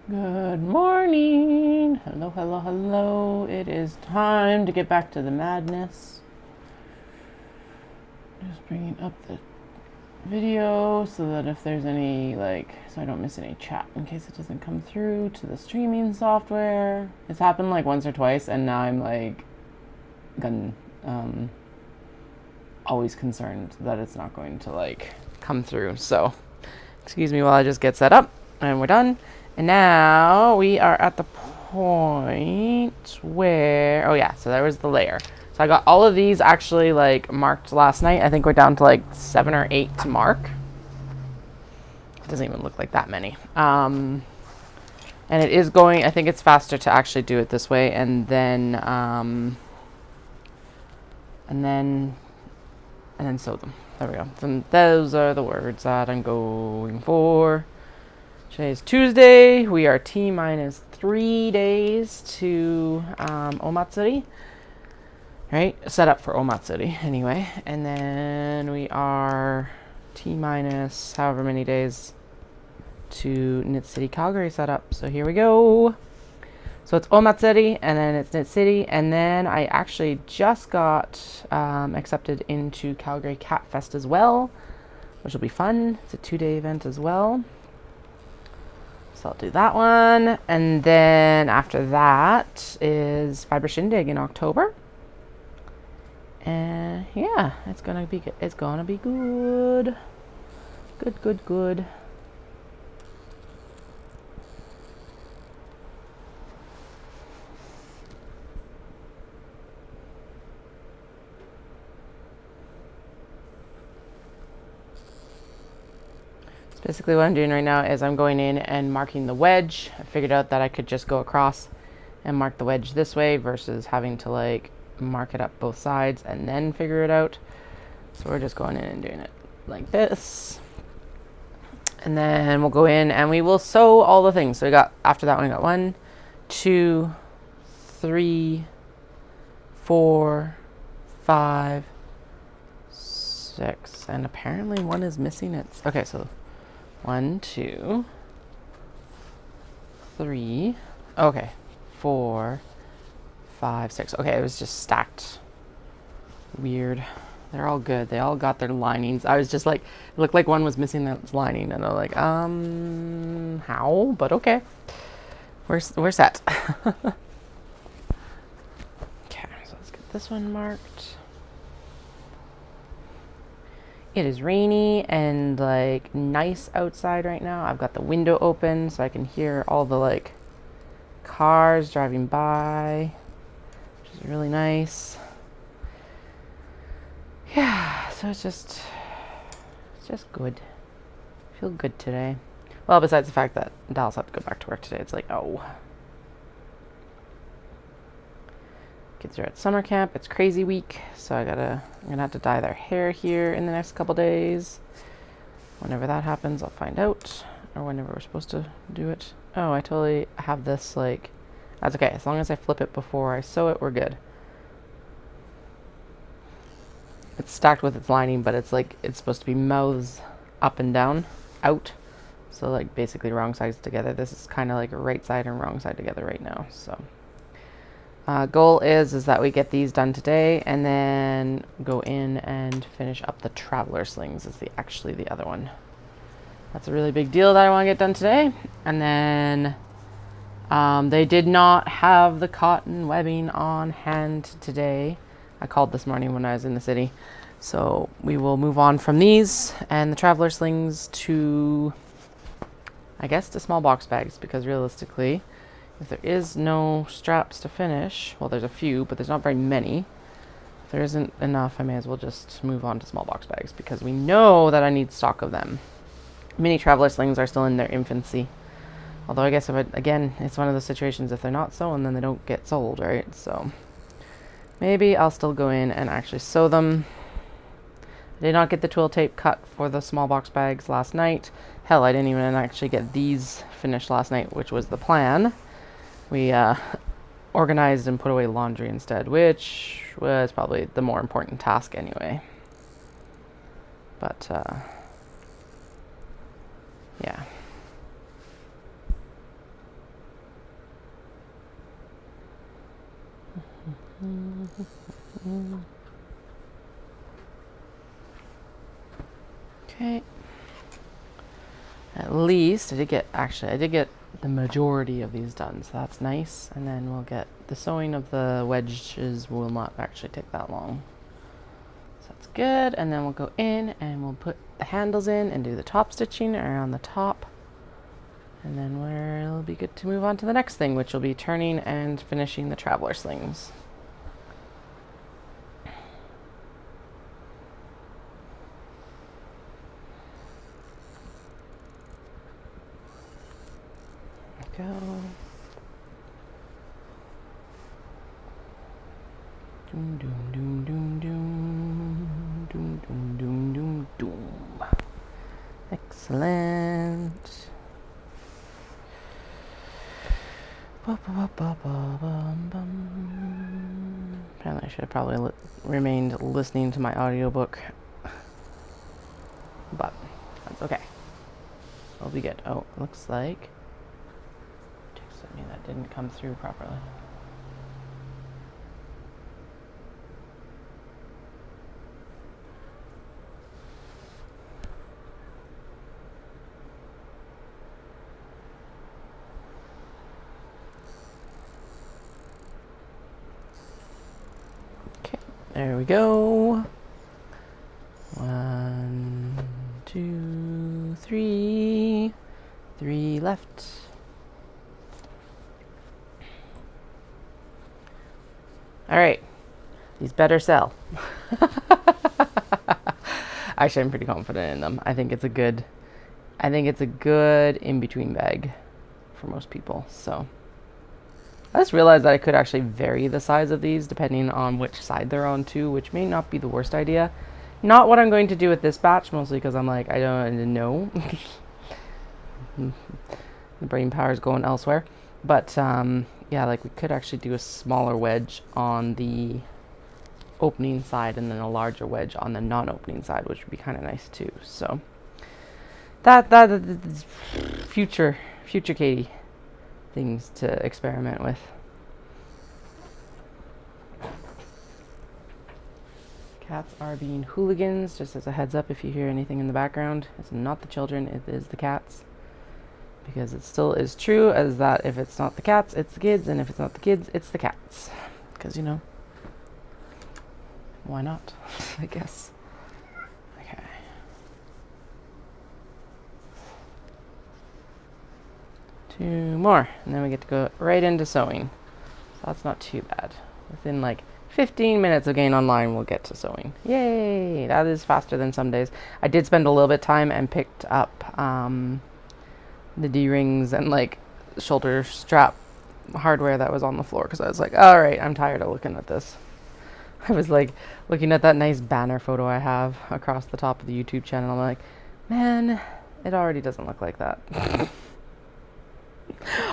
Good morning. Hello, hello, hello. It is time to get back to the madness. Just bringing up the video so that if there's any, so I don't miss any chat in case it doesn't come through to the streaming software. It's happened like once or twice, and now I'm always concerned that it's not going to come through. So, excuse me while I just get set up, and we're done. And now we are at the point where, oh yeah, so there was the layer. So I got all of these actually marked last night. I think we're down to 7 or 8 to mark. It doesn't even look like that many. And it is going, I think it's faster to actually do it this way and then sew them. There we go. And those are the words that I'm going for. Today is Tuesday. We are T-minus 3 days to Omatsuri. Right? Set up for Omatsuri anyway. And then we are T-minus however many days to Knit City, Calgary set up. So here we go. So it's Omatsuri and then it's Knit City. And then I actually just got accepted into Calgary Cat Fest as well, which will be fun. It's a 2-day event as well. So I'll do that one. And then after that is Fibre Shindig in October. And yeah, it's gonna be good. It's gonna be good. Good, good, good. Basically what I'm doing right now is I'm going in and marking the wedge. I figured out that I could just go across and mark the wedge this way versus having to mark it up both sides and then figure it out. So we're just going in and doing it like this. And then we'll go in and we will sew all the things. So we got, after that one, we got 1, 2, 3, 4, 5, 6, and apparently one is missing its, okay, so 1, 2, 3, okay, 4, 5, 6. Okay, it was just stacked. Weird. They're all good. They all got their linings. I was just it looked like one was missing its lining, and I'm like, how? But okay. We're set. Okay, so let's get this one marked. It is rainy and nice outside right now. I've got the window open so I can hear all the cars driving by, which is really nice. Yeah, so it's just good. I feel good today. Well, besides the fact that Dallas have to go back to work today, it's oh. Kids are at summer camp. It's crazy week, so I'm gonna have to dye their hair here in the next couple days. Whenever that happens, I'll find out, or whenever we're supposed to do it. Oh, I totally have this that's okay. As long as I flip it before I sew it, we're good. It's stacked with its lining, but it's it's supposed to be mouths up and down, out. So basically wrong sides together. This is kind of right side and wrong side together right now. So goal is that we get these done today, and then go in and finish up the traveler slings. Is actually the other one. That's a really big deal that I want to get done today. And then they did not have the cotton webbing on hand today. I called this morning when I was in the city. So we will move on from these and the traveler slings to, I guess, to small box bags, because realistically, if there is no straps to finish, well, there's a few, but there's not very many. If there isn't enough, I may as well just move on to small box bags, because we know that I need stock of them. Mini traveler slings are still in their infancy. Although I guess, again, it's one of those situations, if they're not sewn, then they don't get sold, right? So maybe I'll still go in and actually sew them. I did not get the twill tape cut for the small box bags last night. Hell, I didn't even actually get these finished last night, which was the plan. We organized and put away laundry instead, which was probably the more important task anyway. But yeah. Okay. At least I did get the majority of these done, so that's nice. And then we'll get the sewing of the wedges will not actually take that long. So that's good. And then we'll go in and we'll put the handles in and do the top stitching around the top. And then we'll be good to move on to the next thing, which will be turning and finishing the traveler slings. Go. Doom doom doom doom doom doom doom doom doom doom. Excellent. Apparently I should have probably remained listening to my audiobook, but that's okay. We'll be good. Oh, looks like me that didn't come through properly. Okay, there we go. 1, 2, 3. 3 left. All right, these better sell. Actually, I'm pretty confident in them. I think it's a good in-between bag for most people. So I just realized that I could actually vary the size of these depending on which side they're on too, which may not be the worst idea. Not what I'm going to do with this batch, mostly because I'm like, I don't know. The brain power is going elsewhere. But yeah, like we could actually do a smaller wedge on the opening side and then a larger wedge on the non-opening side, which would be kind of nice too. So that future Katie things to experiment with. Cats are being hooligans, just as a heads up if you hear anything in the background. It's not the children, it is the cats. Because it still is true as that if it's not the cats, it's the kids, and if it's not the kids, it's the cats. Because, you know, why not, I guess. Okay. Two more, and then we get to go right into sewing. So that's not too bad. Within like 15 minutes of getting online, we'll get to sewing. Yay! That is faster than some days. I did spend a little bit of time and picked up the D-rings and like shoulder strap hardware that was on the floor because I was like, all right, I'm tired of looking at this. I was like looking at that nice banner photo I have across the top of the YouTube channel. I'm like, man, it already doesn't look like that.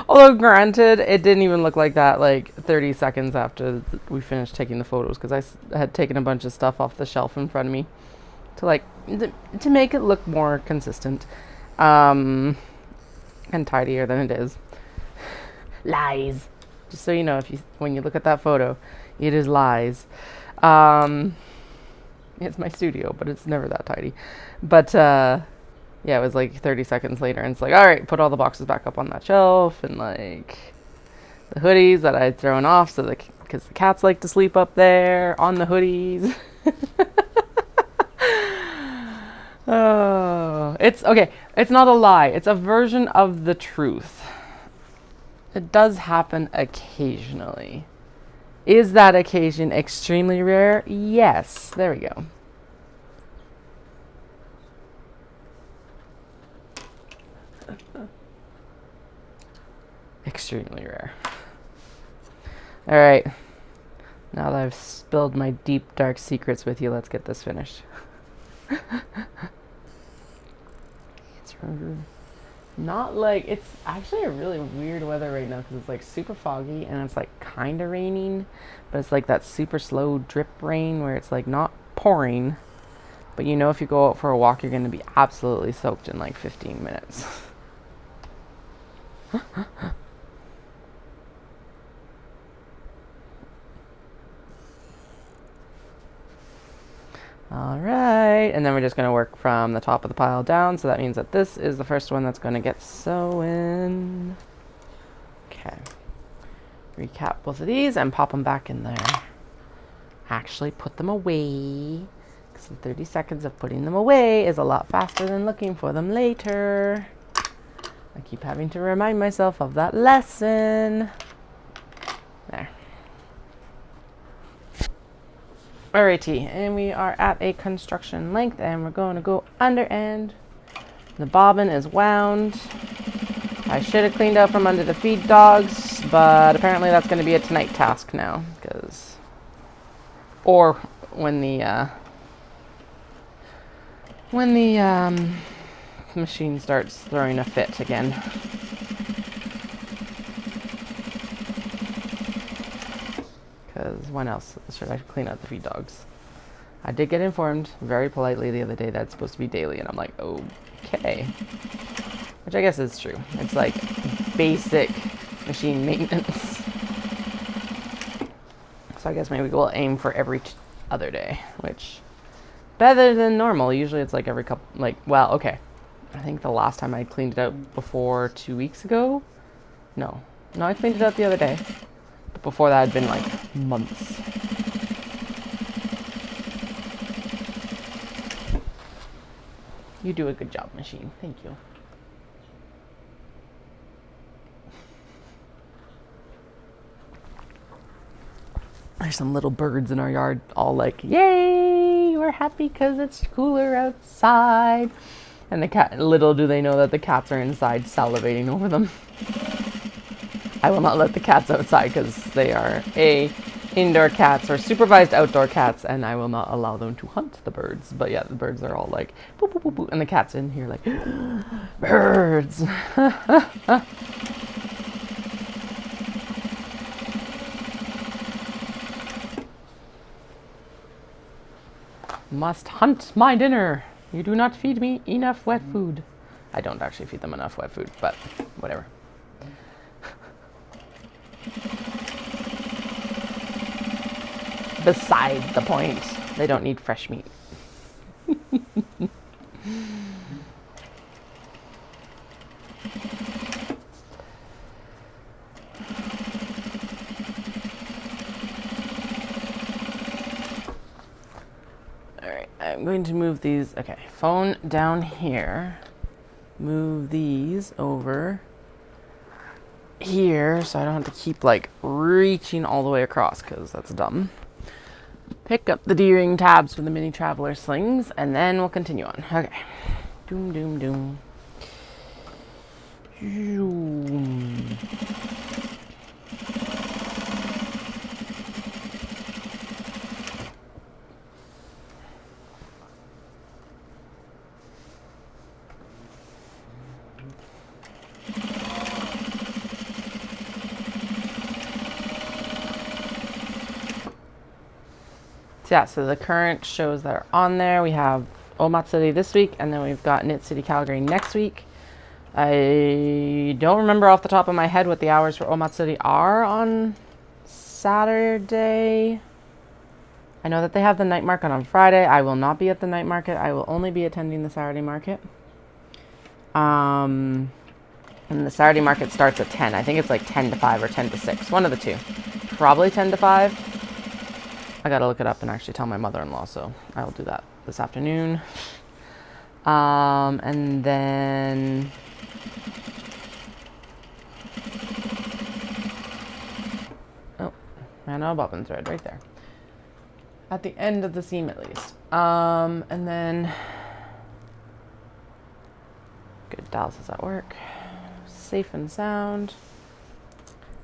Although granted, it didn't even look like that like 30 seconds after we finished taking the photos because I had taken a bunch of stuff off the shelf in front of me to like to make it look more consistent. And tidier than it is. Lies. Just so you know, when you look at that photo, it is lies. It's my studio, but it's never that tidy. But yeah, it was like 30 seconds later, and it's like, all right, put all the boxes back up on that shelf, and like the hoodies that I'd thrown off, so because the cats like to sleep up there on the hoodies. Oh, it's okay. It's not a lie. It's a version of the truth. It does happen occasionally. Is that occasion extremely rare? Yes. There we go. Extremely rare. All right. Now that I've spilled my deep, dark secrets with you, let's get this finished. It's not like, it's actually a really weird weather right now because it's like super foggy and it's like kind of raining, but it's like that super slow drip rain where it's like not pouring, but you know if you go out for a walk you're going to be absolutely soaked in like 15 minutes. All right, and then we're just going to work from the top of the pile down, so that means that this is the first one that's going to get sewn. Okay. Recap both of these and pop them back in there. Actually put them away, because the 30 seconds of putting them away is a lot faster than looking for them later. I keep having to remind myself of that lesson. There. Alrighty, and we are at a construction length, and we're going to go under end. The bobbin is wound. I should have cleaned out from under the feed dogs, but apparently that's going to be a tonight task now, because, or when the machine starts throwing a fit again. Because when else should I clean out the feed dogs? I did get informed very politely the other day that it's supposed to be daily, and I'm like, okay. Which I guess is true. It's like basic machine maintenance. So I guess maybe we'll aim for every other day, which better than normal. Usually it's like every couple, like, well, okay. I think the last time I cleaned it out before 2 weeks ago. No, I cleaned it out the other day. But before that, had been like months. You do a good job, machine. Thank you. There's some little birds in our yard, all like, yay, we're happy because it's cooler outside. And the cat, little do they know that the cats are inside salivating over them. I will not let the cats outside because they are indoor cats or supervised outdoor cats, and I will not allow them to hunt the birds. But yeah, the birds are all like, boop, boop, boop, boop, and the cat's in here like, birds. Must hunt my dinner. You do not feed me enough wet food. I don't actually feed them enough wet food, but whatever. Beside the point. They don't need fresh meat. Alright, I'm going to move these. Okay, phone down here. Move these over here so I don't have to keep like reaching all the way across, because that's dumb. Pick up the D-ring tabs for the mini traveler slings, and then we'll continue on. Okay. Doom, doom, doom. Zoom. Yeah, so the current shows that are on there, we have Omatsuri this week, and then we've got Knit City Calgary next week. I don't remember off the top of my head what the hours for Omatsuri are on Saturday. I know that they have the night market on Friday. I will not be at the night market. I will only be attending the Saturday market. And the Saturday market starts at 10. I think it's like 10 to 5 or 10 to 6. One of the two. Probably 10 to 5. I gotta look it up and actually tell my mother-in-law, so I'll do that this afternoon. And then oh, ran out of bobbin thread right there. At the end of the seam at least. And then good, Dallas is at work. Safe and sound.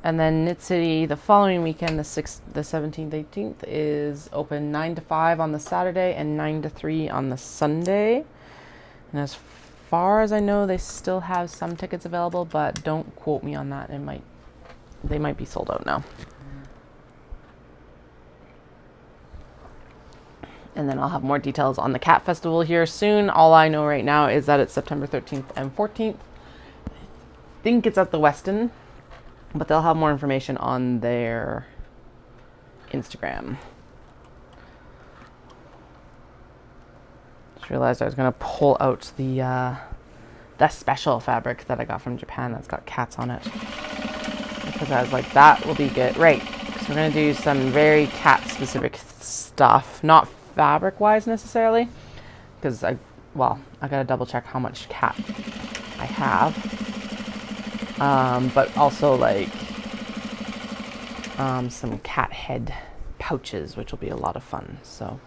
And then Knit City the following weekend, the 17th, 18th, is open 9 to 5 on the Saturday and 9 to 3 on the Sunday. And as far as I know, they still have some tickets available, but don't quote me on that. They might be sold out now. And then I'll have more details on the Cat Festival here soon. All I know right now is that it's September 13th and 14th. I think it's at the Westin. But they'll have more information on their Instagram. realized I was gonna pull out the special fabric that I got from Japan that's got cats on it, because I was like, that will be good. Right, so we're gonna do some very cat specific stuff, not fabric wise necessarily, because I gotta double check how much cat I have, but also like some cat head pouches, which will be a lot of fun. So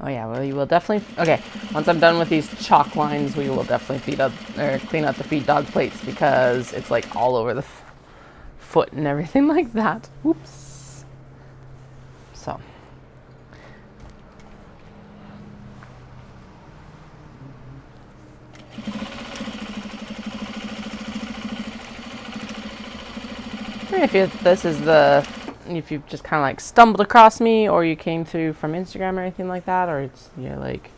oh yeah, well, you will definitely, okay, once I'm done with these chalk lines, we will definitely clean out the feed dog plates, because it's like all over the foot and everything like that. Oops. So. If you've just kind of like stumbled across me, or you came through from Instagram or anything like that, or you're like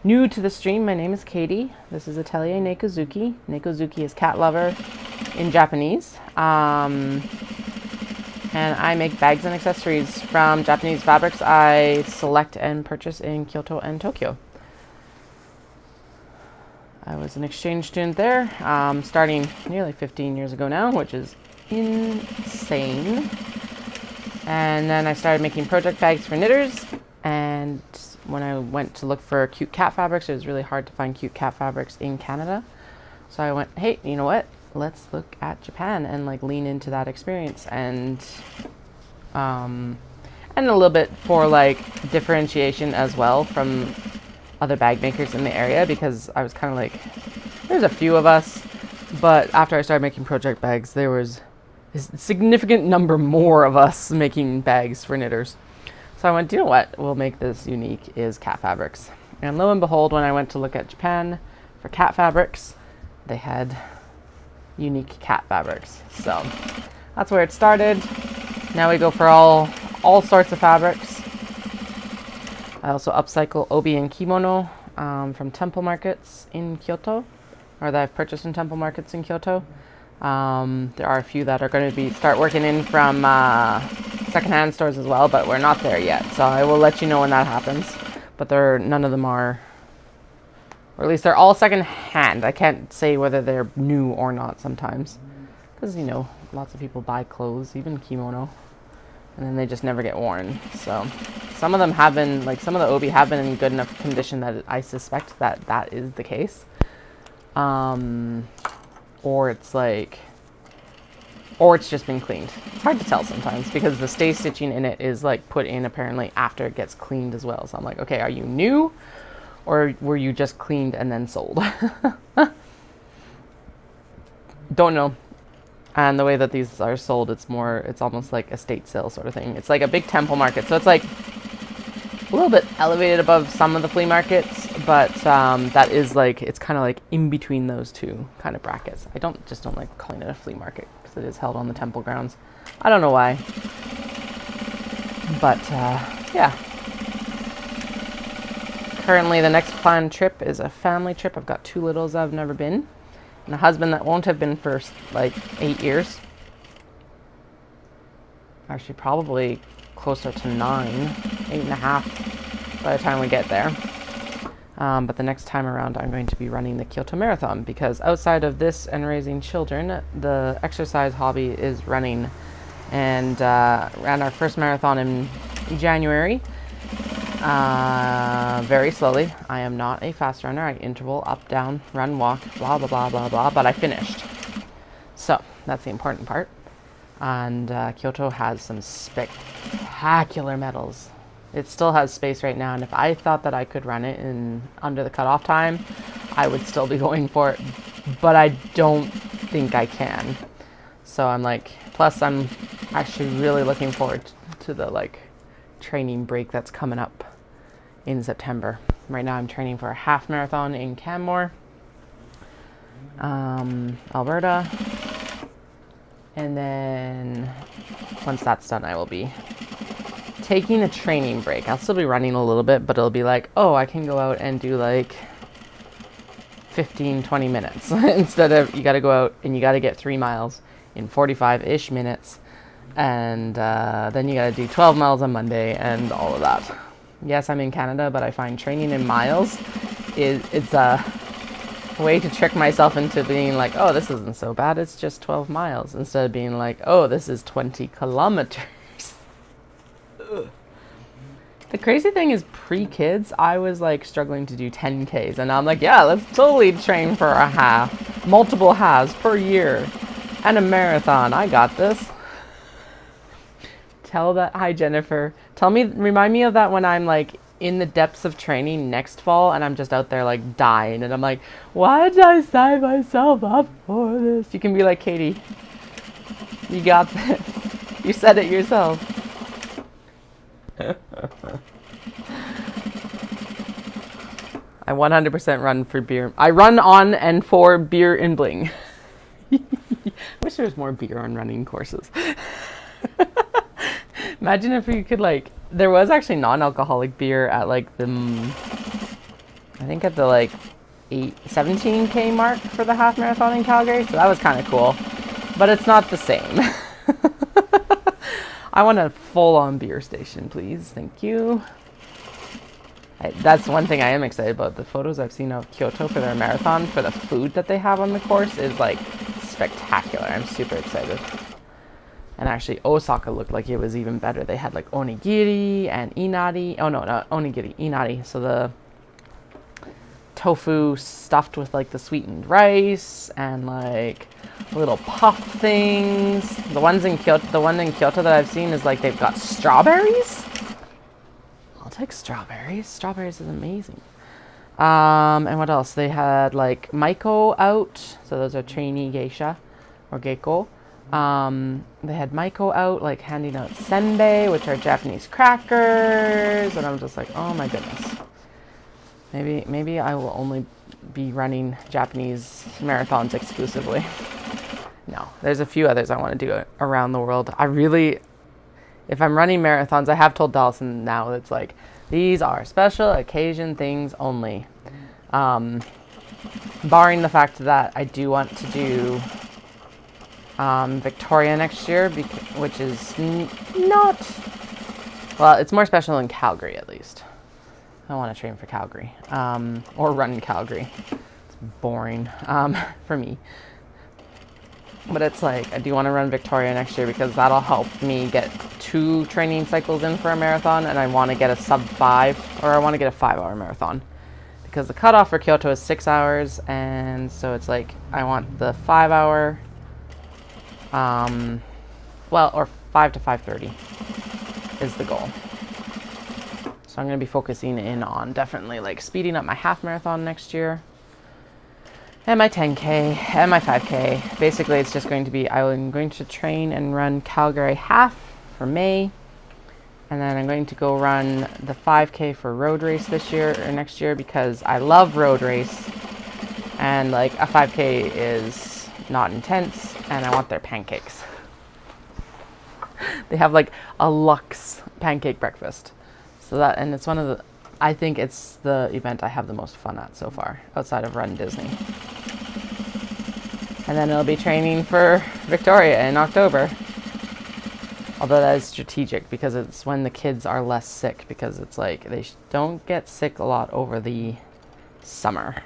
new to the stream, my name is Katie. This is Atelier Nekozuki. Nekozuki is cat lover in Japanese. And I make bags and accessories from Japanese fabrics I select and purchase in Kyoto and Tokyo. I was an exchange student there, starting nearly 15 years ago now, which is insane. And then I started making project bags for knitters, and when I went to look for cute cat fabrics, it was really hard to find cute cat fabrics in Canada. So I went, hey, you know what? Let's look at Japan and like lean into that experience, and a little bit for like differentiation as well from other bag makers in the area, because I was kind of like, there's a few of us, but after I started making project bags, there was a significant number more of us making bags for knitters. So I went, you know what will make this unique is cat fabrics. And lo and behold, when I went to look at Japan for cat fabrics, they had unique cat fabrics. So that's where it started. Now we go for all sorts of fabrics. I also upcycle obi and kimono from temple markets in Kyoto, or that I've purchased in temple markets in Kyoto. There are a few that are going to start working in from secondhand stores as well, but we're not there yet. So I will let you know when that happens. But none of them are, or at least they're all secondhand. I can't say whether they're new or not sometimes, because you know, lots of people buy clothes, even kimono, and then they just never get worn. So some of them have been, like some of the obi have been in good enough condition that I suspect that is the case. Or it's just been cleaned. It's hard to tell sometimes, because the stay stitching in it is like put in apparently after it gets cleaned as well. So I'm like, okay, are you new, or were you just cleaned and then sold? Don't know. And the way that these are sold, it's almost like estate sale sort of thing. It's like a big temple market, so it's like a little bit elevated above some of the flea markets, but that is like, it's kind of like in between those two kind of brackets. I don't like calling it a flea market, because it is held on the temple grounds. I don't know why, but yeah. Currently the next planned trip is a family trip. I've got 2 littles that I've never been, and a husband that won't have been for like 8 years. Actually, probably closer to 9, 8.5 by the time we get there. But the next time around, I'm going to be running the Kyoto Marathon, because outside of this and raising children, the exercise hobby is running. And ran our first marathon in January. Very slowly. I am not a fast runner. I interval, up, down, run, walk, blah, blah, blah, blah, blah, but I finished. So that's the important part. And Kyoto has some spectacular medals. It still has space right now, and if I thought that I could run it in under the cutoff time, I would still be going for it. but I don't think I can. So I'm like, plus I'm actually really looking forward to the like training break that's coming up in September. Right now I'm training for a half marathon in Canmore, Alberta. And then once that's done, I will be taking a training break. I'll still be running a little bit, but it'll be like, oh, I can go out and do like 15, 20 minutes instead of you got to go out and you got to get 3 miles in 45-ish minutes. And then you got to do 12 miles on Monday and all of that. Yes, I'm in Canada, but I find training in miles it's a way to trick myself into being like, oh, this isn't so bad. It's just 12 miles instead of being like, oh, this is 20 kilometers. Ugh. The crazy thing is pre-kids, I was like struggling to do 10Ks and now I'm like, yeah, let's totally train for a half, multiple halves per year and a marathon. I got this. Hi Jennifer. Remind me of that when I'm like in the depths of training next fall and I'm just out there like dying and I'm like, why did I sign myself up for this? You can be like, Katie, you got this. You said it yourself. I 100% run for beer. I run on and for beer and bling. Wish there was more beer on running courses. Imagine if you could like, there was actually non-alcoholic beer at like the, I think at the like 17K mark for the half marathon in Calgary. So that was kind of cool, but it's not the same. I want a full-on beer station, please. Thank you. That's one thing I am excited about. The photos I've seen of Kyoto for their marathon, for the food that they have on the course is like spectacular. I'm super excited. And actually, Osaka looked like it was even better. They had like onigiri and inari. Oh no, not onigiri, inari. So the tofu stuffed with like the sweetened rice and like little puff things. The one in Kyoto that I've seen is like they've got strawberries. I'll take strawberries. Strawberries is amazing. And what else? They had like maiko out. So those are trainee geisha or geiko. They had maiko out, like handing out senbei, which are Japanese crackers. And I'm just like, oh my goodness. Maybe I will only be running Japanese marathons exclusively. No, there's a few others I want to do around the world. If I'm running marathons, I have told Dallison now it's like, these are special occasion things only. Barring the fact that I do want to do Victoria next year, which is not, well, it's more special in Calgary at least. I want to train for Calgary, or run in Calgary. It's boring for me. But it's like, I do want to run Victoria next year because that'll help me get 2 training cycles in for a marathon, and I want to get a sub 5, or I want to get a 5-hour marathon. Because the cutoff for Kyoto is 6 hours, and so it's like, I want the 5-hour, or 5 to 5:30 is the goal. So I'm going to be focusing in on definitely like speeding up my half marathon next year. And my 10K and my 5K. Basically, it's just going to be, I'm going to train and run Calgary half for May. And then I'm going to go run the 5K for road race this year or next year because I love road race. And like a 5K is not intense and I want their pancakes. They have like a luxe pancake breakfast. So that, and it's one of the, I think it's the event I have the most fun at so far, outside of Run Disney. And then it'll be training for Victoria in October. Although that is strategic because it's when the kids are less sick, because it's like they don't get sick a lot over the summer,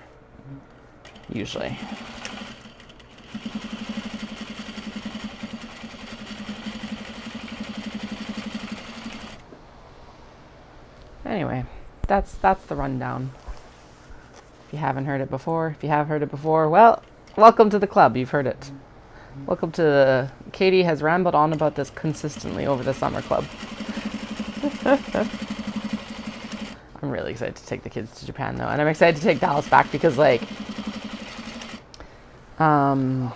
usually. Anyway, that's the rundown. If you haven't heard it before, if you have heard it before, well, welcome to the club. You've heard it. Welcome to the Katie has rambled on about this consistently over the summer club. I'm really excited to take the kids to Japan though, and I'm excited to take Dallas back because like I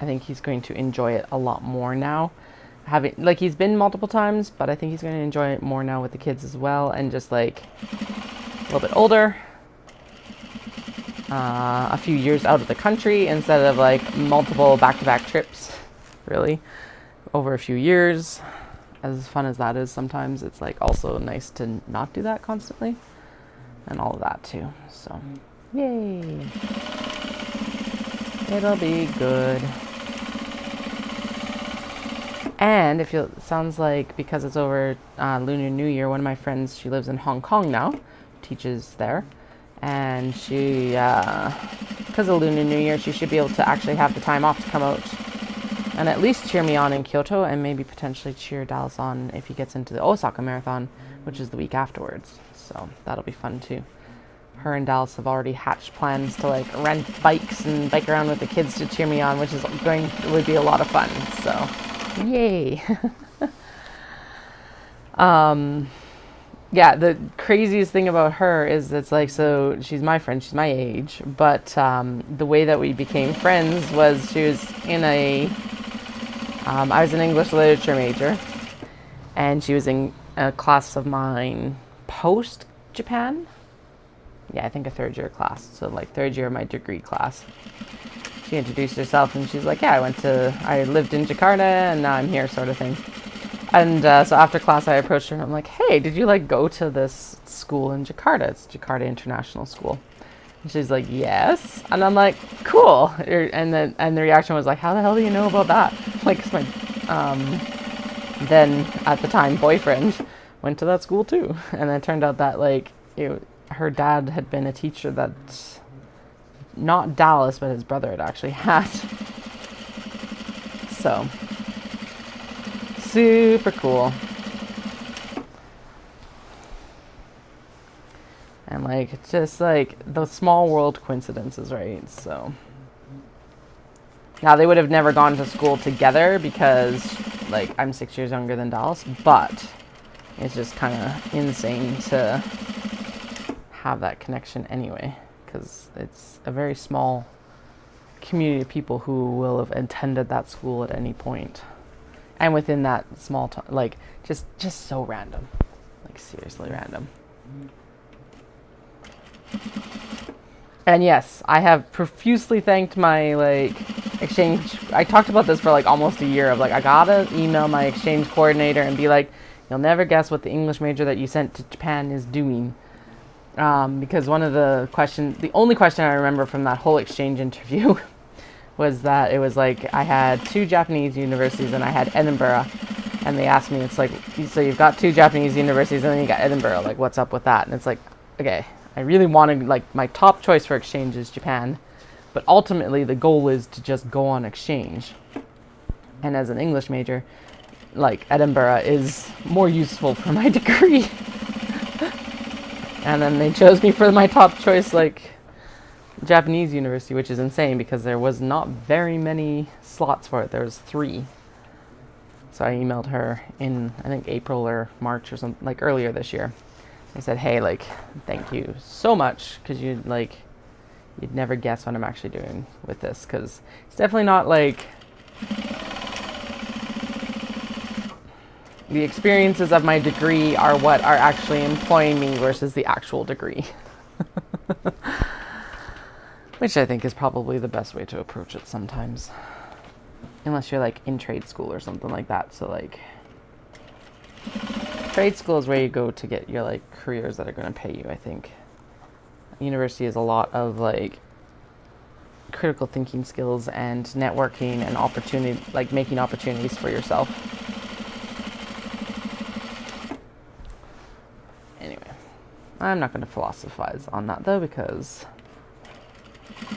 think he's going to enjoy it a lot more now. Like, he's been multiple times, but I think he's going to enjoy it more now with the kids as well, and just like a little bit older, a few years out of the country instead of like multiple back-to-back trips, really, over a few years. As fun as that is, sometimes it's like also nice to not do that constantly, and all of that too. So, yay! It'll be good. And it sounds like because it's over Lunar New Year, one of my friends, she lives in Hong Kong now, teaches there, and she, because of Lunar New Year, she should be able to actually have the time off to come out and at least cheer me on in Kyoto, and maybe potentially cheer Dallas on if he gets into the Osaka Marathon, which is the week afterwards. So that'll be fun too. Her and Dallas have already hatched plans to like rent bikes and bike around with the kids to cheer me on, which would be a lot of fun. So, yay! Yeah, the craziest thing about her is it's like, so she's my friend, she's my age, but the way that we became friends was she was in I was an English literature major, and she was in a class of mine post-Japan. Yeah, I think a third year class, so like third year of my degree class. She introduced herself and she's like, yeah, I lived in Jakarta and now I'm here, sort of thing. And so after class I approached her and I'm like, hey, did you like go to this school in Jakarta? It's Jakarta International School. And she's like, yes. And I'm like, cool. And the reaction was like, how the hell do you know about that? Like, 'cause my then at the time boyfriend went to that school too. And it turned out that like her dad had been a teacher that not Dallas, but his brother had actually had. So super cool. And like, just like the small world coincidences, right? So now they would have never gone to school together because like I'm 6 years younger than Dallas, but it's just kind of insane to have that connection anyway, because it's a very small community of people who will have attended that school at any point. And within that small time, like, just so random. Like, seriously random. And yes, I have profusely thanked my, like, exchange. I talked about this for, like, almost a year of, like, I gotta email my exchange coordinator and be like, you'll never guess what the English major that you sent to Japan is doing. Because one of the only question I remember from that whole exchange interview was that it was like I had 2 Japanese universities and I had Edinburgh, and they asked me, it's like, so you've got 2 Japanese universities and then you got Edinburgh, like what's up with that? And it's like, okay, I really wanted, like, my top choice for exchange is Japan, but ultimately the goal is to just go on exchange. And as an English major, like, Edinburgh is more useful for my degree. And then they chose me for my top choice, like, Japanese university, which is insane because there was not very many slots for it. There was 3. So I emailed her in, I think, April or March or something, like earlier this year. I said, hey, like, thank you so much, because you'd never guess what I'm actually doing with this, because it's definitely not like the experiences of my degree are what are actually employing me versus the actual degree. Which I think is probably the best way to approach it sometimes. Unless you're like in trade school or something like that. So like, trade school is where you go to get your like careers that are going to pay you, I think. University is a lot of like critical thinking skills and networking and opportunity, like making opportunities for yourself. Anyway, I'm not going to philosophize on that though, because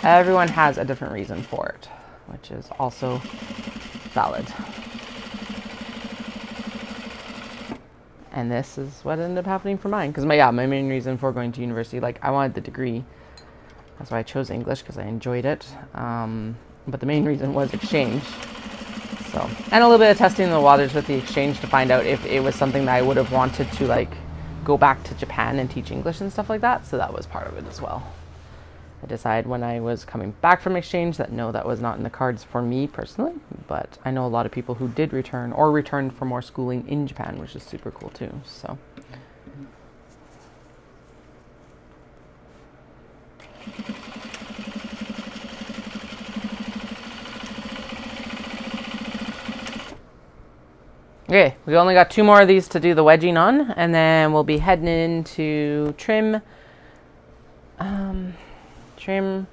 everyone has a different reason for it, which is also valid. And this is what ended up happening for mine. Because my main reason for going to university, like, I wanted the degree. That's why I chose English, because I enjoyed it. But the main reason was exchange. So, and a little bit of testing the waters with the exchange to find out if it was something that I would have wanted to, like, go back to Japan and teach English and stuff like that. So that was part of it as well. I decided when I was coming back from exchange that no, that was not in the cards for me personally, but I know a lot of people who did return or returned for more schooling in Japan, which is super cool too. So okay, we only got 2 more of these to do the wedging on, and then we'll be heading into trim. Trim.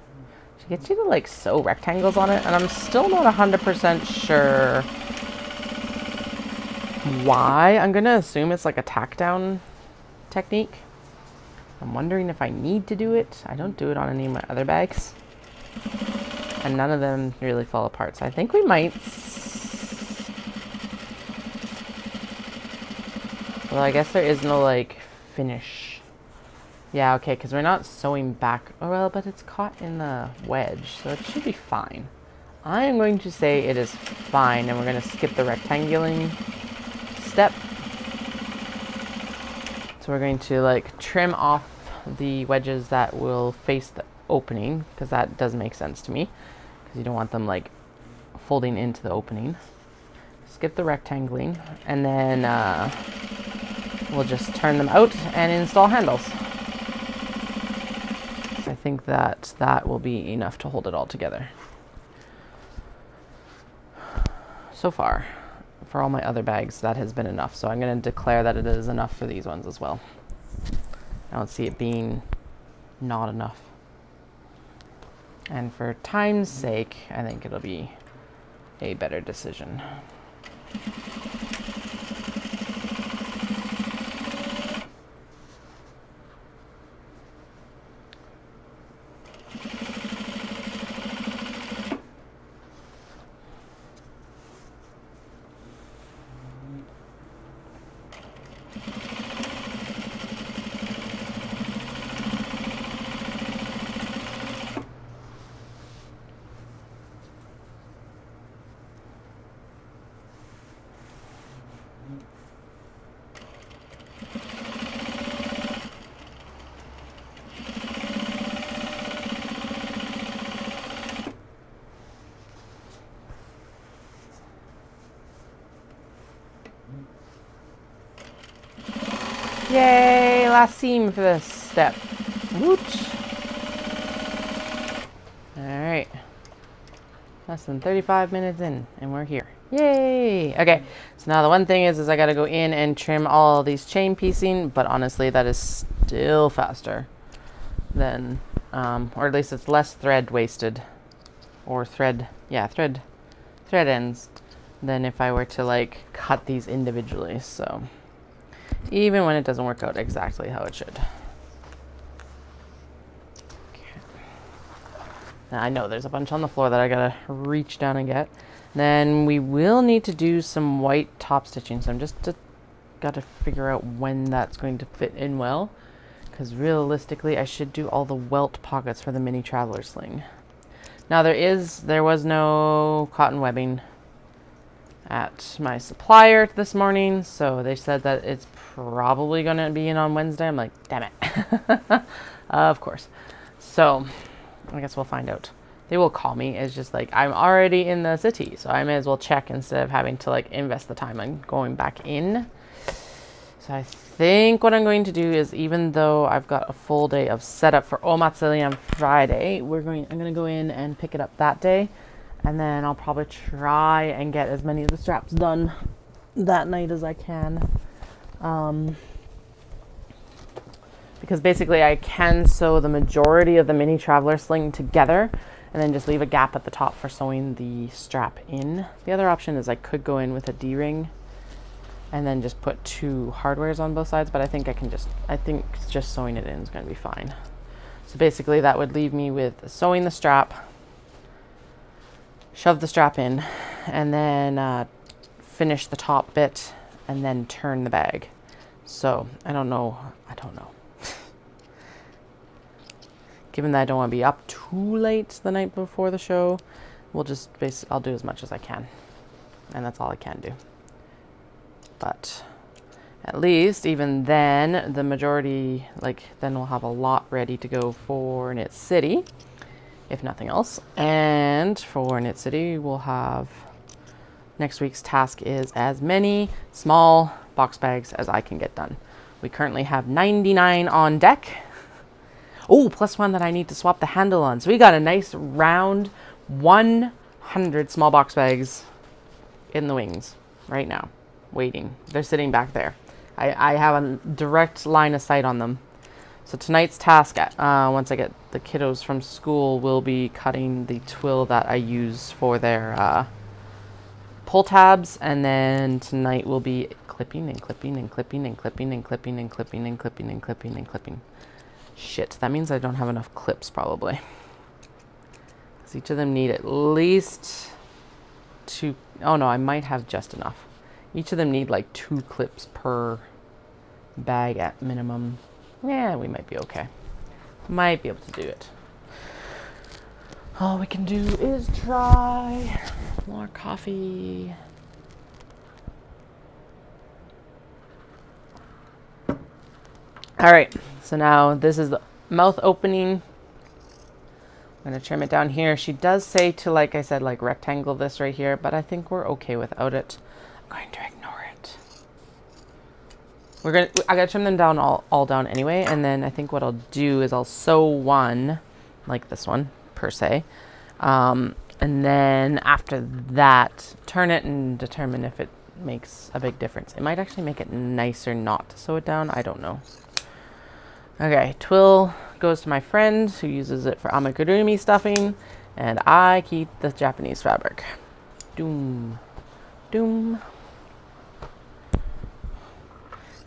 She gets you to like sew rectangles on it, and I'm still not 100% sure why. I'm gonna assume it's like a tack down technique. I'm wondering if I need to do it. I don't do it on any of my other bags, and none of them really fall apart, so I think we might. Well, I guess there is no like finish. Yeah, okay, because we're not sewing back. Oh, well, but it's caught in the wedge, so it should be fine. I am going to say it is fine, and we're going to skip the rectangling step. So we're going to like trim off the wedges that will face the opening, because that does make sense to me, because you don't want them like folding into the opening. Skip the rectangling, and then we'll just turn them out and install handles. I think that that will be enough to hold it all together. So far, for all my other bags, that has been enough. So I'm going to declare that it is enough for these ones as well. I don't see it being not enough. And for time's sake, I think it'll be a better decision. Yay, last seam for this step. Whoosh. Alright. Less than 35 minutes in, and we're here. Yay! Okay, so now the one thing is I gotta go in and trim all these chain piecing, but honestly that is still faster than, or at least it's less thread wasted, or thread ends, than if I were to like cut these individually, so. Even when it doesn't work out exactly how it should. Okay. Now I know there's a bunch on the floor that I gotta reach down and get. Then we will need to do some white top stitching, so I'm just gotta figure out when that's going to fit in well, because realistically I should do all the welt pockets for the mini traveler sling. Now there was no cotton webbing at my supplier this morning, so they said that it's probably going to be in on Wednesday. I'm like, damn it. Of course. So I guess we'll find out. They will call me. It's just like I'm already in the city, so I may as well check instead of having to like invest the time on going back in. So I think what I'm going to do is, even though I've got a full day of setup for Omatsuri on Friday, I'm going to go in and pick it up that day. And then I'll probably try and get as many of the straps done that night as I can. Because basically I can sew the majority of the mini traveler sling together and then just leave a gap at the top for sewing the strap in. The other option is I could go in with a D-ring and then just put 2 hardwares on both sides, but I think just sewing it in is going to be fine. So basically that would leave me with sewing the strap, shove the strap in, and then finish the top bit, and then turn the bag. So I don't know. Given that I don't want to be up too late the night before the show, I'll do as much as I can, and that's all I can do. At least, even then, the majority, like, then we'll have a lot ready to go for Knit City, if nothing else. And for Knit City, we'll have, next week's task is as many small box bags as I can get done. We currently have 99 on deck. Oh, plus one that I need to swap the handle on. So we got a nice round 100 small box bags in the wings right now, waiting. They're sitting back there. I have a direct line of sight on them. So tonight's task, once I get the kiddos from school, will be cutting the twill that I use for their pull tabs, and then tonight will be clipping and clipping and clipping and clipping and clipping and clipping and clipping and clipping and clipping. Shit, that means I don't have enough clips probably. Because each of them need at least 2. Oh no, I might have just enough. Each of them need like 2 clips per bag at minimum. Yeah, we might be okay. Might be able to do it. All we can do is try. More coffee. All right, so now this is the mouth opening. I'm gonna trim it down here. She does say to, like I said, like rectangle this right here, but I think we're okay without it. I'm going to ignore it. I gotta trim them down all down anyway, and then I think what I'll do is I'll sew one, like this one per se, and then after that, turn it and determine if it makes a big difference. It might actually make it nicer not to sew it down. I don't know. Okay, twill goes to my friend who uses it for amigurumi stuffing, and I keep the Japanese fabric. Doom, doom.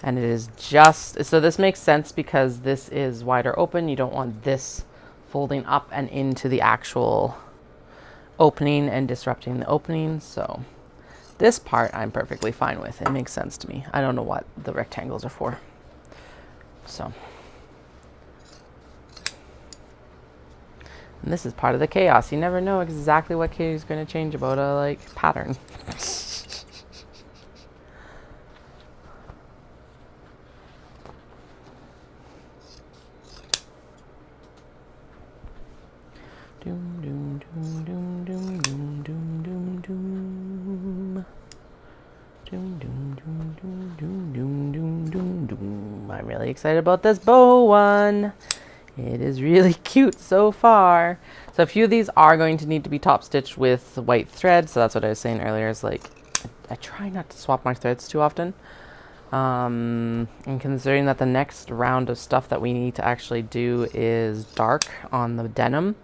And it is just, so this makes sense because this is wider open. You don't want this folding up and into the actual opening and disrupting the opening. So this part I'm perfectly fine with. It makes sense to me. I don't know what the rectangles are for. So. And this is part of the chaos. You never know exactly what Katie's going to change about a like pattern. Doom, doom, doom, doom, doom, doom, doom, doom, doom. Doom, doom, doom, doom, doom, doom, doom, doom, doom. I'm really excited about this bow one. It is really cute so far. So a few of these are going to need to be top stitched with white thread. So that's what I was saying earlier, is like, I try not to swap my threads too often. And considering that the next round of stuff that we need to actually do is dark on the denim,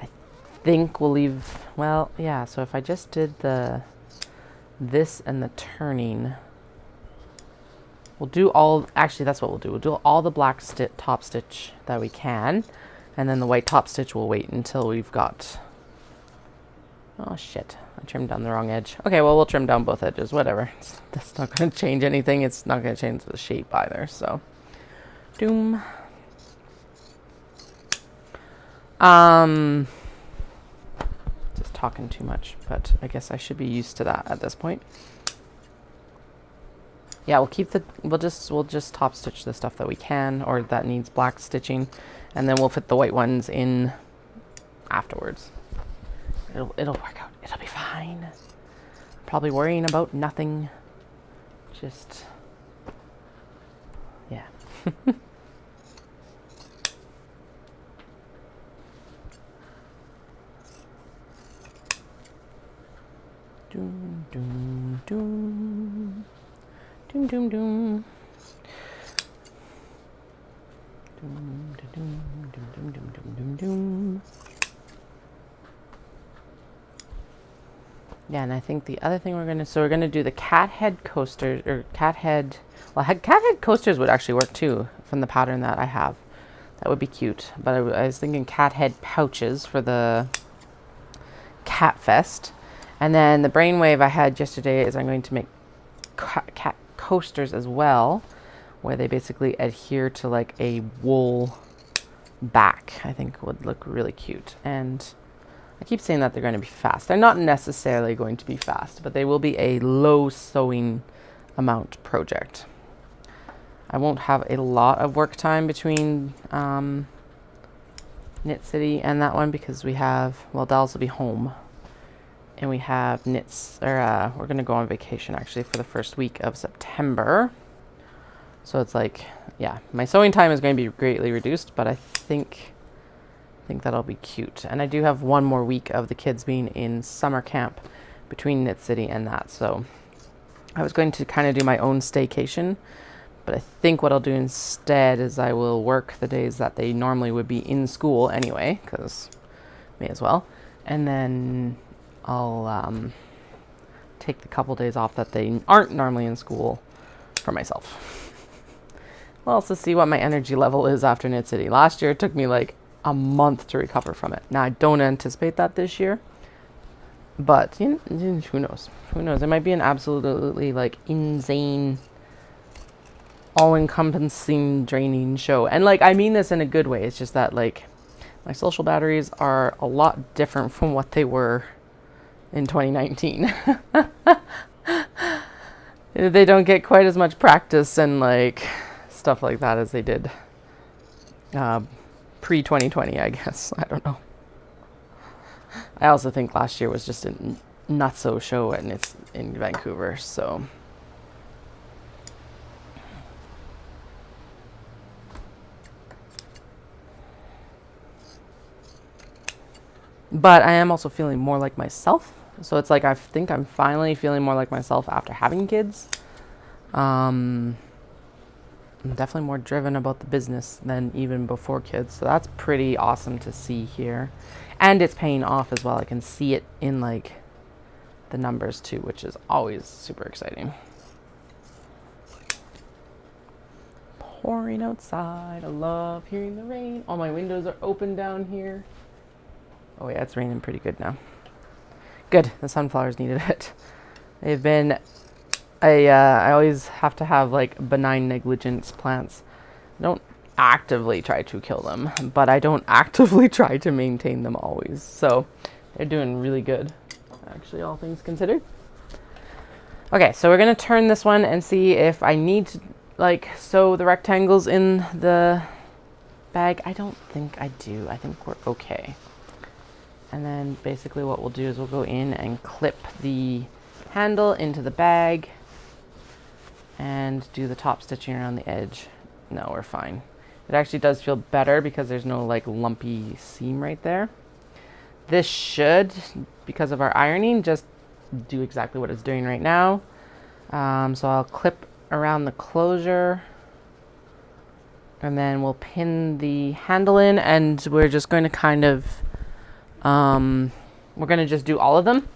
I think we'll leave, well, yeah, so if I just did this and the turning, we'll do all, actually that's what we'll do. We'll do all the black top stitch that we can, and then the white top stitch will wait until we've got, oh shit, I trimmed down the wrong edge. Okay, well we'll trim down both edges, whatever. That's not going to change anything. It's not going to change the shape either, so. Doom. Just talking too much, but I guess I should be used to that at this point. Yeah, we'll just top stitch the stuff that we can, or that needs black stitching, and then we'll fit the white ones in afterwards. It'll work out. It'll be fine. Probably worrying about nothing. Just, yeah. Doom, doom, doom. Doom, doom, doom. Doom, doom, doom, doom, doom, doom, doom, doom. Yeah, and I think the other thing we're gonna do the cat head coasters, or cat head, well, cat head coasters would actually work too from the pattern that I have. That would be cute. But I was thinking cat head pouches for the Cat Fest. And then the brainwave I had yesterday is I'm going to make cat coasters as well, where they basically adhere to like a wool back. I think would look really cute. And I keep saying that they're going to be fast. They're not necessarily going to be fast, but they will be a low sewing amount project. I won't have a lot of work time between Knit City and that one because we have, well, Dolls will be home. And we have knits, or we're going to go on vacation actually for the first week of September. So it's like, yeah, my sewing time is going to be greatly reduced, but I think that'll be cute. And I do have one more week of the kids being in summer camp between Knit City and that. So I was going to kind of do my own staycation, but I think what I'll do instead is I will work the days that they normally would be in school anyway, because may as well. And then I'll take the couple days off that they aren't normally in school for myself. We'll also see what my energy level is after Knit City. Last year it took me like a month to recover from it. Now I don't anticipate that this year, but who knows? Who knows? It might be an absolutely like insane, all-encompassing, draining show. And like I mean this in a good way. It's just that like my social batteries are a lot different from what they were in 2019. They don't get quite as much practice and like stuff like that as they did pre-2020, I guess. I don't know. I also think last year was just a nutso show and it's in Vancouver, so but I am also feeling more like myself. So it's like I think I'm finally feeling more like myself after having kids. I'm definitely more driven about the business than even before kids. So that's pretty awesome to see here. And it's paying off as well. I can see it in like the numbers too, which is always super exciting. Pouring outside. I love hearing the rain. All my windows are open down here. Oh yeah, it's raining pretty good now. Good, the sunflowers needed it. They've been, I always have to have like benign negligence plants. I don't actively try to kill them, but I don't actively try to maintain them always. So they're doing really good, actually, all things considered. Okay, so we're gonna turn this one and see if I need to like sew the rectangles in the bag. I don't think I do. I think we're okay. And then basically what we'll do is we'll go in and clip the handle into the bag and do the top stitching around the edge. No, we're fine. It actually does feel better because there's no like lumpy seam right there. This should, because of our ironing, just do exactly what it's doing right now. So I'll clip around the closure and then we'll pin the handle in, and we're just going to kind of we're going to just do all of them,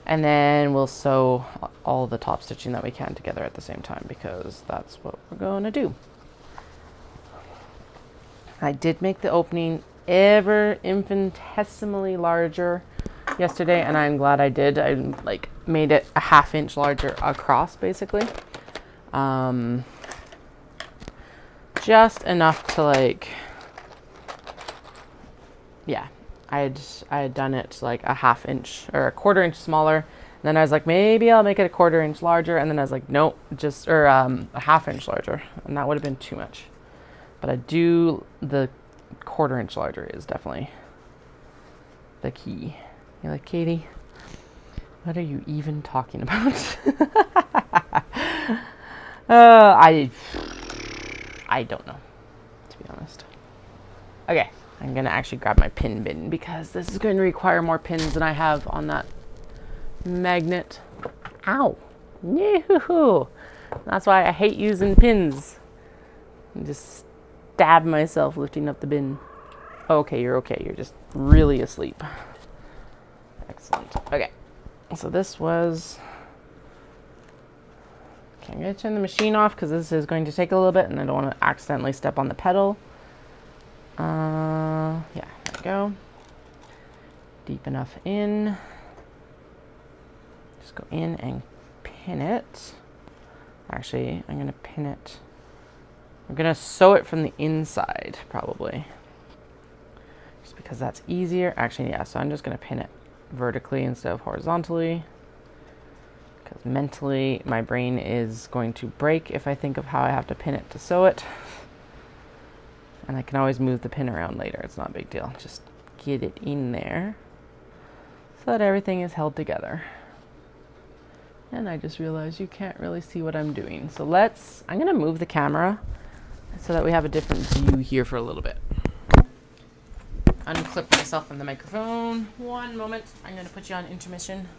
and then we'll sew all the top stitching that we can together at the same time, because that's what we're going to do. I did make the opening ever infinitesimally larger yesterday, and I'm glad I did. I like made it a 1/2 inch larger across, basically. Just enough to like, yeah. I had done it like a 1/2 inch or a 1/4 inch smaller. And then I was like, maybe I'll make it a 1/4 inch larger. And then I was like, nope, just, or a 1/2 inch larger. And that would have been too much. But I do, the 1/4 inch larger is definitely the key. You're like, Katie, what are you even talking about? I don't know, to be honest. Okay. I'm going to actually grab my pin bin because this is going to require more pins than I have on that magnet. Ow. No. That's why I hate using pins. I just stab myself lifting up the bin. Okay, you're okay. You're just really asleep. Excellent. Okay. So this was... Okay, I'm going to turn the machine off because this is going to take a little bit and I don't want to accidentally step on the pedal. Yeah, there we go. Deep enough in. Just go in and pin it. Actually, I'm going to pin it. I'm going to sew it from the inside, probably. Just because that's easier. Actually, yeah, so I'm just going to pin it vertically instead of horizontally. Because mentally, my brain is going to break if I think of how I have to pin it to sew it. And I can always move the pin around later. It's not a big deal. Just get it in there so that everything is held together. And I just realized you can't really see what I'm doing. So I'm going to move the camera so that we have a different view here for a little bit. Unclip myself from the microphone. One moment. I'm going to put you on intermission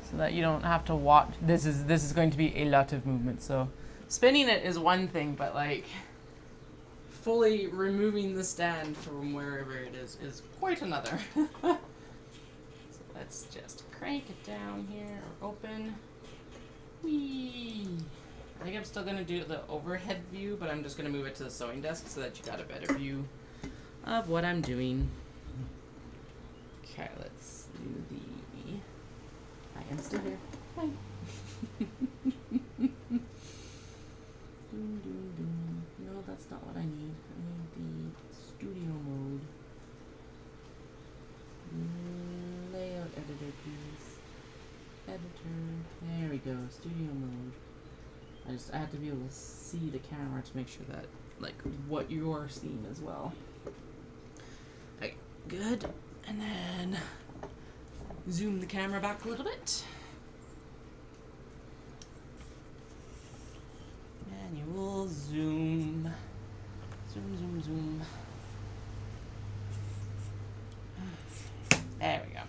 so that you don't have to watch. This is going to be a lot of movement. So spinning it is one thing, but like fully removing the stand from wherever it is quite another. So let's just crank it down here or open. Whee! I think I'm still going to do the overhead view, but I'm just going to move it to the sewing desk so that you got a better view of what I'm doing. Okay, let's do the... I am still here. Hi. No, that's not what I need. I need the studio mode. Layout editor, please. Editor. There we go. Studio mode. I have to be able to see the camera to make sure that, like, what you're seeing as well. Okay, good. And then zoom the camera back a little bit. And you will zoom. Zoom, zoom, zoom. There we go.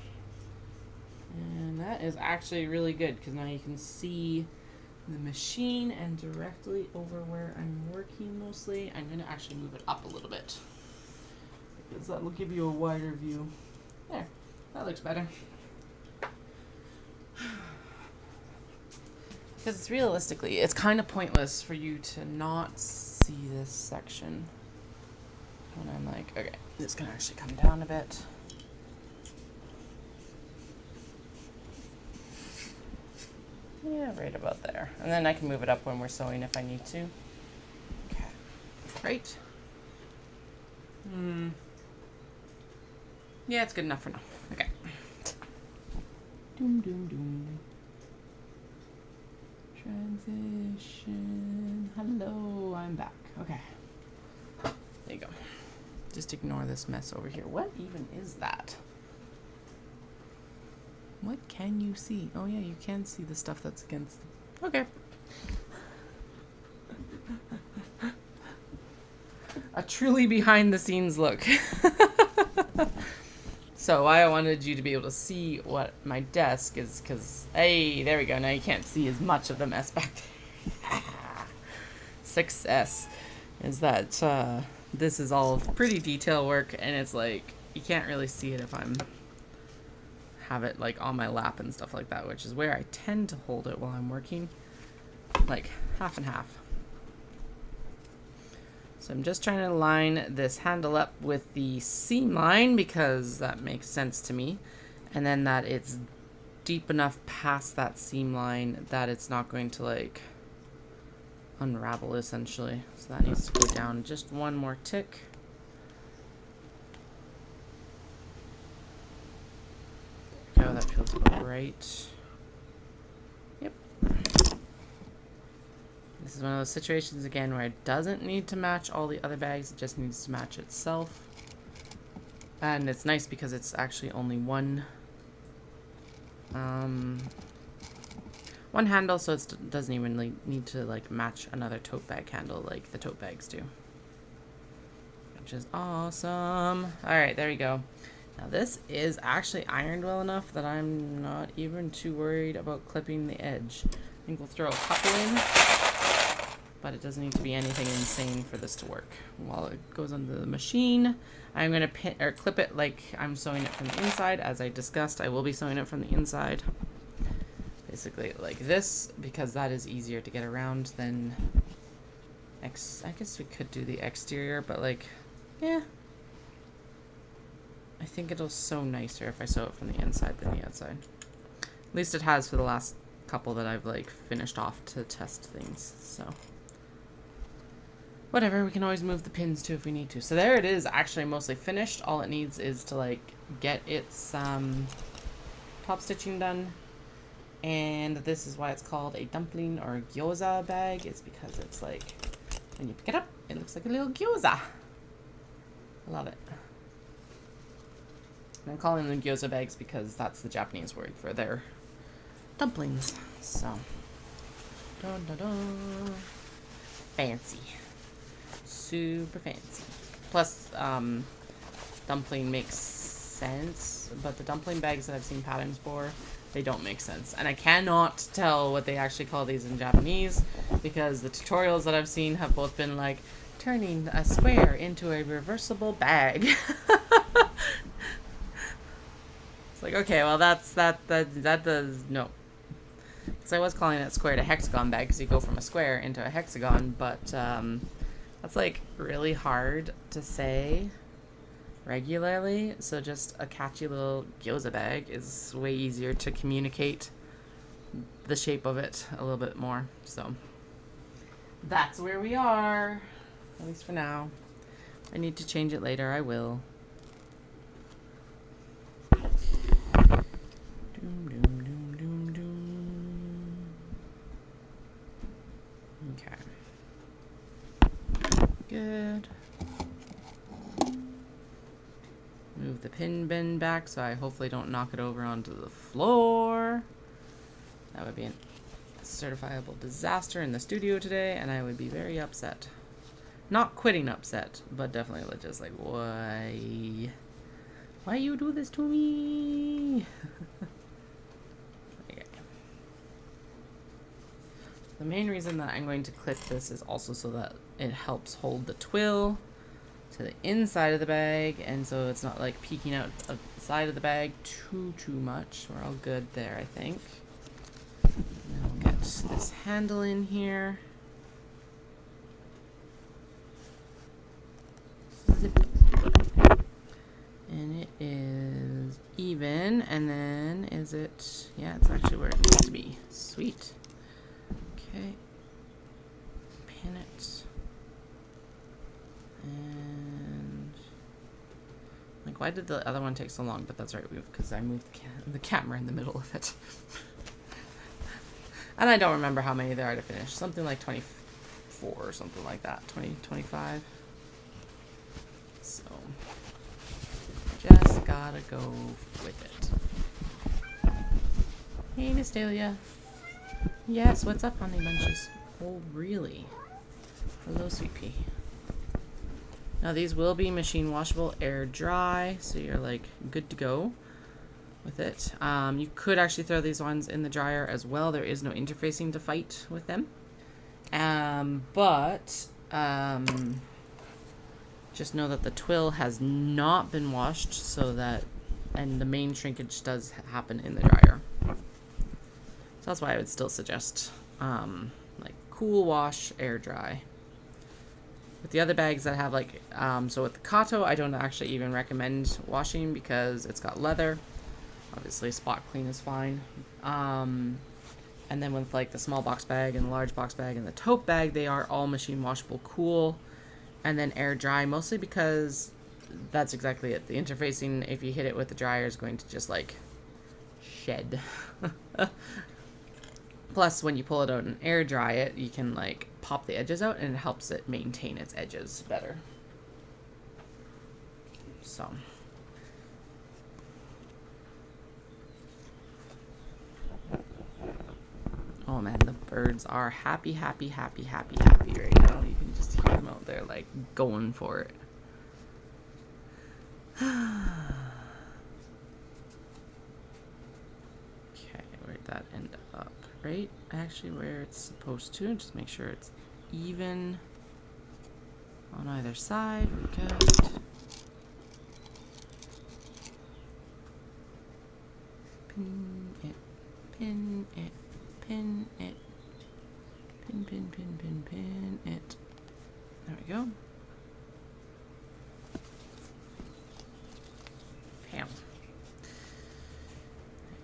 And that is actually really good because now you can see the machine and directly over where I'm working mostly. I'm going to actually move it up a little bit because that will give you a wider view. There, that looks better. Because realistically, it's kind of pointless for you to not see this section. When I'm like, okay, this can actually come down a bit. Yeah, right about there. And then I can move it up when we're sewing if I need to. Okay. Right. Yeah, it's good enough for now. Okay. Doom, doom, doom. Transition. Hello, I'm back. Okay. There you go. Just ignore this mess over here. What even is that? What can you see? Oh yeah, you can see the stuff that's against them. Okay. A truly behind the scenes look. So why I wanted you to be able to see what my desk is, because, hey, there we go. Now you can't see as much of the mess back there. Success. Is that this is all pretty detail work, and it's like, you can't really see it if I'm have it like on my lap and stuff like that, which is where I tend to hold it while I'm working, like half and half. So I'm just trying to line this handle up with the seam line because that makes sense to me, and then that it's deep enough past that seam line that it's not going to like unravel essentially. So that needs to go down just one more tick. Oh, that feels about right. Yep. This is one of those situations again where it doesn't need to match all the other bags, it just needs to match itself. And it's nice because it's actually only one handle, so it doesn't even need to like match another tote bag handle like the tote bags do. Which is awesome. Alright, there we go. Now this is actually ironed well enough that I'm not even too worried about clipping the edge. I think we'll throw a couple in, but it doesn't need to be anything insane for this to work. While it goes under the machine, I'm going to pin or clip it like I'm sewing it from the inside. As I discussed, I will be sewing it from the inside. Basically like this, because that is easier to get around than I guess we could do the exterior, but like, yeah. I think it'll sew nicer if I sew it from the inside than the outside. At least it has for the last couple that I've like finished off to test things, so. Whatever, we can always move the pins too if we need to. So there it is, actually mostly finished. All it needs is to like get its top stitching done And this is why it's called a dumpling or a gyoza bag. It's because it's like, when you pick it up, it looks like a little gyoza. Love it. And I'm calling them gyoza bags because that's the Japanese word for their dumplings. So, dun, dun, dun. Fancy. Super fancy. Plus, dumpling makes sense, but the dumpling bags that I've seen patterns for, they don't make sense. And I cannot tell what they actually call these in Japanese because the tutorials that I've seen have both been like turning a square into a reversible bag. It's like, okay, well that does no. Because I was calling it square-to-hexagon bag because you go from a square into a hexagon, but that's like really hard to say regularly, so just a catchy little gyoza bag is way easier to communicate the shape of it a little bit more. So that's where we are, at least for now. I need to change it later, I will. Doom, doom, doom, doom, doom. Okay. Good. Move the pin bin back so I hopefully don't knock it over onto the floor. That would be a certifiable disaster in the studio today, and I would be very upset. Not quitting upset, but definitely just like, why? Why you do this to me? Okay. The main reason that I'm going to clip this is also so that it helps hold the twill to the inside of the bag, and so it's not like peeking out of the side of the bag too much. We're all good there, I think. Now we'll get this handle in here. Zip. And it is even, and then is it, yeah, it's actually where it needs to be. Sweet. Okay. Pin it. And like, why did the other one take so long? But that's right, because I moved the camera in the middle of it. And I don't remember how many there are to finish. Something like 24 or something like that. 20, 25. So just gotta go with it. Hey, Miss Dahlia. Yes, what's up, honey bunches? Oh, really? Hello, sweet pea. Now these will be machine washable, air dry, so you're like good to go with it. You could actually throw these ones in the dryer as well. There is no interfacing to fight with them. But just know that the twill has not been washed, so that, and the main shrinkage does happen in the dryer. So that's why I would still suggest like cool wash, air dry. With the other bags that have like, so with the Kato, I don't actually even recommend washing because it's got leather. Obviously spot clean is fine. And then with like the small box bag and the large box bag and the tote bag, they are all machine washable, cool, and then air dry, mostly because that's exactly it. The interfacing, if you hit it with the dryer, is going to just like shed. Plus, when you pull it out and air dry it, you can like pop the edges out and it helps it maintain its edges better. So. Oh man, the birds are happy, happy, happy, happy, happy right now. You can just hear them out there like going for it. Okay, where'd that end up? Right? Actually, where it's supposed to. Just make sure it's even on either side. We're good. Pin it. Pin it. Pin it. Pin, pin, pin, pin, pin it. There we go. Bam.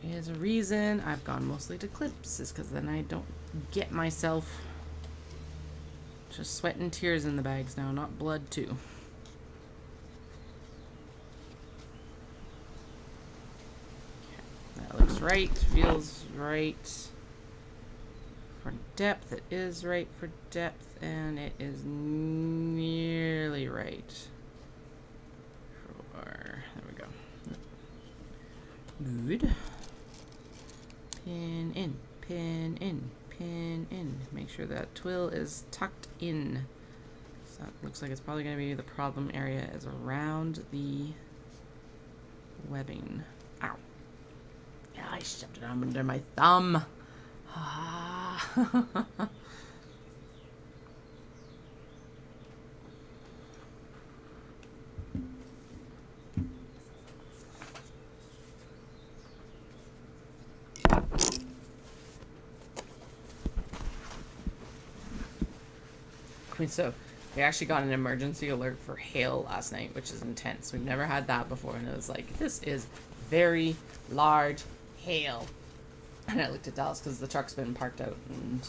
There is a reason I've gone mostly to clips, is because then I don't get myself just sweat and tears in the bags now, not blood too. Okay, that looks feels right. Feels right. For depth, it is right for depth, and it is nearly right. There we go. Good. Pin in, pin in, pin in. Make sure that twill is tucked in. So that looks like it's probably going to be the problem area is around the webbing. Ow. Yeah, I shoved it under my thumb. So we actually got an emergency alert for hail last night, which is intense. We've never had that before, and it was like, this is very large hail. And I looked at Dallas because the truck's been parked out and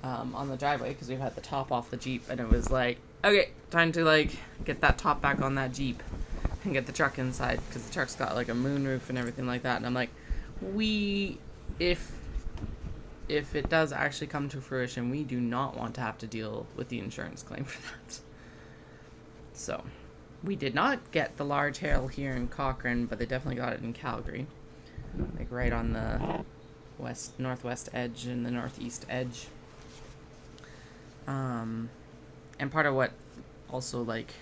on the driveway because we've had the top off the Jeep, and it was like, okay, time to like get that top back on that Jeep and get the truck inside because the truck's got like a moonroof and everything like that. And I'm like, if it does actually come to fruition, we do not want to have to deal with the insurance claim for that. So we did not get the large hail here in Cochrane, but they definitely got it in Calgary, like right on the northwest edge and the northeast edge. And part of what also like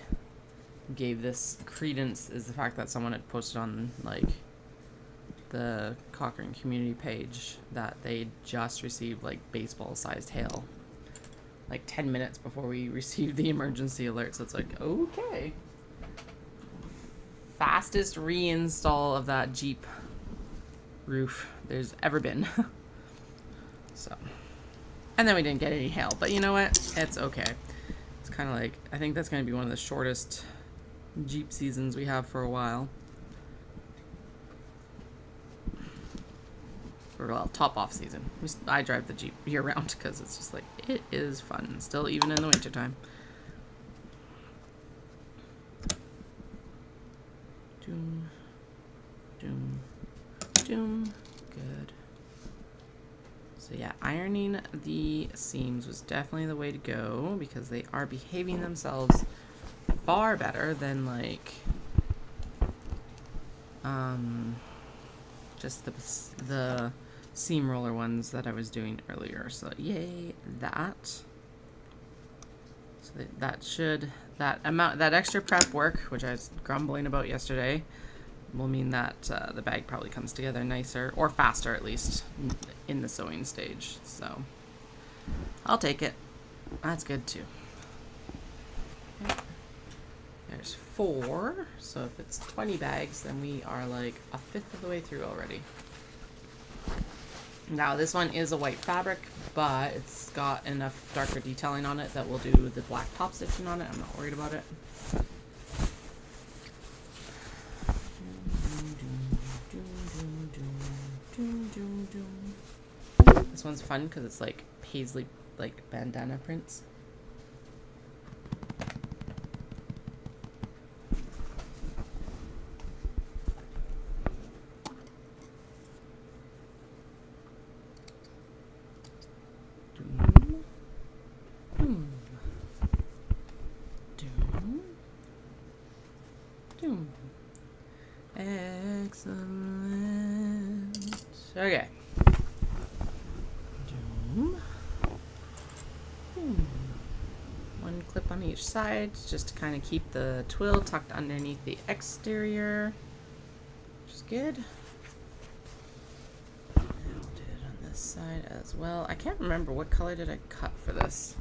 gave this credence is the fact that someone had posted on like the Cochrane community page that they just received like baseball sized hail like 10 minutes before we received the emergency alert. So it's like, okay, fastest reinstall of that Jeep roof there's ever been. So, and then we didn't get any hail, but you know what, it's okay. It's kind of like, I think that's going to be one of the shortest Jeep seasons we have for a while. Well, top off season. I drive the Jeep year round because it's just like, it is fun still, even in the winter time. Doom, doom, doom. Good. So yeah, ironing the seams was definitely the way to go because they are behaving themselves far better than like just the seam roller ones that I was doing earlier. So yay that. So that extra prep work, which I was grumbling about yesterday, will mean that the bag probably comes together nicer or faster, at least in the sewing stage. So I'll take it. That's good too. There's 4, so if it's 20 bags, then we are like a fifth of the way through already. Now this one is a white fabric, but it's got enough darker detailing on it that we'll do the black top stitching on it. I'm not worried about it. This one's fun because it's like paisley, like bandana prints. Excellent. Okay. One clip on each side just to kind of keep the twill tucked underneath the exterior, which is good. I'll do it on this side as well. I can't remember what color did I cut for this.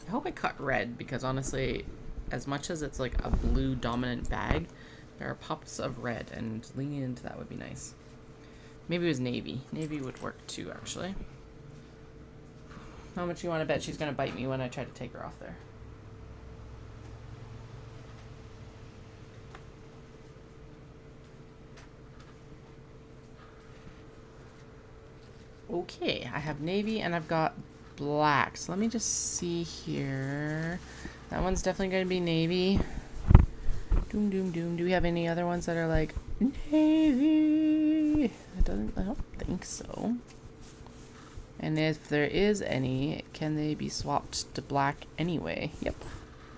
I hope I cut red because honestly, as much as it's like a blue dominant bag, there are pops of red, and leaning into that would be nice. Maybe it was navy. Navy would work too, actually. How much you want to bet she's going to bite me when I try to take her off there? Okay, I have navy and I've got black. So let me just see here. That one's definitely going to be navy. Doom, doom, doom. Do we have any other ones that are like navy? I don't think so. And if there is any, can they be swapped to black anyway? Yep.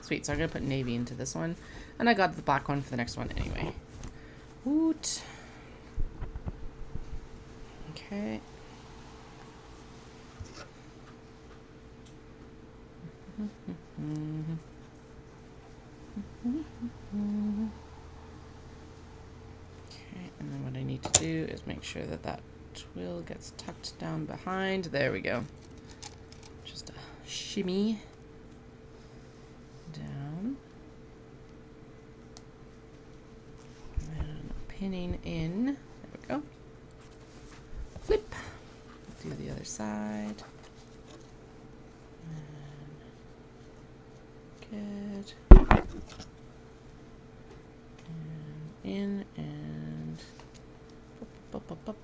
Sweet, so I'm going to put navy into this one. And I got the black one for the next one anyway. Woot. Okay. Okay, and then what I need to do is make sure that that twill gets tucked down behind. There we go. Just a shimmy down. And pinning in. There we go. Flip. Do the other side. And good. And in and up, up, up.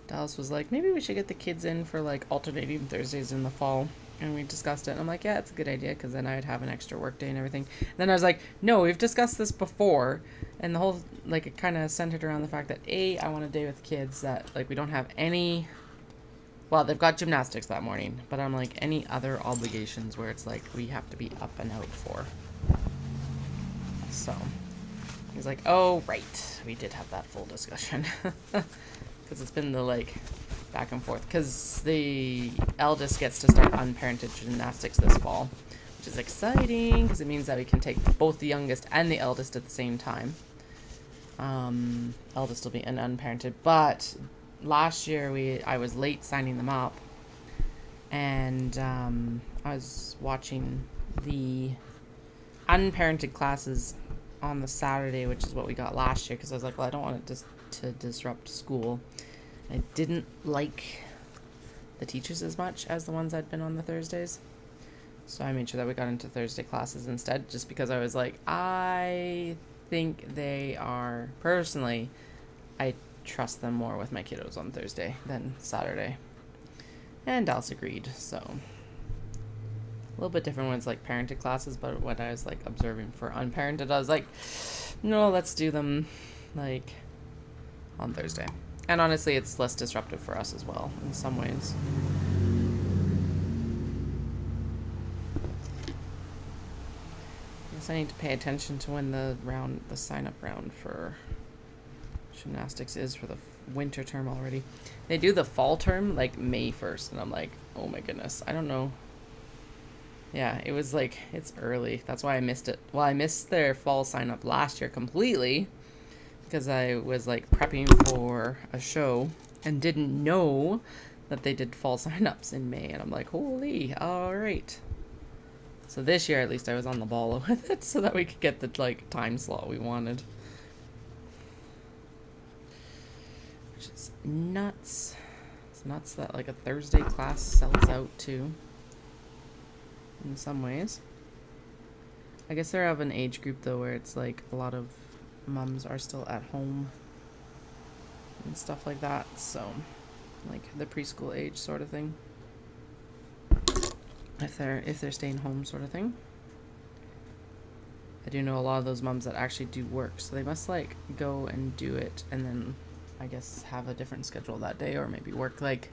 Dallas was like, maybe we should get the kids in for like alternating Thursdays in the fall. And we discussed it. And I'm like, yeah, it's a good idea because then I'd have an extra work day and everything. And then I was like, no, we've discussed this before. And the whole, like, it kind of centered around the fact that, A, I want a day with kids that, like, we don't have any, well, they've got gymnastics that morning. But I'm like, any other obligations where it's like, we have to be up and out for. So, he's like, oh, right. We did have that full discussion. Because it's been the, like, back and forth. Because the eldest gets to start unparented gymnastics this fall, which is exciting because it means that we can take both the youngest and the eldest at the same time. Eldest will be an unparented, but last year I was late signing them up, and I was watching the unparented classes on the Saturday, which is what we got last year, because I was like, well, I don't want it to disrupt school. I didn't like the teachers as much as the ones I'd been on the Thursdays. So I made sure that we got into Thursday classes instead, just because I was like, I think they are, personally, I trust them more with my kiddos on Thursday than Saturday. And Dallas agreed, so. A little bit different when it's like parented classes, but when I was like observing for unparented, I was like, no, let's do them like on Thursday. And honestly, it's less disruptive for us as well in some ways. I guess I need to pay attention to when the sign-up round for gymnastics is for the winter term already. They do the fall term like May 1st, and I'm like, oh my goodness, I don't know. Yeah, it was like, it's early. That's why I missed it. Well, I missed their fall sign-up last year completely because I was like prepping for a show and didn't know that they did fall sign-ups in May. And I'm like, holy, all right. So this year, at least I was on the ball with it so that we could get the like time slot we wanted. Which is nuts. It's nuts that like a Thursday class sells out too. In some ways. I guess they're of an age group though where it's like a lot of mums are still at home and stuff like that, so like the preschool age sort of thing, if they're staying home sort of thing. I do know a lot of those mums that actually do work, so they must like go and do it and then I guess have a different schedule that day, or maybe work like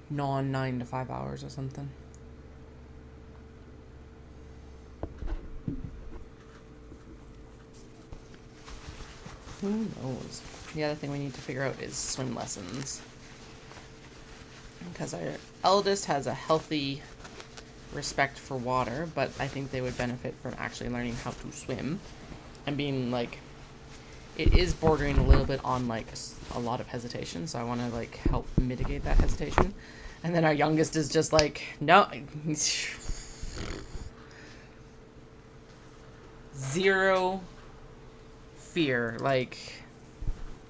9 to 5 hours or something. Who knows? The other thing we need to figure out is swim lessons. Because our eldest has a healthy respect for water, but I think they would benefit from actually learning how to swim. And being like, it is bordering a little bit on like a lot of hesitation, so I want to like help mitigate that hesitation. And then our youngest is just like, no. Zero fear like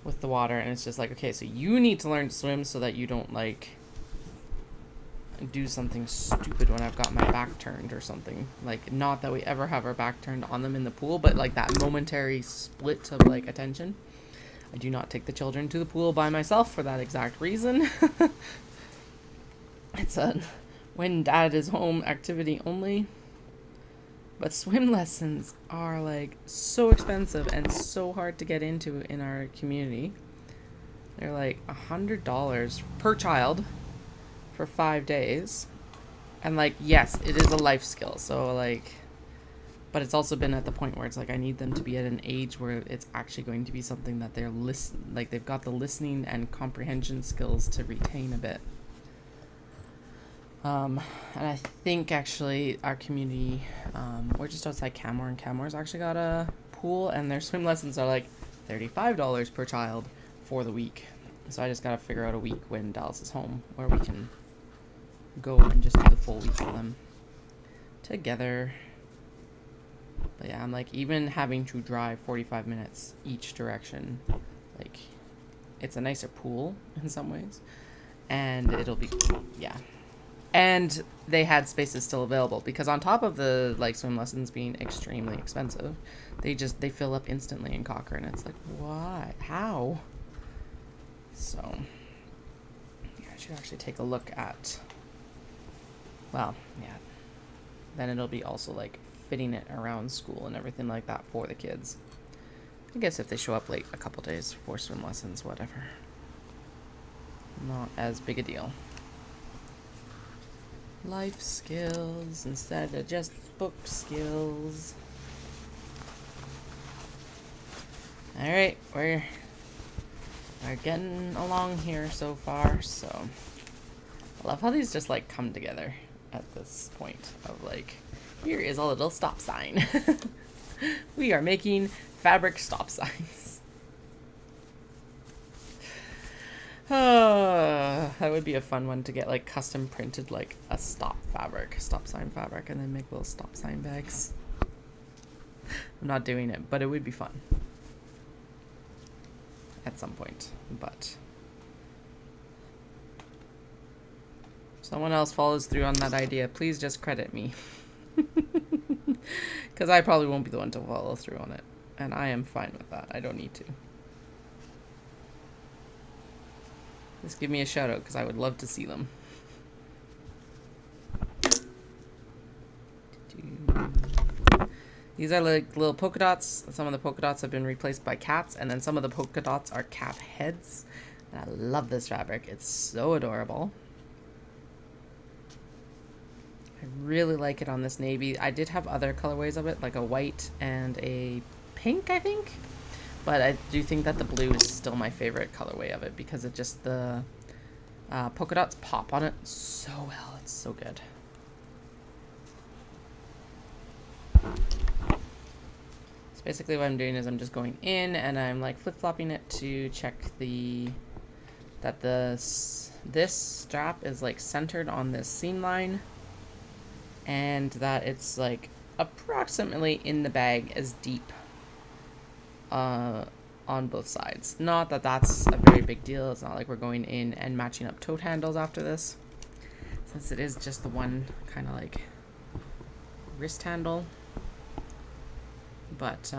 with the water, and it's just like, okay, so you need to learn to swim so that you don't like do something stupid when I've got my back turned or something. Like, not that we ever have our back turned on them in the pool, but like that momentary split of like attention. I do not take the children to the pool by myself for that exact reason. It's a when dad is home activity only. But swim lessons are like so expensive and so hard to get into in our community. They're like $100 per child for 5 days. And like, yes, it is a life skill. So like, but it's also been at the point where it's like I need them to be at an age where it's actually going to be something that they're like they've got the listening and comprehension skills to retain a bit. And I think actually our community, we're just outside Canmore, and Canmore's actually got a pool, and their swim lessons are like $35 per child for the week. So I just gotta figure out a week when Dallas is home where we can go and just do the full week with them together. But yeah, I'm like, even having to drive 45 minutes each direction, like, it's a nicer pool in some ways, and it'll be, yeah. And they had spaces still available, because on top of the like swim lessons being extremely expensive, they fill up instantly in Cochrane. It's like, why? How? So yeah, I should actually take a look at, well, yeah, then it'll be also like fitting it around school and everything like that for the kids. I guess if they show up late a couple days for swim lessons, whatever, not as big a deal. Life skills instead of just book skills. All right, we're getting along here so far. So I love how these just like come together at this point of like, here is a little stop sign. We are making fabric stop signs. That would be a fun one to get like custom printed, like a stop sign fabric, and then make little stop sign bags. I'm not doing it, but it would be fun at some point. But if someone else follows through on that idea, please just credit me. Because I probably won't be the one to follow through on it, and I am fine with that. I don't need to. Just give me a shout out, because I would love to see them. These are like little polka dots. Some of the polka dots have been replaced by cats, and then some of the polka dots are cat heads. And I love this fabric. It's so adorable. I really like it on this navy. I did have other colorways of it, like a white and a pink, I think. But I do think that the blue is still my favorite colorway of it, because it just, the polka dots pop on it so well. It's so good. So basically what I'm doing is I'm just going in and I'm like flip-flopping it to check that this strap is like centered on this seam line, and that it's like approximately in the bag as deep on both sides. Not that that's a very big deal. It's not like we're going in and matching up tote handles after this, since it is just the one kind of like wrist handle. But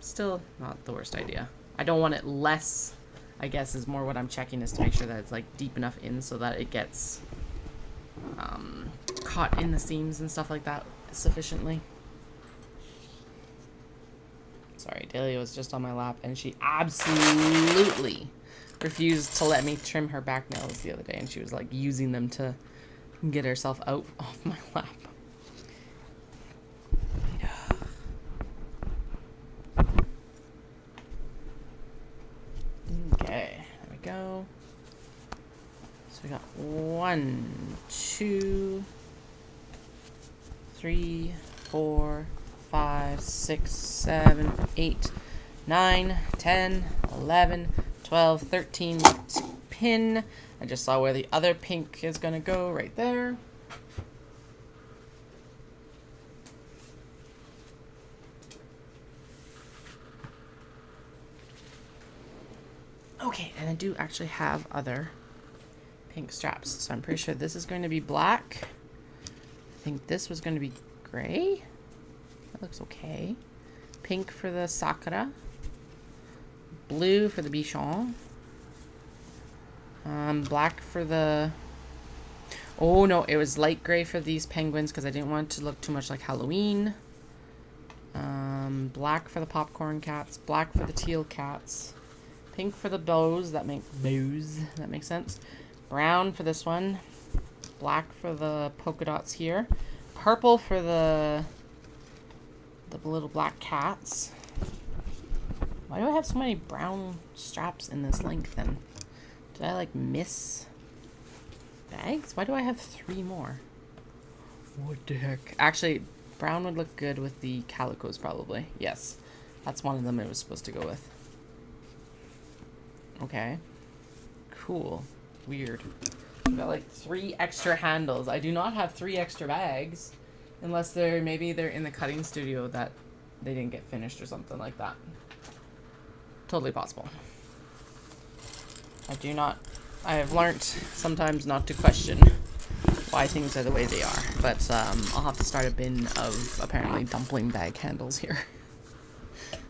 still not the worst idea. I don't want it less, I guess, is more what I'm checking, is to make sure that it's like deep enough in so that it gets caught in the seams and stuff like that sufficiently. Sorry, Dahlia was just on my lap, and she absolutely refused to let me trim her back nails the other day, and she was like using them to get herself out off my lap. Okay, there we go. So we got 1, 2, 3, 4, 5, 6, 7, 8, 9, 10, 11, 12, 13 to pin. I just saw where the other pink is going to go right there. Okay, and I do actually have other pink straps, so I'm pretty sure this is going to be black. I think this was going to be gray. That looks okay. Pink for the Sakura. Blue for the Bichon. Black for the... Oh no, it was light gray for these penguins because I didn't want it to look too much like Halloween. Black for the popcorn cats, black for the teal cats, pink for the bows, that makes sense. Brown for this one, black for the polka dots here, purple for the little black cats. Why do I have so many brown straps in this length then? Did I like miss bags? Why do I have 3 more? What the heck? Actually, brown would look good with the calicos probably. Yes, that's one of them it was supposed to go with. Okay. Cool. Weird. I've got like 3 extra handles. I do not have 3 extra bags. Unless maybe they're in the cutting studio that they didn't get finished or something like that. Totally possible. I have learned sometimes not to question why things are the way they are. But I'll have to start a bin of apparently dumpling bag handles here.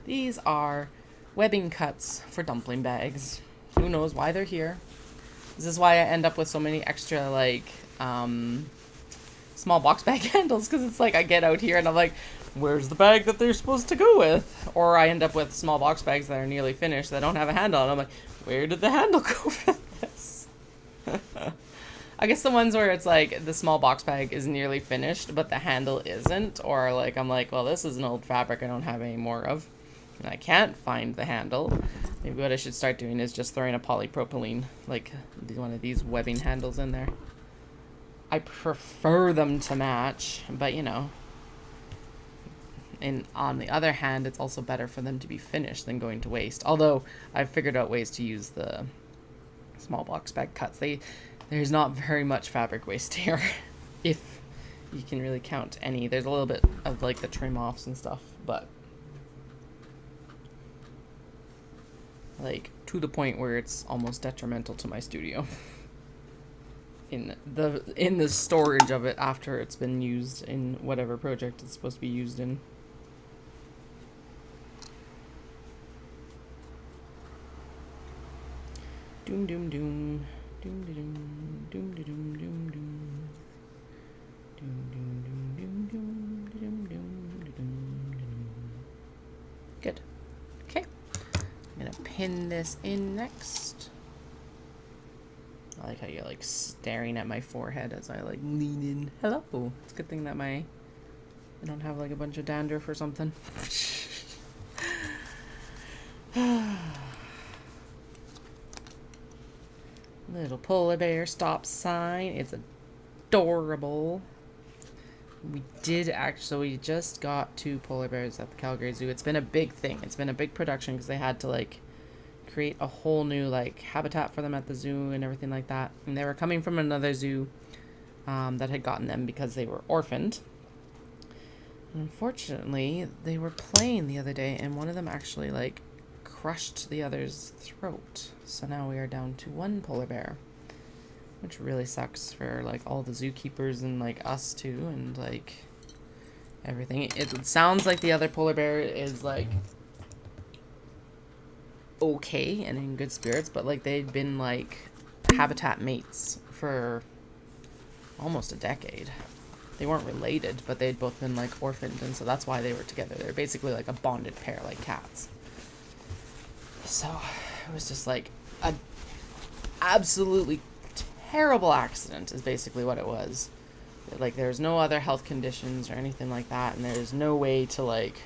These are webbing cuts for dumpling bags. Who knows why they're here. This is why I end up with so many extra like small box bag handles, because it's like I get out here and I'm like, where's the bag that they're supposed to go with? Or I end up with small box bags that are nearly finished that don't have a handle, and I'm like, where did the handle go for this? I guess the ones where it's like the small box bag is nearly finished but the handle isn't, or like I'm like, well, this is an old fabric I don't have any more of and I can't find the handle. Maybe what I should start doing is just throwing a polypropylene, like one of these webbing handles in there. I prefer them to match, but you know, and on the other hand, it's also better for them to be finished than going to waste. Although I've figured out ways to use the small box bag cuts. There's not very much fabric waste here, if you can really count any. There's a little bit of like the trim offs and stuff, but like to the point where it's almost detrimental to my studio. in the storage of it after it's been used in whatever project it's supposed to be used in. Doom doom doom. Doom doom doom doom doom doom doom. Doom doom doom doom doom doom doom doom. Good. Okay. I'm gonna pin this in next. I like how you're like staring at my forehead as I like lean in. Hello. It's a good thing that I don't have like a bunch of dandruff or something. Little polar bear stop sign. It's adorable. We just got 2 polar bears at the Calgary Zoo. It's been a big thing. It's been a big production because they had to like create a whole new like habitat for them at the zoo and everything like that. And they were coming from another zoo that had gotten them because they were orphaned. And unfortunately, they were playing the other day and one of them actually like crushed the other's throat. So now we are down to 1 polar bear, which really sucks for like all the zookeepers and like us too, and like everything. It sounds like the other polar bear is like okay and in good spirits, but like they'd been like habitat mates for almost a decade. They weren't related, but they'd both been like orphaned, and so that's why they were together. They're basically like a bonded pair, like cats. So it was just like a absolutely terrible accident is basically what it was. Like there's no other health conditions or anything like that, and there's no way to like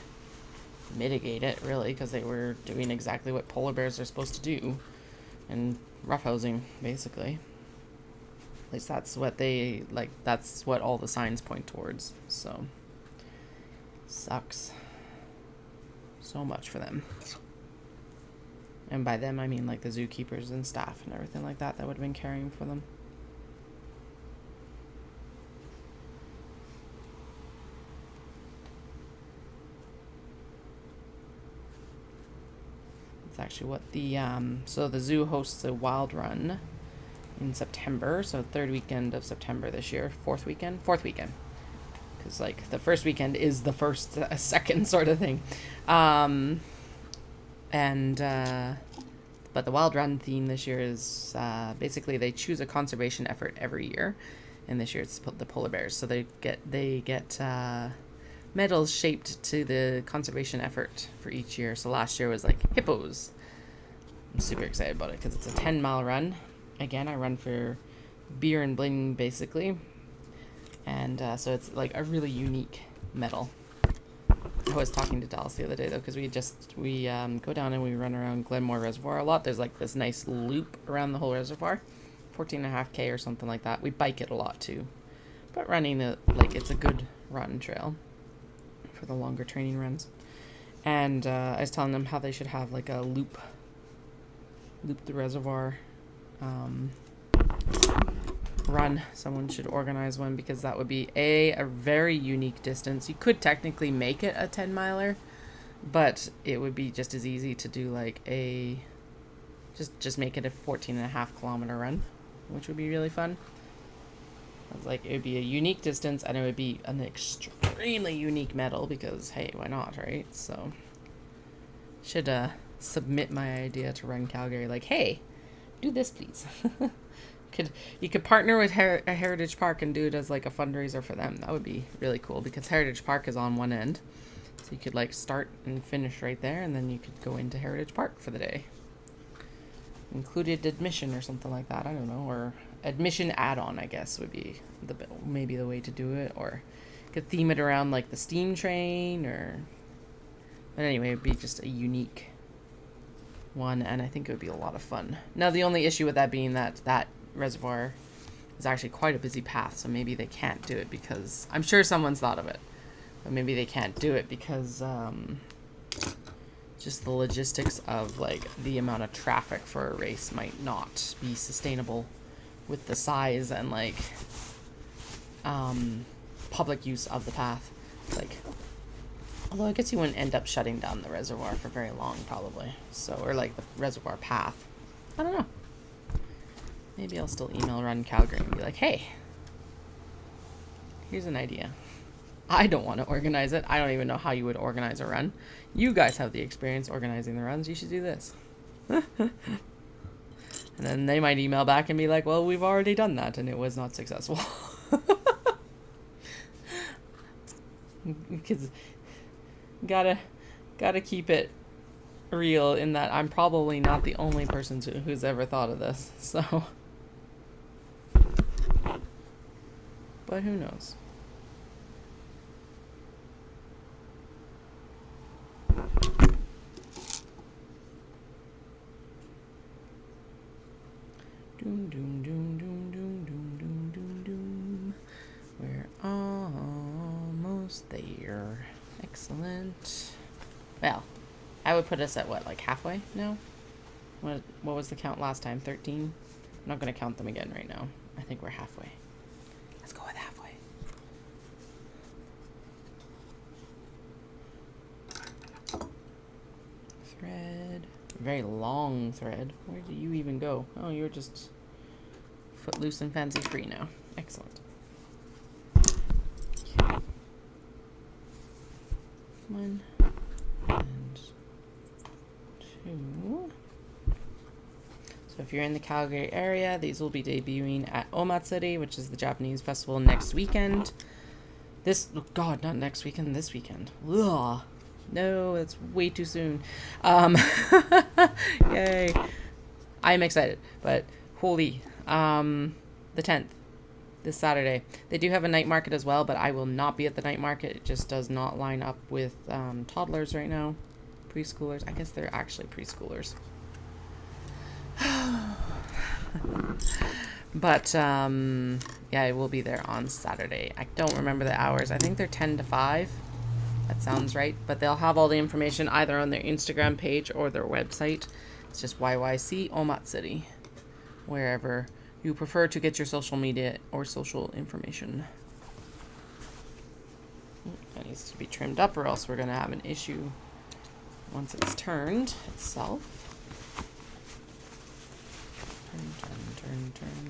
mitigate it really, because they were doing exactly what polar bears are supposed to do, and roughhousing basically. At least that's what they like. That's what all the signs point towards. So sucks so much for them. And by them, I mean like the zookeepers and staff and everything like that would have been caring for them. It's actually what the, so the zoo hosts a wild run in September. So 3rd weekend of September this year. 4th weekend? 4th weekend. Because like the first weekend is the first, second sort of thing. But the wild run theme this year is basically they choose a conservation effort every year, and this year it's the polar bears. So they get medals shaped to the conservation effort for each year. So last year was like hippos. I'm super excited about it because it's a 10-mile run. Again, I run for beer and bling basically. And so it's like a really unique medal. I was talking to Dallas the other day though, because we go down and we run around Glenmore Reservoir a lot. There's like this nice loop around the whole reservoir, 14.5K or something like that. We bike it a lot too, but running it, like, it's a good run trail for the longer training runs. And I was telling them how they should have like a loop the reservoir run. Someone should organize one, because that would be a very unique distance. You could technically make it a 10-miler, but it would be just as easy to do like a just make it a 14.5-kilometer run, which would be really fun. I was like, it would be a unique distance, and it would be an extremely unique medal, because hey, why not, right? So should submit my idea to Run Calgary, like, hey, do this please. You could partner with a Heritage Park and do it as like a fundraiser for them. That would be really cool, because Heritage Park is on one end, so you could like start and finish right there, and then you could go into Heritage Park for the day. Included admission or something like that, I don't know, or admission add-on, I guess, would be maybe the way to do it, or you could theme it around like the steam train, or, but anyway, it'd be just a unique one, and I think it would be a lot of fun. Now, the only issue with that being that reservoir is actually quite a busy path, so maybe they can't do it, because I'm sure someone's thought of it, but maybe they can't do it because just the logistics of like the amount of traffic for a race might not be sustainable with the size and like public use of the path. Like, although I guess you wouldn't end up shutting down the reservoir for very long, probably. So, or like the reservoir path. I don't know. Maybe I'll still email Run Calgary and be like, hey, here's an idea. I don't want to organize it. I don't even know how you would organize a run. You guys have the experience organizing the runs. You should do this. And then they might email back and be like, well, we've already done that and it was not successful. Because gotta keep it real in that I'm probably not the only person who's ever thought of this. So, but who knows? Doom, doom, doom, doom, doom, doom, doom, doom, doom. We're almost there. Excellent. Well, I would put us at what, like halfway now? What was the count last time? 13? I'm not going to count them again right now. I think we're halfway. Let's go with halfway. Thread. Very long thread. Where do you even go? Oh, you're just footloose and fancy free now. Excellent. Okay. One and two. So if you're in the Calgary area, these will be debuting at Omatsuri, which is the Japanese festival, next weekend. God, not next weekend, this weekend. Ugh. No, that's way too soon. Yay. I'm excited, but holy, the 10th, this Saturday. They do have a night market as well, but I will not be at the night market. It just does not line up with toddlers right now. Preschoolers. I guess they're actually preschoolers. But, yeah, I will be there on Saturday. I don't remember the hours. I think they're 10 to 5. That sounds right. But they'll have all the information either on their Instagram page or their website. It's just YYC Omatsuri, wherever you prefer to get your social media or social information. That needs to be trimmed up, or else we're going to have an issue once it's turned itself.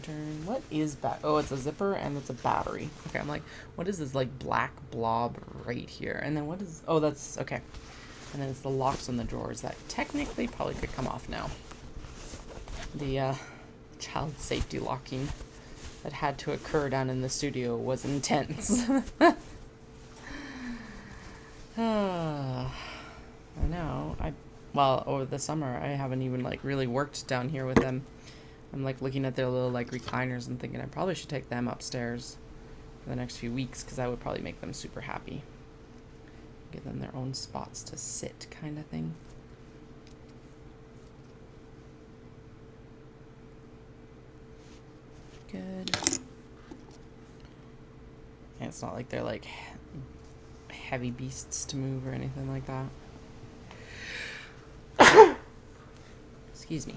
Turn. What is that? Oh, it's a zipper and it's a battery. Okay, I'm like, what is this like black blob right here? And then what is, oh, that's, okay. And then it's the locks on the drawers that technically probably could come off now. The child safety locking that had to occur down in the studio was intense. I know. Well, over the summer, I haven't even like really worked down here with them. I'm like looking at their little like recliners and thinking I probably should take them upstairs for the next few weeks because that would probably make them super happy. Give them their own spots to sit, kind of thing. Good. And it's not like they're like heavy beasts to move or anything like that. Excuse me.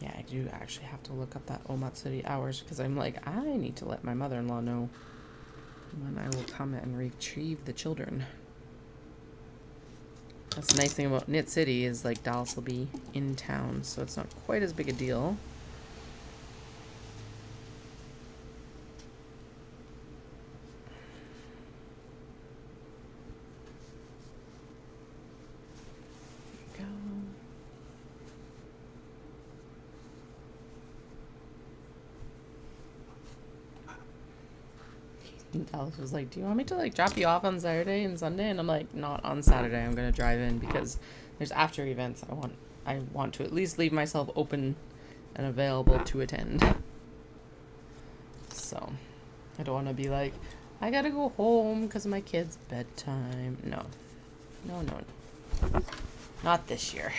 Yeah, I do actually have to look up that Omatsuri hours because I'm like, I need to let my mother-in-law know when I will come and retrieve the children. That's the nice thing about Knit City is like Dallas will be in town, so it's not quite as big a deal. There we go. Dallas was like, do you want me to like drop you off on Saturday and Sunday? And I'm like, not on Saturday. I'm gonna drive in because there's after events. I want to at least leave myself open and available to attend. So I don't want to be like, I gotta go home because of my kids' bedtime. No, not this year.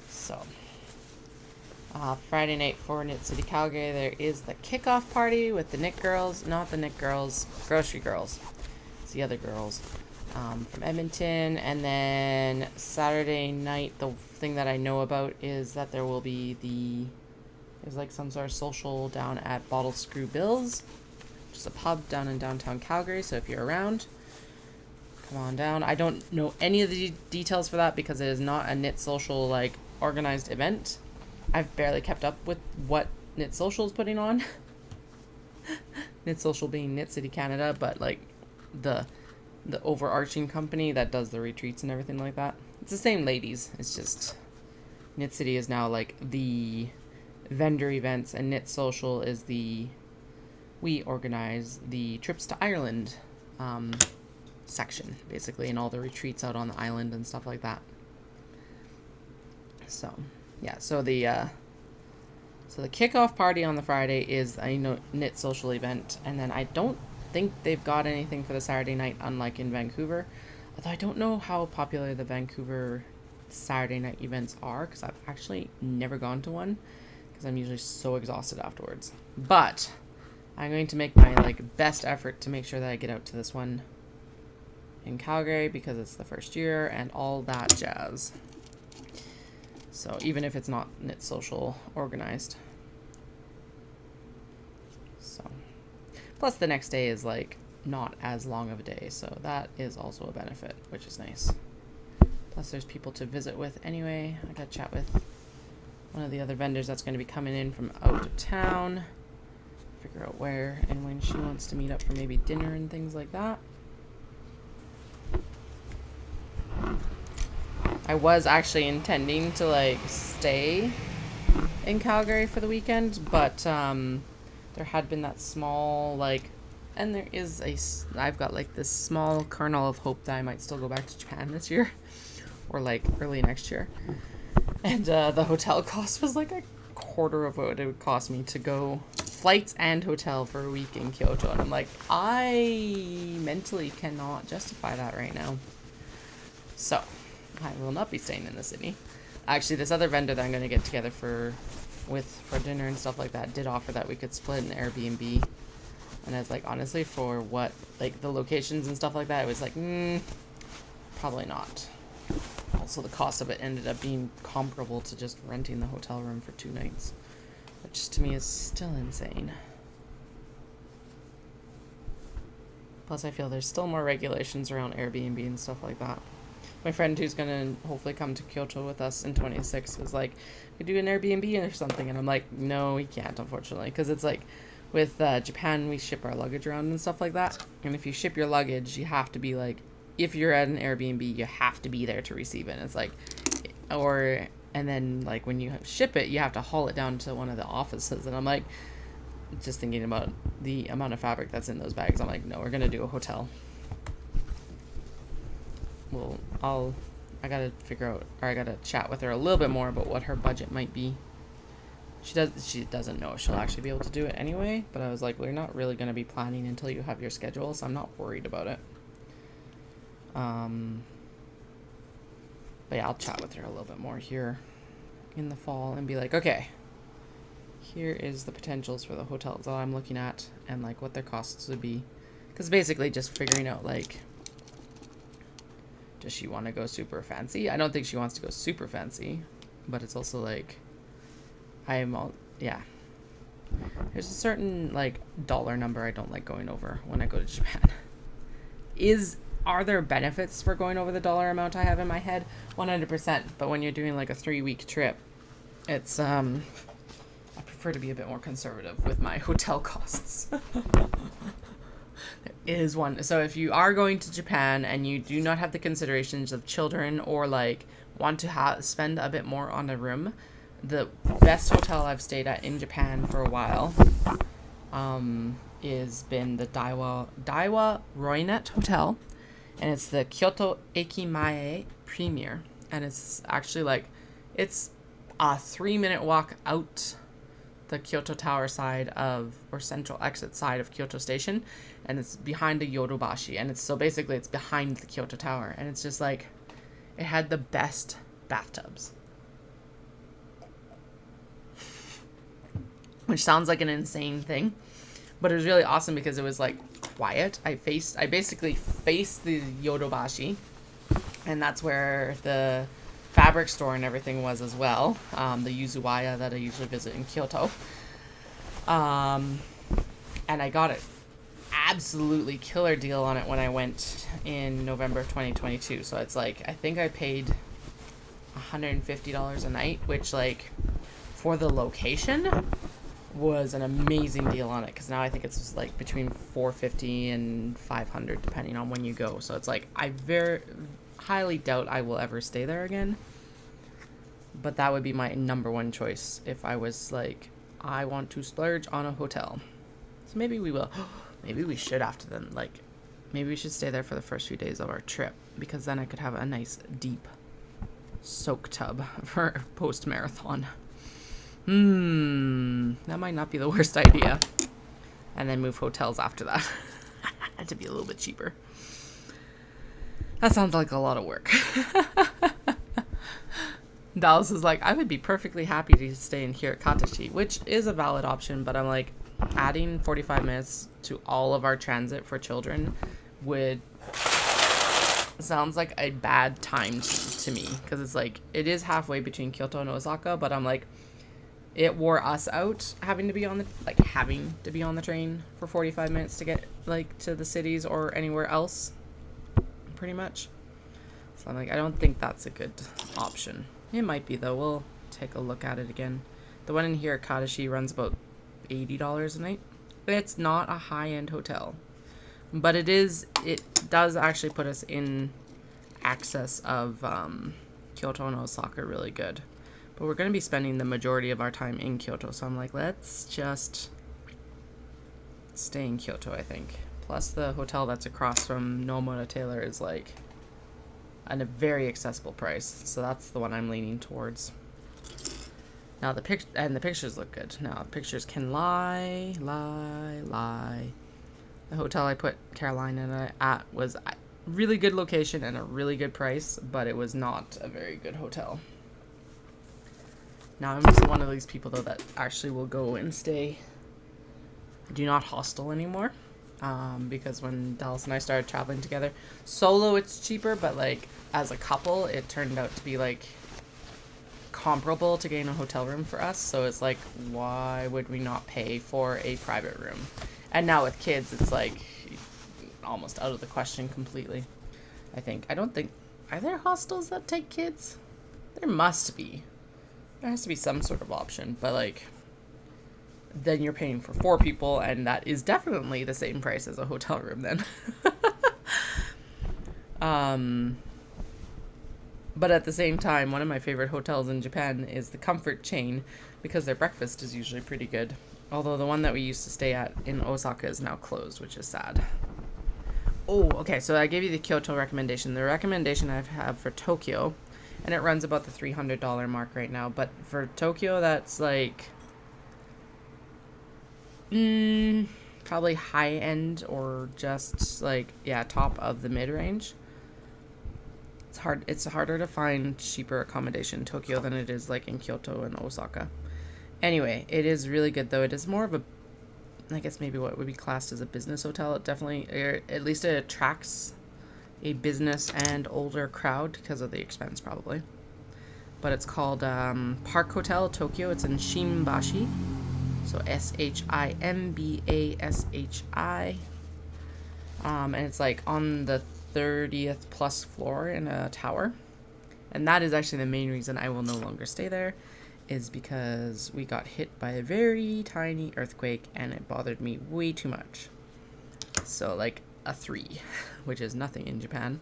So Friday night for Knit City, Calgary, there is the kickoff party with the Knit Girls. Not the Knit Girls, Grocery Girls. It's the other girls from Edmonton. And then Saturday night, the thing that I know about is that there will be there's like some sort of social down at Bottle Screw Bill's, which is a pub down in downtown Calgary. So if you're around, come on down. I don't know any of the details for that because it is not a Knit Social like organized event. I've barely kept up with what Knit Social is putting on. Knit Social being Knit City Canada, but like the overarching company that does the retreats and everything like that. It's the same ladies. It's just Knit City is now like the vendor events, and Knit Social is we organize the trips to Ireland section basically, and all the retreats out on the island and stuff like that. So yeah, so the kickoff party on the Friday is a Knit Social event, and then I don't think they've got anything for the Saturday night, unlike in Vancouver. Although I don't know how popular the Vancouver Saturday night events are, because I've actually never gone to one, because I'm usually so exhausted afterwards. But I'm going to make my like best effort to make sure that I get out to this one in Calgary, because it's the first year and all that jazz. So even if it's not Knit Social organized. So plus the next day is like not as long of a day, so that is also a benefit, which is nice. Plus there's people to visit with anyway. I got to chat with one of the other vendors that's going to be coming in from out of town. Figure out where and when she wants to meet up for maybe dinner and things like that. I was actually intending to like stay in Calgary for the weekend, but there had been that small like, and there is I've got like this small kernel of hope that I might still go back to Japan this year, or like early next year. And the hotel cost was like a quarter of what it would cost me to go flights and hotel for a week in Kyoto, and I'm like, I mentally cannot justify that right now. So I will not be staying in the city. Actually, this other vendor that I'm going to get together for dinner and stuff like that did offer that we could split an Airbnb. And I was like, honestly, for what, like the locations and stuff like that, it was like, probably not. Also, the cost of it ended up being comparable to just renting the hotel room for 2 nights, which to me is still insane. Plus, I feel there's still more regulations around Airbnb and stuff like that. My friend who's going to hopefully come to Kyoto with us in 26 was like, we could do an Airbnb or something. And I'm like, no, we can't, unfortunately. Because it's like, with Japan, we ship our luggage around and stuff like that. And if you ship your luggage, you have to be like, if you're at an Airbnb, you have to be there to receive it. And it's like, and then like when you ship it, you have to haul it down to one of the offices. And I'm like, just thinking about the amount of fabric that's in those bags. I'm like, no, we're going to do a hotel. Well, I got to figure out, or I got to chat with her a little bit more about what her budget might be. She doesn't know if she'll actually be able to do it anyway, but I was like, we're not really going to be planning until you have your schedule, so I'm not worried about it. But yeah, I'll chat with her a little bit more here in the fall and be like, okay, here is the potentials for the hotels that I'm looking at and like what their costs would be. Because basically just figuring out like, does she want to go super fancy? I don't think she wants to go super fancy, but it's also like, yeah. There's a certain like dollar number I don't like going over when I go to Japan. Are there benefits for going over the dollar amount I have in my head? 100%. But when you're doing like a 3-week trip, it's I prefer to be a bit more conservative with my hotel costs. There is one. So if you are going to Japan and you do not have the considerations of children or like want to spend a bit more on a room, the best hotel I've stayed at in Japan for a while is been the Daiwa Roinet Hotel, and it's the Kyoto Ekimae Premier, and it's actually like, it's a 3-minute walk out the Kyoto Tower side or central exit side of Kyoto Station, and it's behind the Yodobashi, and it's behind the Kyoto Tower, and it's just like, it had the best bathtubs. Which sounds like an insane thing, but it was really awesome because it was like quiet. I basically faced the Yodobashi, and that's where the fabric store and everything was as well. The Yuzuwaya that I usually visit in Kyoto. And I got an absolutely killer deal on it when I went in November of 2022. So it's like, I think I paid $150 a night, which like for the location was an amazing deal on it, because now I think it's just like between $450 and $500 depending on when you go. So it's like, I very highly doubt I will ever stay there again, but that would be my number one choice if I was like, I want to splurge on a hotel. So maybe we will. Maybe we should after then. Like, maybe we should stay there for the first few days of our trip, because then I could have a nice deep soak tub for post-marathon. That might not be the worst idea. And then move hotels after that to be a little bit cheaper. That sounds like a lot of work. Dallas is like, I would be perfectly happy to stay in here at Katachi, which is a valid option, but I'm like, adding 45 minutes to all of our transit for children sounds like a bad time to me, because it's like, it is halfway between Kyoto and Osaka, but I'm like, it wore us out having to be on the train for 45 minutes to get like to the cities or anywhere else, pretty much. So I'm like, I don't think that's a good option. It might be though. We'll take a look at it again. The one in here at Katashi runs about $80 a night. It's not a high-end hotel, but it does actually put us in access of Kyoto and Osaka really good. But we're going to be spending the majority of our time in Kyoto, so I'm like, let's just stay in Kyoto, I think. Plus, the hotel that's across from Nomura Taylor is like at a very accessible price, so that's the one I'm leaning towards. Now the pictures look good. Now pictures can lie. The hotel I put Caroline and I at was a really good location and a really good price, but it was not a very good hotel. Now I'm just one of these people though that actually will go and stay. I do not hostel anymore, because when Dallas and I started traveling together, solo it's cheaper, but like as a couple it turned out to be like comparable to getting a hotel room for us. So it's like, why would we not pay for a private room? And now with kids, it's like almost out of the question completely. I don't think, are there hostels that take kids? There must be. There has to be some sort of option, but like, then you're paying for 4 people, and that is definitely the same price as a hotel room then. But at the same time, one of my favorite hotels in Japan is the Comfort chain, because their breakfast is usually pretty good. Although the one that we used to stay at in Osaka is now closed, which is sad. Oh, okay, so I gave you the Kyoto recommendation. The recommendation I have for Tokyo, and it runs about the $300 mark right now, but for Tokyo, that's like probably high end, or just like, yeah, top of the mid-range. It's harder to find cheaper accommodation in Tokyo than it is like in Kyoto and Osaka. Anyway, it is really good though. It is more of a, I guess maybe what would be classed as a business hotel. It definitely, at least it attracts a business and older crowd because of the expense probably. But it's called Park Hotel Tokyo. It's in Shimbashi. So Shimbashi. And it's like on the 30th plus floor in a tower. And that is actually the main reason I will no longer stay there, is because we got hit by a very tiny earthquake and it bothered me way too much. So like a 3, which is nothing in Japan.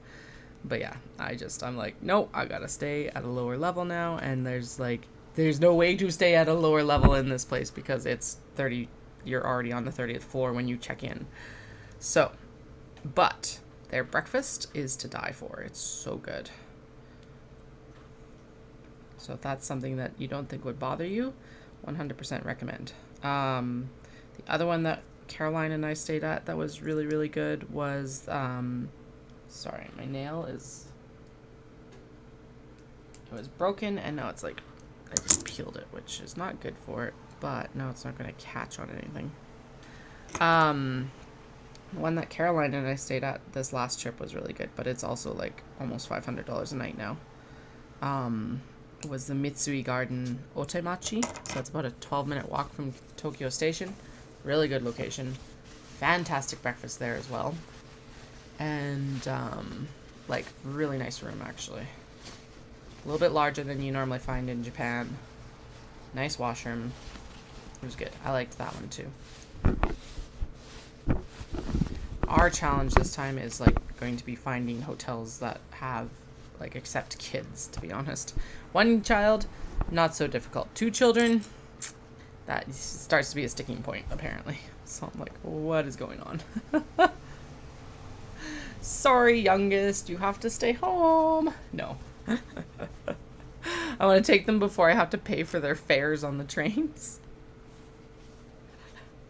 But yeah, I'm like, no, I gotta stay at a lower level now. And there's no way to stay at a lower level in this place because it's 30, you're already on the 30th floor when you check in. So, but their breakfast is to die for. It's so good. So if that's something that you don't think would bother you, 100% recommend. The other one that Caroline and I stayed at that was really, really good was, sorry, my nail it was broken, and now it's like, I just peeled it, which is not good for it, but no, it's not going to catch on anything. The one that Caroline and I stayed at this last trip was really good, but it's also like almost $500 a night now. Was the Mitsui Garden Otemachi. So it's about a 12-minute walk from Tokyo Station. Really good location. Fantastic breakfast there as well. And like really nice room actually. A little bit larger than you normally find in Japan. Nice washroom. It was good. I liked that one too. Our challenge this time is like going to be finding hotels that have like accept kids, to be honest. 1 child, not so difficult. 2 children, that starts to be a sticking point apparently. So I'm like, what is going on? Sorry, youngest, you have to stay home. No. I want to take them before I have to pay for their fares on the trains.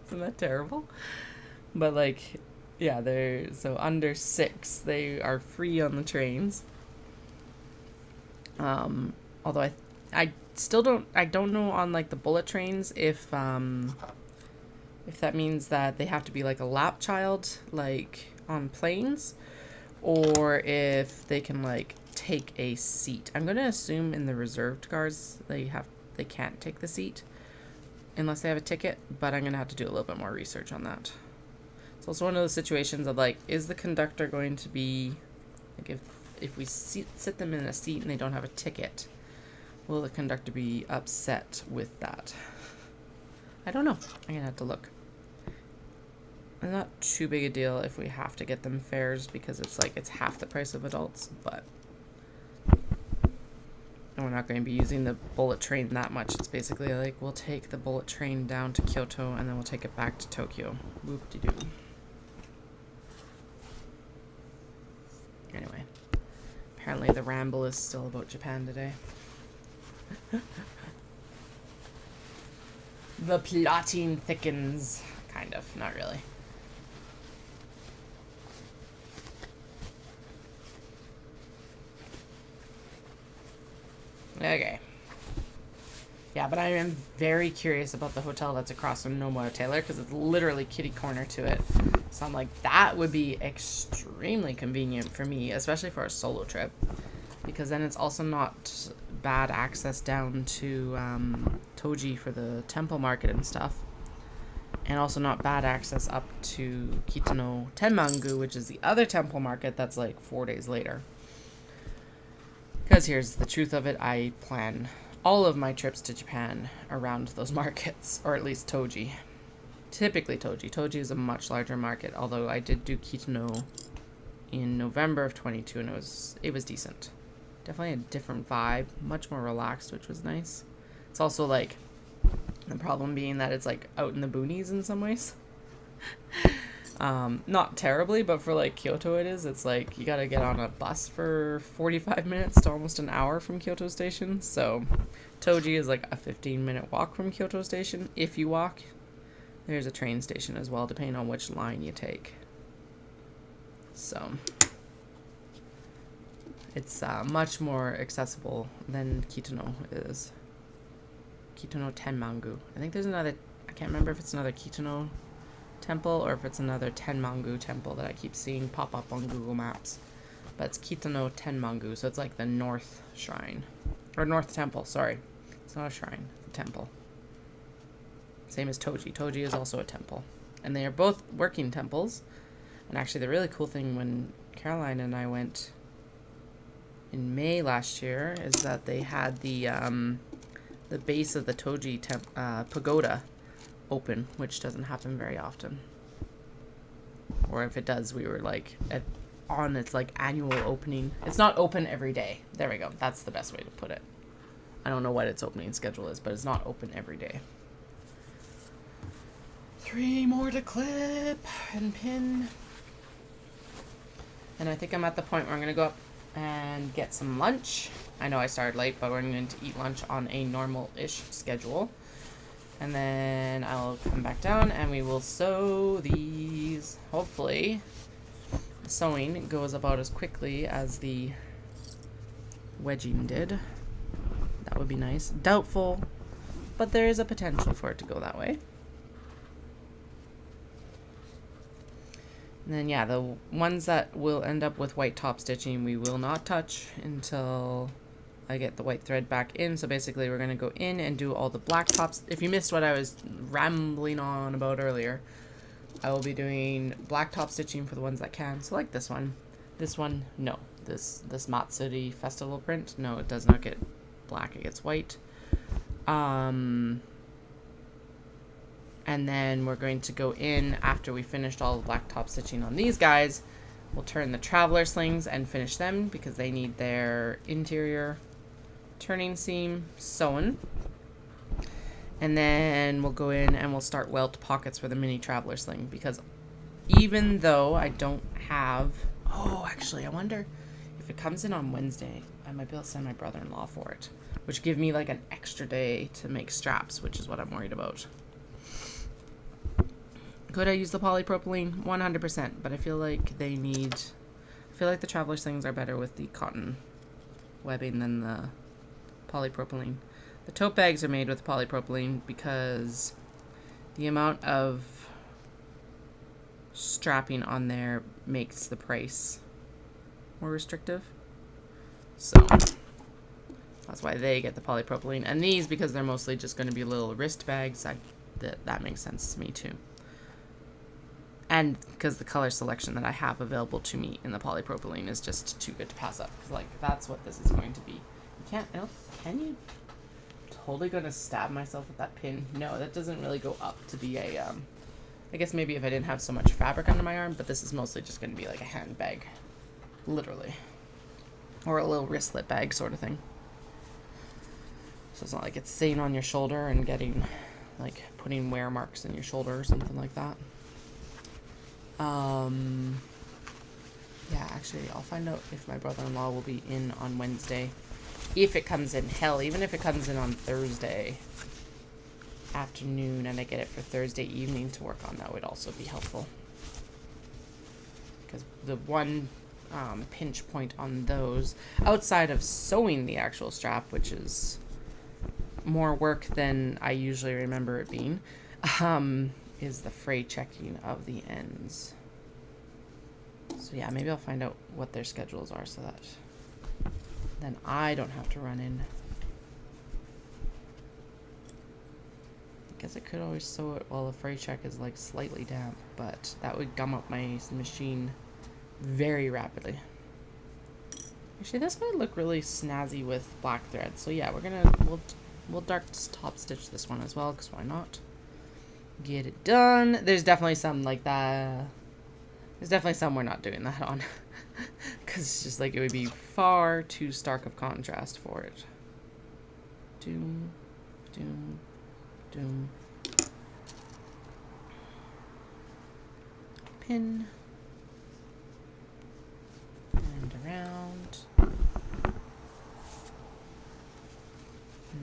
Isn't that terrible? But like, yeah, they're so under 6, they are free on the trains. Although I still don't know on like the bullet trains if that means that they have to be like a lap child like on planes, or if they can like take a seat. I'm gonna assume in the reserved cars they can't take the seat unless they have a ticket, but I'm gonna have to do a little bit more research on that. It's also one of those situations of like, is the conductor going to be like, if we sit them in a seat and they don't have a ticket, will the conductor be upset with that? I don't know. I'm gonna have to look. It's not too big a deal if we have to get them fares, because it's like it's half the price of adults, but and we're not going to be using the bullet train that much. It's basically like we'll take the bullet train down to Kyoto and then we'll take it back to Tokyo. Whoop-de-doo. Anyway, apparently the ramble is still about Japan today. The plotting thickens. Kind of, not really. Okay. Yeah, but I am very curious about the hotel that's across from Nomura Taylor, because it's literally kitty corner to it. So I'm like, that would be extremely convenient for me, especially for a solo trip, because then it's also not bad access down to Toji for the temple market and stuff, and also not bad access up to Kitano Tenmangu, which is the other temple market that's like 4 days later. Because here's the truth of it, I plan all of my trips to Japan around those markets, or at least Toji. Typically Toji. Toji is a much larger market, although I did do Kitano in November of 22, and it was decent. Definitely a different vibe, much more relaxed, which was nice. It's also like, the problem being that it's like out in the boonies in some ways. Not terribly, but for like Kyoto it is. It's like you gotta get on a bus for 45 minutes to almost an hour from Kyoto Station. So Toji is like a 15-minute walk from Kyoto Station if you walk. There's a train station as well, depending on which line you take. So it's much more accessible than Kitano is. Kitano Tenmangu. I think there's another, I can't remember if it's another Kitano temple or if it's another Tenmangu temple that I keep seeing pop up on Google Maps. But it's Kitano Tenmangu, so it's like the north shrine. Or north temple, sorry. It's not a shrine, it's a temple. Same as Toji. Toji is also a temple. And they are both working temples. And actually the really cool thing when Caroline and I went in May last year is that they had the base of the Toji pagoda open, which doesn't happen very often. Or if it does, we were like on its like annual opening. It's not open every day. There we go. That's the best way to put it. I don't know what its opening schedule is, but it's not open every day. 3 more to clip and pin. And I think I'm at the point where I'm going to go up and get some lunch. I know I started late, but we're going to eat lunch on a normal-ish schedule. And then I'll come back down and we will sew these. Hopefully, the sewing goes about as quickly as the wedging did. That would be nice. Doubtful, but there is a potential for it to go that way. And then, yeah, the ones that will end up with white top stitching, we will not touch until I get the white thread back in. So basically, we're going to go in and do all the black tops. If you missed what I was rambling on about earlier, I will be doing black top stitching for the ones that can. So like this one. This one, no. This Matsuri festival print, no, it does not get black. It gets white. And then we're going to go in after we finished all the black top stitching on these guys. We'll turn the traveler slings and finish them because they need their interior turning seam sewn. And then we'll go in and we'll start welt pockets for the mini traveler sling because even though I don't have... Oh, actually, I wonder if it comes in on Wednesday, I might be able to send my brother-in-law for it, which give me like an extra day to make straps, which is what I'm worried about. Could I use the polypropylene? 100%, but I feel like they need... I feel like the traveler slings are better with the cotton webbing than the polypropylene. The tote bags are made with polypropylene because the amount of strapping on there makes the price more restrictive. So that's why they get the polypropylene. And these, because they're mostly just going to be little wrist bags, that makes sense to me too. And because the color selection that I have available to me in the polypropylene is just too good to pass up. Like, that's what this is going to be. You can't, can you? Totally going to stab myself with that pin. No, that doesn't really go up to be a, I guess maybe if I didn't have so much fabric under my arm, but this is mostly just going to be like a handbag. Literally. Or a little wristlet bag sort of thing. So it's not like it's sitting on your shoulder and getting, like, putting wear marks in your shoulder or something like that. Yeah, actually, I'll find out if my brother-in-law will be in on Wednesday. If it comes in. Hell, even if it comes in on Thursday afternoon and I get it for Thursday evening to work on, that would also be helpful. Because the one pinch point on those, outside of sewing the actual strap, which is more work than I usually remember it being, is the fray checking of the ends. So yeah, maybe I'll find out what their schedules are so that then I don't have to run in. I guess I could always sew it while the fray check is like slightly damp, but that would gum up my machine very rapidly. Actually, this might look really snazzy with black thread. So yeah, we'll dark top stitch this one as well, because why not? Get it done. There's definitely some like that. There's definitely some we're not doing that on. Because it's just like, it would be far too stark of contrast for it. Doom, doom, doom. Pin. And around. And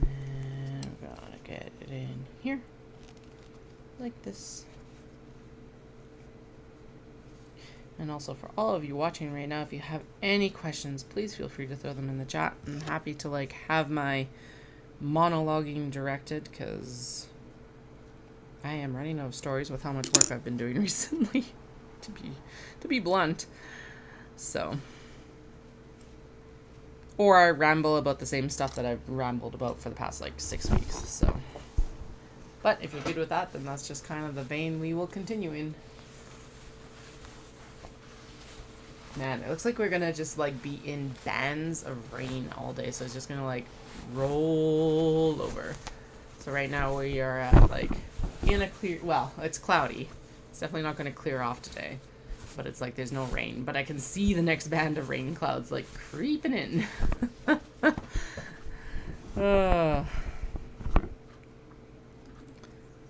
then we're gonna get it in here. Like this. And also for all of you watching right now, if you have any questions, please feel free to throw them in the chat. I'm happy to like have my monologuing directed, because I am running out of stories with how much work I've been doing recently, to be blunt. So, or I ramble about the same stuff that I've rambled about for the past like 6 weeks. So, but if you're good with that, then that's just kind of the vein we will continue in. Man, it looks like we're gonna just like be in bands of rain all day, so it's just gonna like roll over. So right now we are at like in a clear, well, it's cloudy. It's definitely not gonna clear off today, but it's like there's no rain, but I can see the next band of rain clouds like creeping in.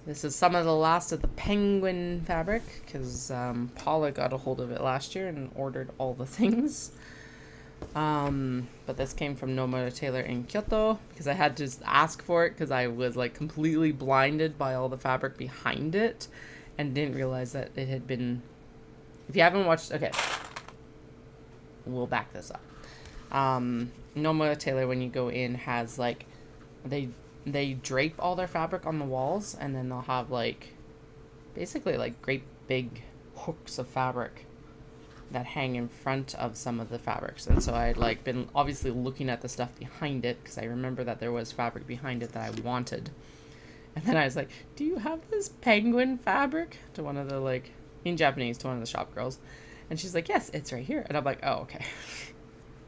This is some of the last of the penguin fabric, because Paula got a hold of it last year and ordered all the things. But this came from Nomura Tailor in Kyoto, because I had to ask for it because I was like completely blinded by all the fabric behind it and didn't realize that it had been... If you haven't watched... Okay. We'll back this up. Nomura Tailor, when you go in, has like... They drape all their fabric on the walls, and then they'll have like basically like great big hooks of fabric that hang in front of some of the fabrics. And so I'd like been obviously looking at the stuff behind it, because I remember that there was fabric behind it that I wanted. And then I was like, do you have this penguin fabric? To one of the like, in Japanese, to one of the shop girls. And she's like, yes, it's right here. And I'm like, oh, okay.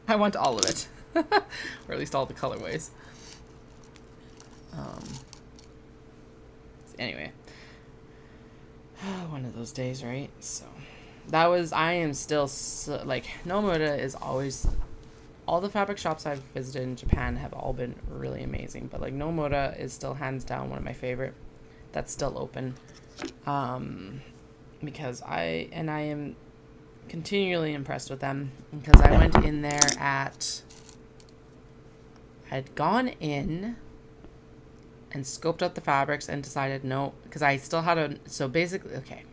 I want all of it. Or at least all the colorways. Anyway, one of those days, right? So that was, I am still so, like, Nomura is always, all the fabric shops I've visited in Japan have all been really amazing, but like Nomura is still hands down one of my favorite that's still open, because I am continually impressed with them, because I went in there I'd gone in and scoped out the fabrics and decided no, because I still had so basically, okay,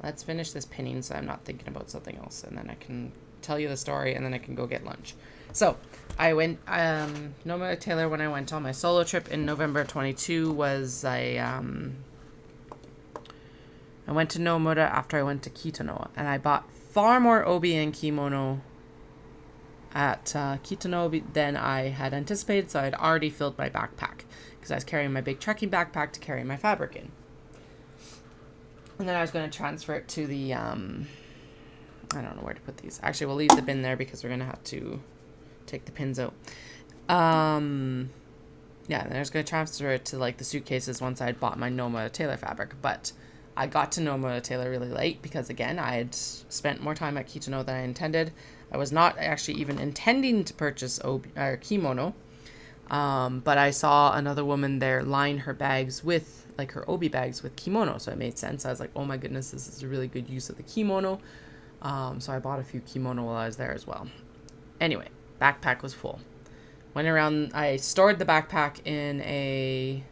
let's finish this pinning so I'm not thinking about something else, and then I can tell you the story, and then I can go get lunch. So I went, Nomura Tailor, when I went on my solo trip in November 22, was I went to Nomura after I went to Kitano, and I bought far more obi and kimono at Kitano than I had anticipated, so I'd already filled my backpack, because I was carrying my big trekking backpack to carry my fabric in. And then I was going to transfer it to the, I don't know where to put these. Actually, we'll leave the bin there, because we're going to have to take the pins out. Yeah, and then I was going to transfer it to like the suitcases once I had bought my Nomura Tailor fabric, but I got to Nomura Tailor really late, because again, I had spent more time at Kitano than I intended. I was not actually even intending to purchase kimono, but I saw another woman there line her bags with, like her obi bags with kimono, so it made sense. I was like, oh my goodness, this is a really good use of the kimono. So I bought a few kimono while I was there as well. Anyway, backpack was full. Went around, I stored the backpack in a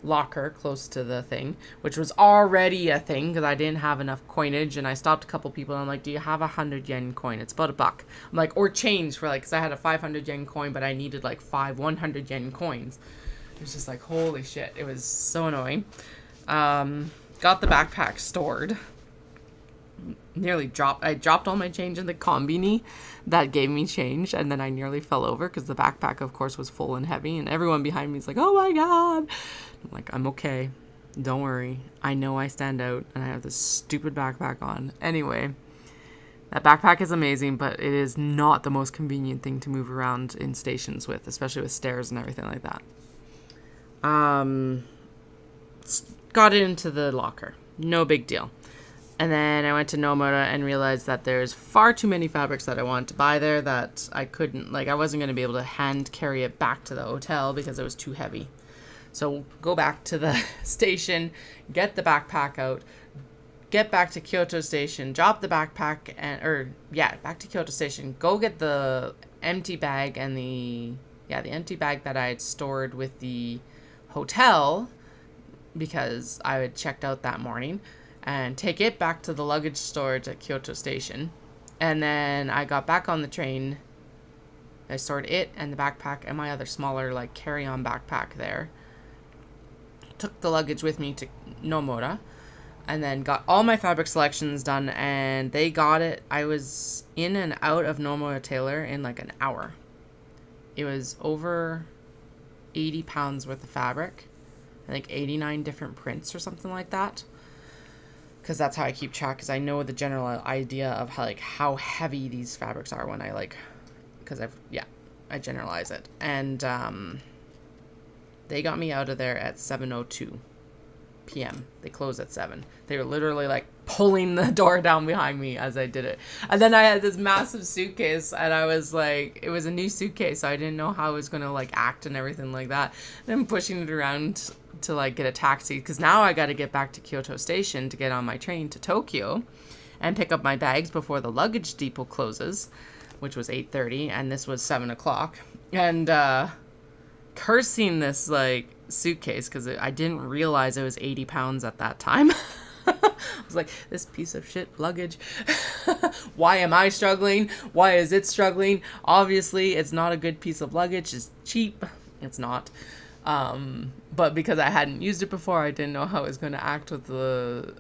locker close to the thing, which was already a thing because I didn't have enough coinage, and I stopped a couple people and I'm like, do you have 100 yen coin? It's about $1. I'm like, or change for like, because I had a 500 yen coin, but I needed like 5 100 yen coins. It was just like, holy shit, it was so annoying. Got the backpack stored. I dropped all my change in the kombini that gave me change, and then I nearly fell over because the backpack, of course, was full and heavy, and everyone behind me is like, oh my god. I'm like, I'm okay, don't worry, I know I stand out and I have this stupid backpack on. Anyway, That backpack is amazing, but it is not the most convenient thing to move around in stations with, especially with stairs and everything like that. Got it into the locker. No big deal. And then I went to Nomura and realized that there's far too many fabrics that I wanted to buy there that I couldn't, like, I wasn't going to be able to hand carry it back to the hotel because it was too heavy. So go back to the station, get the backpack out, get back to Kyoto Station, drop the backpack, back to Kyoto Station, go get the empty bag and the empty bag that I had stored with the hotel because I had checked out that morning, and take it back to the luggage storage at Kyoto Station. And then I got back on the train. I stored it and the backpack and my other smaller like carry-on backpack there. Took the luggage with me to Nomura and then got all my fabric selections done, and they got it. I was in and out of Nomura Tailor in like an hour. It was over 80 pounds worth of fabric. I think 89 different prints or something like that. Because that's how I keep track, because I know the general idea of how heavy these fabrics are when I I generalize it. And they got me out of there at 7:02 p.m. They closed at 7. They were literally like pulling the door down behind me as I did it. And then I had this massive suitcase, and I was like, it was a new suitcase, so I didn't know how I was going to like act and everything like that. And I'm pushing it around to like get a taxi, because now I got to get back to Kyoto Station to get on my train to Tokyo and pick up my bags before the luggage depot closes, which was 8:30, and this was 7 o'clock. And cursing this like suitcase because I didn't realize it was 80 pounds at that time. I was like, this piece of shit luggage. Why am I struggling? Why is it struggling? Obviously, it's not a good piece of luggage. It's cheap. It's not. But because I hadn't used it before, I didn't know how it was going to act with the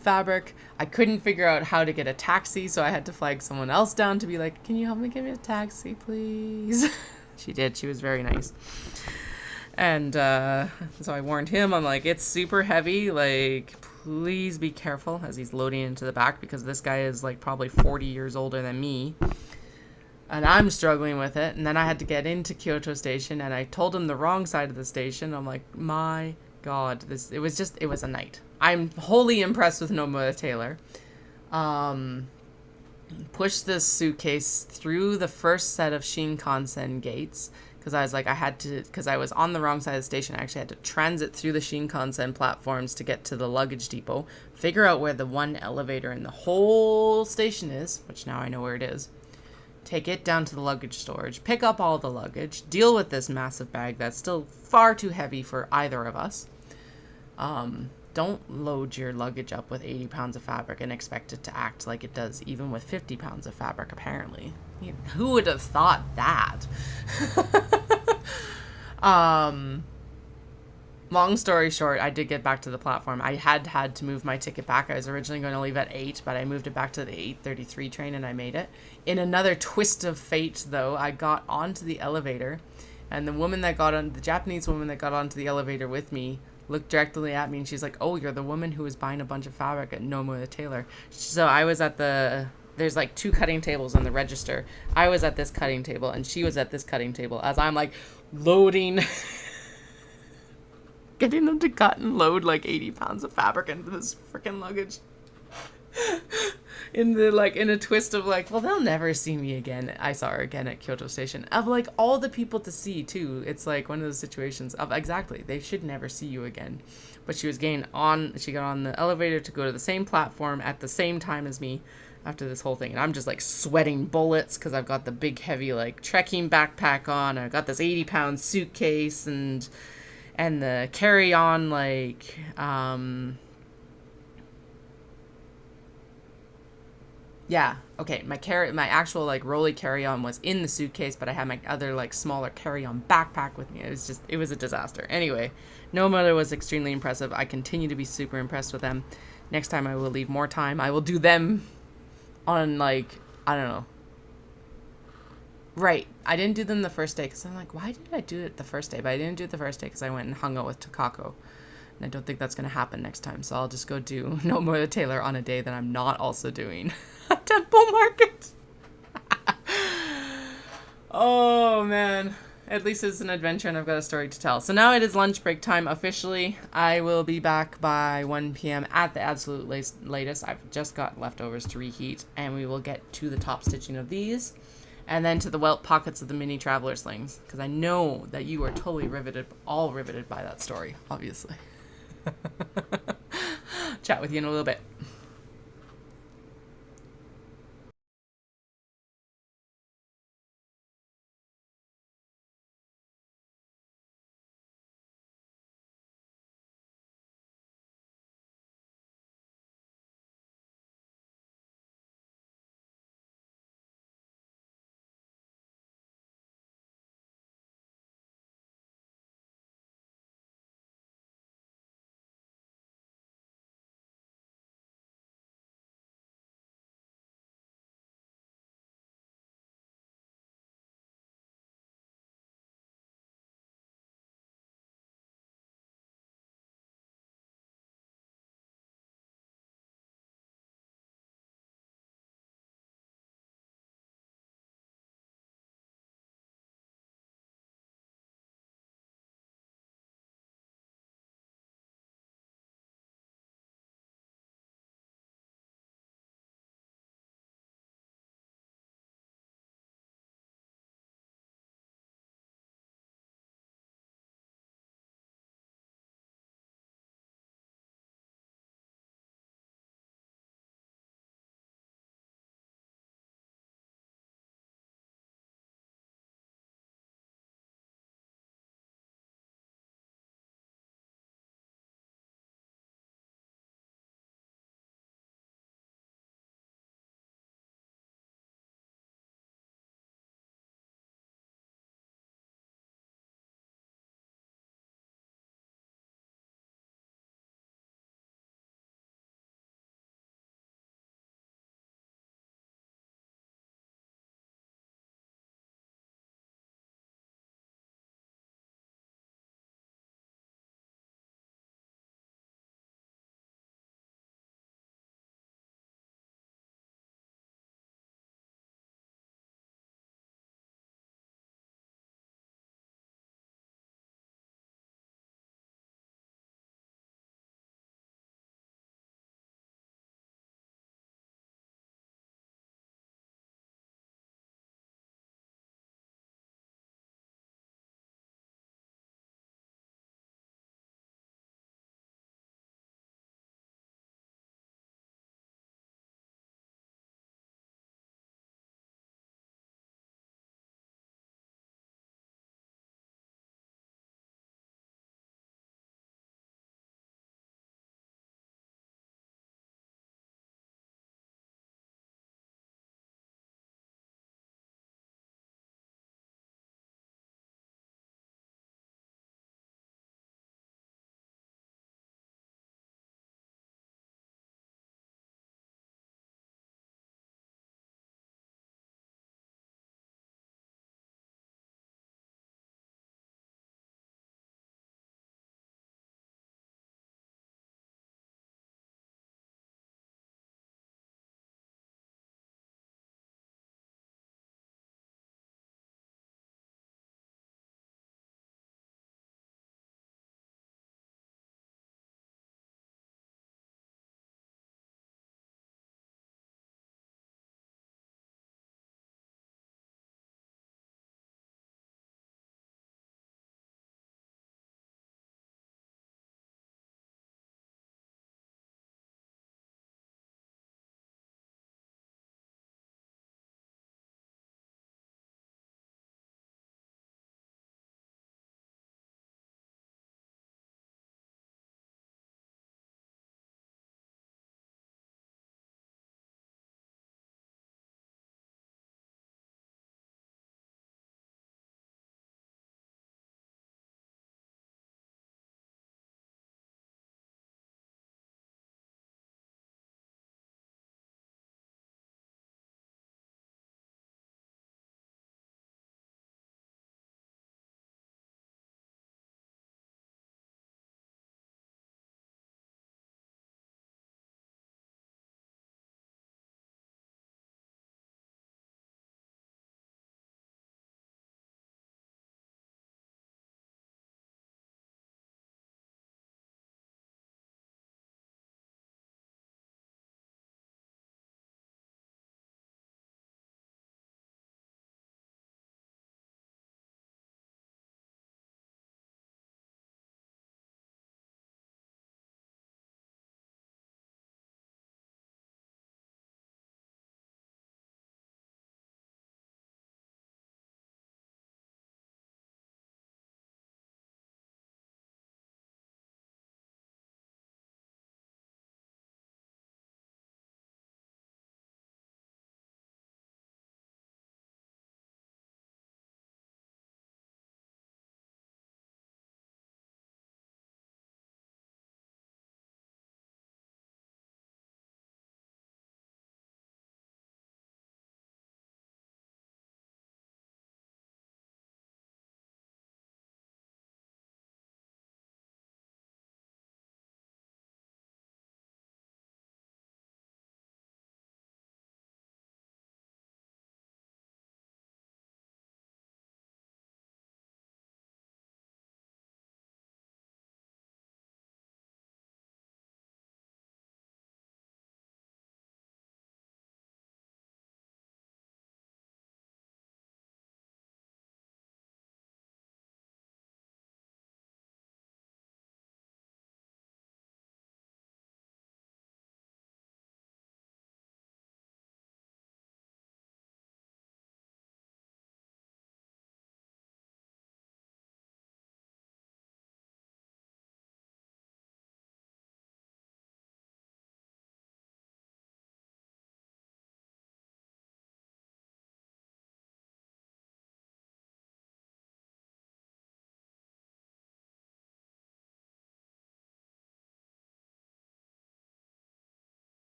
fabric. I couldn't figure out how to get a taxi, so I had to flag someone else down to be like, can you help me get me a taxi, please? She did. She was very nice. And so I warned him. I'm like, it's super heavy. Like, please be careful, as he's loading into the back, because this guy is like probably 40 years older than me. And I'm struggling with it. And then I had to get into Kyoto Station, and I told him the wrong side of the station. I'm like, my God, it was a night. I'm wholly impressed with Nomura Tailor. Pushed this suitcase through the first set of Shinkansen gates, because I was like, because I was on the wrong side of the station. I actually had to transit through the Shinkansen platforms to get to the luggage depot, figure out where the one elevator in the whole station is, which now I know where it is. Take it down to the luggage storage, pick up all the luggage, deal with this massive bag that's still far too heavy for either of us. Don't load your luggage up with 80 pounds of fabric and expect it to act like it does even with 50 pounds of fabric, apparently. Who would have thought that? Long story short, I did get back to the platform. I had to move my ticket back. I was originally going to leave at 8, but I moved it back to the 8:33 train, and I made it. In another twist of fate, though, I got onto the elevator, and the Japanese woman that got onto the elevator with me looked directly at me, and she's like, oh, you're the woman who was buying a bunch of fabric at Nomura Tailor. So I was at there's like 2 cutting tables on the register. I was at this cutting table, and she was at this cutting table, as I'm like loading getting them to cut and load like 80 pounds of fabric into this freaking luggage. In a twist of like, well, they'll never see me again. I saw her again at Kyoto Station. Of like all the people to see too. It's like one of those situations of exactly, they should never see you again. But she got on the elevator to go to the same platform at the same time as me after this whole thing. And I'm just like sweating bullets because I've got the big heavy like trekking backpack on. I've got this 80-pound suitcase and the carry-on like my actual like rolly carry-on was in the suitcase, but I had my other like smaller carry-on backpack with me. It was a disaster. Anyway, Nomura was extremely impressive. I continue to be super impressed with them. Next time I will leave more time. I will do them on like, I don't know. Right. I didn't do them the first day because I'm like, why did I do it the first day? But I didn't do it the first day because I went and hung out with Takako. And I don't think that's going to happen next time. So I'll just go do No More the Tailor on a day that I'm not also doing a temple market. Oh, man. At least it's an adventure and I've got a story to tell. So now it is lunch break time officially. I will be back by 1 p.m. at the absolute latest. I've just got leftovers to reheat, and we will get to the top stitching of these and then to the welt pockets of the mini traveler slings, because I know that you are totally all riveted by that story, obviously. Chat with you in a little bit.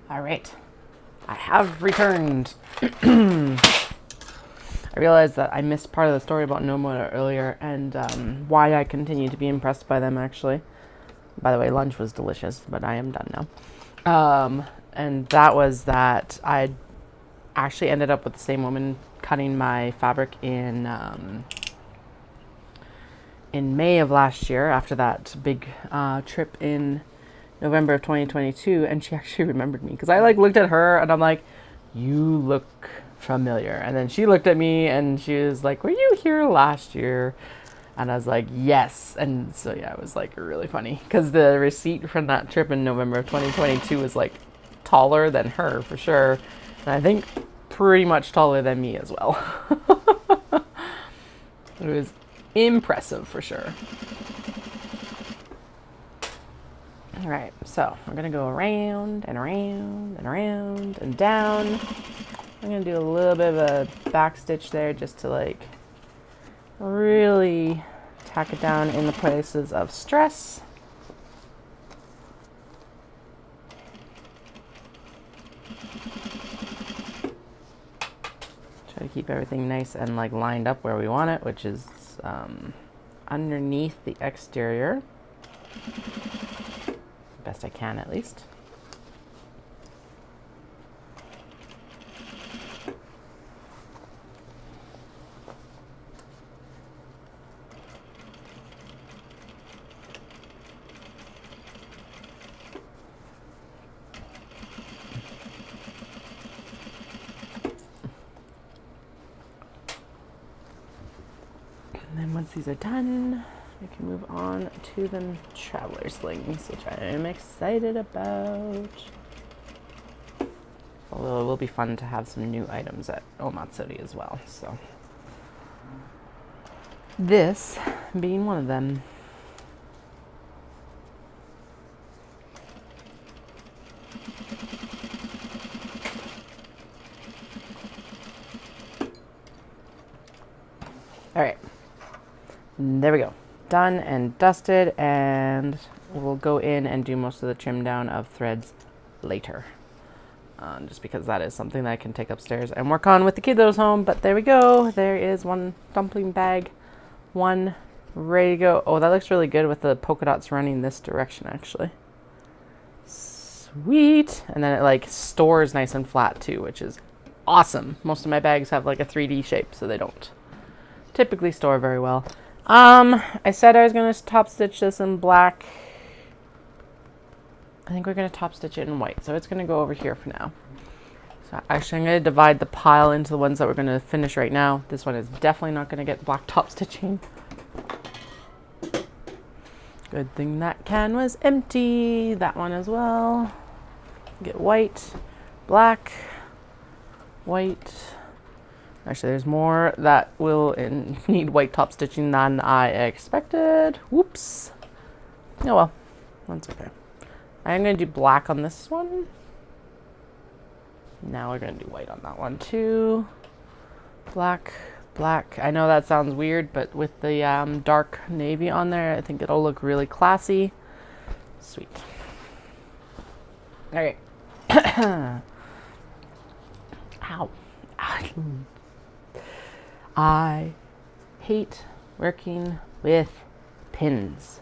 All right, I have returned. I realized that I missed part of the story about Nomura earlier, and why I continue to be impressed by them, actually. By the way, lunch was delicious, but I am done now. And that was that I actually ended up with the same woman cutting my fabric in May of last year, after that big trip in November of 2022, and she actually remembered me, because I like looked at her and I'm like, you look familiar. And then she looked at me and she was like, were you here last year? And I was like, yes. And so yeah, it was like really funny, because the receipt from that trip in November of 2022 was like taller than her for sure, and I think pretty much taller than me as well. It was impressive for sure. All right, so we're gonna go around and around and around and down. I'm gonna do a little bit of a back stitch there, just to like really tack it down in the places of stress. Try to keep everything nice and like lined up where we want it, which is underneath the exterior. Best I can, at least. And then once these are done, we can move on to the traveler slings, which I am excited about. Although it will be fun to have some new items at Omatsuri as well, so. This being one of them. All right, there we go. Done and dusted, and we'll go in and do most of the trim down of threads later. Just because that is something that I can take upstairs and work on with the kiddos home. But there we go. There is one dumpling bag, one ready to go. Oh, that looks really good with the polka dots running this direction, actually. Sweet. And then it like stores nice and flat too, which is awesome. Most of my bags have like a 3D shape, so they don't typically store very well. I said I was going to top stitch this in black. I think we're going to top stitch it in white, so it's going to go over here for now. So actually I'm going to divide the pile into the ones that we're going to finish right now. This one is definitely not going to get black top stitching. Good thing that can was empty. That one as well. Get white, black, white. Actually, there's more that will need white top stitching than I expected. Whoops. Oh well, that's okay. I'm going to do black on this one. Now we're going to do white on that one too. Black, black. I know that sounds weird, but with the dark navy on there, I think it'll look really classy. Sweet. All right. Ow. I hate working with pins.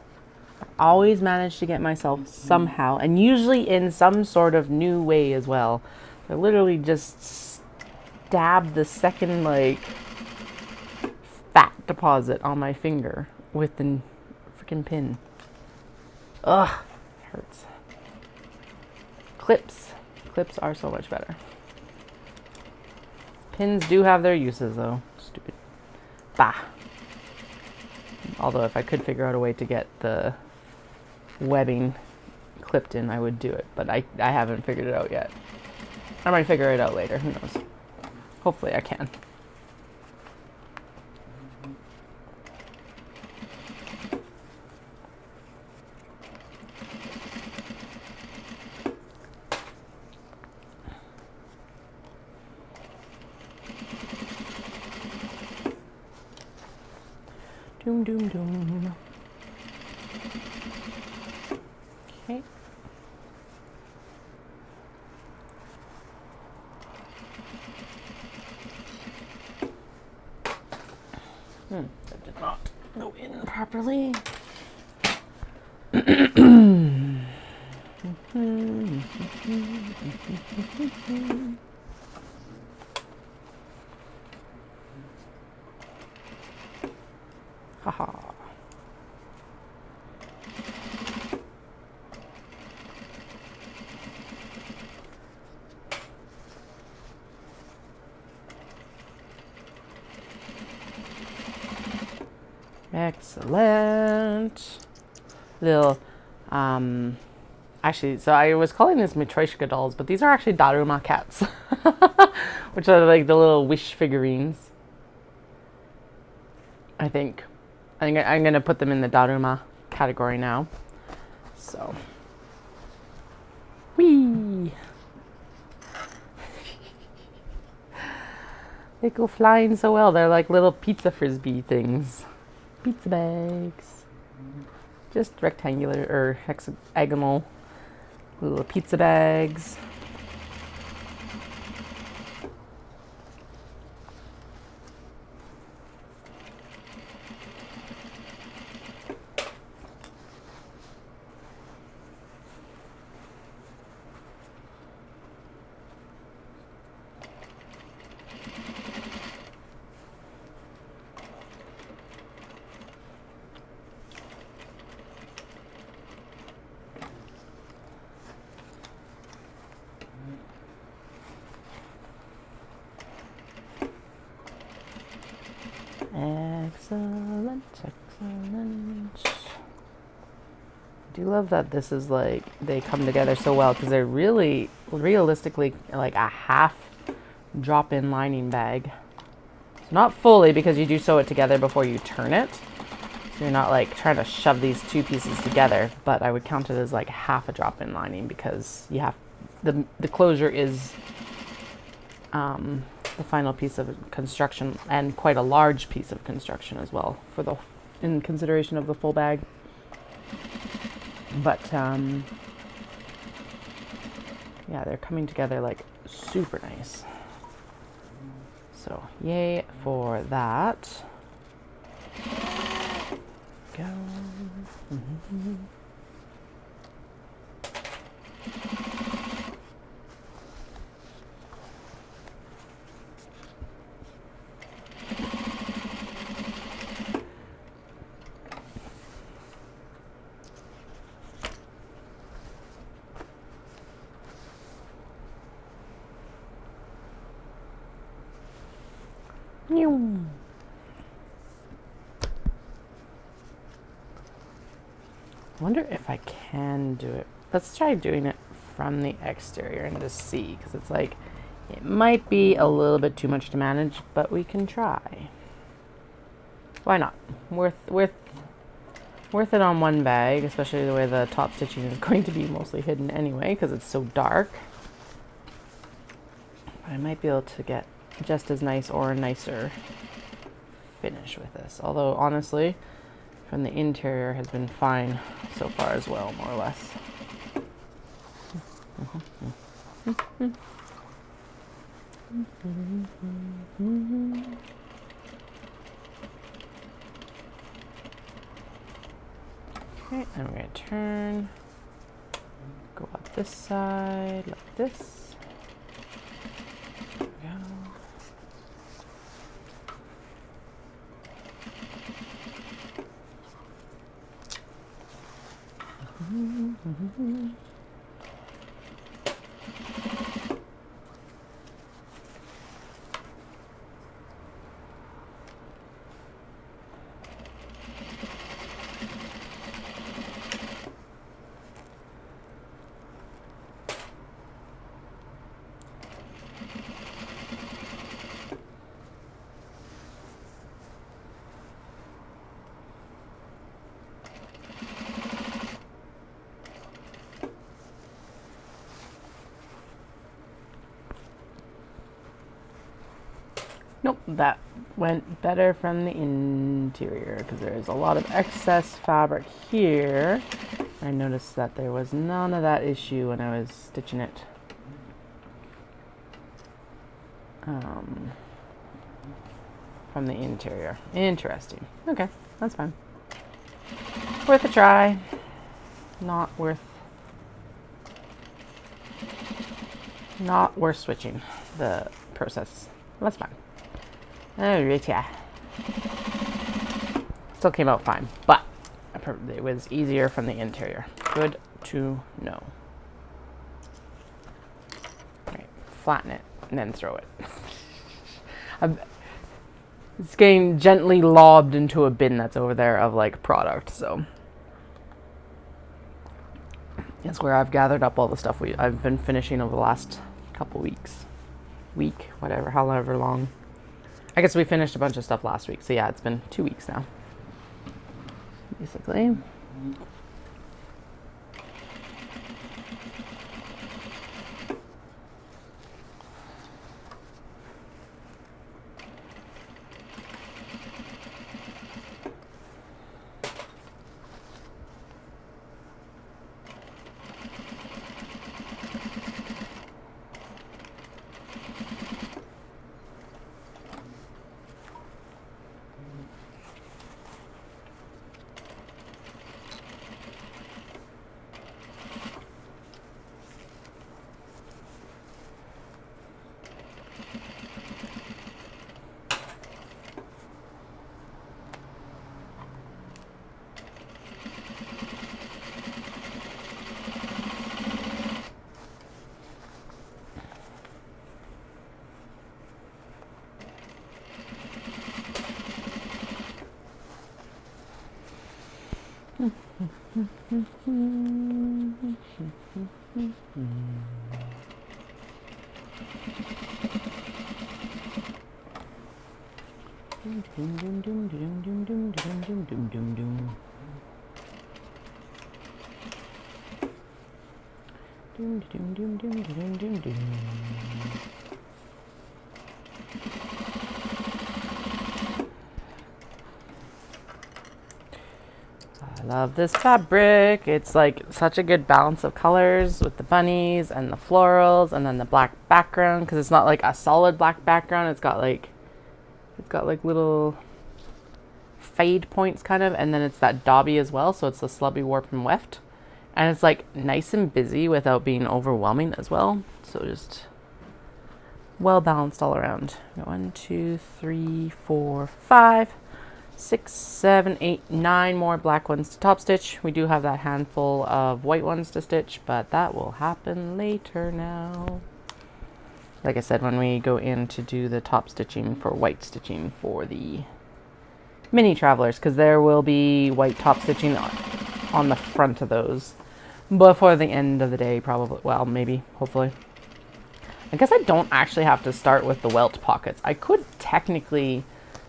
I always manage to get myself somehow, and usually in some sort of new way as well. I literally just stab the second like fat deposit on my finger with the freaking pin. Ugh, it hurts. Clips are so much better. Pins do have their uses though. Stupid. Bah. Although if I could figure out a way to get the webbing clipped in, I would do it. But I haven't figured it out yet. I might figure it out later. Who knows? Hopefully I can. Doom, doom, doom. Okay. That did not go in properly. Haha. Excellent. Little, actually, so I was calling this Matryoshka dolls, but these are actually Daruma cats, which are like the little wish figurines. I think I'm gonna put them in the Daruma category now. So, whee! They go flying so well. They're like little pizza frisbee things. Pizza bags. Just rectangular or hexagonal little pizza bags. Excellent, excellent. I do love that this is like, they come together so well because they're really, realistically, like a half drop-in lining bag. Not fully because you do sew it together before you turn it. So you're not like trying to shove these two pieces together, but I would count it as like half a drop-in lining because you have, the closure is the final piece of construction, and quite a large piece of construction as well for the, in consideration of the full bag. But yeah, they're coming together like super nice. So yay for that. Go. Mm-hmm. I wonder if I can do it. Let's try doing it from the exterior and just see, because it's like, it might be a little bit too much to manage, but we can try. Why not? Worth it on one bag, especially the way the top stitching is going to be mostly hidden anyway, because it's so dark. But I might be able to get just as nice or a nicer finish with this. Although honestly, from the interior has been fine so far as well, more or less. Okay, and we're going to turn, go up this side like this. There we go. Nope, that went better from the interior because there's a lot of excess fabric here. I noticed that there was none of that issue when I was stitching it. from the interior. Interesting. Okay, that's fine. Worth a try. Not worth switching the process. That's fine. Alright, yeah. Still came out fine, but it was easier from the interior. Good to know. Right, flatten it and then throw it. It's getting gently lobbed into a bin that's over there of like product, so it's where I've gathered up all the stuff I've been finishing over the last couple weeks. Whatever, however long. I guess we finished a bunch of stuff last week, so yeah, it's been 2 weeks now, basically. I love this fabric. It's like such a good balance of colors with the bunnies and the florals and then the black background, because it's not like a solid black background. It's got like little fade points kind of, and then it's that dauby as well, so it's the slubby warp and weft, and it's like nice and busy without being overwhelming as well, so just well balanced all around. 1, 2, 3, 4, 5, 6, 7, 8, 9 more black ones to top stitch. We do have that handful of white ones to stitch, but that will happen later now. Like I said, when we go in to do the top stitching for white stitching for the mini travelers, because there will be white top stitching on the front of those before the end of the day, probably. Well, maybe, hopefully. I guess I don't actually have to start with the welt pockets. I could technically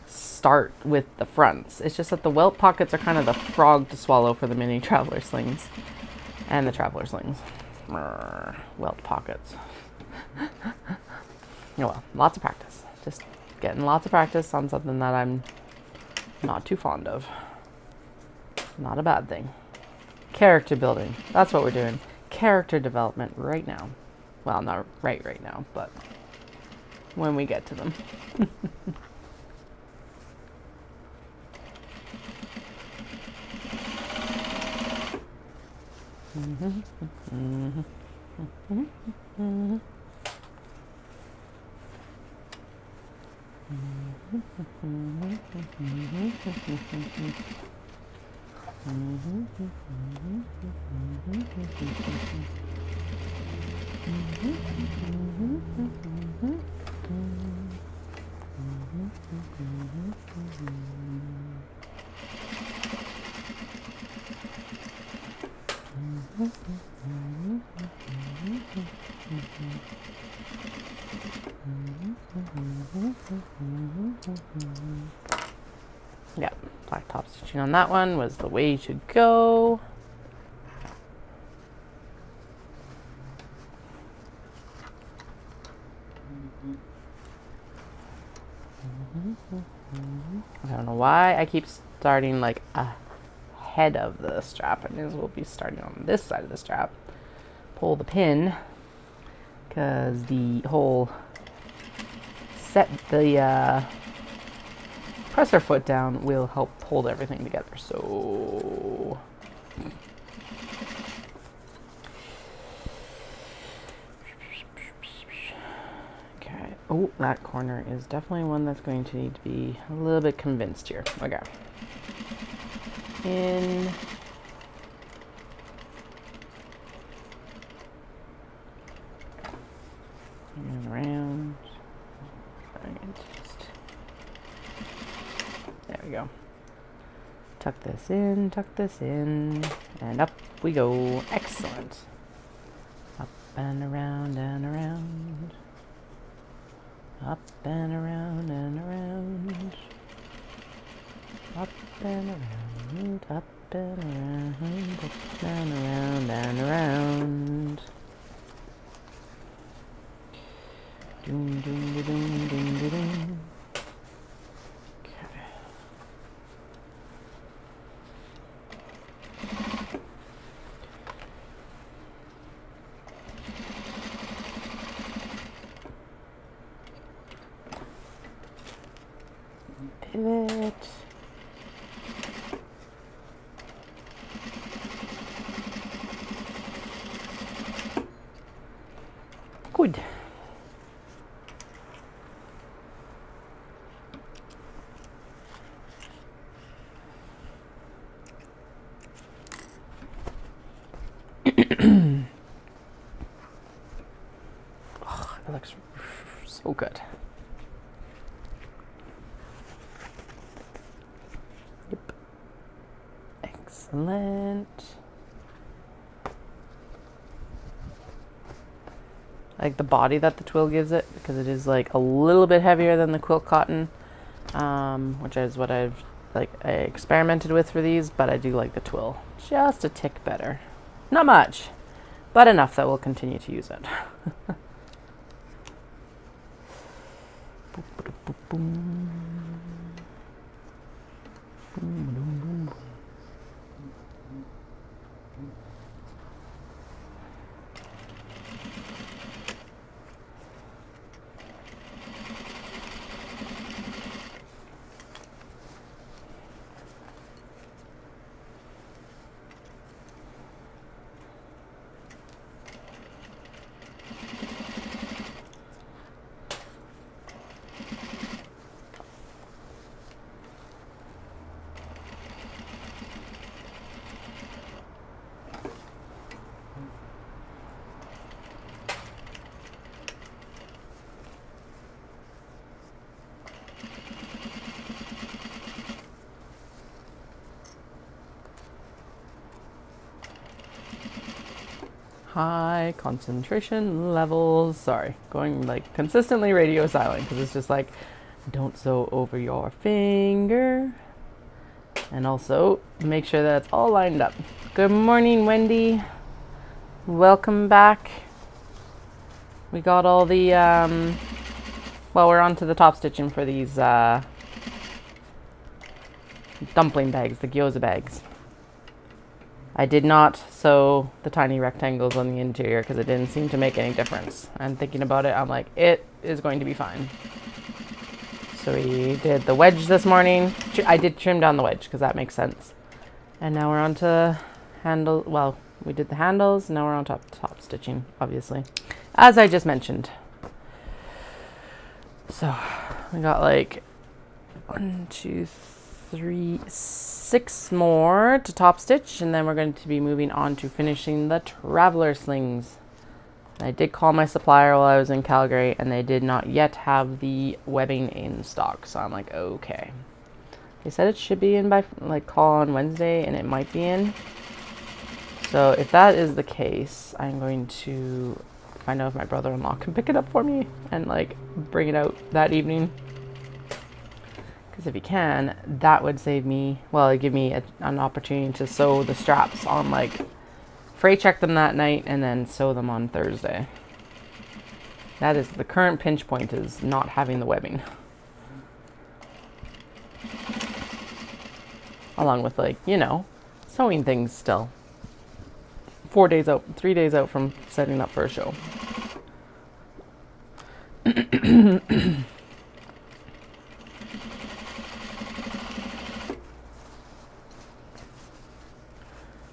start with the fronts. It's just that the welt pockets are kind of the frog to swallow for the mini traveler slings and the traveler slings. Welt pockets. Oh well, lots of practice. Just getting lots of practice on something that I'm not too fond of. Not a bad thing. Character building. That's what we're doing. Character development right now. Well, not right now, but when we get to them. Yeah, black top stitching on that one was the way to go. I don't know why I keep starting like ahead of the strap. I may as well be starting on this side of the strap. Pull the pin, because the whole set the press our foot down will help hold everything together. So okay. Oh, that corner is definitely one that's going to need to be a little bit convinced here. Okay. In. And around. There we go. Tuck this in, and up we go. Excellent. Up and around and around. Up and around and around. Up and around, up and around, up and around and around. Doom, doom, doom, doom, doom, doom. Okay. Pivot. Good. Oh, it looks so good. Yep. Excellent. I like the body that the twill gives it because it is like a little bit heavier than the quilt cotton, which is what I experimented with for these, but I do like the twill just a tick better. Not much, but enough that we'll continue to use it. High concentration levels. Sorry, going like consistently radio silent because it's just like, don't sew over your finger. And also make sure that it's all lined up. Good morning, Wendy. Welcome back. We got all the, well, we're on to the top stitching for these dumpling bags, the gyoza bags. I did not sew the tiny rectangles on the interior because it didn't seem to make any difference. And thinking about it, I'm like, it is going to be fine. So we did the wedge this morning. I did trim down the wedge because that makes sense. And now we're on to handle. Well, we did the handles. Now we're on top stitching, obviously, as I just mentioned. So we got like 1, 2, 3, 6 more to top stitch, and then we're going to be moving on to finishing the traveler slings. I did call my supplier while I was in Calgary, and they did not yet have the webbing in stock, so I'm like, okay. They said it should be in by like call on Wednesday, and it might be in. So if that is the case, I'm going to find out if my brother-in-law can pick it up for me and like bring it out that evening. Because if he can, that would save me, well, it'd give me an opportunity to sew the straps on, like, freight check them that night and then sew them on Thursday. That is the current pinch point, is not having the webbing. Along with, like, you know, sewing things still. 4 days out, 3 days out from setting up for a show.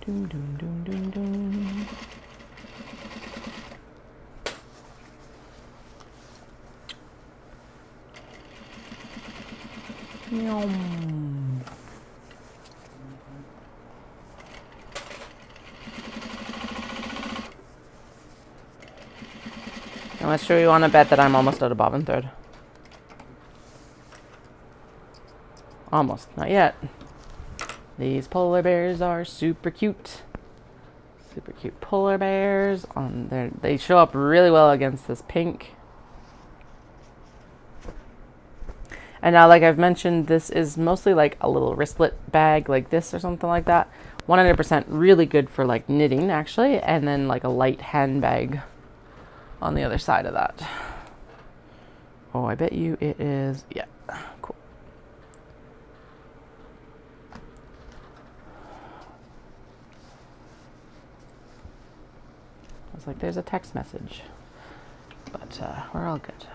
Doom, doom, doom, doom, doom. Yum. How much do we want to bet that I'm almost out of bobbin thread? Almost, not yet. These polar bears are super cute. Super cute polar bears. They show up really well against this pink. And now, like I've mentioned, this is mostly like a little wristlet bag like this or something like that. 100% really good for like knitting actually, and then like a light handbag on the other side of that. Oh, I bet you it is. Yeah, cool. I was like, there's a text message, but we're all good.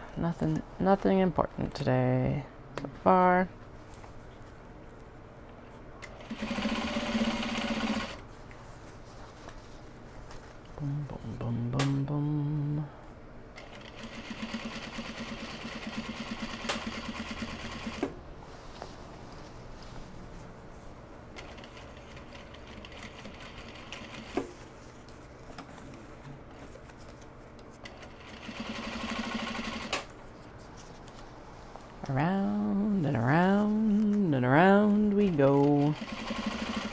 Nothing important today so far. Boom, boom, boom, boom, boom. Around and around and around we go.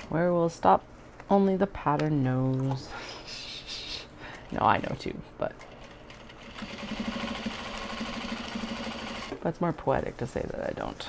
Where we'll stop, only the pattern knows. No, I know too, but it's more poetic to say that I don't.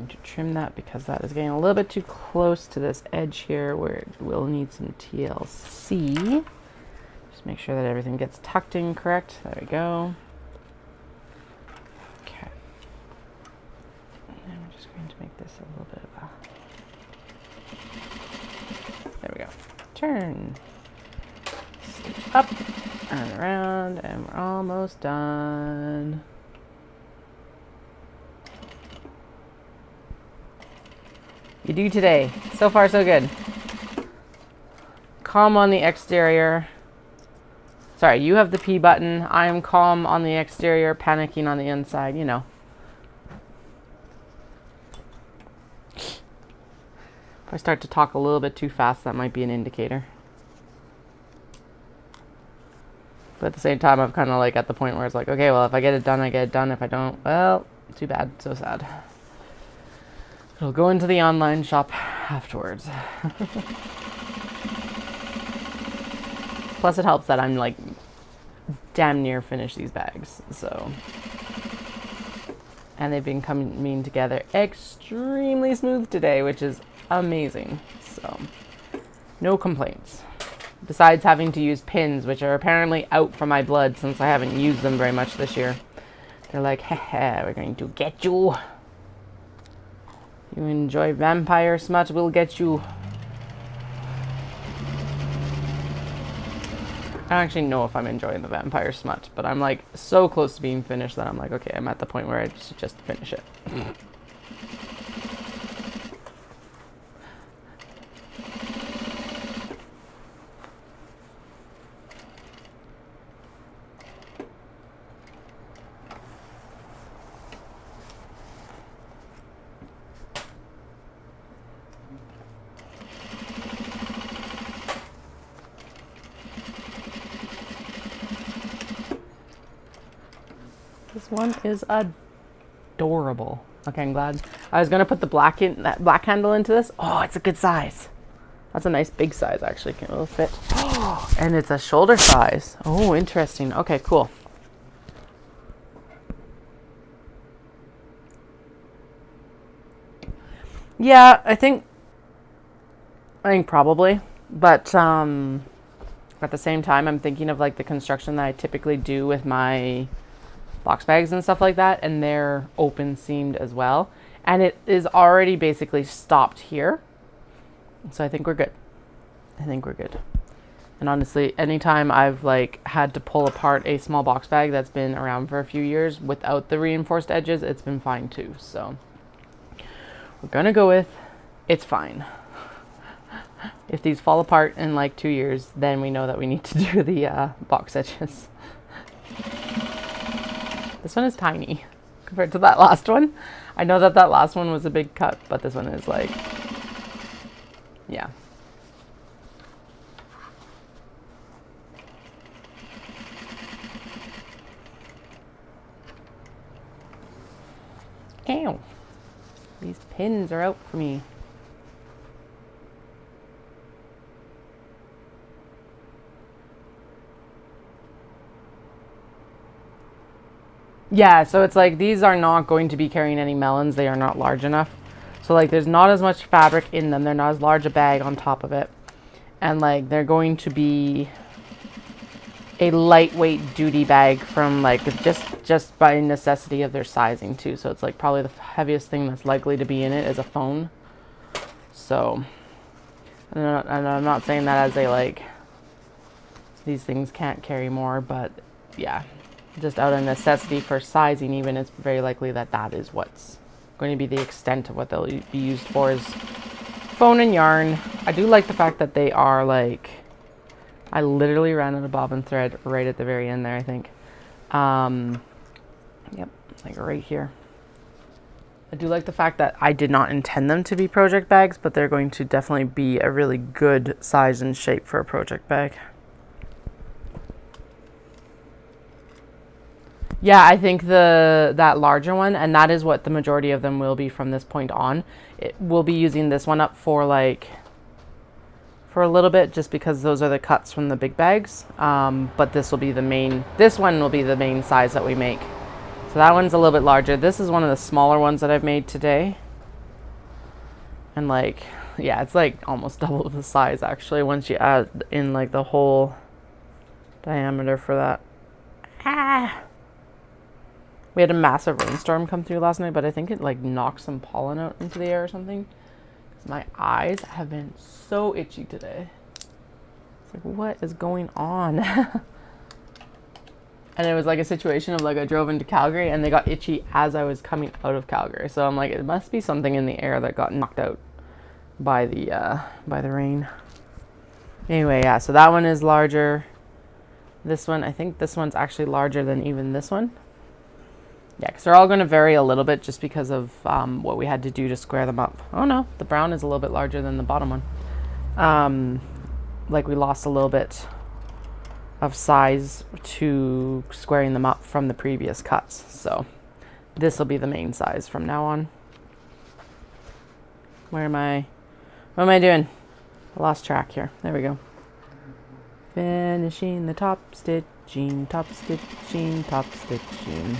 To trim that because that is getting a little bit too close to this edge here where it will need some TLC. Just make sure that everything gets tucked in correct. There we go. Okay. And we're just going to make this a little bit of a... There we go. Turn. Stitch up and around, and we're almost done. You do today. So far, so good. Calm on the exterior. Sorry, you have the P button. I am calm on the exterior, panicking on the inside, you know. If I start to talk a little bit too fast, that might be an indicator. But at the same time, I'm kind of like at the point where it's like, okay, well, if I get it done, I get it done. If I don't, well, too bad. So sad. It'll go into the online shop afterwards. Plus it helps that I'm like damn near finished these bags, so. And they've been coming together extremely smooth today, which is amazing. So no complaints. Besides having to use pins, which are apparently out for my blood since I haven't used them very much this year. They're like, haha, we're going to get you. You enjoy vampire smut, we'll get you. I don't actually know if I'm enjoying the vampire smut, but I'm like so close to being finished that I'm like, okay, I'm at the point where I should just finish it. This one is adorable. Okay, I'm glad. I was gonna put the black handle into this. Oh, it's a good size. That's a nice big size actually. It will fit. Oh, and it's a shoulder size. Oh, interesting. Okay, cool. Yeah, I think probably. But at the same time, I'm thinking of like the construction that I typically do with my box bags and stuff like that, and they're open seamed as well. And it is already basically stopped here. So I think we're good. I think we're good. And honestly, anytime I've like had to pull apart a small box bag that's been around for a few years without the reinforced edges, it's been fine too. So we're gonna go with it's fine. If these fall apart in like 2 years, then we know that we need to do the box edges. This one is tiny compared to that last one. I know that that last one was a big cut, but this one is like, yeah. Ow. These pins are out for me. Yeah, so it's like these are not going to be carrying any melons. They are not large enough. So like there's not as much fabric in them. They're not as large a bag on top of it. And like they're going to be a lightweight duty bag from like just by necessity of their sizing too. So it's like probably the heaviest thing that's likely to be in it is a phone. So and I'm not saying that as a like these things can't carry more, but yeah, just out of necessity for sizing even, it's very likely that that is what's going to be the extent of what they'll be used for is phone and yarn. I do like the fact that they are like, I literally ran out of bobbin thread right at the very end there, I think. Yep, like right here. I do like the fact that I did not intend them to be project bags, but they're going to definitely be a really good size and shape for a project bag. Yeah, I think that larger one, and that is what the majority of them will be from this point on. We'll be using this one up for like for a little bit, just because those are the cuts from the big bags. But this will be the main. This one will be the main size that we make. So that one's a little bit larger. This is one of the smaller ones that I've made today, and like yeah, it's like almost double the size actually once you add in like the whole diameter for that. Ah. We had a massive rainstorm come through last night, but I think it like knocked some pollen out into the air or something. My eyes have been so itchy today. It's like, what is going on? And it was like a situation of like I drove into Calgary and they got itchy as I was coming out of Calgary. So I'm like, it must be something in the air that got knocked out by the rain. Anyway, yeah, so that one is larger. This one, I think this one's actually larger than even this one. Yeah, because they're all going to vary a little bit just because of what we had to do to square them up. Oh no, the brown is a little bit larger than the bottom one. Like we lost a little bit of size to squaring them up from the previous cuts. So this will be the main size from now on. What am I doing? I lost track here. There we go. Finishing the top stitching, top stitching, top stitching.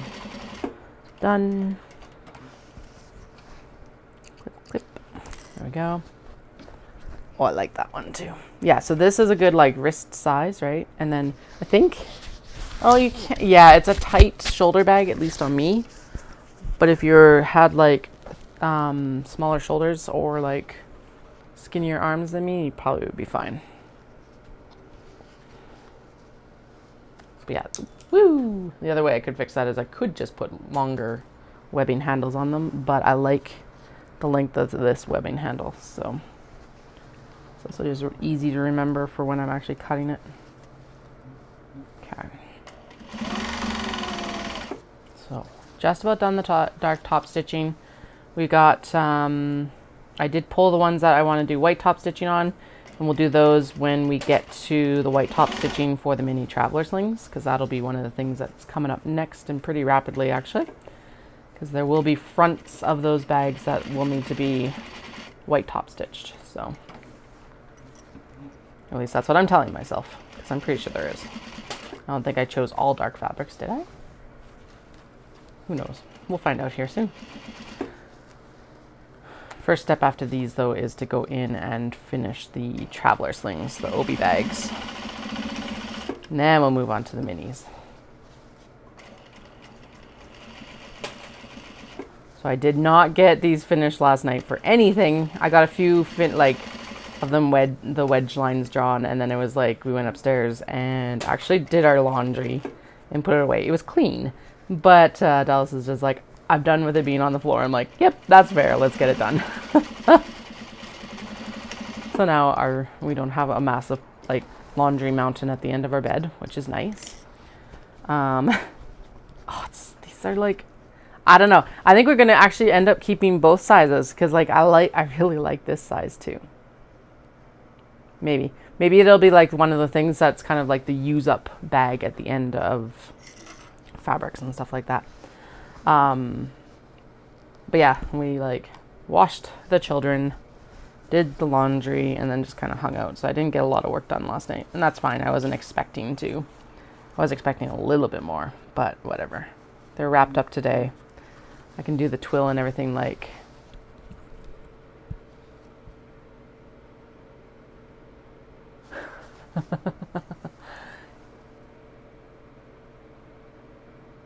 Done. Clip, clip. There we go. Oh, I like that one too. Yeah, so this is a good like wrist size, right? And then I think, oh, you can't, yeah, it's a tight shoulder bag, at least on me. But if you had like smaller shoulders or like skinnier arms than me, you probably would be fine. But yeah, woo! The other way I could fix that is I could just put longer webbing handles on them, but I like the length of this webbing handle, so it's just easy to remember for when I'm actually cutting it. Okay. So just about done the dark top stitching. We got, I did pull the ones that I want to do white top stitching on. And we'll do those when we get to the white top stitching for the mini traveler slings, because that'll be one of the things that's coming up next and pretty rapidly actually, because there will be fronts of those bags that will need to be white top stitched. So at least that's what I'm telling myself, because I'm pretty sure there is. I don't think I chose all dark fabrics, did I? Who knows? We'll find out here soon. First step after these, though, is to go in and finish the traveler slings, the Obi bags. And then we'll move on to the minis. So I did not get these finished last night for anything. I got a few of them the wedge lines drawn, and then it was like we went upstairs and actually did our laundry and put it away. It was clean, but Dallas is just like, I'm done with it being on the floor. I'm like, yep, that's fair. Let's get it done. So now we don't have a massive like laundry mountain at the end of our bed, which is nice. These are like, I don't know. I think we're gonna actually end up keeping both sizes because like I really like this size too. Maybe it'll be like one of the things that's kind of like the use up bag at the end of fabrics and stuff like that. But yeah, we like washed the children, did the laundry, and then just kind of hung out. So I didn't get a lot of work done last night, and that's fine. I wasn't expecting to. I was expecting a little bit more, but whatever. They're wrapped up today. I can do the twill and everything like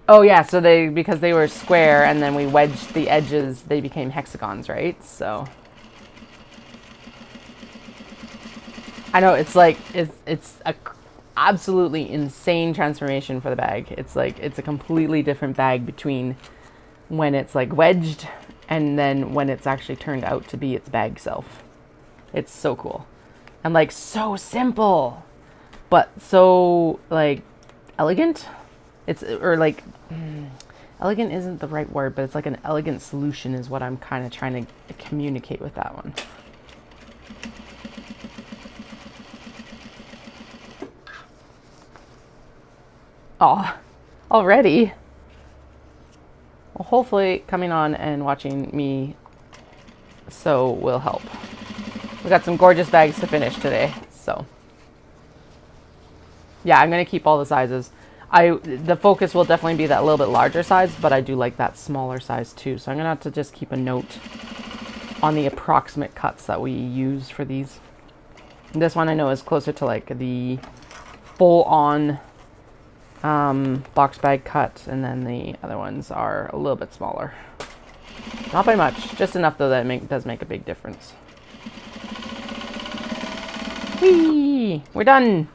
Oh yeah, so because they were square and then we wedged the edges, they became hexagons, right? So I know it's like it's a absolutely insane transformation for the bag. It's like it's a completely different bag between when it's like wedged and then when it's actually turned out to be its bag self. It's so cool. And like so simple, but so like elegant. Elegant isn't the right word, but it's like an elegant solution is what I'm kind of trying to communicate with that one. Oh, already? Well, hopefully coming on and watching me sew will help. We got some gorgeous bags to finish today, so. Yeah, I'm going to keep all the sizes. The focus will definitely be that little bit larger size, but I do like that smaller size too. So I'm going to have to just keep a note on the approximate cuts that we use for these. This one I know is closer to like the full-on box bag cut, and then the other ones are a little bit smaller. Not by much, just enough though that it does make a big difference. Whee! We're done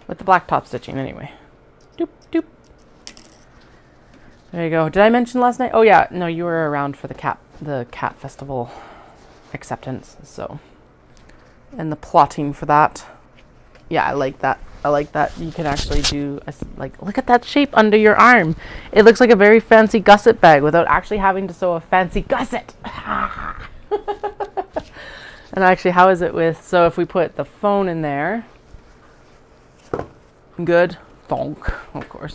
with the black top stitching anyway. Doop, doop. There you go. Did I mention last night? Oh yeah, no, you were around for the cat festival acceptance, so. And the plotting for that. Yeah, I like that. I like that you can actually do, like, look at that shape under your arm. It looks like a very fancy gusset bag without actually having to sew a fancy gusset. And actually, how is it with, so if we put the phone in there, good, thonk, of course.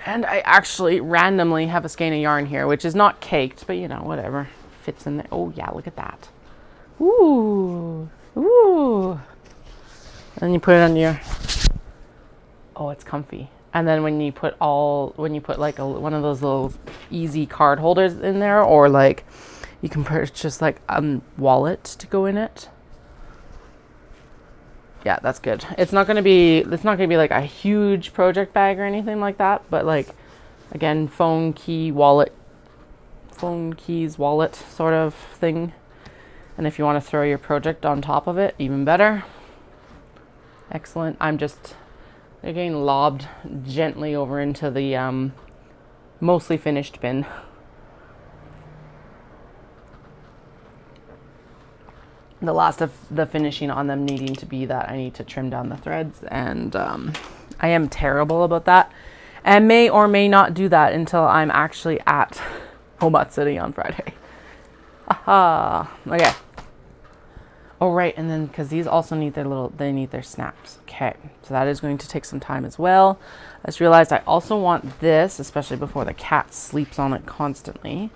And I actually randomly have a skein of yarn here, which is not caked, but you know, whatever, fits in there. Oh yeah, look at that. Ooh, ooh. And you put it on your, oh, it's comfy. And then when you put like one of those little easy card holders in there, or like you can purchase like a wallet to go in it. Yeah, that's good. It's not gonna be like a huge project bag or anything like that, but like, again, phone keys, wallet sort of thing. And if you want to throw your project on top of it, even better. Excellent. They're getting lobbed gently over into the mostly finished bin. The last of the finishing on them needing to be that I need to trim down the threads, and I am terrible about that, and may or may not do that until I'm actually at Omatsuri on Friday. Aha. Okay. Oh right, and then because these also need their snaps. Okay, so that is going to take some time as well. I just realized I also want this, especially before the cat sleeps on it constantly.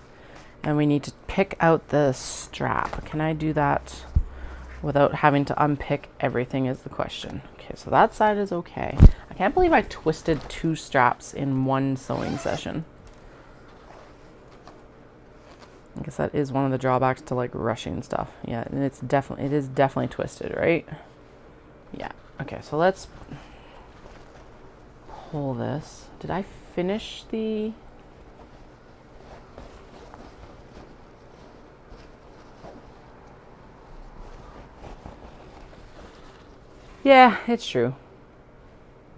And we need to pick out the strap. Can I do that without having to unpick everything is the question. Okay, so that side is okay. I can't believe I twisted 2 straps in one sewing session. I guess that is one of the drawbacks to like rushing stuff. Yeah, and it is definitely twisted, right? Yeah. Okay, so let's pull this. Did I finish the... Yeah, it's true.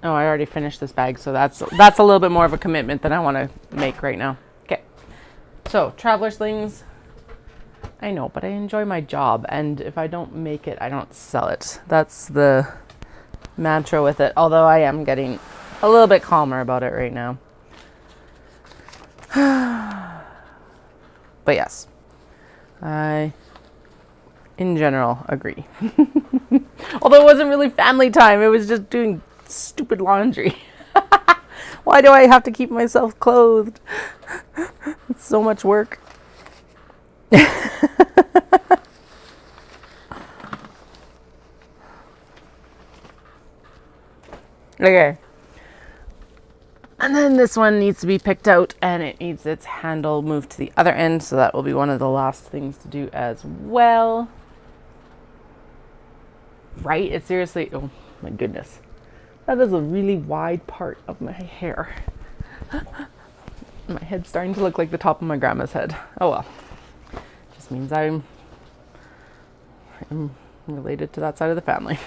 Oh, I already finished this bag, so that's a little bit more of a commitment than I want to make right now. Okay. So, traveler slings. I know, but I enjoy my job, and if I don't make it, I don't sell it. That's the mantra with it, although I am getting a little bit calmer about it right now. But yes, I, in general, agree. Although it wasn't really family time, it was just doing stupid laundry. Why do I have to keep myself clothed? It's so much work. Okay. And then this one needs to be picked out, and it needs its handle moved to the other end, so that will be one of the last things to do as well. Right? It's seriously, oh my goodness. That is a really wide part of my hair. My head's starting to look like the top of my grandma's head. Oh well. Just means I'm related to that side of the family.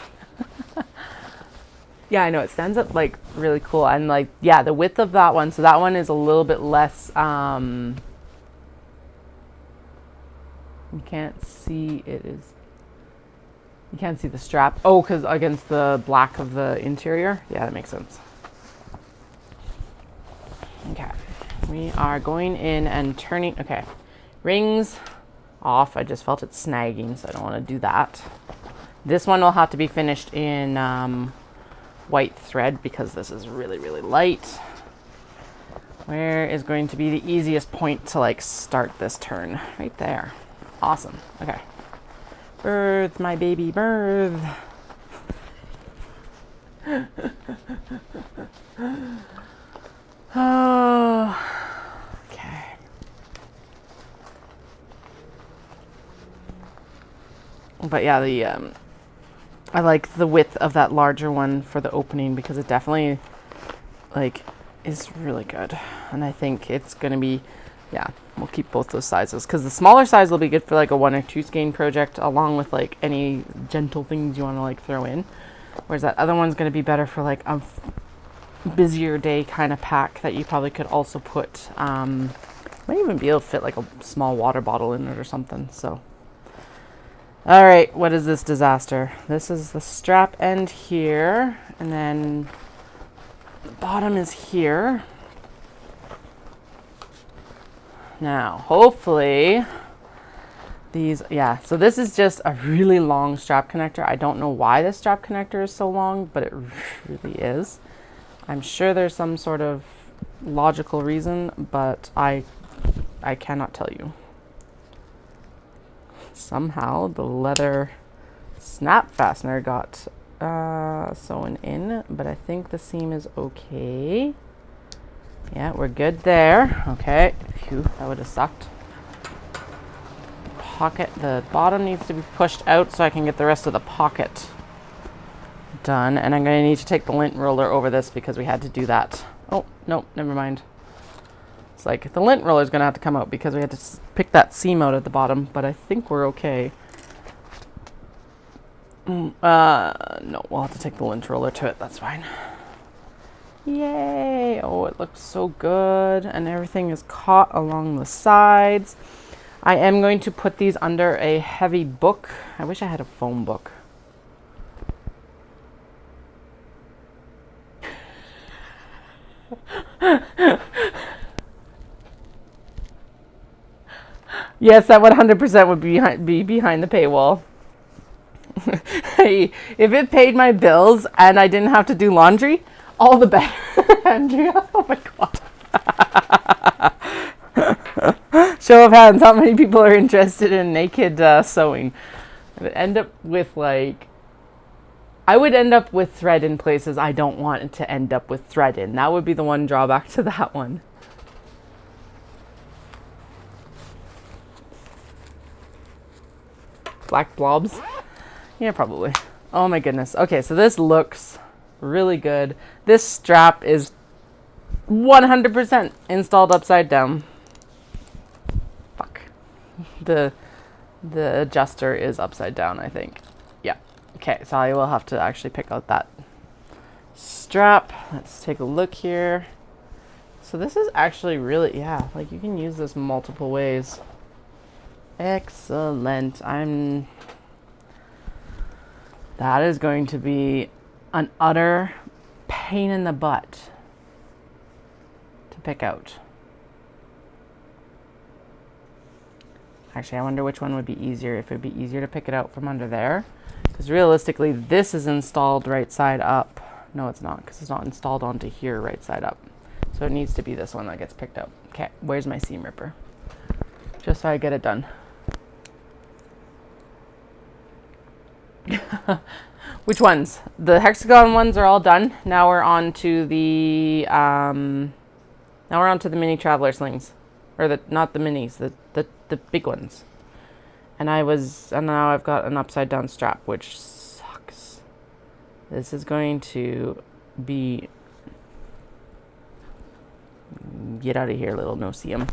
Yeah, I know, it stands up like really cool, and like, yeah, the width of that one, so that one is a little bit less, you can't see, you can't see the strap. Oh, because against the black of the interior. Yeah, that makes sense. Okay, we are going in and turning. Okay, rings off. I just felt it snagging, so I don't want to do that. This one will have to be finished in white thread because this is really, really light. Where is going to be the easiest point to like start this turn? Right there. Awesome. Okay. Birth, my baby, birth. Oh, okay. But yeah, I like the width of that larger one for the opening because it definitely like is really good, and I think it's gonna be, yeah, we'll keep both those sizes because the smaller size will be good for like a 1 or 2 skein project, along with like any gentle things you want to like throw in, whereas that other one's going to be better for like a busier day kind of pack that you probably could also put might even be able to fit like a small water bottle in it or something. So all right, what is this disaster? This is the strap end here, and then the bottom is here. Now, hopefully these, yeah, so this is just a really long strap connector. I don't know why this strap connector is so long, but it really is. I'm sure there's some sort of logical reason, but I cannot tell you. Somehow the leather snap fastener got sewn in, but I think the seam is okay. Yeah, we're good there. Okay, phew, that would have sucked. Pocket, the bottom needs to be pushed out so I can get the rest of the pocket done, and I'm going to need to take the lint roller over this because we had to do that. Oh, no, never mind. It's like the lint roller is going to have to come out because we had to pick that seam out at the bottom, but I think we're okay. No, we'll have to take the lint roller to it. That's fine. Yay! Oh, it looks so good, and everything is caught along the sides. I am going to put these under a heavy book. I wish I had a foam book. Yes, that 100% would be behind the paywall. Hey, if it paid my bills and I didn't have to do laundry, all the better, Andrea. Oh my God. Show of hands, how many people are interested in naked sewing? I would end up with thread in places I don't want it to end up with thread in. That would be the one drawback to that one. Black blobs? Yeah, probably. Oh my goodness. Okay, so this looks really good. This strap is 100% installed upside down. Fuck. The adjuster is upside down, I think. Yeah. Okay, so I will have to actually pick out that strap. Let's take a look here. So this is actually really, yeah, like you can use this multiple ways. Excellent. That is going to be an utter pain in the butt to pick out. Actually, I wonder which one would be easier, if it would be easier to pick it out from under there. Because realistically, this is installed right side up. No, it's not, because it's not installed onto here right side up. So it needs to be this one that gets picked out. Okay, where's my seam ripper? Just so I get it done. Which ones? The hexagon ones are all done. Now we're on to the mini traveler slings. Or not the minis, the big ones. And now I've got an upside down strap, which sucks. This is going to be, get out of here, little no-see-em.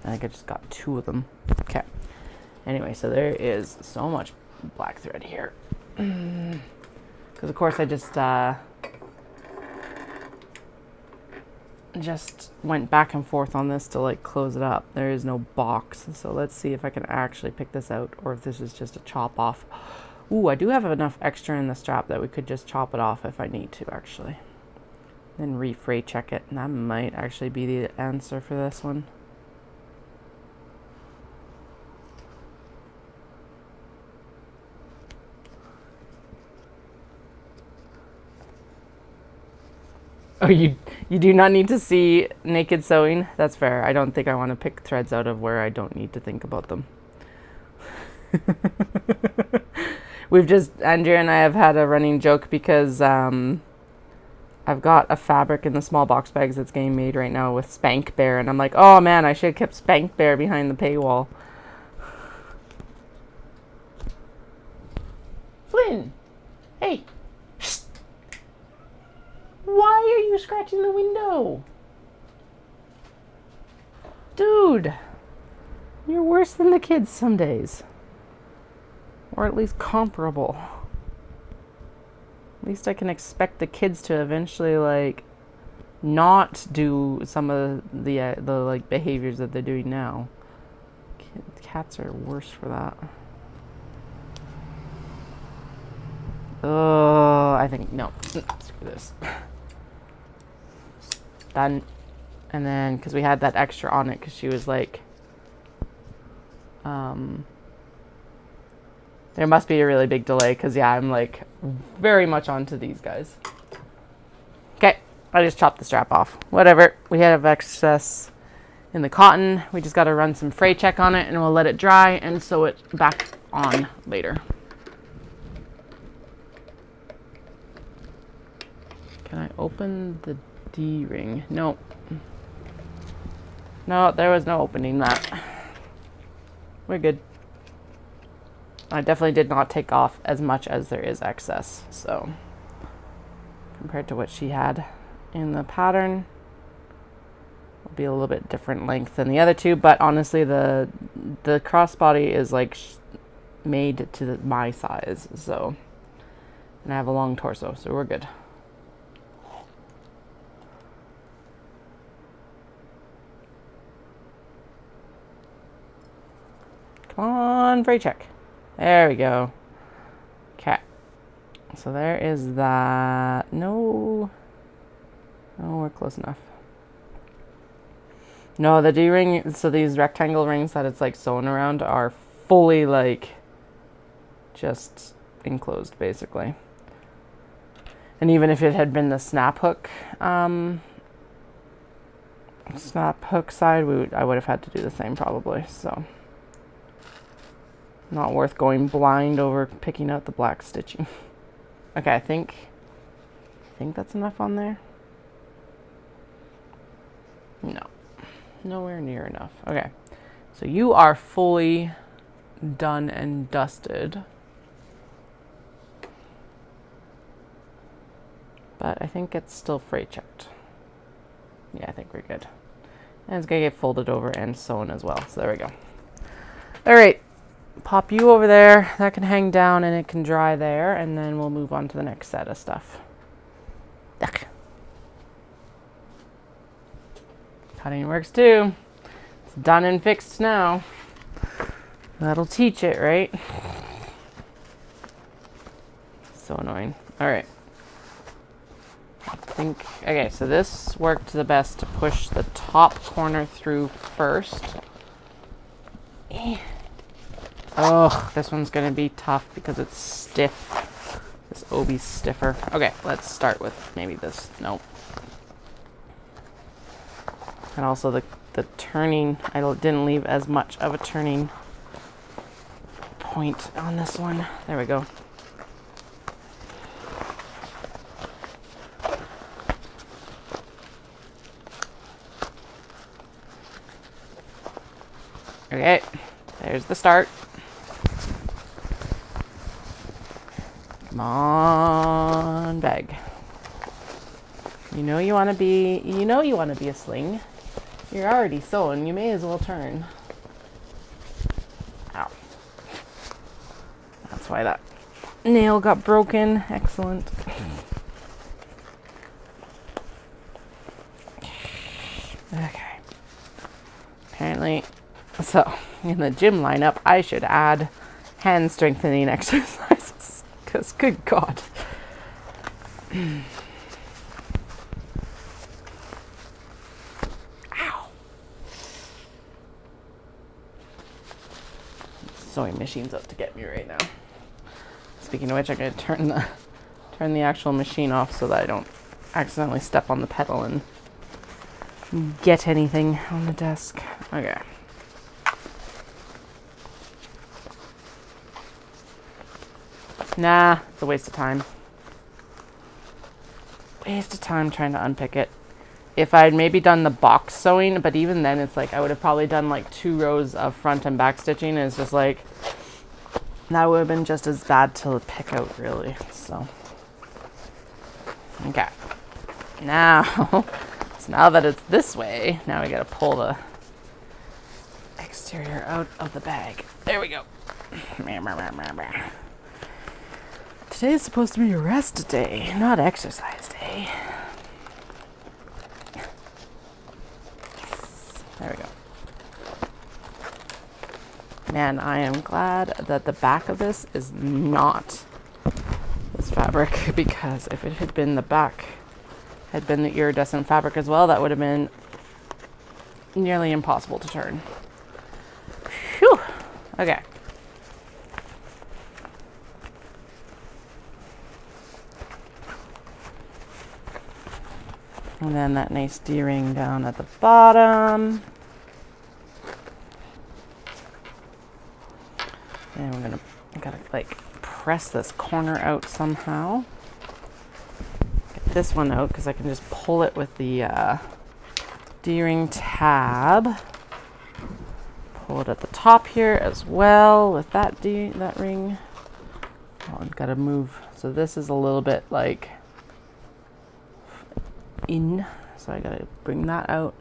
I think I just got 2 of them. Okay. Anyway, so there is so much black thread here. Because of course I just went back and forth on this to like close it up. There is no box, so let's see if I can actually pick this out, or if this is just a chop off. Ooh, I do have enough extra in the strap that we could just chop it off if I need to, actually. Then refray check it, and that might actually be the answer for this one. Oh, you do not need to see naked sewing? That's fair. I don't think I want to pick threads out of where I don't need to think about them. Andrea and I have had a running joke because I've got a fabric in the small box bags that's getting made right now with Spank Bear, and I'm like, oh man, I should have kept Spank Bear behind the paywall. Flynn! Hey! Why are you scratching the window? Dude, you're worse than the kids some days. Or at least comparable. At least I can expect the kids to eventually, like, not do some of the like behaviors that they're doing now. Cats are worse for that. Oh, I think, no, screw this. Done. And then, because we had that extra on it, because she was like, there must be a really big delay, because yeah, I'm like very much onto these guys. Okay, I just chopped the strap off. Whatever, we have excess in the cotton. We just got to run some fray check on it, and we'll let it dry and sew it back on later. Can I open the D-ring? No. No, there was no opening that. We're good. I definitely did not take off as much as there is excess, so compared to what she had in the pattern, it'll be a little bit different length than the other two, but honestly the crossbody is like made to my size, so, and I have a long torso, so we're good. Come on, fray check. There we go. Okay. So there is that. No. Oh, we're close enough. No, the D-ring, so these rectangle rings that it's like sewn around are fully like just enclosed basically. And even if it had been the snap hook side, I would have had to do the same probably, so. Not worth going blind over picking out the black stitching. Okay, I think that's enough on there. No, nowhere near enough. Okay, so you are fully done and dusted. But I think it's still freight checked. Yeah, I think we're good. And it's gonna get folded over and sewn as well. So there we go. All right, pop you over there. That can hang down and it can dry there, and then we'll move on to the next set of stuff. Yuck. Cutting works too. It's done and fixed now. That'll teach it, right? So annoying. All right. Okay, so this worked the best to push the top corner through first. Oh, this one's gonna be tough because it's stiff. This obi's stiffer. Okay, let's start with maybe this. Nope. And also the turning, I didn't leave as much of a turning point on this one. There we go. Okay, there's the start. Come on, bag. You know you want to be a sling. You're already sewn, you may as well turn. Ow. That's why that nail got broken. Excellent. Okay. Apparently, so in the gym lineup, I should add hand strengthening exercises. Because, good God. Ow. Sewing machine's out to get me right now. Speaking of which, I'm going to turn the actual machine off so that I don't accidentally step on the pedal and get anything on the desk. Okay. Nah, it's a waste of time. Waste of time trying to unpick it. If I'd maybe done the box sewing, but even then it's like I would have probably done like 2 rows of front and back stitching. And it's just like, that would have been just as bad to pick out really, so. Okay. Now, so now that it's this way, now we gotta pull the exterior out of the bag. There we go. Today is supposed to be a rest day, not exercise day. There we go. Man, I am glad that the back of this is not this fabric, because if it had been the back, had been the iridescent fabric as well, that would have been nearly impossible to turn. Phew. Okay. And then that nice D-ring down at the bottom. And we're gotta like press this corner out somehow. Get this one out because I can just pull it with the D-ring tab. Pull it at the top here as well with that ring. Oh, I've got to move. So this is a little bit like in, so I gotta bring that out.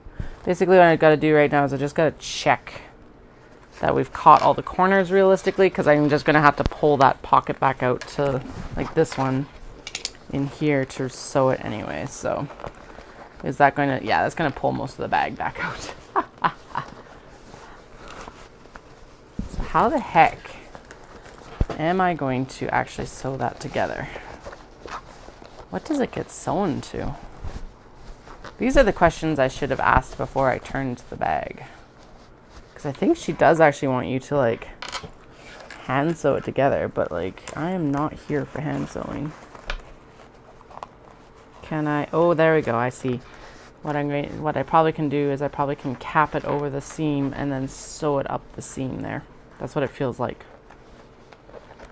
Basically what I gotta do right now is I just gotta check that we've caught all the corners realistically, because I'm just gonna have to pull that pocket back out to like this one in here to sew it anyway. So is that going to, yeah, that's gonna pull most of the bag back out. So how the heck am I going to actually sew that together? What does it get sewn to? These are the questions I should have asked before I turned the bag. Because I think she does actually want you to like hand sew it together, but like I am not here for hand sewing. Can I? Oh, there we go. I see. What I probably can do is I probably can cap it over the seam and then sew it up the seam there. That's what it feels like.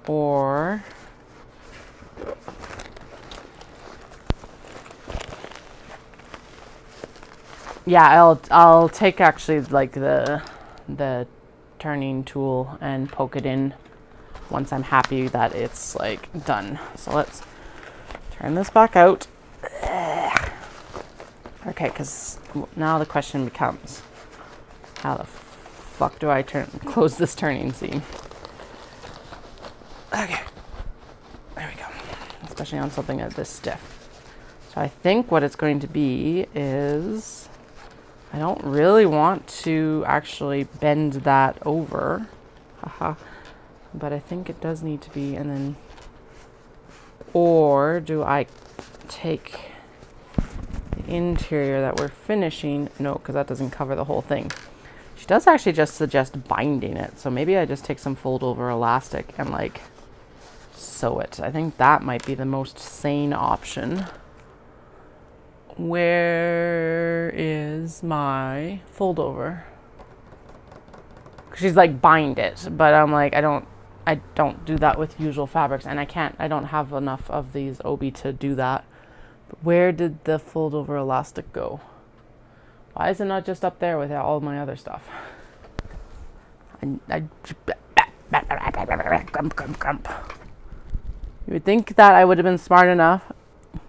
Or yeah, I'll take actually like the turning tool and poke it in once I'm happy that it's like done. So let's turn this back out. Okay, because now the question becomes, how the fuck do I close this turning seam? Okay, there we go. Especially on something that's this stiff. So I think what it's going to be is, I don't really want to actually bend that over. Haha. But I think it does need to be, and then, or do I take the interior that we're finishing? No, because that doesn't cover the whole thing. She does actually just suggest binding it. So maybe I just take some fold over elastic and like sew it. I think that might be the most sane option. Where is my fold over? She's like, bind it, but I'm like, I don't do that with usual fabrics, and I don't have enough of these obi to do that. But where did the fold over elastic go? Why is it not just up there with all my other stuff? You would think that I would have been smart enough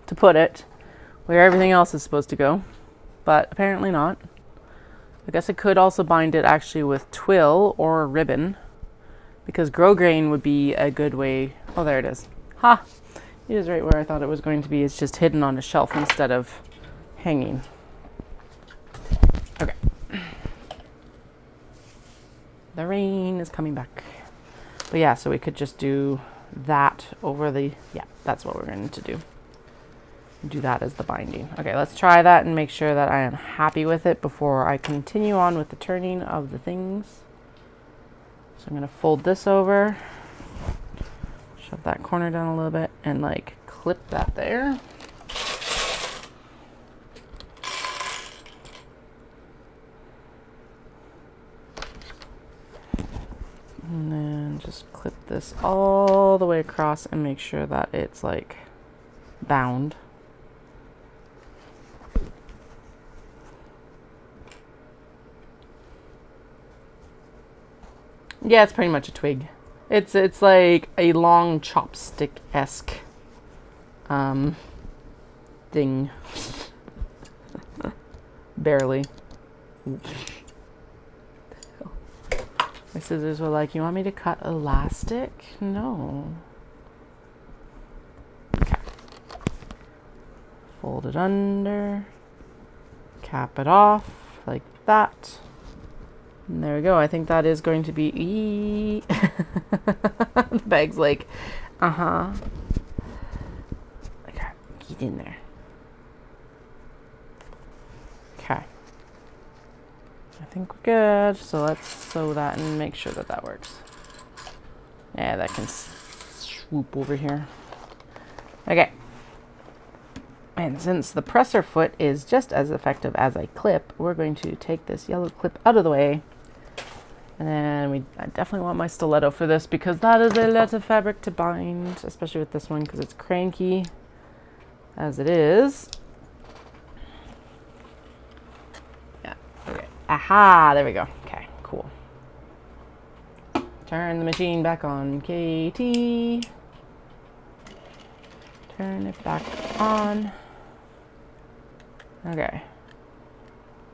to put it where everything else is supposed to go, but apparently not. I guess I could also bind it actually with twill or ribbon, because grosgrain would be a good way. Oh, there it is. Ha! It is right where I thought it was going to be. It's just hidden on a shelf instead of hanging. Okay. The rain is coming back. But yeah, so we could just do that over the, yeah, that's what we're going to do. Do that as the binding. Okay, let's try that and make sure that I am happy with it before I continue on with the turning of the things. So I'm going to fold this over, shove that corner down a little bit, and like clip that there. And then just clip this all the way across and make sure that it's like bound. Yeah, it's pretty much a twig. It's like a long chopstick-esque thing. Barely. My scissors were like, you want me to cut elastic? No. Okay. Fold it under. Cap it off like that. And there we go. I think that is going to be the bag's like, uh-huh. Okay, get in there. Okay. I think we're good. So let's sew that and make sure that that works. Yeah, that can swoop over here. Okay. And since the presser foot is just as effective as a clip, we're going to take this yellow clip out of the way. And then I definitely want my stiletto for this, because that is a lot of fabric to bind, especially with this one because it's cranky as it is. Yeah, okay. Aha, there we go. Okay, cool. Turn the machine back on, Katie. Turn it back on. Okay.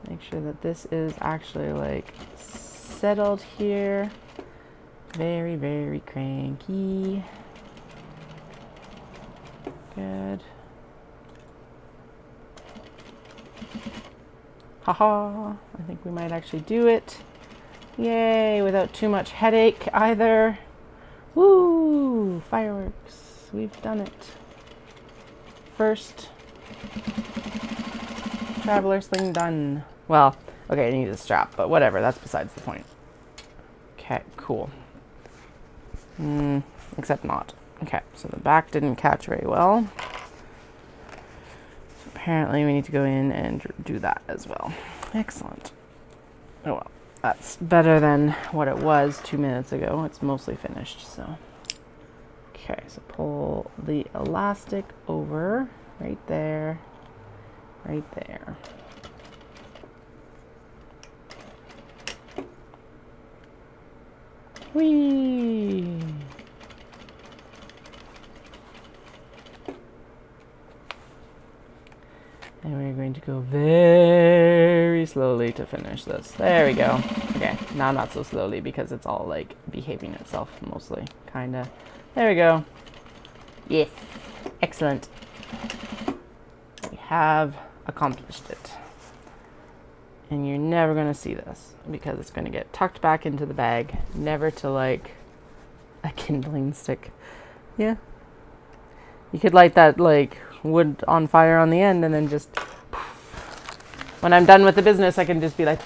Make sure that this is actually like settled here. Very, very cranky. Good. Haha. I think we might actually do it. Yay, without too much headache either. Woo! Fireworks. We've done it. First traveler sling done. Well, okay, I need a strap, but whatever, that's besides the point. Okay, cool. Except not. Okay, so the back didn't catch very well. So apparently we need to go in and do that as well. Excellent. Oh well, that's better than what it was 2 minutes ago. It's mostly finished, so. Okay, so pull the elastic over right there, right there. Whee! And we're going to go very slowly to finish this. There we go. Okay, now not so slowly because it's all like behaving itself mostly, kinda. There we go. Yes, excellent. We have accomplished it. And you're never gonna see this because it's gonna get tucked back into the bag, never to like a kindling stick. Yeah. You could light that like wood on fire on the end and then just when I'm done with the business I can just be like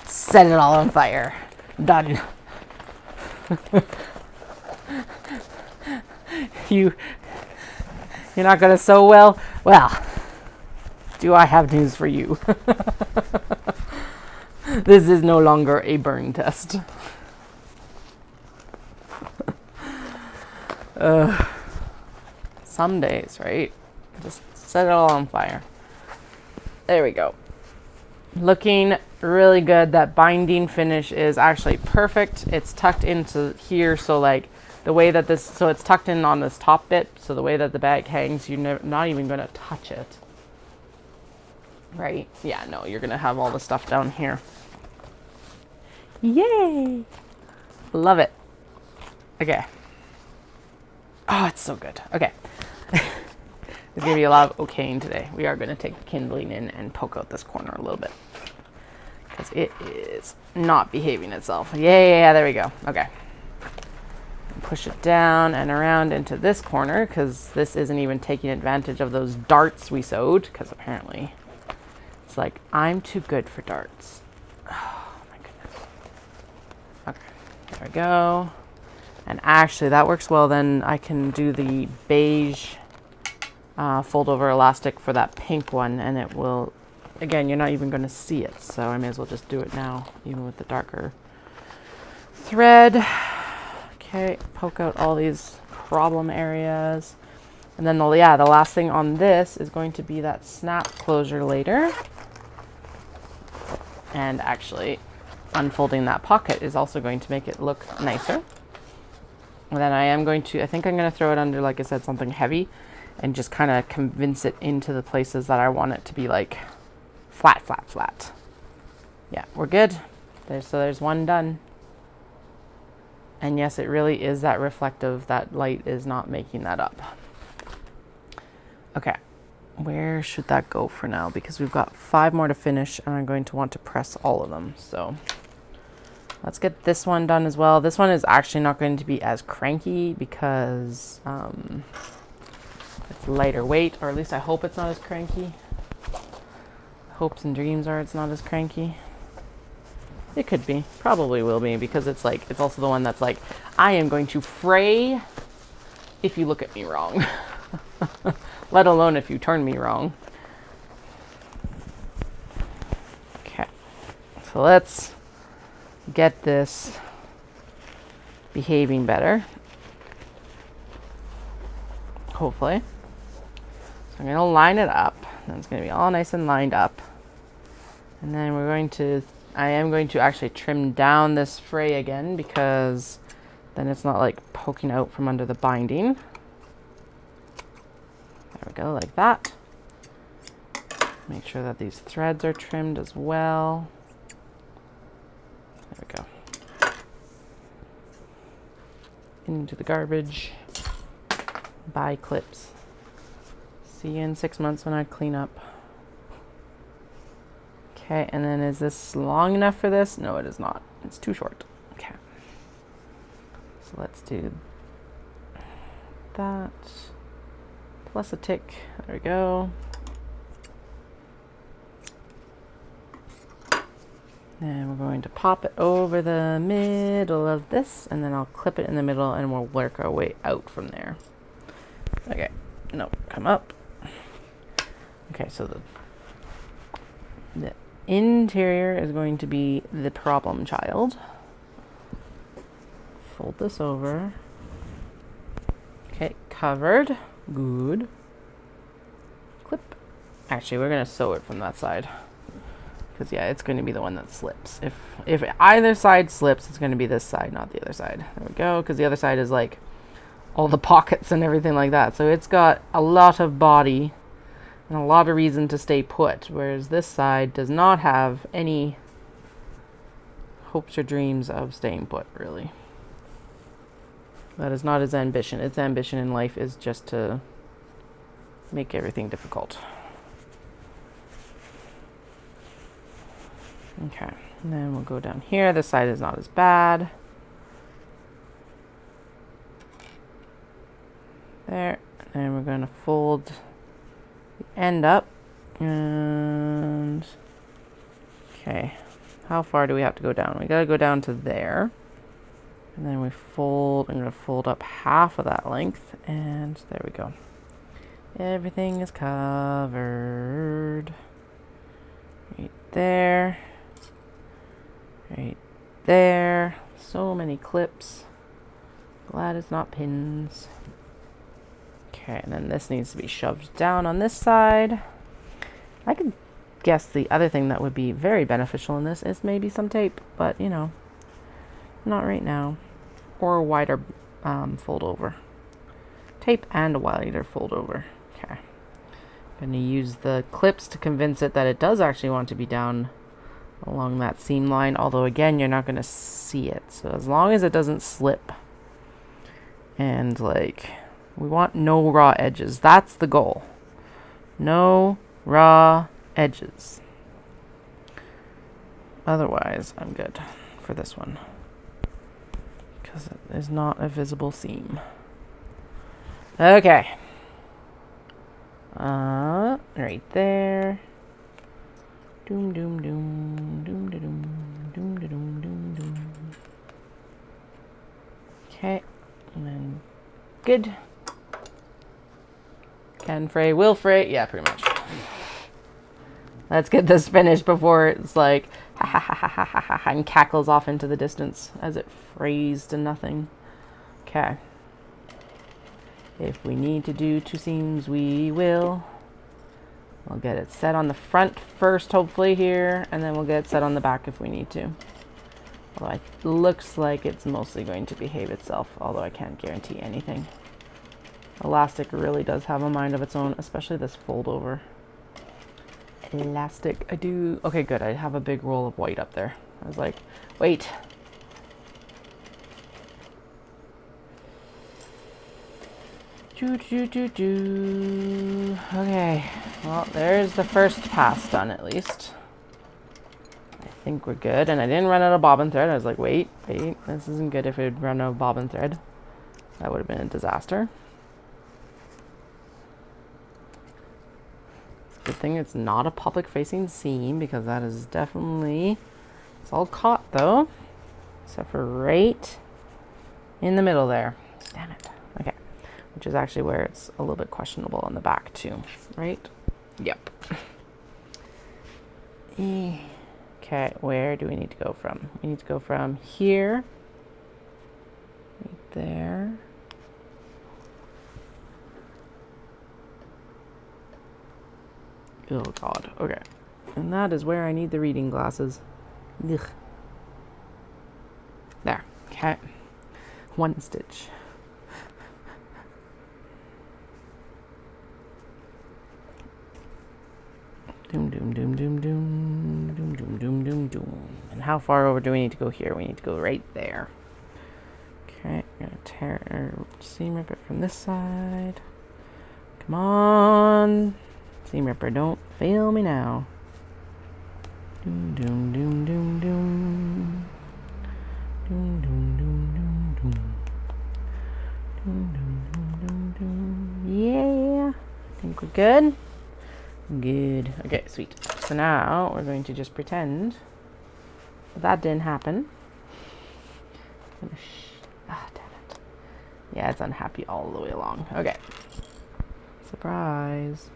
set it all on fire. Done. You're not gonna sew well? Well, do I have news for you? This is no longer a burn test. Some days, right? Just set it all on fire. There we go. Looking really good. That binding finish is actually perfect. It's tucked into here, so like the way that this, so it's tucked in on this top bit, so the way that the bag hangs, you're not even going to touch it. Right? Yeah, no, you're going to have all the stuff down here. Yay! Love it. Okay. Oh, it's so good. Okay. There's going to be a lot of okaying today. We are going to take the kindling in and poke out this corner a little bit. Because it is not behaving itself. Yeah, there we go. Okay. Push it down and around into this corner because this isn't even taking advantage of those darts we sewed, because apparently it's like, I'm too good for darts. Oh my goodness. Okay, there we go. And actually that works well. Then I can do the beige fold over elastic for that pink one, and it will, again, you're not even going to see it, so I may as well just do it now, even with the darker thread. Okay, poke out all these problem areas. And then the last thing on this is going to be that snap closure later. And actually unfolding that pocket is also going to make it look nicer. And then I think I'm going to throw it under, like I said, something heavy and just kind of convince it into the places that I want it to be like flat, flat, flat. Yeah, we're good. There's one done. And yes, it really is that reflective. That light is not making that up. Okay, where should that go for now? Because we've got 5 more to finish and I'm going to want to press all of them. So let's get this one done as well. This one is actually not going to be as cranky because it's lighter weight, or at least I hope it's not as cranky. Hopes and dreams are it's not as cranky. It could be, probably will be, because it's like, it's also the one that's like, I am going to fray if you look at me wrong, let alone if you turn me wrong. Okay, so let's get this behaving better, hopefully. So I'm going to line it up, and it's going to be all nice and lined up, and then I am going to actually trim down this fray again, because then it's not like poking out from under the binding. There we go, like that. Make sure that these threads are trimmed as well. There we go. Into the garbage. Buy clips. See you in 6 months when I clean up. Okay, and then is this long enough for this? No, it is not. It's too short. Okay. So let's do that. Plus a tick. There we go. And we're going to pop it over the middle of this, and then I'll clip it in the middle, and we'll work our way out from there. Okay. No, come up. Okay, so the interior is going to be the problem child. Fold this over. Okay, covered. Good. Clip. Actually, we're going to sew it from that side, Because yeah, it's going to be the one that slips. If either side slips, it's going to be this side, not the other side. There we go. Because the other side is like all the pockets and everything like that. So it's got a lot of body and a lot of reason to stay put. Whereas this side does not have any hopes or dreams of staying put, really. That is not its ambition. Its ambition in life is just to make everything difficult. Okay, and then we'll go down here. This side is not as bad. There, and we're going to fold the end up. And okay, how far do we have to go down? We got to go down to there. And then we fold. I'm going to fold up half of that length, and there we go. Everything is covered. Right there. Right there. So many clips. Glad it's not pins. Okay, and then this needs to be shoved down on this side. I could guess the other thing that would be very beneficial in this is maybe some tape, but you know, not right now. Or a wider fold over. Tape and a wider fold over. Okay. I'm going to use the clips to convince it that it does actually want to be down along that seam line, although again you're not going to see it, so as long as it doesn't slip. And like, we want no raw edges. That's the goal. No raw edges. Otherwise I'm good for this one because it is not a visible seam. Okay, right there. Doom doom doom doom doom doom doom doom doom. Okay, and then good. Can fray, will fray. Yeah, pretty much. Let's get this finished before it's like ha ha ha ha ha ha ha and cackles off into the distance as it frays to nothing. Okay. If we need to do two seams, we will. We'll get it set on the front first, hopefully here, and then we'll get it set on the back if we need to. Although it looks like it's mostly going to behave itself, although I can't guarantee anything. Elastic really does have a mind of its own, especially this fold over. Elastic, I do. Okay, good. I have a big roll of white up there. I was like, wait. Okay, well, there's the first pass done at least. I think we're good, and I didn't run out of bobbin thread. I was like, wait, this isn't good if it run out of bobbin thread. That would have been a disaster. It's a good thing it's not a public facing seam, because that is definitely, it's all caught though, except for right in the middle there. Damn it. Okay. Which is actually where it's a little bit questionable on the back too, right? Yep. Okay, where do we need to go from? We need to go from here, right there. Oh God, okay. And that is where I need the reading glasses. Ugh. There, okay. One stitch. Doom, doom, doom, doom, doom, doom, doom, doom, doom, doom. And how far over do we need to go here? We need to go right there. Okay, I'm gonna tear seam rip it from this side. Come on, seam ripper, don't fail me now. Doom, doom, doom, doom, doom. Doom, doom, doom, doom, doom. Doom, doom, doom, doom, doom. Yeah, I think we're good. Good. Okay, sweet. So now we're going to just pretend that didn't happen. Damn it. Yeah, it's unhappy all the way along. Okay. Surprise.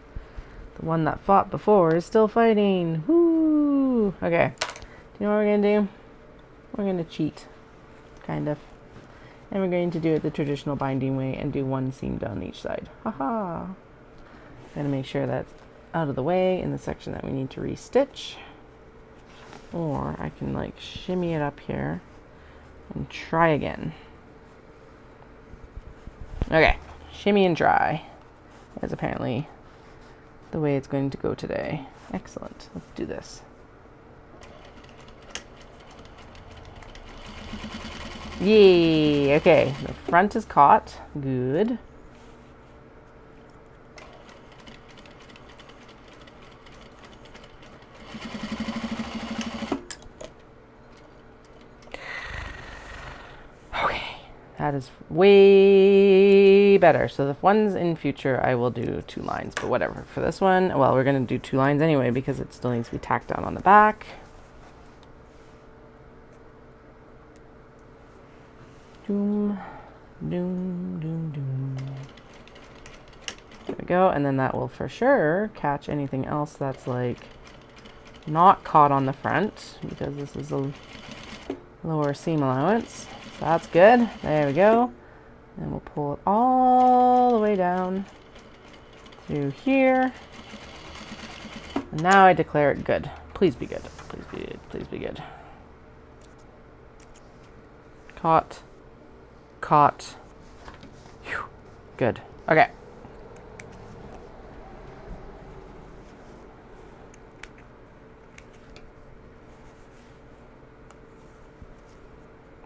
The one that fought before is still fighting. Woo! Okay. Do you know what we're going to do? We're going to cheat. Kind of. And we're going to do it the traditional binding way and do one seam down each side. Haha. Gonna make sure that's out of the way in the section that we need to restitch. Or I can like shimmy it up here and try again. Okay, shimmy and dry is apparently the way it's going to go today. Excellent. Let's do this. Yay! Okay, the front is caught. Good. That is way better. So the ones in future, I will do 2 lines, but whatever. For this one, well, we're going to do 2 lines anyway because it still needs to be tacked down on the back. Doom, doom, doom, doom. There we go. And then that will for sure catch anything else that's like not caught on the front because this is a lower seam allowance. So that's good. There we go. And we'll pull it all the way down through here. And now I declare it good. Please be good. Please be good. Please be good. Caught. Caught. Whew. Good. Okay.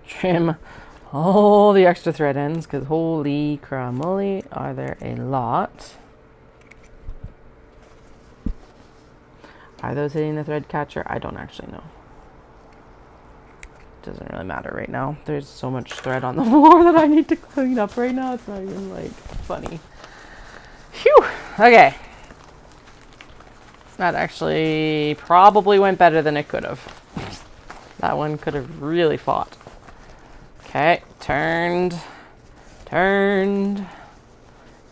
Trim all the extra thread ends because holy cramoly, are there a lot. Are those hitting the thread catcher? I don't actually know. Doesn't really matter right now. There's so much thread on the floor that I need to clean up right now. It's not even like funny. Phew. Okay. That actually probably went better than it could have. That one could have really fought. Okay, turned.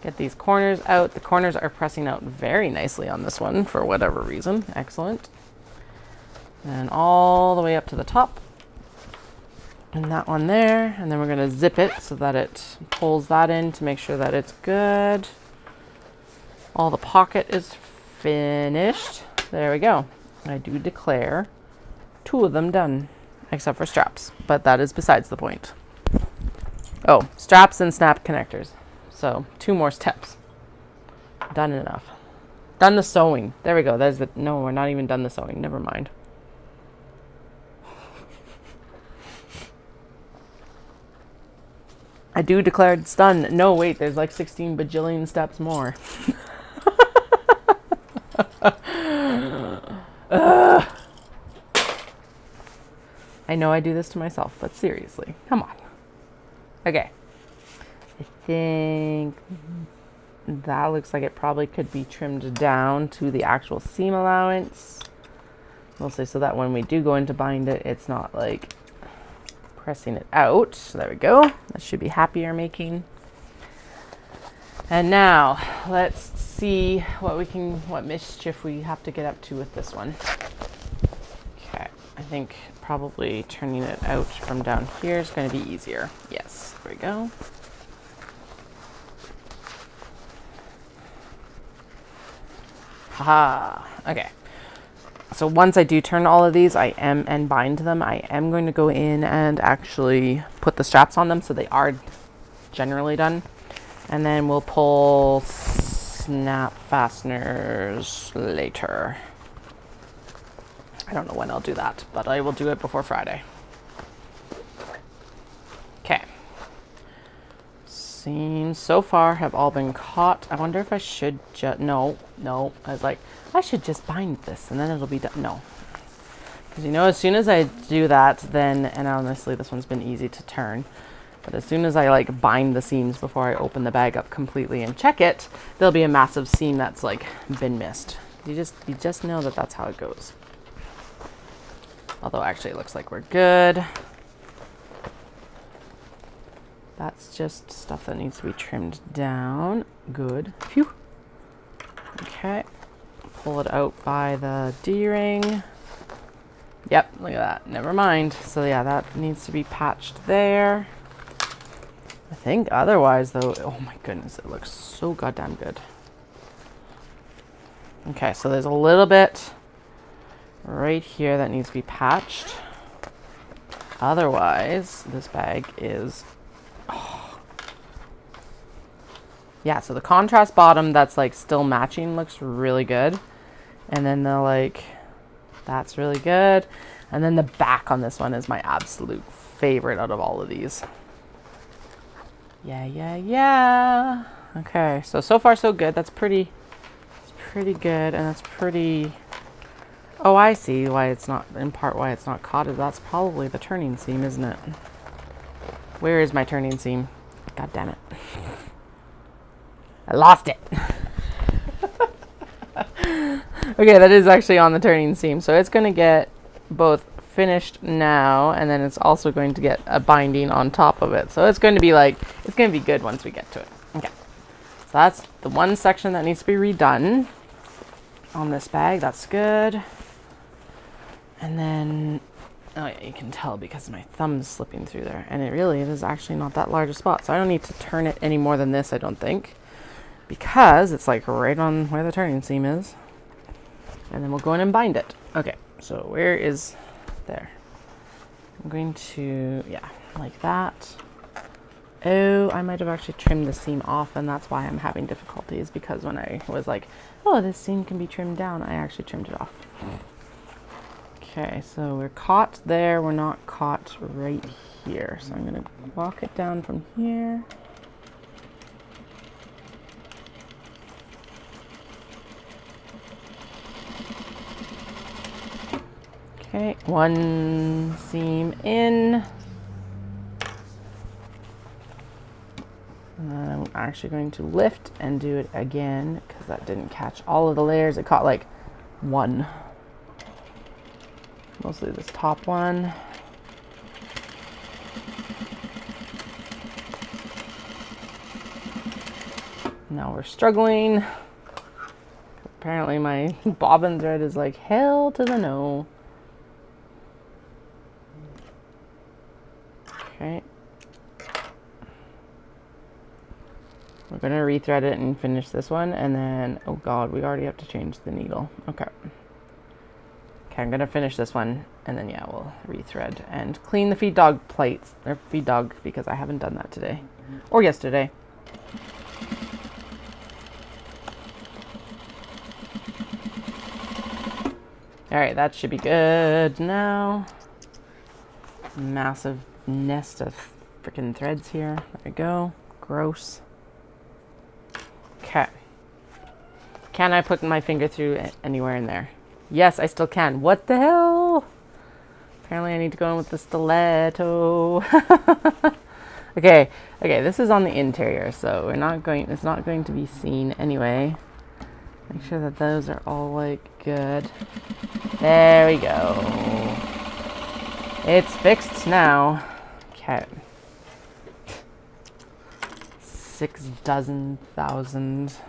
Get these corners out. The corners are pressing out very nicely on this one for whatever reason. Excellent. And all the way up to the top. And that one there. And then we're going to zip it so that it pulls that in to make sure that it's good. All the pocket is finished. There we go. I do declare 2 of them done. Except for straps, but that is besides the point. Oh, straps and snap connectors. So 2 more steps. Done enough. Done the sewing. There we go. There's the, no, we're not even done the sewing. Never mind. I do declare it's done. No, wait, there's like 16 bajillion steps more. I know I do this to myself, but seriously, come on. Okay. I think that looks like it probably could be trimmed down to the actual seam allowance. Mostly so that when we do go in to bind it, it's not like pressing it out. So there we go. That should be happier making. And now let's see what mischief we have to get up to with this one. Okay, I think probably turning it out from down here is going to be easier. Yes, there we go. Haha. Okay. So once I do turn all of these, and bind them, I am going to go in and actually put the straps on them so they are generally done. And then we'll pull snap fasteners later. I don't know when I'll do that, but I will do it before Friday. Okay. Seams so far have all been caught. I wonder if I should just, no. I was like, I should just bind this and then it'll be done. No. Because you know, as soon as I do that, then, and honestly, this one's been easy to turn. But as soon as I like bind the seams before I open the bag up completely and check it, there'll be a massive seam that's like been missed. You just know that that's how it goes. Although actually it looks like we're good. That's just stuff that needs to be trimmed down. Good. Phew. Okay. Pull it out by the D-ring. Yep, look at that. Never mind. So yeah, that needs to be patched there. I think otherwise though, oh my goodness, it looks so goddamn good. Okay, so there's a little bit right here that needs to be patched. Otherwise, this bag is... Oh. Yeah, so the contrast bottom that's like still matching looks really good. And then the like, that's really good. And then the back on this one is my absolute favorite out of all of these. Yeah, yeah, yeah. Okay, so far so good. That's pretty good, and that's pretty... Oh, I see why it's not, in part why it's not caught. That's probably the turning seam, isn't it? Where is my turning seam? God damn it. I lost it. Okay, that is actually on the turning seam. So it's going to get both finished now, and then it's also going to get a binding on top of it. So it's going to be like, it's going to be good once we get to it. Okay. So that's the one section that needs to be redone on this bag. That's good. And then, oh yeah, you can tell because my thumb's slipping through there. And it is actually not that large a spot. So I don't need to turn it any more than this, I don't think. Because it's like right on where the turning seam is. And then we'll go in and bind it. Okay, so where is there? I'm going to, yeah, like that. Oh, I might have actually trimmed the seam off, and that's why I'm having difficulties, because when I was like, oh, this seam can be trimmed down, I actually trimmed it off. Okay, so we're caught there, we're not caught right here. So I'm gonna walk it down from here. Okay, one seam in. And then I'm actually going to lift and do it again because that didn't catch all of the layers. It caught like one. Mostly this top one. Now we're struggling. Apparently my bobbin thread is like hell to the no. Okay. We're going to rethread it and finish this one, and then, oh god, we already have to change the needle. Okay. Okay, I'm going to finish this one, and then, yeah, we'll rethread and clean the feed dog plates, or feed dog, because I haven't done that today, or yesterday. Alright, that should be good now. Massive nest of freaking threads here. There we go. Gross. Okay. Can I put my finger through anywhere in there? Yes, I still can. What the hell? Apparently I need to go in with the stiletto. Okay, this is on the interior, so it's not going to be seen anyway. Make sure that those are all like good. There we go. It's fixed now. Okay. 6,000 dozens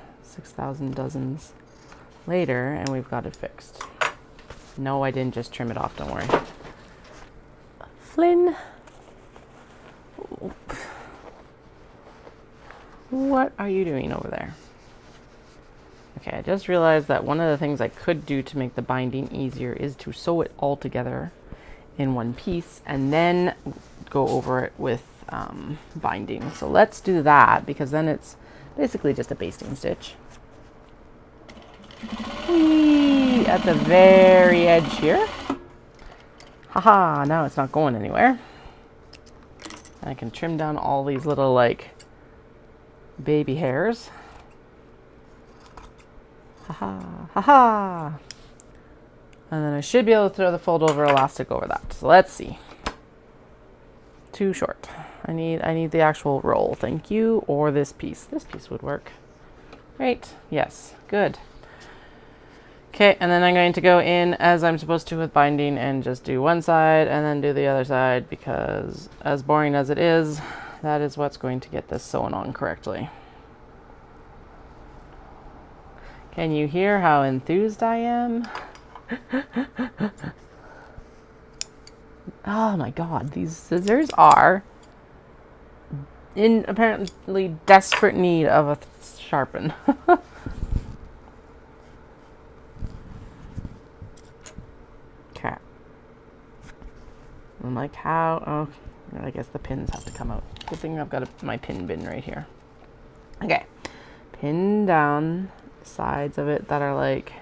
later, and we've got it fixed. No, I didn't just trim it off, don't worry. Flynn. What are you doing over there? Okay, I just realized that one of the things I could do to make the binding easier is to sew it all together in one piece and then go over it with binding. So let's do that, because then it's basically just a basting stitch. Whee! At the very edge here. Haha, now it's not going anywhere. I can trim down all these little like baby hairs. Haha, haha. And then I should be able to throw the fold over elastic over that. So let's see. Too short. I need the actual roll, thank you, or this piece. This piece would work. Right, yes, good. Okay, and then I'm going to go in as I'm supposed to with binding and just do one side and then do the other side, because as boring as it is, that is what's going to get this sewn on correctly. Can you hear how enthused I am? Oh my god, these scissors are in apparently desperate need of a sharpen. I'm like, how? Oh, I guess the pins have to come out. Good thing I've got my pin bin right here. Okay. Pin down the sides of it that are like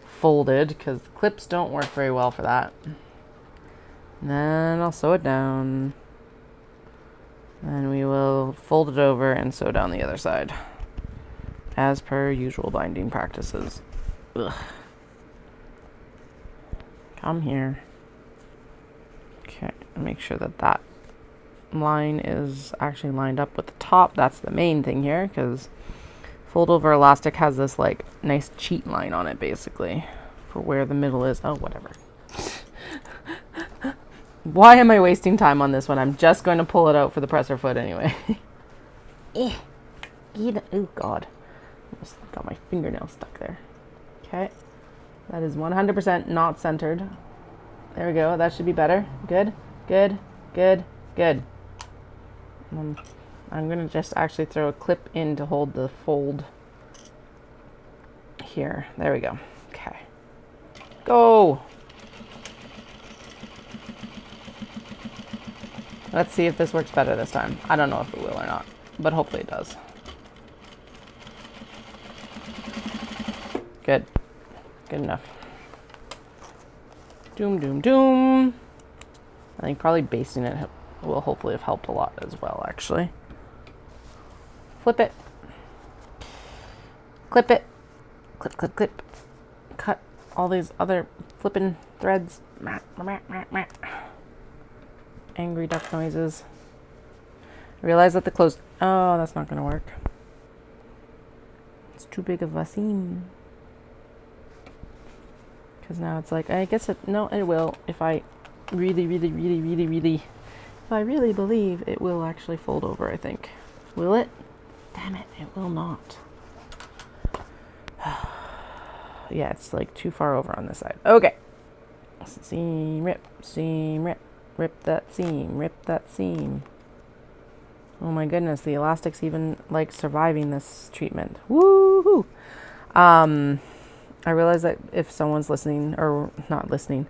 folded, because clips don't work very well for that. And then I'll sew it down. Then we will fold it over and sew down the other side, as per usual binding practices. Ugh. Come here. Okay, make sure that that line is actually lined up with the top. That's the main thing here, because fold over elastic has this like nice cheat line on it basically for where the middle is. Oh, whatever. Why am I wasting time on this when I'm just going to pull it out for the presser foot anyway? Oh God, almost got my fingernail stuck there. Okay, that is 100% not centered. There we go, that should be better. Good, good, good, good. I'm gonna just actually throw a clip in to hold the fold here. There we go. Okay, go. Let's see if this works better this time. I don't know if it will or not, but hopefully it does. Good. Good enough. Doom, doom, doom. I think probably basting it will hopefully have helped a lot as well, actually. Flip it. Clip it. Clip, clip, clip. Cut all these other flipping threads. Angry duck noises. I realize that the closed... Oh, that's not going to work. It's too big of a seam. Because now it's like, I guess it... No, it will. If I really if I really believe it will actually fold over, I think. Will it? Damn it, it will not. Yeah, it's like too far over on this side. Okay. Seam, rip, seam, rip. Rip that seam, rip that seam. Oh my goodness, the elastic's even like surviving this treatment. Woohoo! I realize that if someone's listening or not listening,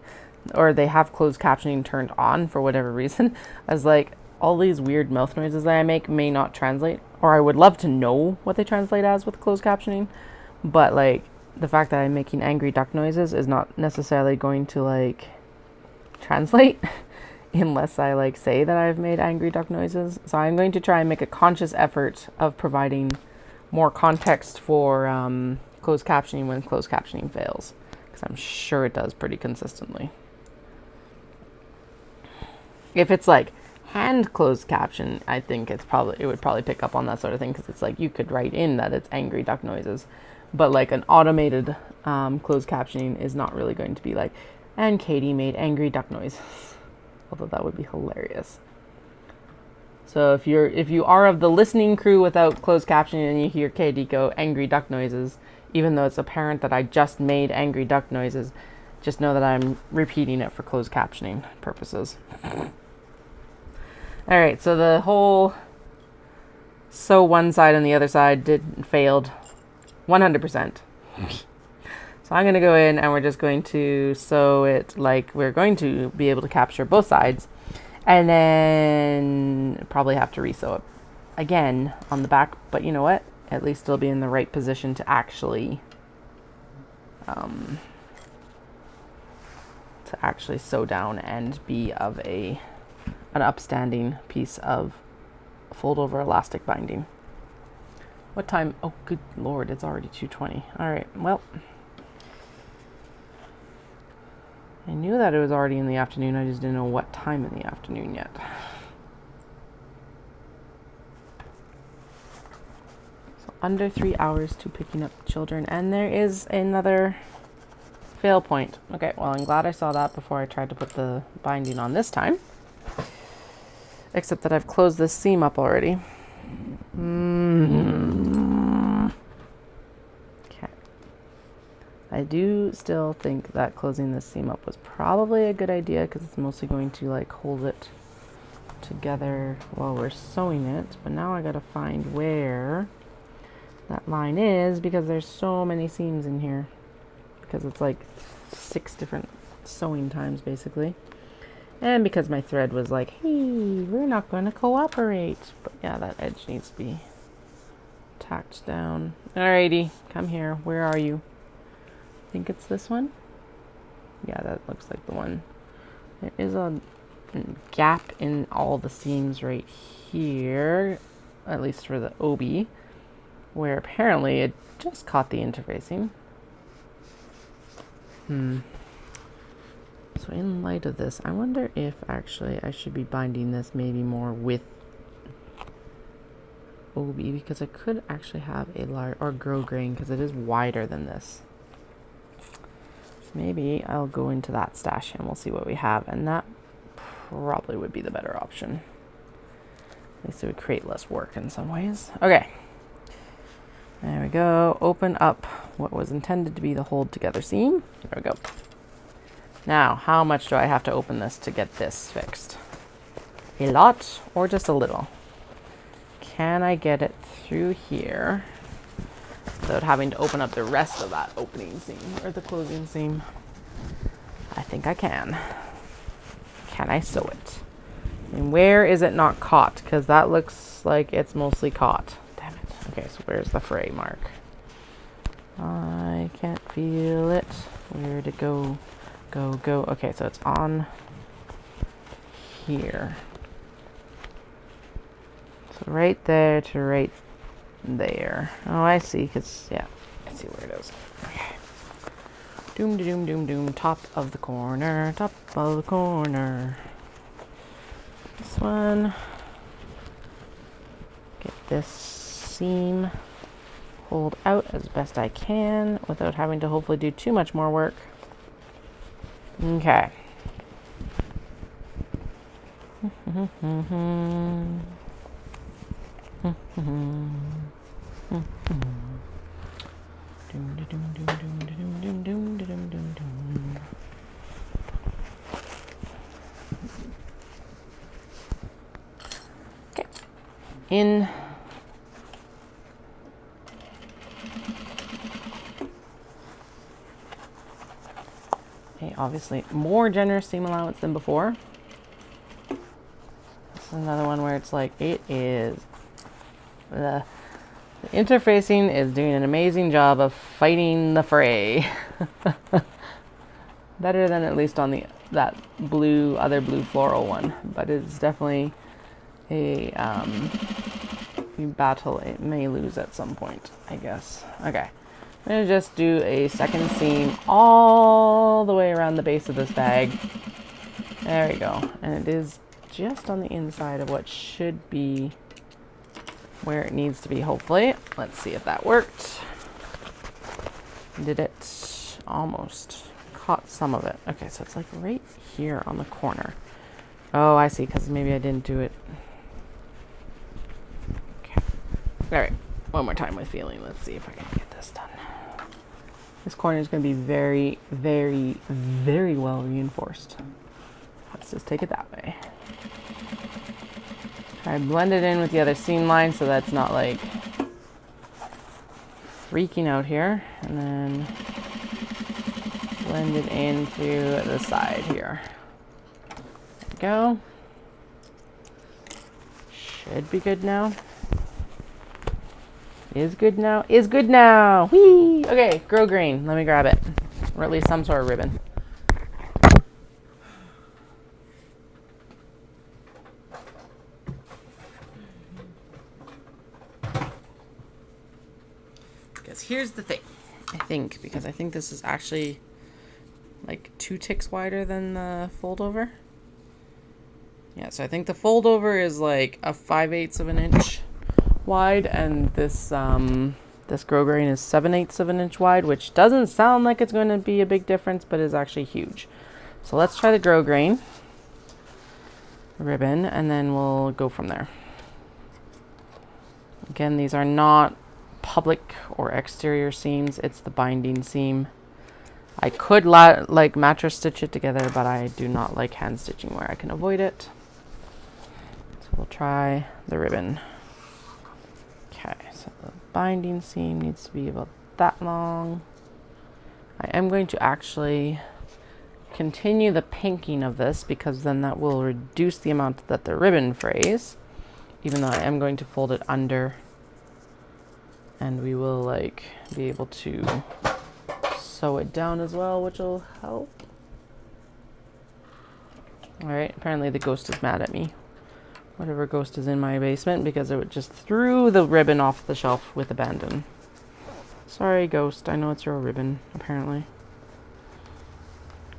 or they have closed captioning turned on for whatever reason, I was like, all these weird mouth noises that I make may not translate, or I would love to know what they translate as with closed captioning, but like the fact that I'm making angry duck noises is not necessarily going to like translate unless I like say that I've made angry duck noises. So I'm going to try and make a conscious effort of providing more context for closed captioning when closed captioning fails, because I'm sure it does pretty consistently. If it's like hand closed caption, I think it would probably pick up on that sort of thing, because it's like you could write in that it's angry duck noises, but like an automated closed captioning is not really going to be like, and Katie made angry duck noises. Although that would be hilarious. So if you are of the listening crew without closed captioning and you hear Katie go angry duck noises, even though it's apparent that I just made angry duck noises, just know that I'm repeating it for closed captioning purposes. All right, so the whole sew one side and the other side failed 100%. So I'm going to go in and we're just going to sew it like we're going to be able to capture both sides, and then probably have to re-sew it again on the back, but you know what? At least it'll be in the right position to actually sew down and be of an upstanding piece of fold over elastic binding. What time? Oh, good Lord, it's already 2:20. All right, well, I knew that it was already in the afternoon. I just didn't know what time in the afternoon yet. So under 3 hours to picking up children. And there is another fail point. Okay, well, I'm glad I saw that before I tried to put the binding on this time. Except that I've closed this seam up already. I do still think that closing this seam up was probably a good idea, because it's mostly going to like hold it together while we're sewing it. But now I gotta find where that line is, because there's so many seams in here, because it's like 6 different sewing times basically. And because my thread was like, hey, we're not going to cooperate. But yeah, that edge needs to be tacked down. Alrighty, come here. Where are you? Think it's this one? Yeah, that looks like the one. There is a gap in all the seams right here, at least for the OB, where apparently it just caught the interfacing. So in light of this, I wonder if actually I should be binding this maybe more with OB, because I could actually have a large, or grow grain, because it is wider than this. So maybe I'll go into that stash and we'll see what we have, and that probably would be the better option. At least it would create less work in some ways. Okay. There we go. Open up what was intended to be the hold together seam. There we go. Now, how much do I have to open this to get this fixed? A lot or just a little? Can I get it through here without having to open up the rest of that opening seam or the closing seam? I think I can. Can I sew it? And where is it not caught? Because that looks like it's mostly caught. Damn it. Okay, so where's the fray mark? I can't feel it. Where'd it go? Go. Okay, so it's on here. So right there to right there. Oh, I see, because, yeah, I see where it is. Okay. Doom, doom, doom, doom. Top of the corner. Top of the corner. This one. Get this seam pulled out as best I can without having to hopefully do too much more work. Okay. Okay. In. Okay, obviously more generous seam allowance than before. This is another one where it's like it is the interfacing is doing an amazing job of fighting the fray. Better than at least on that other blue floral one, but it's definitely a battle it may lose at some point, I guess. Okay. I'm going to just do a second seam all the way around the base of this bag. There we go. And it is just on the inside of what should be where it needs to be, hopefully. Let's see if that worked. Did it? Almost. Caught some of it. Okay, so it's like right here on the corner. Oh, I see, because maybe I didn't do it. Okay. All right. One more time with feeling. Let's see if I can get this done. This corner is going to be very, very, very well reinforced. Let's just take it that way. Try to blend it in with the other seam line so that's not like freaking out here. And then blend it in through the side here. There we go. Should be good now. Is good now. Is good now. Whee! Okay, grow green. Let me grab it. Or at least some sort of ribbon. Because here's the thing. I think this is actually like 2 ticks wider than the fold over. Yeah, so I think the fold over is like a 5/8 of an inch wide, and this this grow grain is 7/8 of an inch wide, which doesn't sound like it's going to be a big difference, but is actually huge. So let's try the grow grain ribbon, and then we'll go from there. Again, these are not public or exterior seams, it's the binding seam. I could like mattress stitch it together, but I do not like hand stitching where I can avoid it. So we'll try the ribbon. Okay, so the binding seam needs to be about that long. I am going to actually continue the pinking of this because then that will reduce the amount that the ribbon frays, even though I am going to fold it under, and we will like be able to sew it down as well, which will help. All right, apparently the ghost is mad at me. Whatever ghost is in my basement, because it just threw the ribbon off the shelf with abandon. Sorry, ghost. I know it's your ribbon, apparently.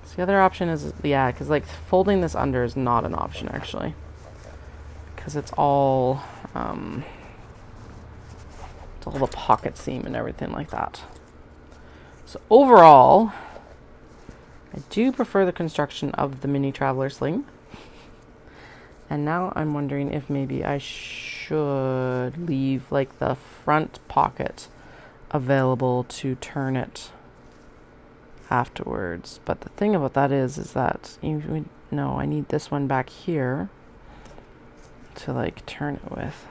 So the other option is, yeah, because like folding this under is not an option actually, because it's all the pocket seam and everything like that. So overall, I do prefer the construction of the mini traveler sling. And now I'm wondering if maybe I should leave like the front pocket available to turn it afterwards. But the thing about that is that no, I need this one back here to like turn it with.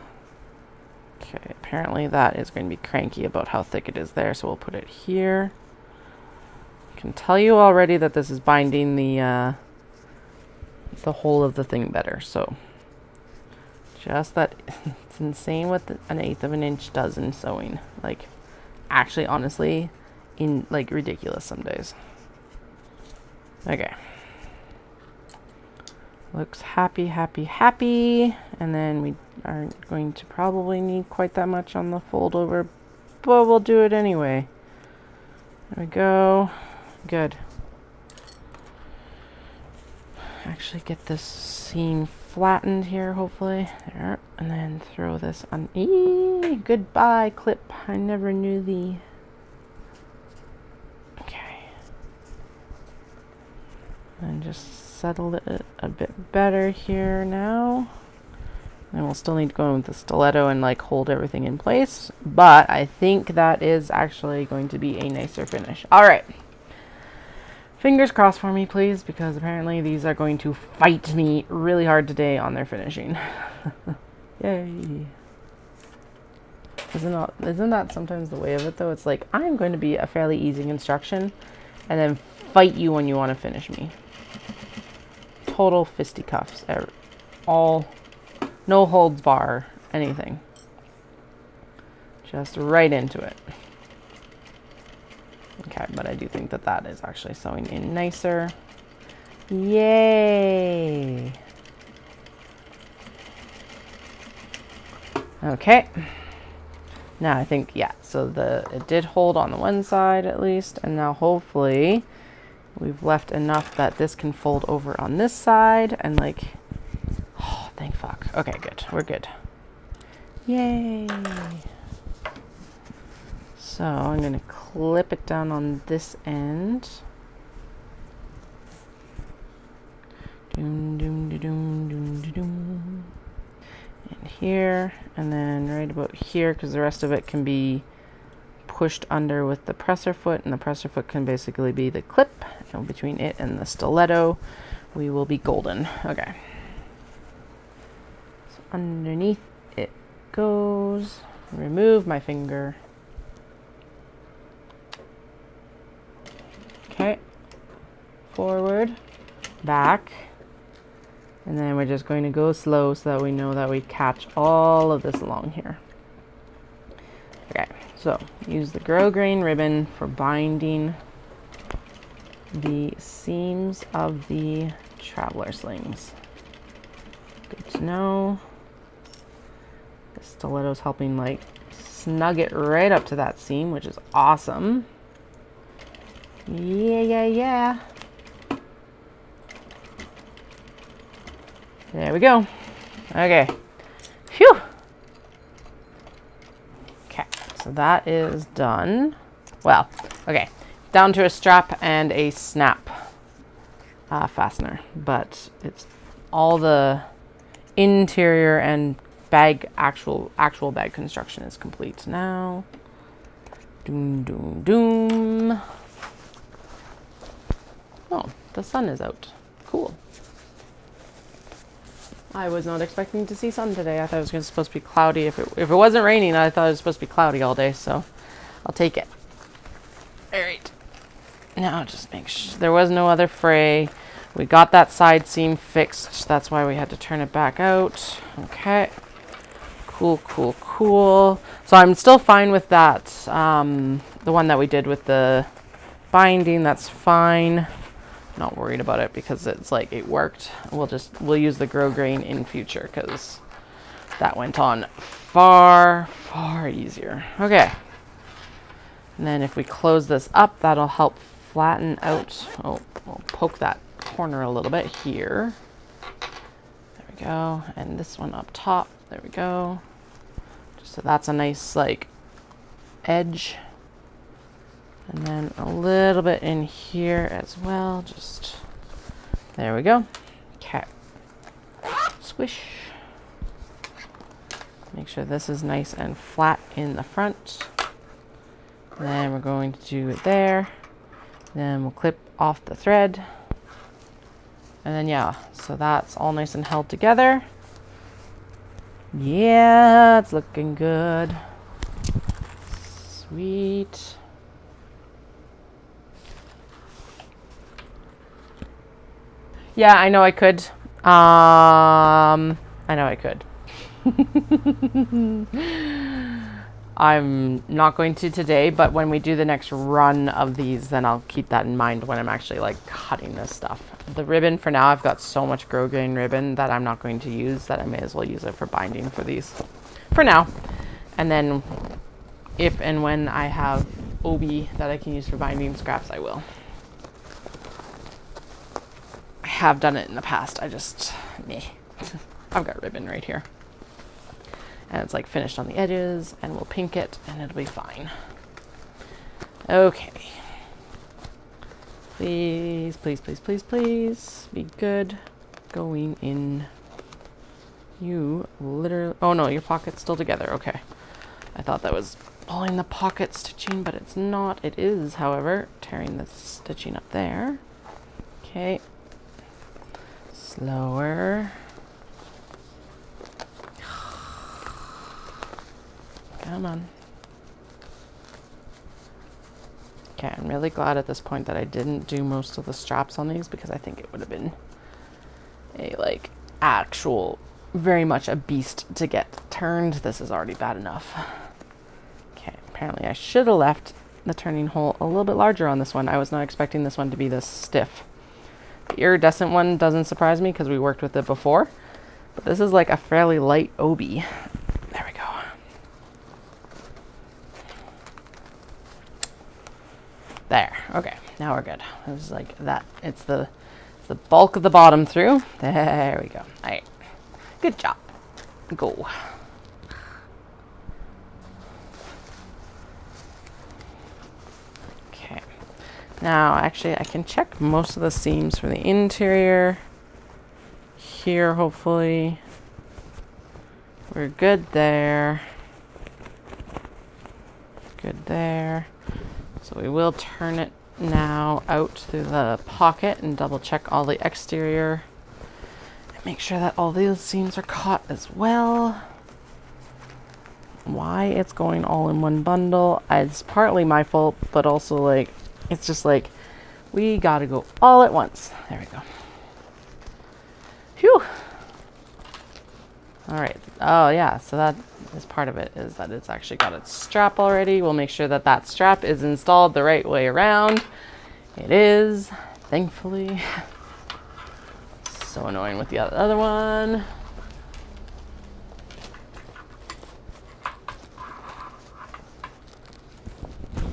Okay, apparently that is going to be cranky about how thick it is there, so we'll put it here. I can tell you already that this is binding the whole of the thing better. So just that, it's insane what an 1/8 of an inch does in sewing. Like, actually, honestly, in like ridiculous some days. Okay, looks happy, happy, happy. And then we aren't going to probably need quite that much on the fold over, but we'll do it anyway. There we go. Good. Actually get this seam flattened here, hopefully. There. And then throw this on. Goodbye, clip. I never knew the... Okay. And just settle it a bit better here now. And we'll still need to go in with the stiletto and like hold everything in place. But I think that is actually going to be a nicer finish. All right. Fingers crossed for me, please, because apparently these are going to fight me really hard today on their finishing. Yay. Isn't that sometimes the way of it, though? It's like, I'm going to be a fairly easy construction and then fight you when you want to finish me. Total fisticuffs. All, no holds bar, anything. Just right into it. Okay, but I do think that that is actually sewing in nicer. Yay! Okay. Now I think, yeah, so it did hold on the one side at least, and now hopefully we've left enough that this can fold over on this side, and like, oh, thank fuck. Okay, good. We're good. Yay! So I'm going to clip it down on this end. Doom, doom, doom, doom, doom. And here, and then right about here, because the rest of it can be pushed under with the presser foot, and the presser foot can basically be the clip. And between it and the stiletto, we will be golden. Okay. So underneath it goes. Remove my finger. Okay, forward, back, and then we're just going to go slow so that we know that we catch all of this along here. Okay, so use the grosgrain ribbon for binding the seams of the traveler slings. Good to know. The stiletto's helping like snug it right up to that seam, which is awesome. Yeah, yeah, yeah. There we go. Okay. Phew. Okay, so that is done. Well, okay. Down to a strap and a snap fastener. But it's all the interior and bag, actual bag construction is complete now. Doom, doom, doom. Oh, the sun is out. Cool. I was not expecting to see sun today. I thought it was supposed to be cloudy. If it wasn't raining, I thought it was supposed to be cloudy all day, so I'll take it. All right. Now just make sure there was no other fray. We got that side seam fixed. That's why we had to turn it back out. Okay. Cool, cool, cool. So I'm still fine with that. The one that we did with the binding, that's fine. Not worried about it because it's like it worked. We'll use the grow grain in future because that went on far easier. Okay. And then if we close this up, that'll help flatten out. Oh, we'll poke that corner a little bit here. There we go. And this one up top. There we go. Just so that's a nice like edge. And then a little bit in here as well. Just there we go. Okay. Swish. Make sure this is nice and flat in the front. Then we're going to do it there. Then we'll clip off the thread. And then yeah, so that's all nice and held together. Yeah, it's looking good. Sweet. Yeah, I know I could. I know I could. I'm not going to today, but when we do the next run of these, then I'll keep that in mind when I'm actually like cutting this stuff. The ribbon for now, I've got so much grow grain ribbon that I'm not going to use that I may as well use it for binding for these for now. And then if and when I have obi that I can use for binding scraps, I will. I have done it in the past. I just, meh. I've got ribbon right here. And it's like finished on the edges, and we'll pink it and it'll be fine. Okay. Please, please, please, please, please be good going in. You literally, oh no, your pocket's still together. Okay. I thought that was pulling the pocket stitching, but it's not. It is, however, tearing the stitching up there. Okay. Slower. Come on. Okay, I'm really glad at this point that I didn't do most of the straps on these because I think it would have been a like actual, very much a beast to get turned. This is already bad enough. Okay, apparently I should have left the turning hole a little bit larger on this one. I was not expecting this one to be this stiff. The iridescent one doesn't surprise me because we worked with it before, but this is like a fairly light obi. There we go. There. Okay. Now we're good. It was like that. It's the bulk of the bottom through. There we go. All right. Good job. Go. Okay. Now, actually, I can check most of the seams from the interior. Here, hopefully. We're good there. Good there. So we will turn it now out through the pocket and double check all the exterior. And make sure that all these seams are caught as well. Why it's going all in one bundle, it's partly my fault, but also like, it's just like, we gotta go all at once. There we go. Phew. All right. Oh yeah, so that is part of it, is that it's actually got its strap already. We'll make sure that that strap is installed the right way around. It is, thankfully. So annoying with the other one.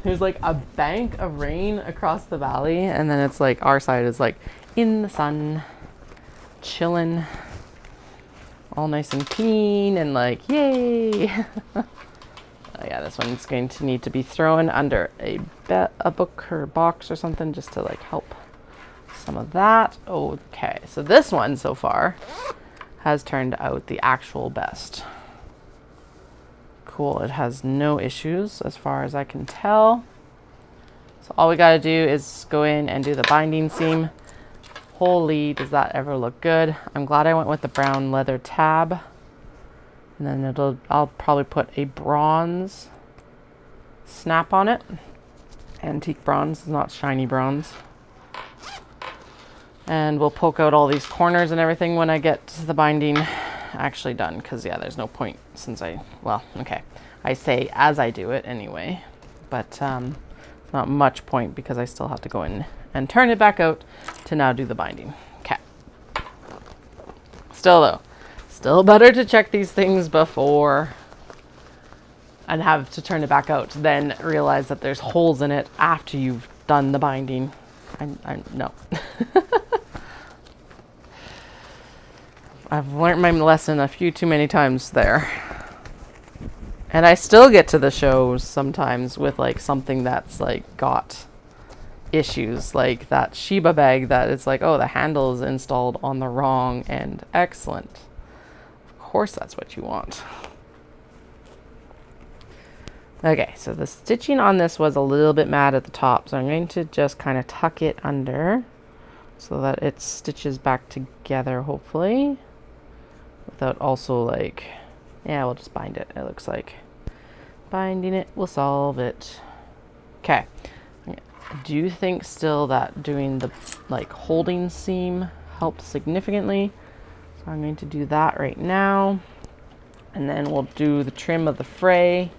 There's like a bank of rain across the valley, and then it's like our side is like in the sun, chilling. All nice and clean and like, yay. Oh yeah, this one's going to need to be thrown under a book or box or something just to like help some of that. Okay, so this one so far has turned out the actual best. Cool, it has no issues as far as I can tell. So all we gotta do is go in and do the binding seam. Holy, does that ever look good. I'm glad I went with the brown leather tab. And then I'll probably put a bronze snap on it. antique bronze, not shiny bronze. And we'll poke out all these corners and everything when I get the binding actually done, because yeah, there's no point since well, okay, I say as I do it anyway, but not much point because I still have to go in and turn it back out to now do the binding. Okay. Still though, still better to check these things before and have to turn it back out, then realize that there's holes in it after you've done the binding. No. I've learned my lesson a few too many times there. And I still get to the shows sometimes with like something that's like got issues, like that Shiba bag that it's like, oh, the handle is installed on the wrong end. Excellent. Of course that's what you want. Okay, so the stitching on this was a little bit mad at the top, so I'm going to just kind of tuck it under so that it stitches back together, hopefully, without also like, yeah, we'll just bind it. It looks like binding it will solve it. Okay, I do think still that doing the like holding seam helps significantly, so I'm going to do that right now, and then we'll do the trim of the fray.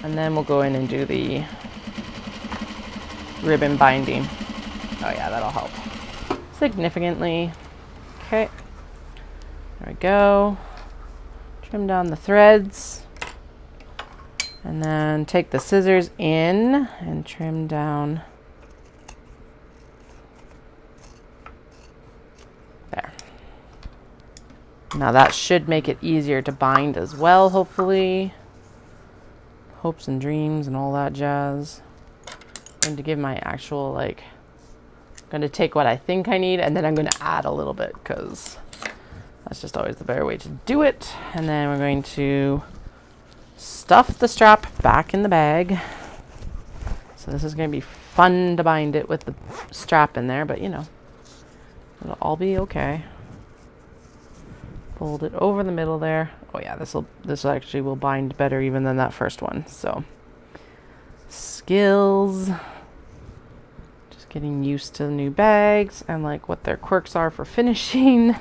And then we'll go in and do the ribbon binding. Oh yeah, that'll help significantly. Okay, there we go. Trim down the threads. And then take the scissors in and trim down. There. Now that should make it easier to bind as well, hopefully. Hopes and dreams and all that jazz. I'm going to give my actual, like, I'm going to take what I think I need and then I'm going to add a little bit because that's just always the better way to do it. And then we're going to stuff the strap back in the bag. So this is going to be fun to bind it with the strap in there, but you know, it'll all be okay. Fold it over the middle there. Oh yeah, this actually will bind better even than that first one. So skills, just getting used to the new bags and like what their quirks are for finishing,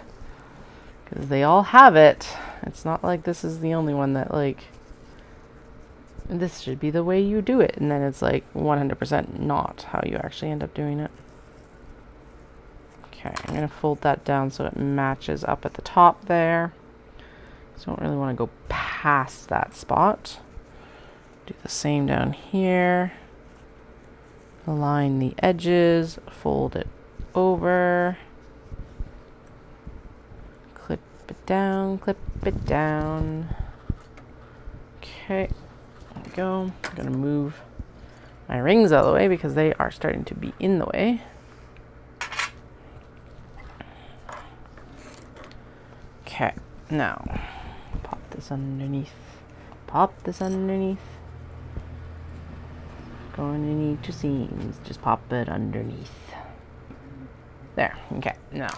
because they all have it. It's not like this is the only one that like, this should be the way you do it, and then it's like 100% not how you actually end up doing it. Okay, I'm going to fold that down so it matches up at the top there. So I don't really want to go past that spot. Do the same down here. Align the edges, fold it over. Clip it down, clip it down. Okay, there we go. I'm going to move my rings out of the way because they are starting to be in the way. Okay, now pop this underneath. Pop this underneath. Going to need two seams. Just pop it underneath. There. Okay, now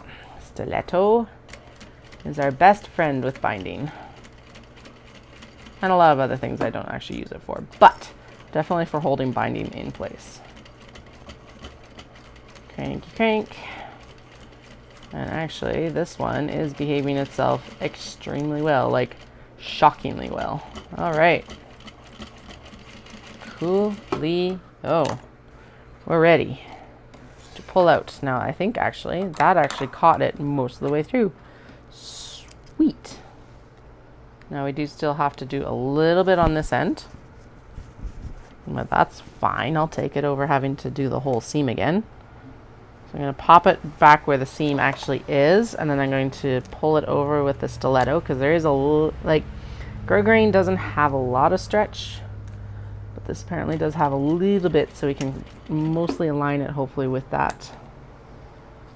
stiletto is our best friend with binding. And a lot of other things I don't actually use it for, but definitely for holding binding in place. Cranky crank. And actually, this one is behaving itself extremely well, like shockingly well. All right. Coolly. Oh, we're ready to pull out. Now, I think actually, that actually caught it most of the way through. Sweet. Now, we do still have to do a little bit on this end. But that's fine. I'll take it over having to do the whole seam again. I'm going to pop it back where the seam actually is, and then I'm going to pull it over with the stiletto because there is like, grosgrain doesn't have a lot of stretch, but this apparently does have a little bit, so we can mostly align it hopefully with that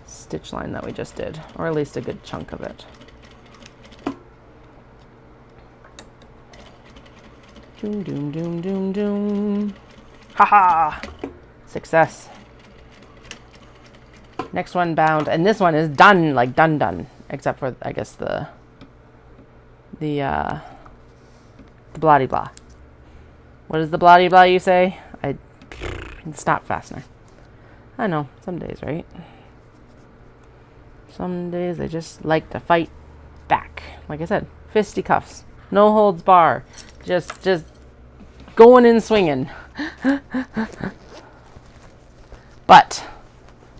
stitch line that we just did, or at least a good chunk of it. Doom, doom, doom, doom, doom. Haha! Success. Next one bound, and this one is done, like done, except for I guess the blah-de-blah. What is the blah-de-blah you say? Snap fastener. I know, some days, right? Some days they just like to fight back. Like I said, fisticuffs. No holds bar. Just going and swinging. But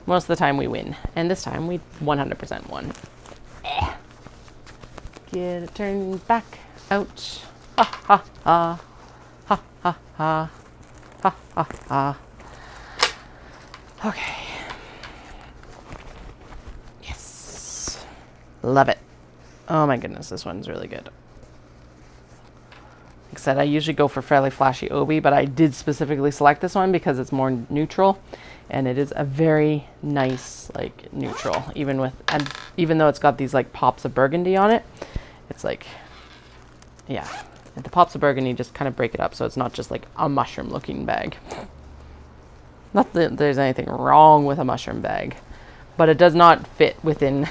most of the time we win. And this time we 100% won. Get it turned back. Ouch. Ha ha ha. Ha ha ha. Ha ha ha. Okay. Yes. Love it. Oh my goodness, this one's really good. Like I said, I usually go for fairly flashy obi, but I did specifically select this one because it's more neutral, and it is a very nice like neutral. Even though it's got these like pops of burgundy on it, it's like, yeah, and the pops of burgundy just kind of break it up, so it's not just like a mushroom looking bag. Not that there's anything wrong with a mushroom bag, but it does not fit within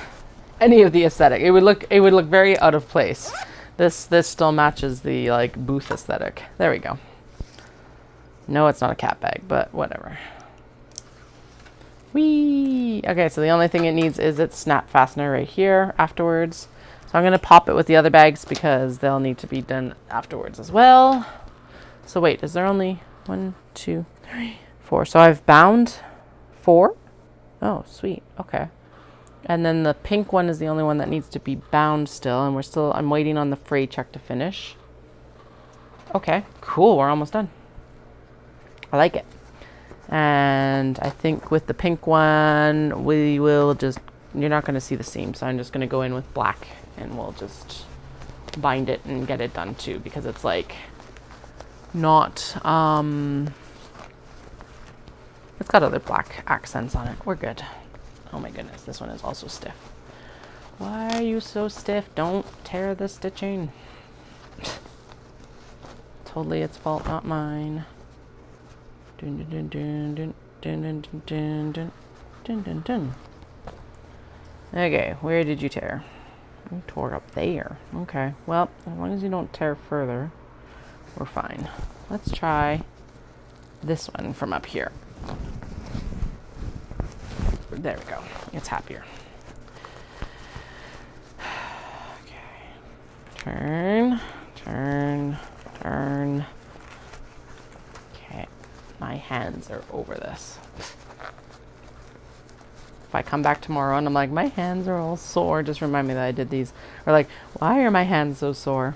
any of the aesthetic. It would look very out of place. This still matches the like booth aesthetic. There we go. No, it's not a cat bag, but whatever. Whee! Okay, so the only thing it needs is its snap fastener right here afterwards. So I'm gonna pop it with the other bags because they'll need to be done afterwards as well. So wait, is there only 1, 2, 3, 4? So I've bound 4. Oh, sweet. Okay. And then the pink one is the only one that needs to be bound still, and I'm waiting on the fray check to finish. Okay, cool, we're almost done. I like it. And I think with the pink one, we will just, you're not going to see the seam, so I'm just going to go in with black, and we'll just bind it and get it done too, because it's like not, it's got other black accents on it. We're good. Oh my goodness, this one is also stiff. Why are you so stiff? Don't tear the stitching. Totally its fault, not mine. Dun dun dun dun dun dun dun dun dun dun dun. Okay, where did you tear? You tore up there. Okay, well, as long as you don't tear further, we're fine. Let's try this one from up here. There we go. It's happier. Okay. Turn, turn, turn. Okay. My hands are over this. If I come back tomorrow and I'm like, my hands are all sore, just remind me that I did these. Or like, why are my hands so sore?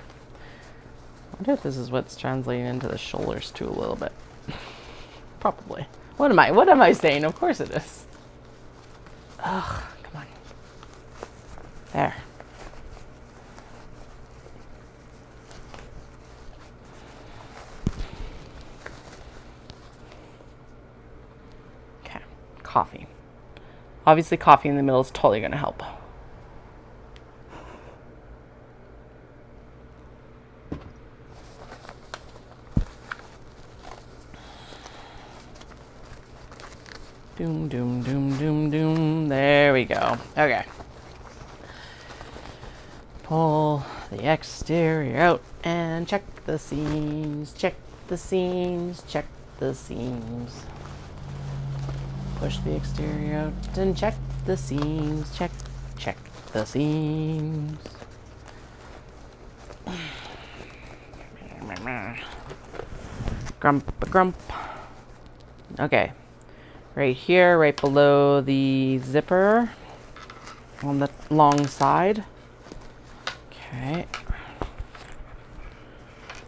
I wonder if this is what's translating into the shoulders too a little bit. Probably. What am I saying? Of course it is. Ugh, come on. There. Okay, coffee. Obviously coffee in the middle is totally going to help. Doom, doom, doom, doom, doom. There we go. Okay. Pull the exterior out and check the seams. Check the seams. Check the seams. Push the exterior out and check the seams. Check the seams. Grump. Okay. Right here, right below the zipper on the long side. Okay.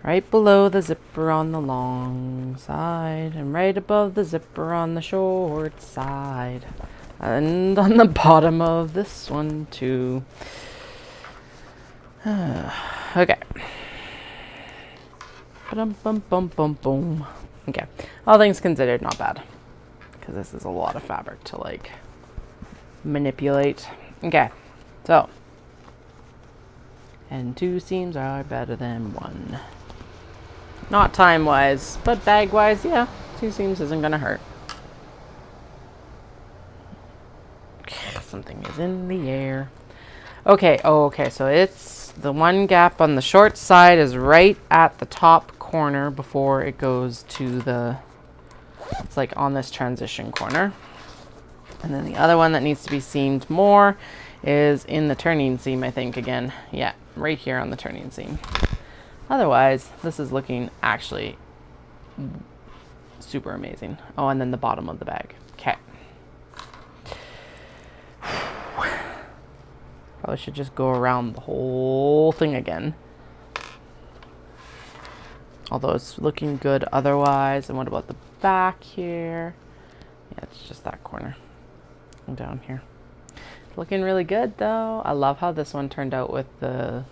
Right below the zipper on the long side, and right above the zipper on the short side. And on the bottom of this one too. Okay. Ba-dum-bum-bum-bum-boom. Okay. All things considered, not bad. Because this is a lot of fabric to like manipulate. Okay, so. And 2 seams are better than 1. Not time-wise, but bag-wise, yeah. 2 seams isn't gonna hurt. Something is in the air. Okay, okay, so it's the one gap on the short side is right at the top corner before it goes to the It's like on this transition corner. And then the other one that needs to be seamed more is in the turning seam, I think, again. Yeah, right here on the turning seam. Otherwise, this is looking actually super amazing. Oh, and then the bottom of the bag. Okay. Probably should just go around the whole thing again. Although it's looking good otherwise. And what about the back here? Yeah, it's just that corner. And down here. Looking really good though. I love how this one turned out with the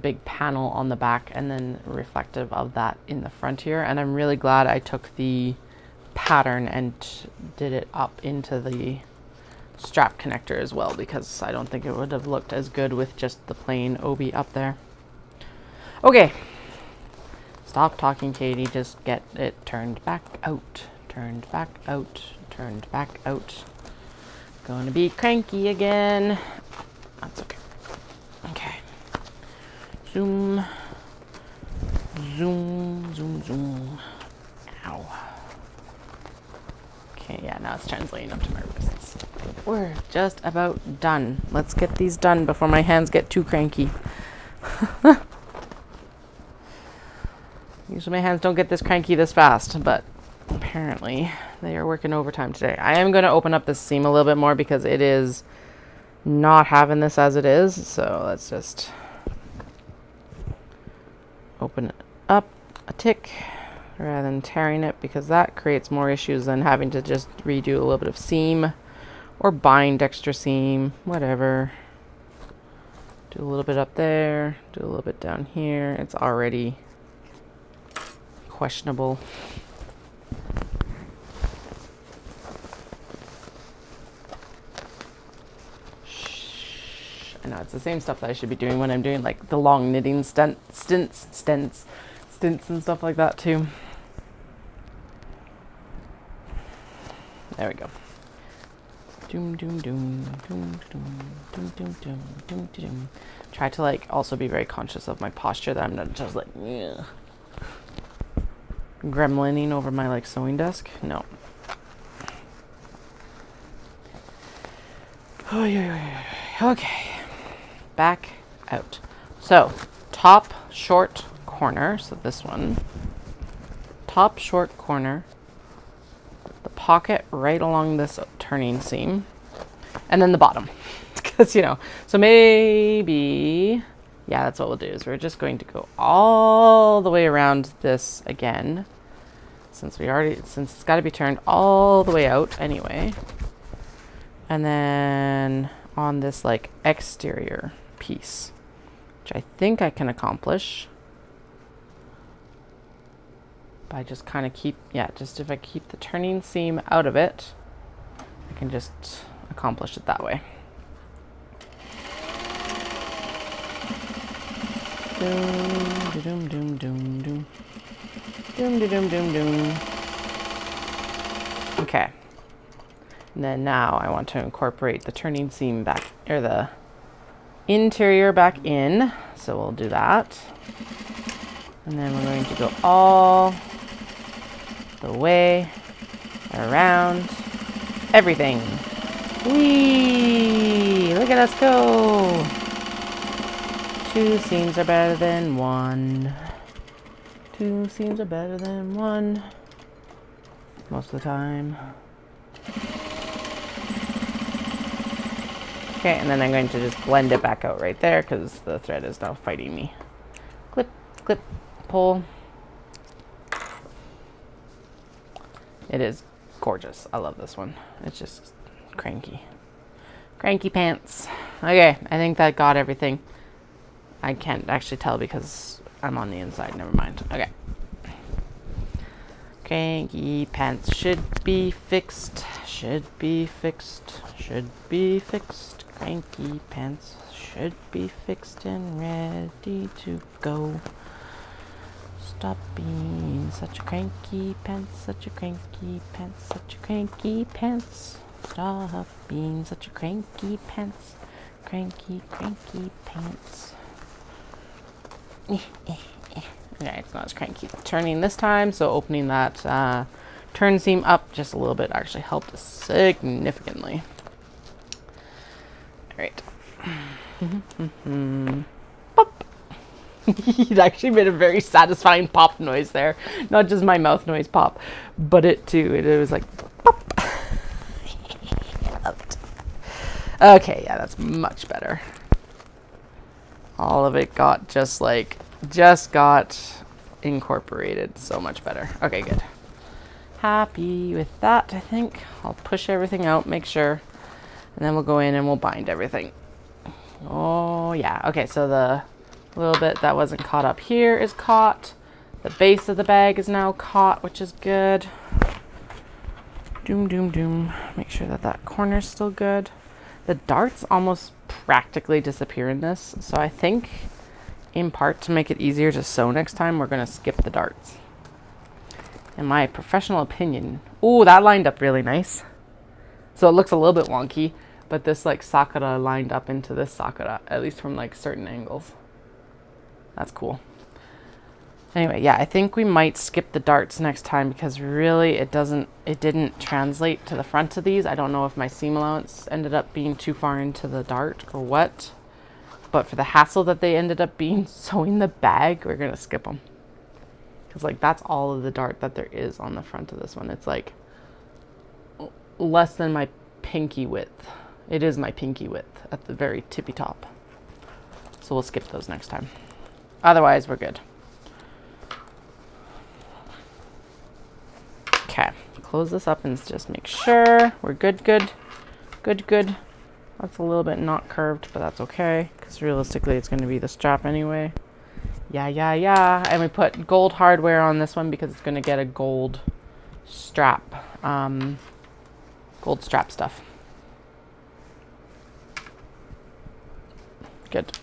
big panel on the back and then reflective of that in the front here. And I'm really glad I took the pattern and did it up into the strap connector as well, because I don't think it would have looked as good with just the plain obi up there. Okay. Stop talking, Katie. Just get it turned back out. Turned back out. Turned back out. Gonna be cranky again. That's okay. Okay. Zoom. Zoom, zoom, zoom. Ow. Okay, yeah, now it's translating up to my wrists. We're just about done. Let's get these done before my hands get too cranky. Usually my hands don't get this cranky this fast, but apparently they are working overtime today. I am going to open up this seam a little bit more because it is not having this as it is. So let's just open it up a tick rather than tearing it, because that creates more issues than having to just redo a little bit of seam or bind extra seam, whatever. Do a little bit up there, do a little bit down here. It's already questionable. I know it's the same stuff that I should be doing when I'm doing like the long knitting stints and stuff like that too. There we go. Doom doom doom doom doom doom doom doom doom doom. Try to like also be very conscious of my posture, that I'm not just like gremlining over my like sewing desk. No. Oh yeah. Okay. Back out. So top short corner. So this one. Top short corner. The pocket right along this turning seam. And then the bottom. Because, you know, so maybe, yeah, that's what we'll do, is we're just going to go all the way around this again. Since it's got to be turned all the way out anyway. And then on this like exterior piece, which I think I can accomplish by just kind of just if I keep the turning seam out of it, I can just accomplish it that way. Doom, doom, doom, doom, doom. Doom, doom, doom, doom, doom. Okay. And then now I want to incorporate the turning seam back, or the interior back in. So we'll do that. And then we're going to go all the way around everything. Whee! Look at us go! 2 seams are better than 1. 2 seams are better than 1. Most of the time. Okay, and then I'm going to just blend it back out right there because the thread is now fighting me. Clip, clip, pull. It is gorgeous. I love this one. It's just cranky. Cranky pants. Okay, I think that got everything. I can't actually tell because I'm on the inside. Never mind. Okay. Cranky pants should be fixed. Should be fixed. Should be fixed. Cranky pants should be fixed and ready to go. Stop being such a cranky pants, such a cranky pants, such a cranky pants. Stop being such a cranky pants, cranky, cranky pants. Okay, it's not as cranky turning this time, so opening that turn seam up just a little bit actually helped significantly. All right. Pop. It actually made a very satisfying pop noise there. Not just my mouth noise pop, but it too. It was like pop. Okay, yeah, that's much better. All of it got just got incorporated. So much better. Okay, good. Happy with that, I think. I'll push everything out, make sure, and then we'll go in and we'll bind everything. Oh, yeah. Okay, so the little bit that wasn't caught up here is caught. The base of the bag is now caught, which is good. Doom, doom, doom. Make sure that that corner's still good. The darts almost practically disappear in this, so I think, in part, to make it easier to sew next time, we're going to skip the darts. In my professional opinion. Ooh, that lined up really nice. So it looks a little bit wonky, but this like sakura lined up into this sakura, at least from like certain angles. That's cool. Anyway, yeah, I think we might skip the darts next time because really it didn't translate to the front of these. I don't know if my seam allowance ended up being too far into the dart or what, but for the hassle that they ended up being sewing the bag, we're gonna skip them. Because like that's all of the dart that there is on the front of this one. It's like less than my pinky width. It is my pinky width at the very tippy top. So we'll skip those next time. Otherwise, we're good. Okay, close this up and just make sure we're good. That's a little bit not curved, but that's okay, because realistically it's going to be the strap anyway. Yeah. And we put gold hardware on this one because it's going to get a gold strap. Gold strap stuff. Good.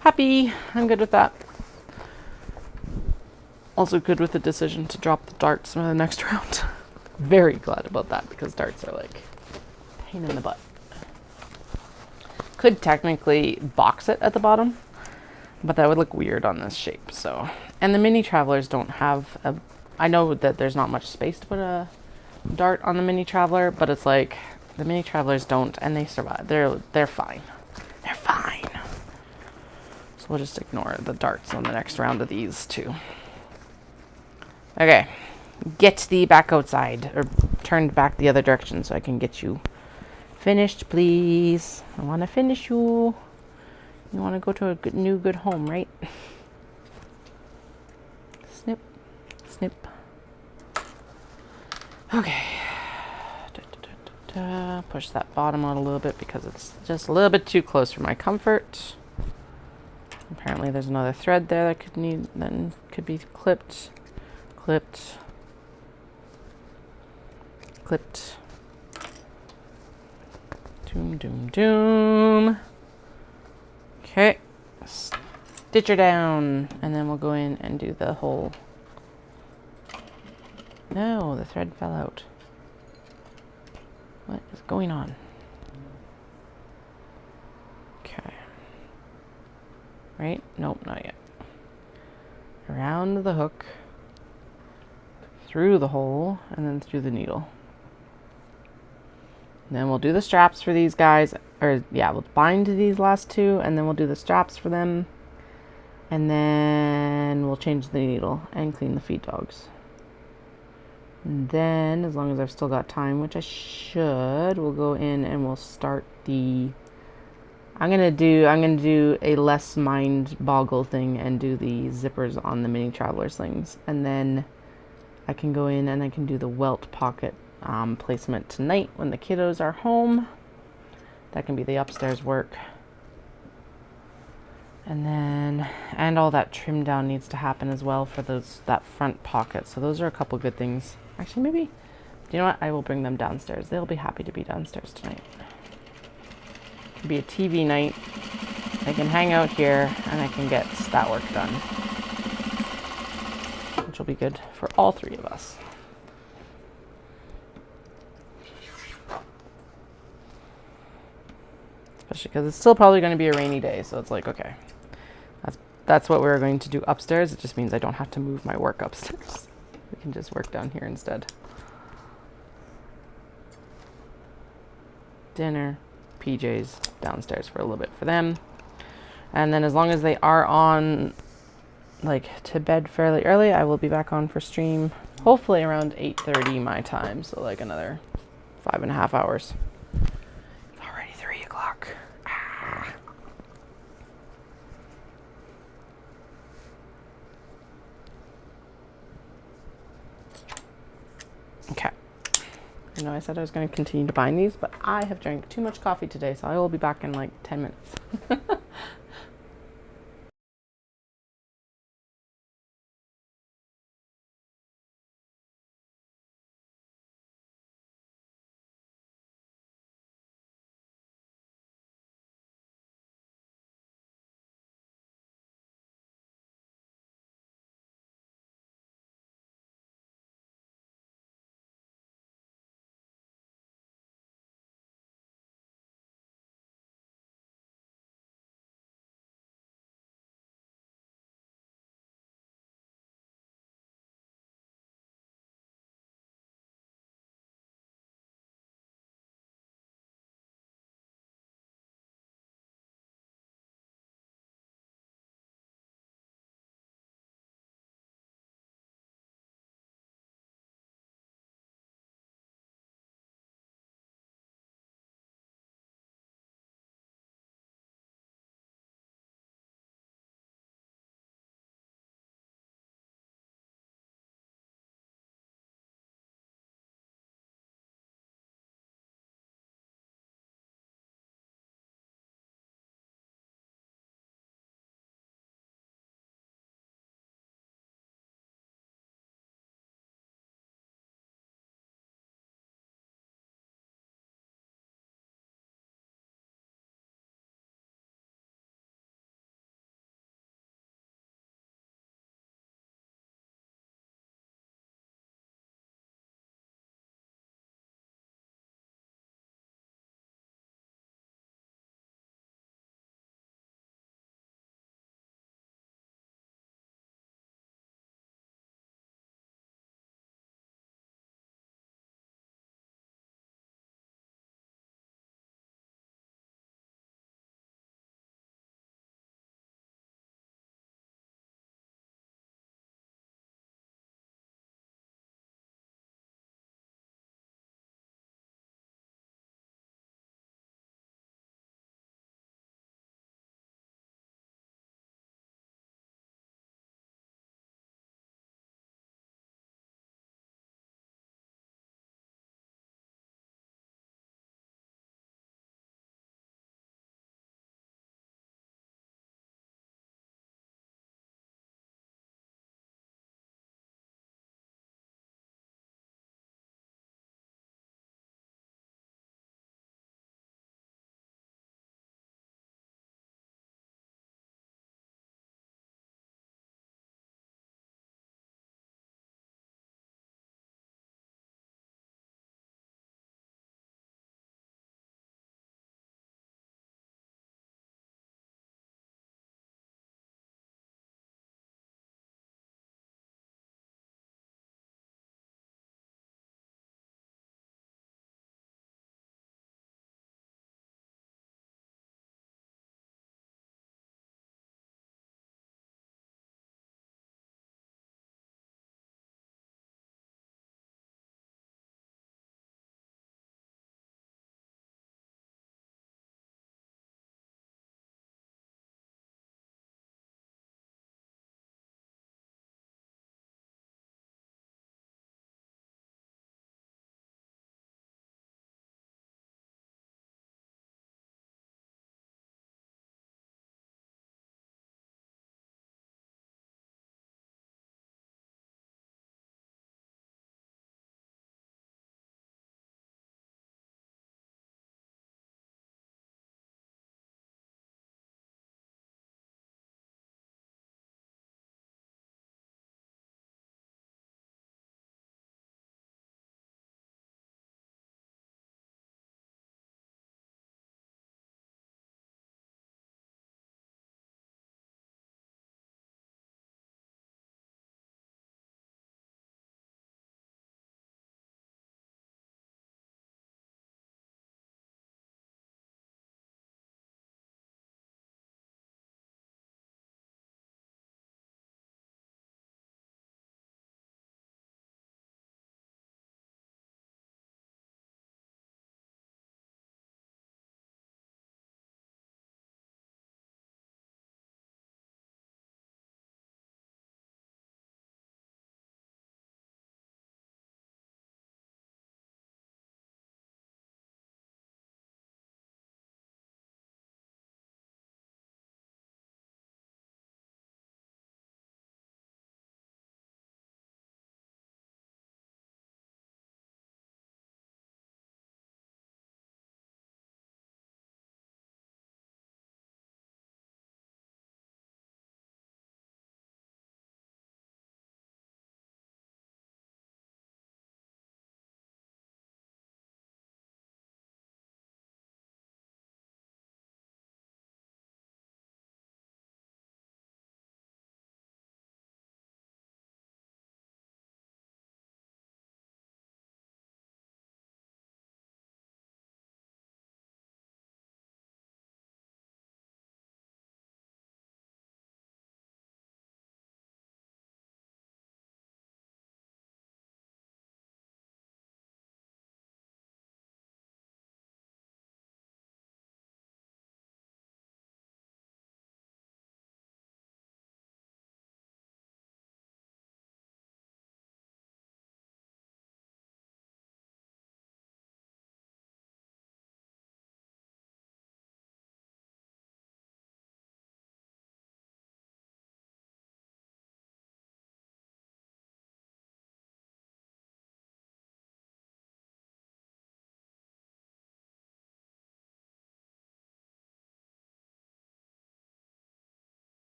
Happy. I'm good with that. Also good with the decision to drop the darts for the next round. Very glad about that because darts are like a pain in the butt. Could technically box it at the bottom, but that would look weird on this shape. So, and the mini travelers don't have a, I know that there's not much space to put a dart on the mini traveler, but it's like the mini travelers don't, and they survive. They're fine. They're fine. So we'll just ignore the darts on the next round of these too. Okay, get thee back outside, or turned back the other direction so I can get you finished, please. I want to finish you. You want to go to a new good home, right? Snip, snip. Okay. Push that bottom out a little bit because it's just a little bit too close for my comfort. Apparently there's another thread there that could be clipped. Clipped. Doom. Okay. Stitch her down. And then we'll go in and do the whole. No, the thread fell out. What is going on? Okay. Right? Nope, not yet. Around the hook. Through the hole, and then through the needle. And then we'll do the straps for these guys, or yeah, we'll bind to these last two, and then we'll do the straps for them, and then we'll change the needle and clean the feed dogs. And then, as long as I've still got time, which I should, we'll go in and we'll start the, I'm gonna do a less mind boggle thing and do the zippers on the mini traveler slings, and then I can go in and I can do the welt pocket placement tonight when the kiddos are home. That can be the upstairs work. And then, and all that trim down needs to happen as well for that front pocket. So those are a couple good things. Actually, maybe, you know what? I will bring them downstairs. They'll be happy to be downstairs tonight. It can be a TV night. They can hang out here and I can get that work done. Which will be good for all three of us. Especially because it's still probably going to be a rainy day, so it's like, okay, that's what we're going to do upstairs. It just means I don't have to move my work upstairs. We can just work down here instead. dinner, PJs downstairs for a little bit for them. And then as long as they are on like to bed fairly early, I will be back on for stream hopefully around 8:30 my time, so like another 5.5 hours. It's already 3 o'clock. Okay. I know I said I was going to continue to bind these, but I have drank too much coffee today, so I will be back in like 10 minutes.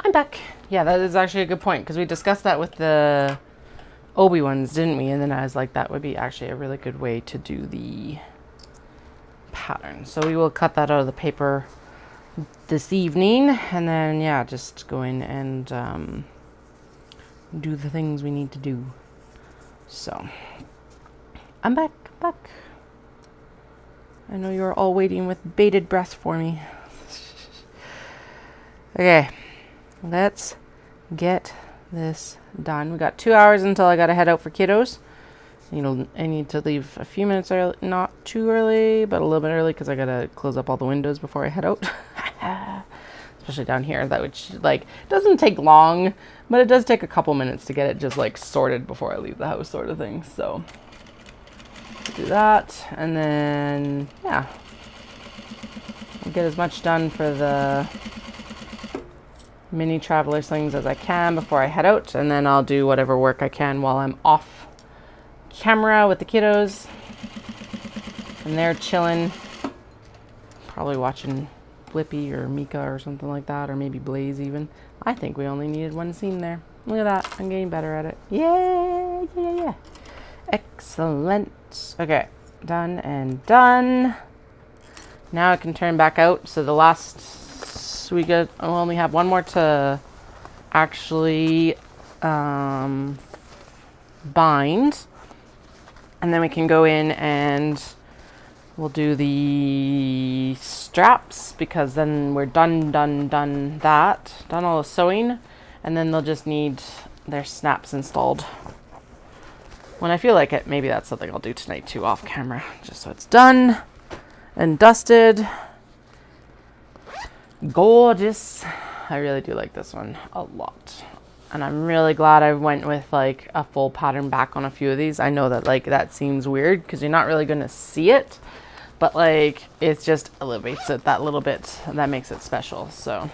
I'm back. Yeah, that is actually a good point because we discussed that with the Obi ones, didn't we? And then I was like, that would be actually a really good way to do the pattern. So we will cut that out of the paper this evening, and then yeah, just go in and do the things we need to do. So I'm back. I know you're all waiting with bated breath for me. Okay, let's get this done. We got 2 hours until I gotta head out for kiddos. You know, I need to leave a few minutes early, not too early, but a little bit early because I gotta close up all the windows before I head out. Especially down here, that which like doesn't take long, but it does take a couple minutes to get it just like sorted before I leave the house, sort of thing. So do that, and then yeah, I'll get as much done for the mini traveler slings as I can before I head out, and then I'll do whatever work I can while I'm off camera with the kiddos, and they're chilling, probably watching Blippi or Mika or something like that, or maybe Blaze even. I think we only needed one scene there. Look at that, I'm getting better at it. Yeah. Excellent. Okay, done and done. Now I can turn back out. So the last, we'll only have one more to actually bind, and then we can go in and we'll do the straps, because then we're done all the sewing, and then they'll just need their snaps installed. When I feel like it, maybe that's something I'll do tonight too, off camera, just so it's done and dusted. Gorgeous. I really do like this one a lot. And I'm really glad I went with like a full pattern back on a few of these. I know that like that seems weird because you're not really going to see it, but like it just elevates it that little bit, and that makes it special. So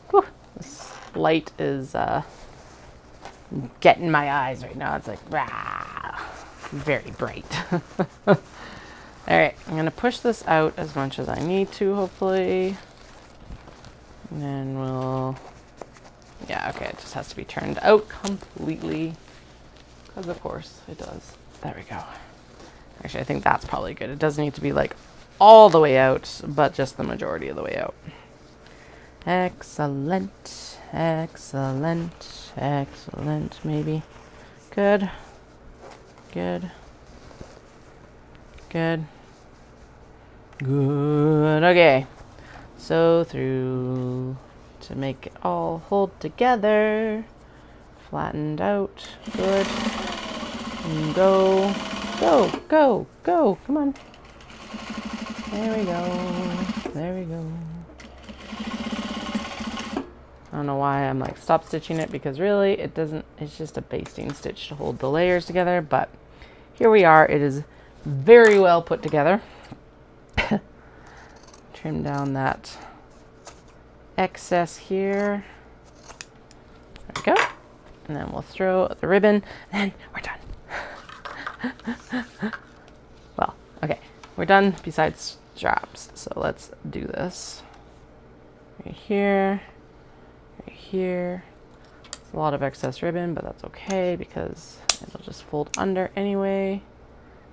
whew, this light is getting my eyes right now. It's like rah, very bright. All right, I'm gonna push this out as much as I need to, hopefully, and then we'll, yeah, okay, it just has to be turned out completely, because of course it does. There we go. Actually, I think that's probably good. It doesn't need to be like all the way out, but just the majority of the way out. Excellent, maybe. Good. Okay. So through to make it all hold together. Flattened out. Good. And go. Come on. There we go. I don't know why I'm like stop stitching it, because really it doesn't, it's just a basting stitch to hold the layers together, but here we are. It is very well put together. Trim down that excess here. There we go. And then we'll throw the ribbon, and we're done. Well, okay, we're done besides straps. So let's do this. Right here. It's a lot of excess ribbon, but that's okay because it'll just fold under anyway.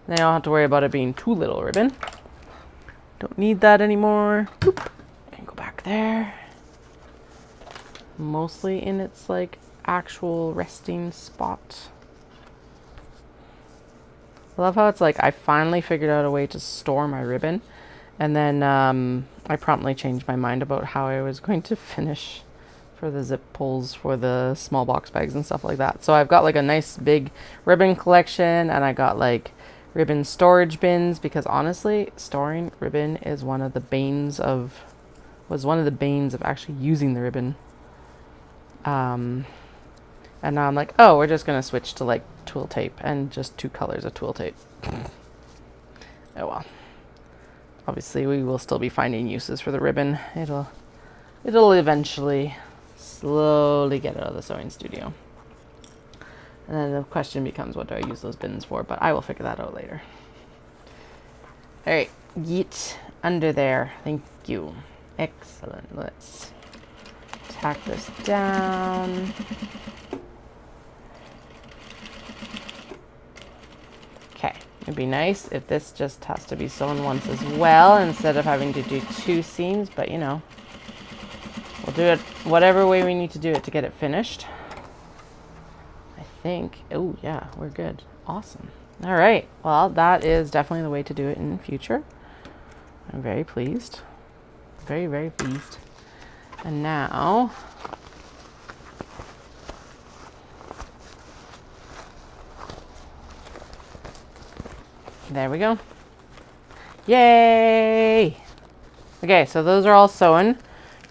Then I don't have to worry about it being too little ribbon. Don't need that anymore. Boop. And go back there. Mostly in its like actual resting spot. I love how it's like I finally figured out a way to store my ribbon, and then I promptly changed my mind about how I was going to finish for the zip pulls for the small box bags and stuff like that. So I've got like a nice big ribbon collection, and I got like ribbon storage bins, because honestly storing ribbon is one of the banes of actually using the ribbon. And now I'm like, oh, we're just gonna switch to like twill tape and just 2 colors of twill tape. Oh well. Obviously we will still be finding uses for the ribbon. It'll eventually slowly get out of the sewing studio. And then the question becomes, what do I use those bins for? But I will figure that out later. All right, get under there. Thank you. Excellent. Let's Tack this down. Okay, it'd be nice if this just has to be sewn once as well instead of having to do 2 seams, but you know, we'll do it whatever way we need to do it to get it finished. I think, oh yeah, we're good. Awesome. All right, well, that is definitely the way to do it in the future. I'm very pleased. Very, very pleased. And now, there we go. Yay! Okay, so those are all sewn.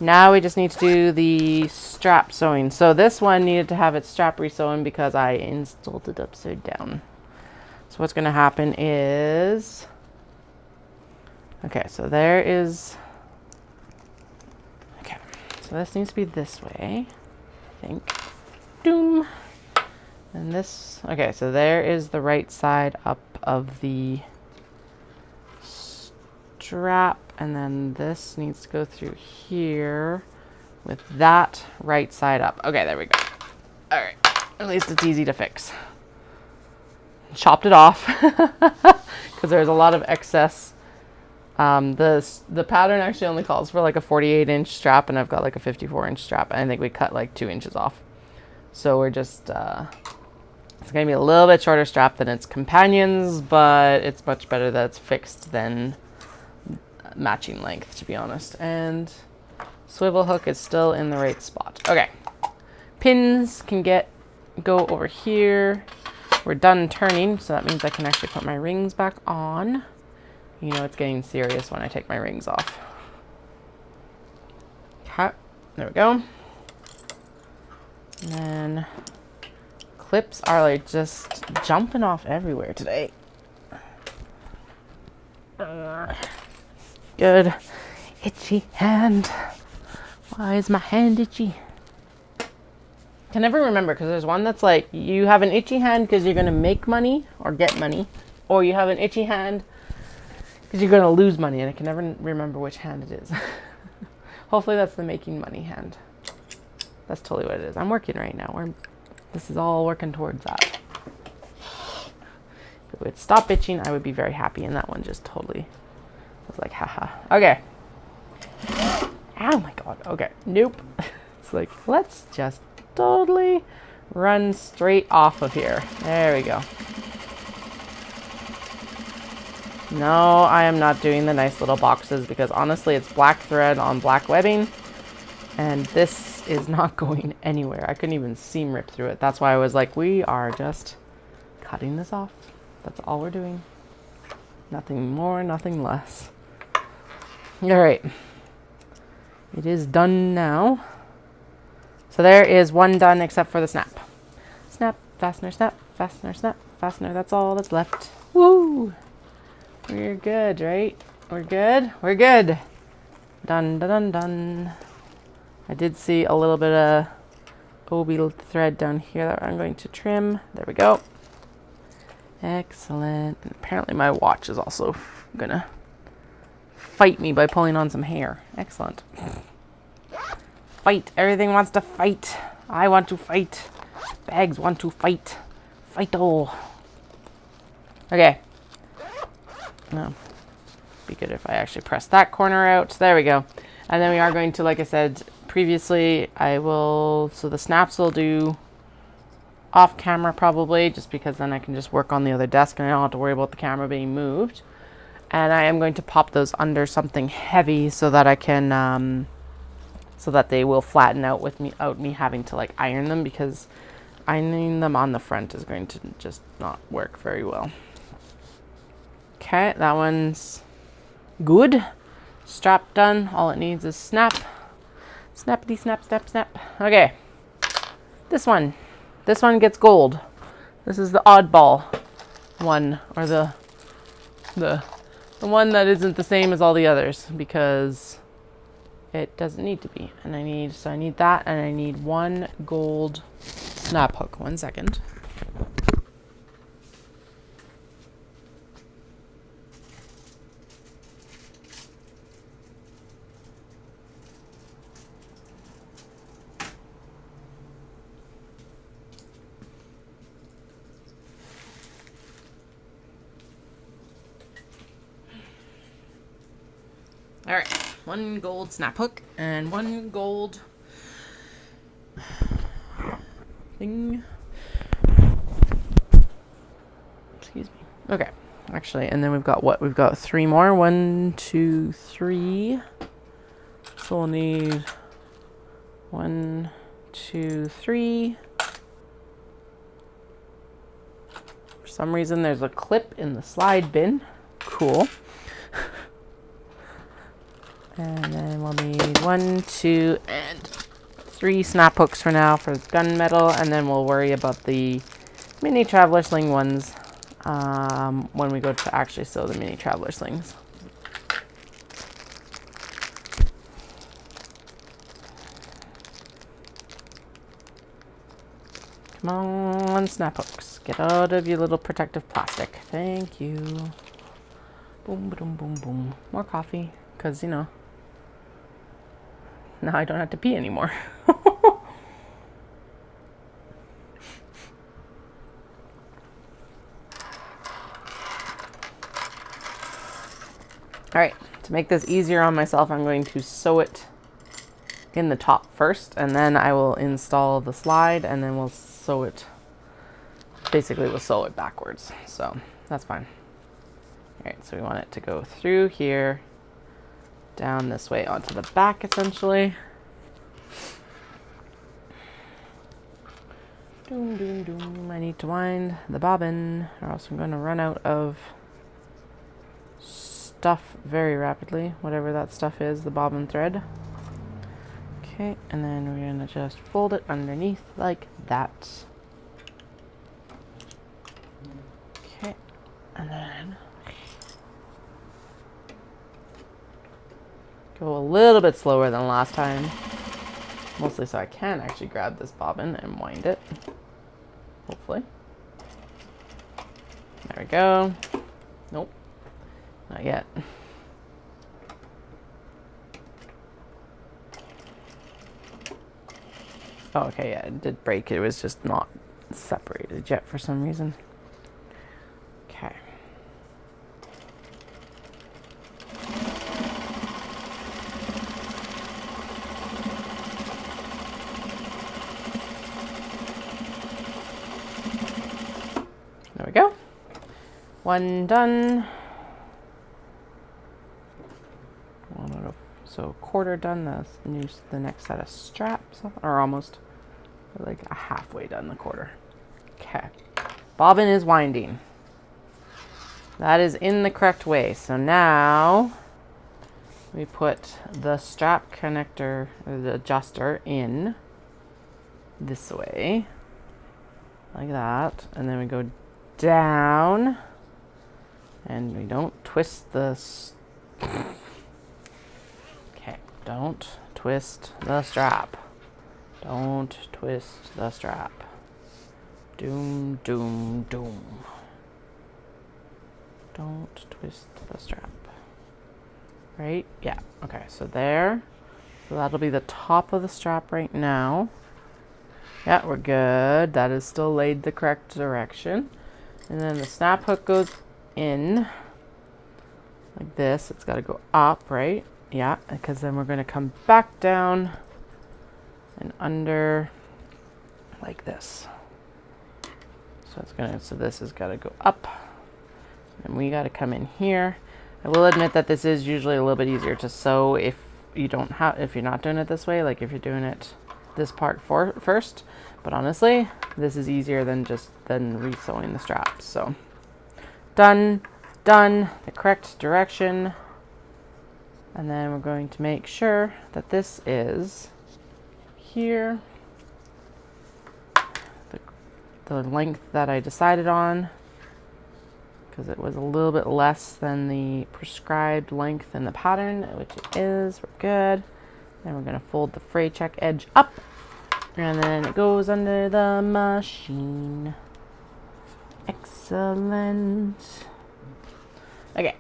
Now we just need to do the strap sewing. So this one needed to have its strap re-sewn because I installed it upside down. So what's going to happen is, okay, so there is, okay, so this needs to be this way, I think. Doom. And this, okay, so there is the right side up of the strap, and then this needs to go through here with that right side up. Okay, there we go. All right, at least it's easy to fix. Chopped it off because there's a lot of excess. The pattern actually only calls for like a 48-inch strap, and I've got like a 54-inch strap, and I think we cut like 2 inches off. So we're just, it's gonna be a little bit shorter strap than its companions, but it's much better that it's fixed than matching length, to be honest. And swivel hook is still in the right spot. Okay, pins can go over here. We're done turning, so that means I can actually put my rings back on. You know, it's getting serious when I take my rings off. Okay, there we go. And then clips are like just jumping off everywhere today. Good. Itchy hand. Why is my hand itchy? I can never remember because there's one that's like you have an itchy hand because you're going to make money or get money, or you have an itchy hand because you're going to lose money, and I can never remember which hand it is. Hopefully that's the making money hand. That's totally what it is. I'm working right now. This is all working towards that. If it would stop itching, I would be very happy, and that one just totally was like, haha. Okay. Oh my god. Okay. Nope. It's like, let's just totally run straight off of here. There we go. No, I am not doing the nice little boxes because honestly it's black thread on black webbing, and this is not going anywhere. I couldn't even seam rip through it. That's why I was like, we are just cutting this off. That's all we're doing. Nothing more, nothing less. All right. It is done now. So there is one done except for the snap. Snap, fastener, snap, fastener, snap, fastener. That's all that's left. Woo! We're good, right? We're good? We're good. Done, done, done, done. I did see a little bit of OB thread down here that I'm going to trim. There we go. Excellent. And apparently my watch is also gonna fight me by pulling on some hair. Excellent. Fight. Everything wants to fight. I want to fight. Bags want to fight. Fight all. Okay. No. Be good if I actually press that corner out. There we go. And then we are going to, like I said previously, so the snaps will do off camera probably, just because then I can just work on the other desk and I don't have to worry about the camera being moved. And I am going to pop those under something heavy so that I can, so that they will flatten out without me having to like iron them, because ironing them on the front is going to just not work very well. Okay, that one's good. Strap done. All it needs is snap. Snappity snap, snap, snap. Okay. This one gets gold. This is the oddball one, or the one that isn't the same as all the others, because it doesn't need to be. And I need that, and I need one gold snap hook. 1 second. All right, 1 gold snap hook and 1 gold thing. Excuse me. Okay, actually, and then we've got what? We've got 3 more. 1, 2, 3. So we'll need 1, 2, 3. For some reason, there's a clip in the slide bin. Cool. And then we'll need 1, 2, and 3 snap hooks for now for gunmetal, and then we'll worry about the mini traveler sling ones when we go to actually sew the mini traveler slings. Come on, snap hooks. Get out of your little protective plastic. Thank you. Boom, boom, boom, boom. More coffee, because, you know, now I don't have to pee anymore. All right, to make this easier on myself, I'm going to sew it in the top first, and then I will install the slide, and then we'll sew it. Basically, we'll sew it backwards, so that's fine. All right, so we want it to go through here, down this way onto the back, essentially. Doom, doom, doom. I need to wind the bobbin, or else I'm going to run out of stuff very rapidly, whatever that stuff is, the bobbin thread. Okay, and then we're going to just fold it underneath like that. Okay, and then go a little bit slower than last time, mostly so I can actually grab this bobbin and wind it, hopefully. There we go. Nope. Not yet. Oh, okay, yeah, it did break. It was just not separated yet for some reason. Okay. There we go. 1 done. So 1/4 done, the next set of straps, or almost like a halfway done the 1/4. Okay, bobbin is winding. That is in the correct way. So now we put the strap connector, or the adjuster, in this way, like that, and then we go down, and we don't twist the don't twist the strap. Don't twist the strap. Doom, doom, doom. Don't twist the strap. Right? Yeah. Okay, so there. So that'll be the top of the strap right now. Yeah, we're good. That is still laid the correct direction. And then the snap hook goes in like this. It's got to go up, right? Yeah, because then we're going to come back down and under like this. So this has got to go up, and we got to come in here. I will admit that this is usually a little bit easier to sew if you're not doing it this way, like if you're doing it this part first. But honestly, this is easier than re-sewing the straps. So done, the correct direction. And then we're going to make sure that this is here, the length that I decided on, because it was a little bit less than the prescribed length in the pattern, which it is. We're good. Then we're going to fold the fray check edge up, and then it goes under the machine. Excellent. Okay.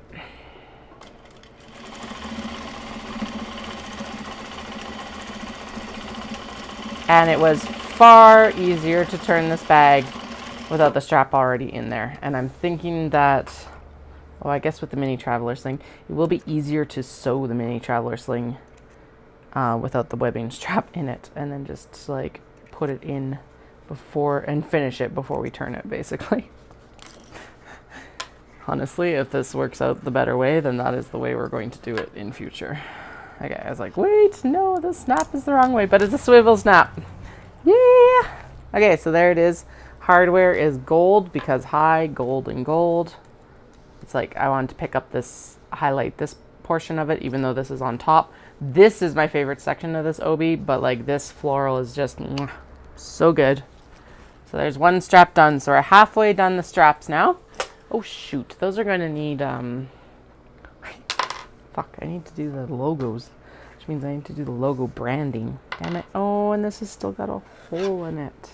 And it was far easier to turn this bag without the strap already in there. And I'm thinking that Oh, I guess with the mini traveler sling, it will be easier to sew the mini traveler sling without the webbing strap in it, and then just like put it in before and finish it before we turn it, basically. Honestly, if this works out the better way, then that is the way we're going to do it in future. Okay, I was like, wait, no, the snap is the wrong way, but it's a swivel snap. Yeah. Okay, so there it is. Hardware is gold because high, gold, and gold. It's like I wanted to pick up this, highlight this portion of it, even though this is on top. This is my favorite section of this obi, but like this floral is just so good. So there's one strap done. So we're halfway done the straps now. Oh shoot, those are going to need, fuck, I need to do the logos, which means I need to do the logo branding. Damn it. Oh, and this has still got a hole in it.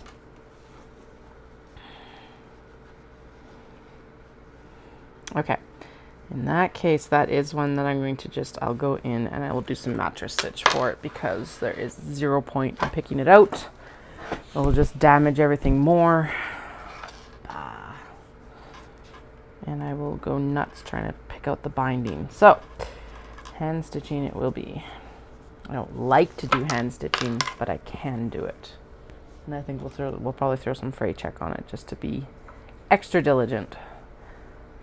Okay, in that case, that is one that I'm going to just, I'll go in and I will do some mattress stitch for it because there is 0 point in picking it out. It will just damage everything more. And I will go nuts trying to pick out the binding. So, hand stitching it will be. I don't like to do hand stitching, but I can do it. And I think we'll probably throw some fray check on it just to be extra diligent.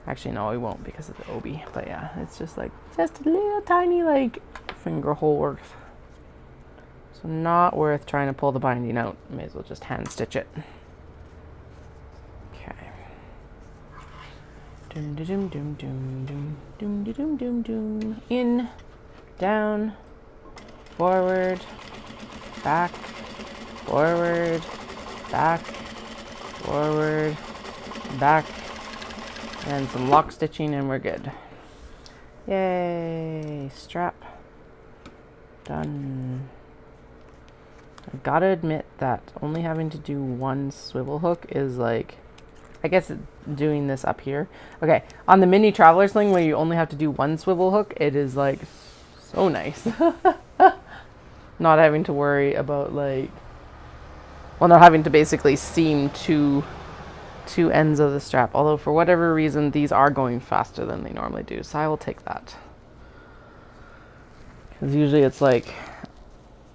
Actually, no, we won't because of the obi. But yeah, it's just like, just a little tiny, like, finger hole worth. So not worth trying to pull the binding out. May as well just hand stitch it. Okay. Doom, doom, doom, doom, doom, doom, doom, doom, doom. In, down, forward, back, forward, back, forward, back, and some lock stitching, and we're good. Yay! Strap done. I gotta admit that only having to do one swivel hook is like, I guess doing this up here. Okay, on the mini traveler sling where you only have to do one swivel hook, it is like so nice. Not having to worry about like, well, not having to basically seam two ends of the strap. Although for whatever reason, these are going faster than they normally do. So I will take that. Because usually it's like,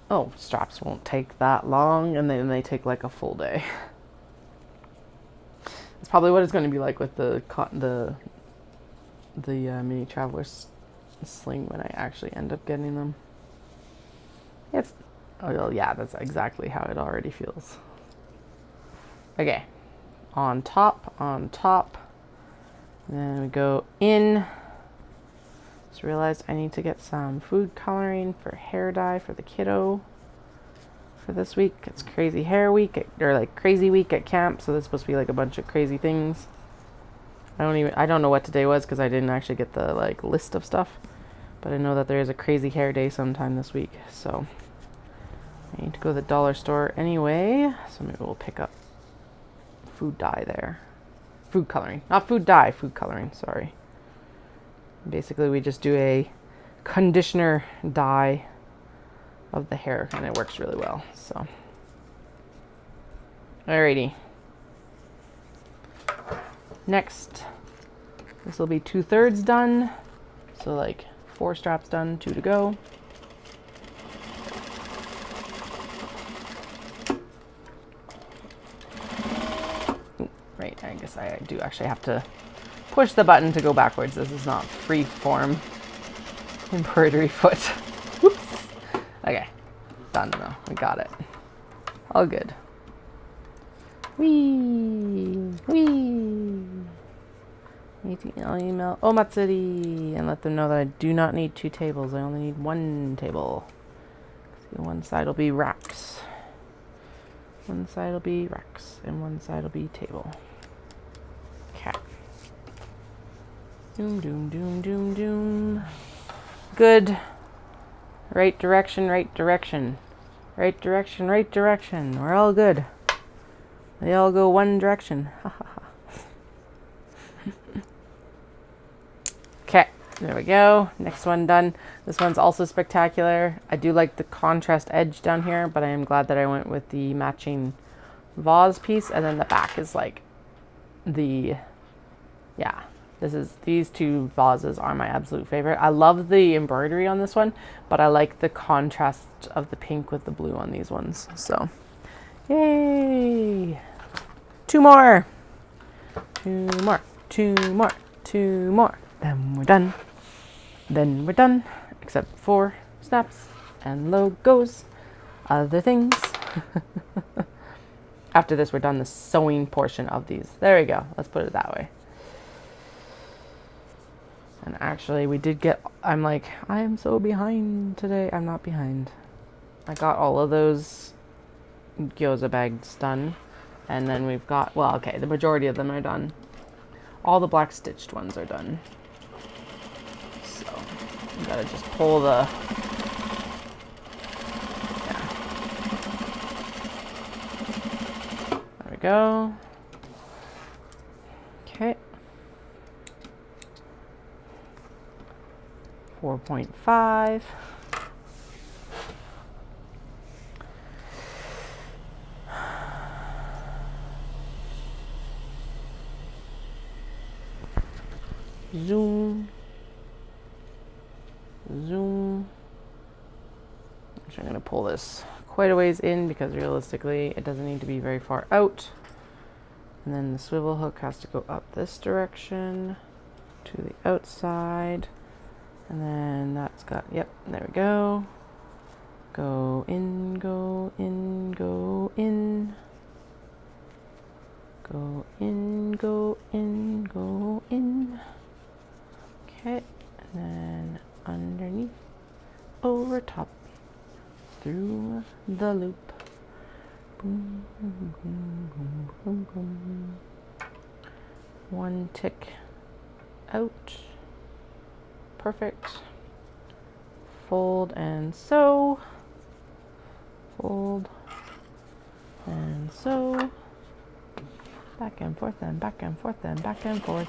oh, straps won't take that long, and then they take like a full day. It's probably what it's going to be like with the mini traveler sling when I actually end up getting them. It's, oh well, yeah, that's exactly how it already feels. Okay, on top, then we go in. Just realized I need to get some food coloring for hair dye for the kiddo for this week. It's crazy hair week, or like crazy week at camp, so there's supposed to be like a bunch of crazy things. I don't know what today was because I didn't actually get the like list of stuff, but I know that there is a crazy hair day sometime this week, so I need to go to the dollar store anyway, so maybe we'll pick up food dye there. Food coloring, not food dye, food coloring, sorry. Basically, we just do a conditioner dye of the hair, and it works really well. So, alrighty. Next, this will be 2/3 done. So, like 4 straps done, 2 to go. Ooh, right, I guess I do actually have to push the button to go backwards. This is not free form embroidery foot. Whoops. Okay, done though. We got it. All good. Whee! I'll email Omatsuri and let them know that I do not need 2 tables. I only need 1 table. See, one side will be racks. One side will be racks, and one side will be table. Okay. Doom, doom, doom, doom, doom. Good. Right direction, right direction. Right direction, right direction. We're all good. They all go one direction. Okay, there we go. Next one done. This one's also spectacular. I do like the contrast edge down here, but I am glad that I went with the matching vase piece. And then the back is like the, yeah, These two vases are my absolute favorite. I love the embroidery on this one, but I like the contrast of the pink with the blue on these ones. So, yay! 2 more. 2 more. 2 more. 2 more. Then we're done. Then we're done. Except for snaps and logos, other things. After this, we're done the sewing portion of these. There we go. Let's put it that way. And actually, we did get, I'm like, I am so behind today. I'm not behind. I got all of those gyoza bags done. And then we've got, well, okay, the majority of them are done. All the black stitched ones are done. So, you gotta just pull the, yeah. There we go. Okay. 4.5. Zoom. Zoom. Actually, I'm going to pull this quite a ways in because realistically it doesn't need to be very far out. And then the swivel hook has to go up this direction to the outside. And then that's got, yep, there we go. Go in, go in, go in. Go in, go in, go in. Okay, and then underneath, over top, through the loop. Boom, boom, boom, boom, boom, boom. 1 tick out. Perfect. Fold and sew. Fold and sew. Back and forth and back and forth and back and forth.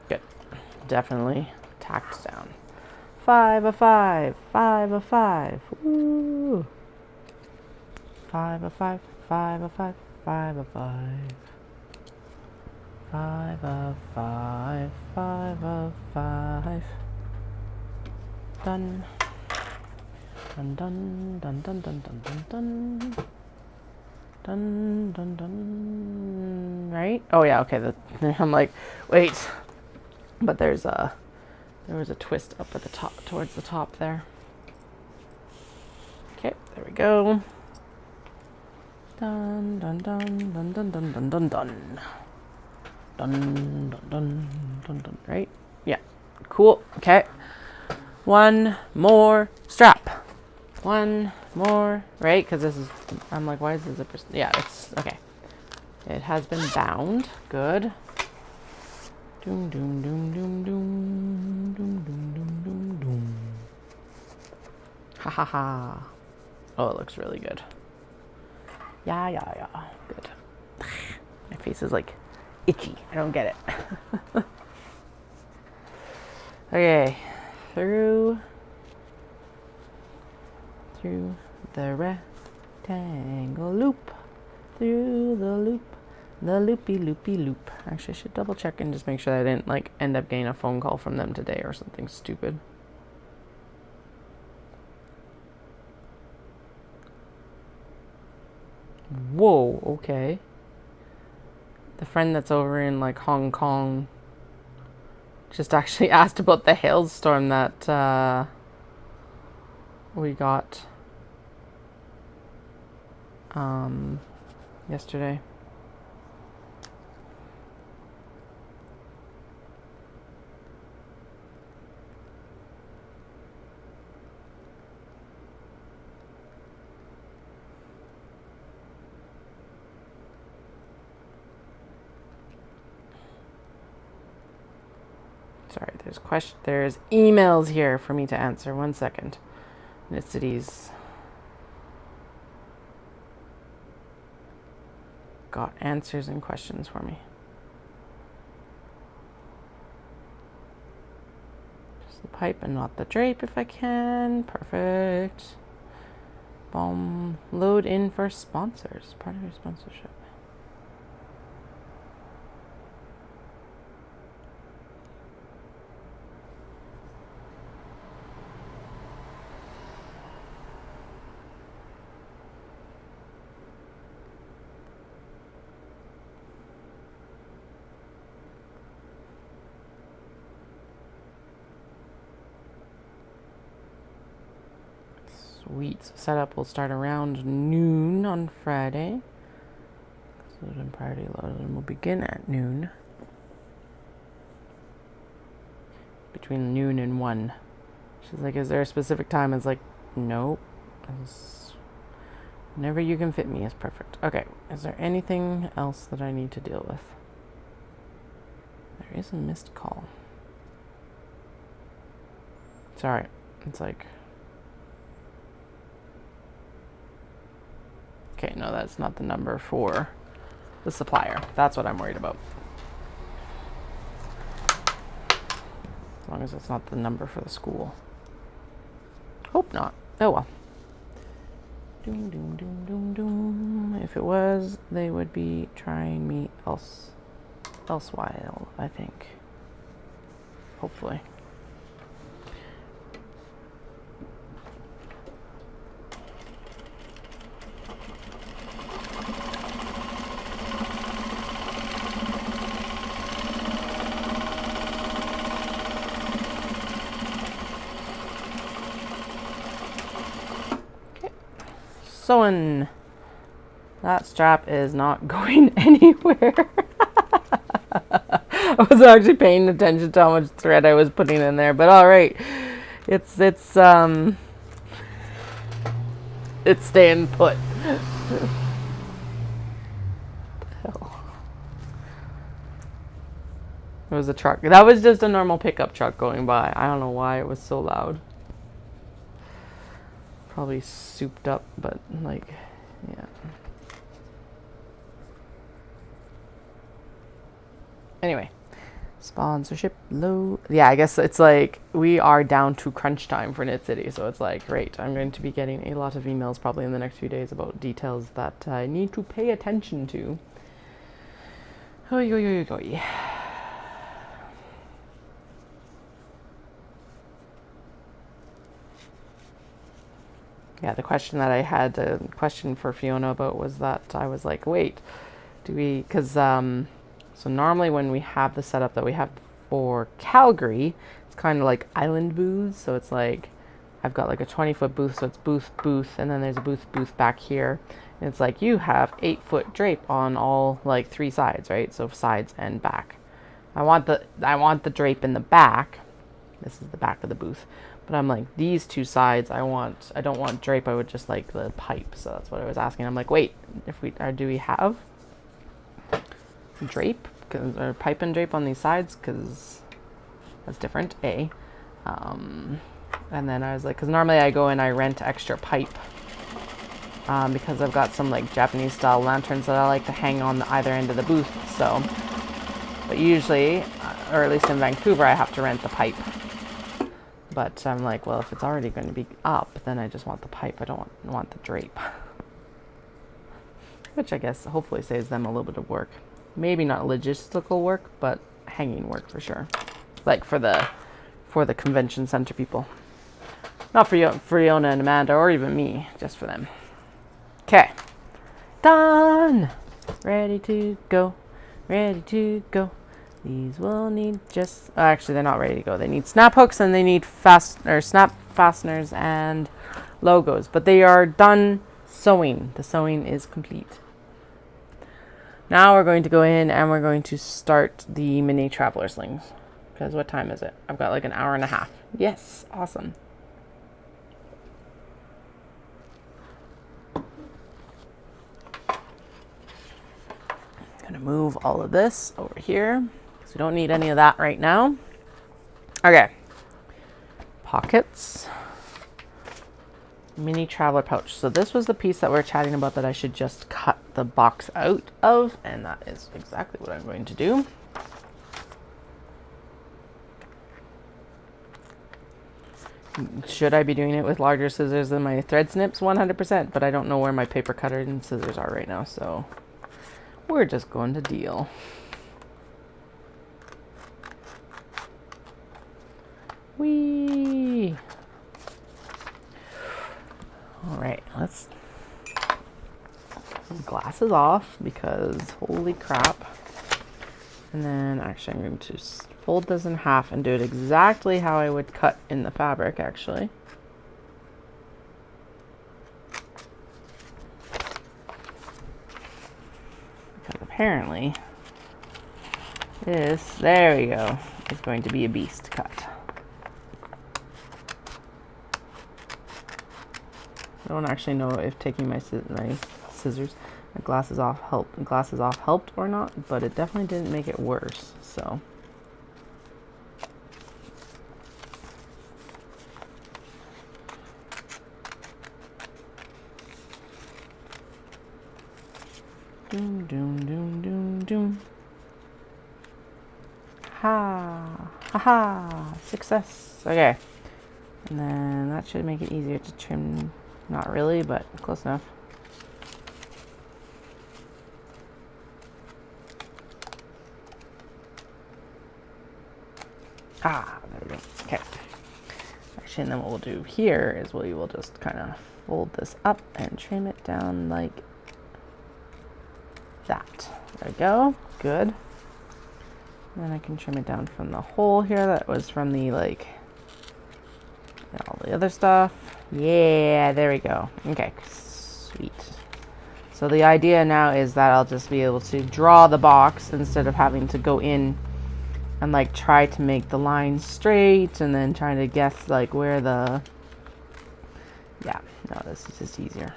Good. Definitely tacked down. 5 of 5, 5 of 5. Woo! 5 of 5, 5 of 5, 5 of 5. 5 of 5, 5 of 5. Done. Dun dun dun dun dun dun dun dun. Dun dun dun. Right? Oh yeah, okay. I'm like, wait. But there was a twist up at the top, towards the top there. Okay, there we go. Dun dun dun dun dun dun dun dun dun. Dun dun dun dun dun. Right? Yeah. Cool. Okay. 1 more strap. 1 more. Right? Because this is. I'm like, why is the zipper? Yeah, it's okay. It has been bound. Good. Doom doom doom doom doom doom doom doom doom doom. Ha ha ha. Oh, it looks really good. Yeah. Good. My face is like itchy. I don't get it. Okay. Through the rectangle loop. Through the loop. The loopy loop. Actually, I should double check and just make sure I didn't like end up getting a phone call from them today or something stupid. Whoa, okay. The friend that's over in like Hong Kong just actually asked about the hailstorm that we got yesterday. Sorry, there's emails here for me to answer. 1 second. Ethnicities. Got answers and questions for me. Just the pipe and not the drape if I can. Perfect. Boom. Load in for sponsors. Part of your sponsorship. Sweet. So setup will start around noon on Friday. Load and priority load will begin at noon. Between noon and 1. She's like, is there a specific time? It's like, nope. Whenever you can fit me is perfect. Okay. Is there anything else that I need to deal with? There is a missed call. It's alright. It's like... Okay, no, that's not the number for the supplier. That's what I'm worried about. As long as it's not the number for the school. Hope not. Oh well. Doom, doom, doom, doom, doom. If it was, they would be trying me elsewhile, I think. Hopefully. Sewing. That strap is not going anywhere. I was actually paying attention to how much thread I was putting in there, but all right, it's staying put. Hell. There was a truck. That was just a normal pickup truck going by. I don't know why it was so loud. Probably souped up, but like, yeah. Anyway, sponsorship low. Yeah, I guess it's like we are down to crunch time for Knit City, so it's like, great. I'm going to be getting a lot of emails probably in the next few days about details that I need to pay attention to. Oy, oy, oy, oy. Yeah, the question that I had a question for Fiona about was that I was like, wait, do we, because so normally when we have the setup that we have for Calgary, it's kind of like island booths. So it's like, I've got like a 20-foot booth, so it's booth, and then there's a booth back here. And it's like, you have 8-foot drape on all like 3 sides, right? So sides and back. I want the drape in the back. This is the back of the booth. But I'm like, these 2 sides, I don't want drape, I would just like the pipe. So that's what I was asking. I'm like, wait, do we have drape or pipe and drape on these sides? Because that's different, A. And then I was like, because normally I go and I rent extra pipe because I've got some like Japanese style lanterns that I like to hang on either end of the booth. So, but usually, or at least in Vancouver, I have to rent the pipe. But I'm like, well, if it's already going to be up, then I just want the pipe. I don't want the drape. Which I guess hopefully saves them a little bit of work. Maybe not logistical work, but hanging work for sure. Like for the convention center people. Not for Fiona and Amanda or even me, just for them. Okay. Done! Ready to go. Ready to go. These will need just... actually, they're not ready to go. They need snap hooks and they need snap fasteners and logos. But they are done sewing. The sewing is complete. Now we're going to go in and we're going to start the mini traveler slings. Because what time is it? I've got like an hour and a half. Yes, awesome. I'm going to move all of this over here. So we don't need any of that right now. Okay. Pockets. Mini traveler pouch. So this was the piece that we're chatting about that I should just cut the box out of. And that is exactly what I'm going to do. Should I be doing it with larger scissors than my thread snips? 100%, but I don't know where my paper cutter and scissors are right now, so we're just going to deal. Whee! Alright, let's glasses off because holy crap. And then actually I'm going to fold this in half and do it exactly how I would cut in the fabric actually. Because apparently this, there we go, is going to be a beast cut. I don't actually know if taking my scissors, my glasses off helped or not, but it definitely didn't make it worse. So doom doom doom doom doom. Ha ha ha! Success. Okay, and then that should make it easier to trim. Not really, but close enough. Ah, there we go. Okay. Actually, and then what we'll do here is we will just kind of fold this up and trim it down like that. There we go. Good. And then I can trim it down from the hole here that was from the like all the other stuff. Yeah, there we go. Okay, sweet. So the idea now is that I'll just be able to draw the box instead of having to go in and like try to make the line straight and then trying to guess like where the, yeah, no, this is just easier.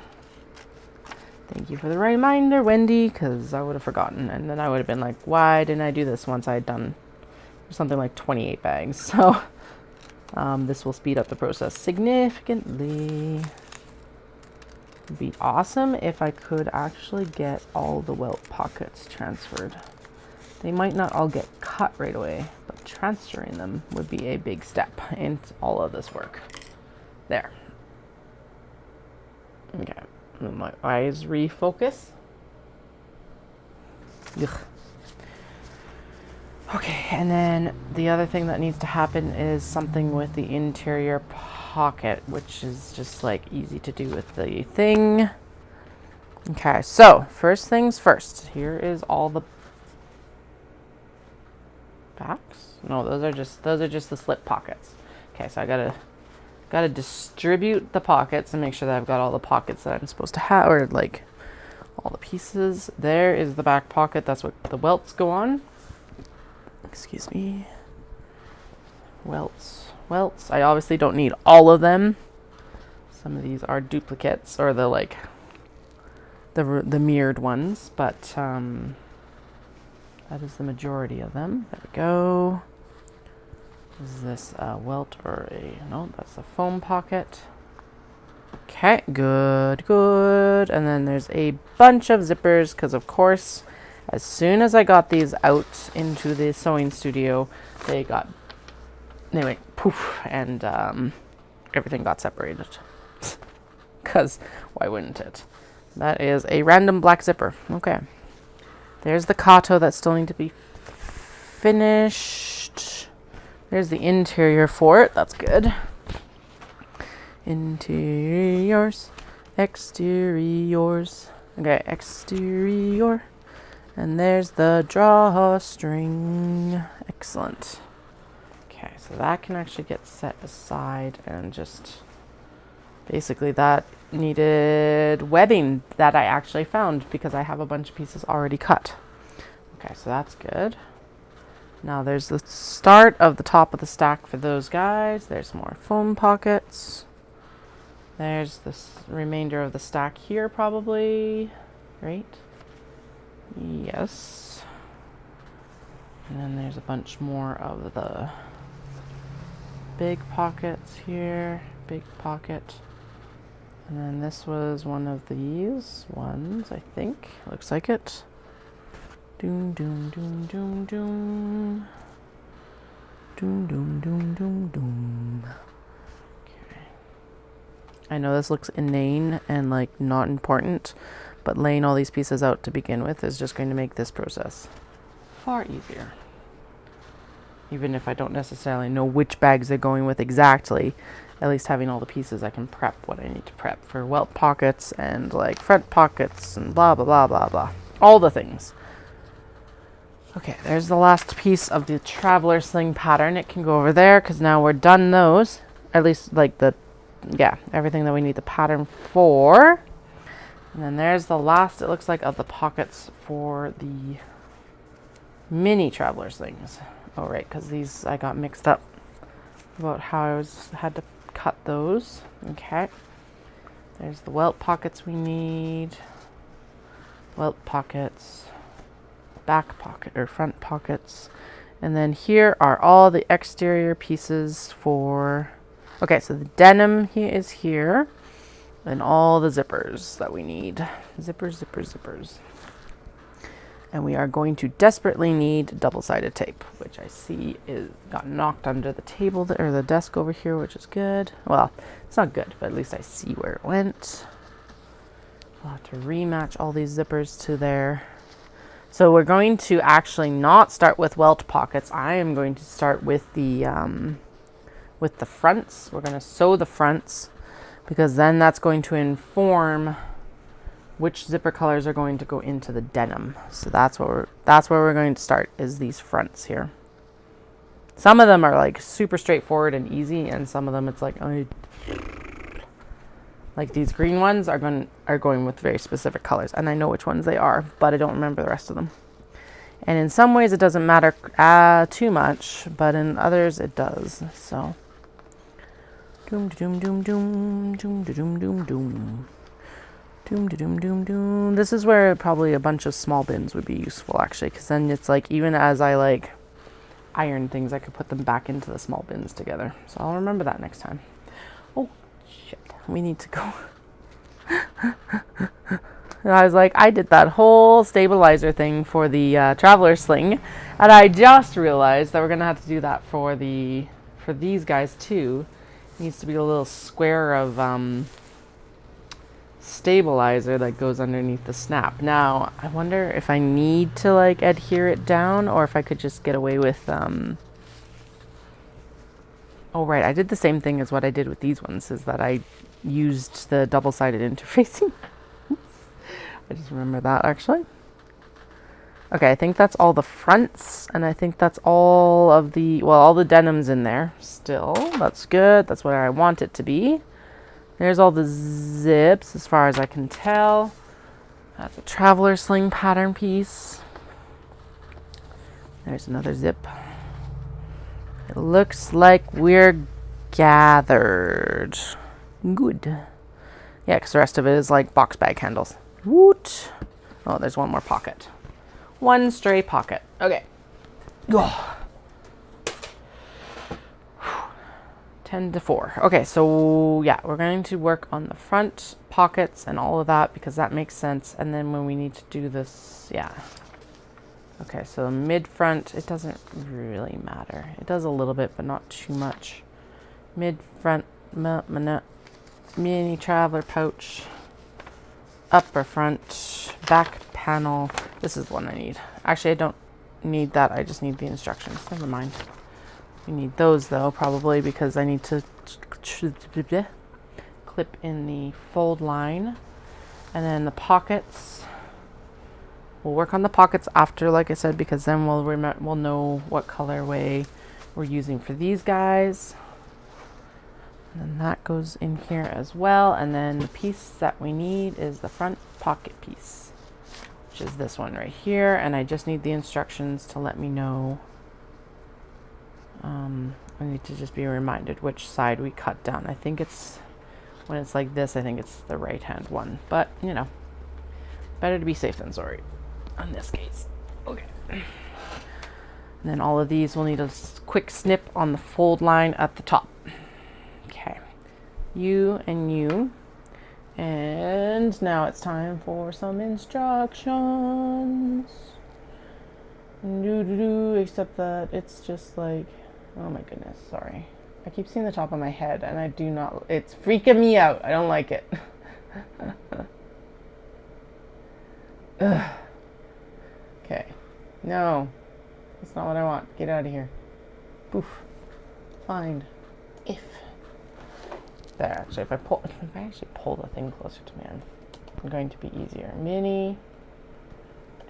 Thank you for the reminder, Wendy, because I would have forgotten and then I would have been like, why didn't I do this once I had done something like 28 bags? So this will speed up the process significantly. It'd be awesome if I could actually get all the welt pockets transferred. They might not all get cut right away, but transferring them would be a big step in all of this work. There. Okay. Let my eyes refocus. Ugh. Okay, and then the other thing that needs to happen is something with the interior pocket, which is just like easy to do with the thing. Okay, so first things first. Here is all the backs. No, those are just the slip pockets. Okay, so I gotta distribute the pockets and make sure that I've got all the pockets that I'm supposed to have, or like all the pieces. There is the back pocket. That's what the welts go on. Excuse me. Welts. I obviously don't need all of them. Some of these are duplicates, or the like the mirrored ones, but that is the majority of them. There we go. Is this a welt or a, no, that's a foam pocket. Okay, good. And then there's a bunch of zippers, because of course, as soon as I got these out into the sewing studio, they went poof, and everything got separated. Because why wouldn't it? That is a random black zipper. Okay. There's the kato that still need to be finished. There's the interior for it. That's good. Interiors, exteriors. Okay, exterior. And there's the drawstring. Excellent. Okay, so that can actually get set aside, and just basically that needed webbing that I actually found because I have a bunch of pieces already cut. Okay, so that's good. Now there's the start of the top of the stack for those guys. There's more foam pockets. There's this remainder of the stack here probably, right? Yes. And then there's a bunch more of the big pockets here, big pocket. And then this was one of these ones, I think. Looks like it. Doom, doom, doom, doom, doom. Doom, doom, doom, doom, doom. I know this looks inane and like not important, but laying all these pieces out to begin with is just going to make this process far easier. Even if I don't necessarily know which bags they're going with exactly, at least having all the pieces, I can prep what I need to prep for welt pockets and like front pockets and blah, blah, blah, blah, blah. All the things. Okay, there's the last piece of the traveler sling pattern. It can go over there because now we're done those. At least like everything that we need the pattern for. And then there's the last, it looks like, of the pockets for the mini traveler slings. Oh, right, because these, I got mixed up about how I had to cut those. Okay. There's the welt pockets we need. Welt pockets. Back pocket or front pockets. And then here are all the exterior pieces for... Okay, so the denim here is here. And all the zippers that we need. Zippers, zippers, zippers. And we are going to desperately need double-sided tape, which I see got knocked under the table or the desk over here, which is good. Well, it's not good, but at least I see where it went. I'll have to rematch all these zippers to there. So we're going to actually not start with welt pockets. I am going to start with the fronts. We're going to sew the fronts because then that's going to inform which zipper colors are going to go into the denim. So that's where we're going to start, is these fronts here. Some of them are like super straightforward and easy, and some of them it's like these green ones are going with very specific colors, and I know which ones they are, but I don't remember the rest of them. And in some ways it doesn't matter too much, but in others it does. So doom doom doom doom doom doom doom doom. Doom, doom, doom, doom. This is where probably a bunch of small bins would be useful, actually, because then it's like, even as I like iron things, I could put them back into the small bins together. So I'll remember that next time. Oh, shit. We need to go. I was like, I did that whole stabilizer thing for the traveler sling, and I just realized that we're going to have to do that for these guys, too. It needs to be a little square of... stabilizer that goes underneath the snap. Now, I wonder if I need to like adhere it down or if I could just get away with oh right, I did the same thing as what I did with these ones, is that I used the double-sided interfacing. I just remember that actually. Okay, I think that's all the fronts, and I think that's all of the, well, all the denims in there still. That's good. That's where I want it to be. There's all the zips as far as I can tell. That's a traveler sling pattern piece. There's another zip. It looks like we're gathered. Good. Yeah, because the rest of it is like box bag handles. Woot. Oh, there's one more pocket. One stray pocket. Okay. Oh. 10 to 4. Okay, so yeah, we're going to work on the front pockets and all of that because that makes sense. And then when we need to do this, yeah. Okay, so mid front, it doesn't really matter. It does a little bit, but not too much. Mid front, mini traveler pouch, upper front, back panel. This is the one I need. Actually, I don't need that. I just need the instructions. Never mind. We need those though, probably, because I need to clip in the fold line. And then the pockets, we'll work on the pockets after, like I said, because then we'll know what colorway we're using for these guys. And then that goes in here as well. And then the piece that we need is the front pocket piece, which is this one right here. And I just need the instructions to let me know. I need to just be reminded which side we cut down. I think it's, when it's like this, I think it's the right hand one. But, you know, better to be safe than sorry in this case. Okay. And then all of these will need a quick snip on the fold line at the top. Okay. You and you. And now it's time for some instructions. Except that it's just like, oh my goodness, sorry. I keep seeing the top of my head, and I do not, it's freaking me out. I don't like it. Ugh. Okay. No. That's not what I want. Get out of here. Poof. Find. If. There, actually, if I actually pull the thing closer to me, I'm going to be easier. Mini.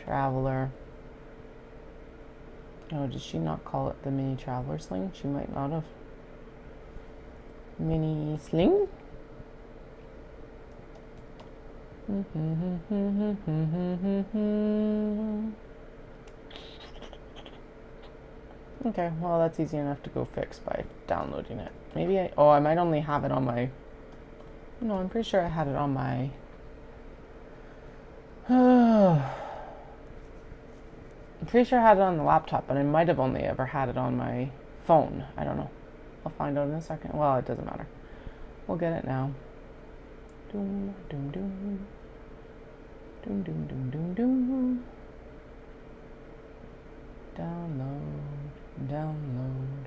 Traveler. Oh, did she not call it the mini traveler sling? She might not have. Mini sling? Okay, well that's easy enough to go fix by downloading it. Maybe I might only have it on my, no, I'm pretty sure I had it on my, I'm pretty sure I had it on the laptop, but I might have only ever had it on my phone. I don't know. I'll find out in a second. Well, it doesn't matter. We'll get it now. Doom, doom, doom. Doom, doom, doom, doom, doom. Download, download.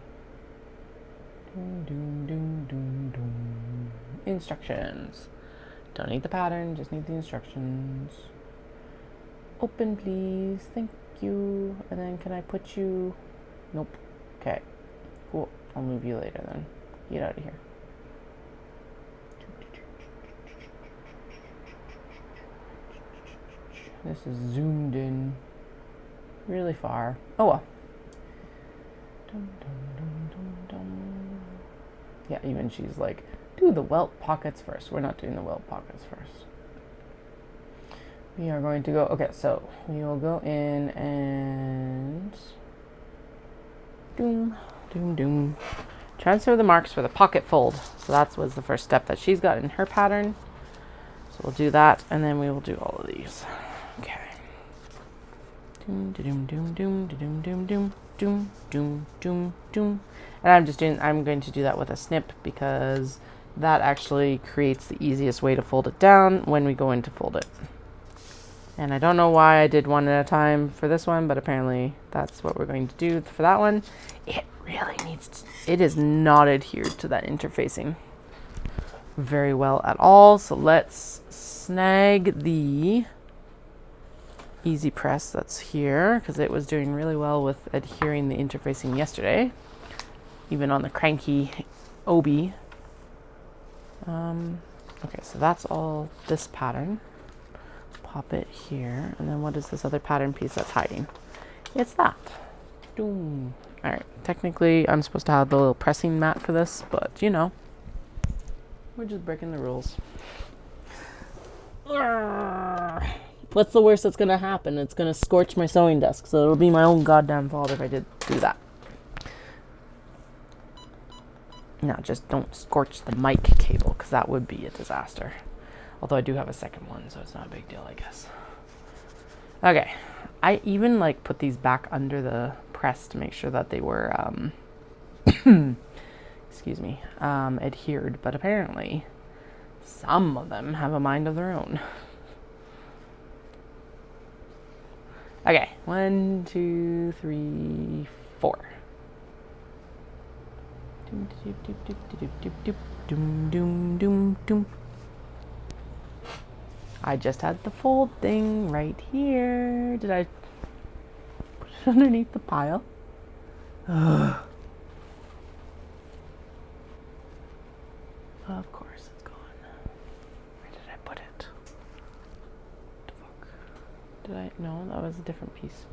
Doom, doom, doom, doom, doom. Instructions. Don't need the pattern, just need the instructions. Open, please. Thank you. And then can I put you? Nope. Okay. Cool. I'll move you later then. Get out of here. This is zoomed in really far. Oh well. Dum, dum, dum, dum, dum. Yeah, even she's like, do the welt pockets first. We're not doing the welt pockets first. We are going to go, okay, so we will go in and doom, doom, doom. Transfer the marks for the pocket fold. So that was the first step that she's got in her pattern. So we'll do that, and then we will do all of these. Okay. Doom, doom, doom, doom, doom, doom, doom, doom, doom, doom, doom. And I'm going to do that with a snip because that actually creates the easiest way to fold it down when we go in to fold it. And I don't know why I did one at a time for this one, but apparently that's what we're going to do for that one. It really needs to, it is not adhered to that interfacing very well at all. So let's snag the easy press that's here because it was doing really well with adhering the interfacing yesterday, even on the cranky Obi. Okay, so that's all this pattern. Pop it here, and then what is this other pattern piece that's hiding? It's that. Doom. All right, technically I'm supposed to have the little pressing mat for this, but you know, we're just breaking the rules. What's the worst that's gonna happen? It's gonna scorch my sewing desk, so it'll be my own goddamn fault if I did do that. No, just don't scorch the mic cable, because that would be a disaster. Although I do have a second one, so it's not a big deal, I guess. Okay. I even like put these back under the press to make sure that they were, excuse me, adhered. But apparently, some of them have a mind of their own. Okay. 1, 2, 3, 4. Doom, doom, doom, doom, doom, doom, doom, doom, doom. I just had the fold thing right here. Did I put it underneath the pile? Of course it's gone. Where did I put it? What the fuck? Did I? No, that was a different piece.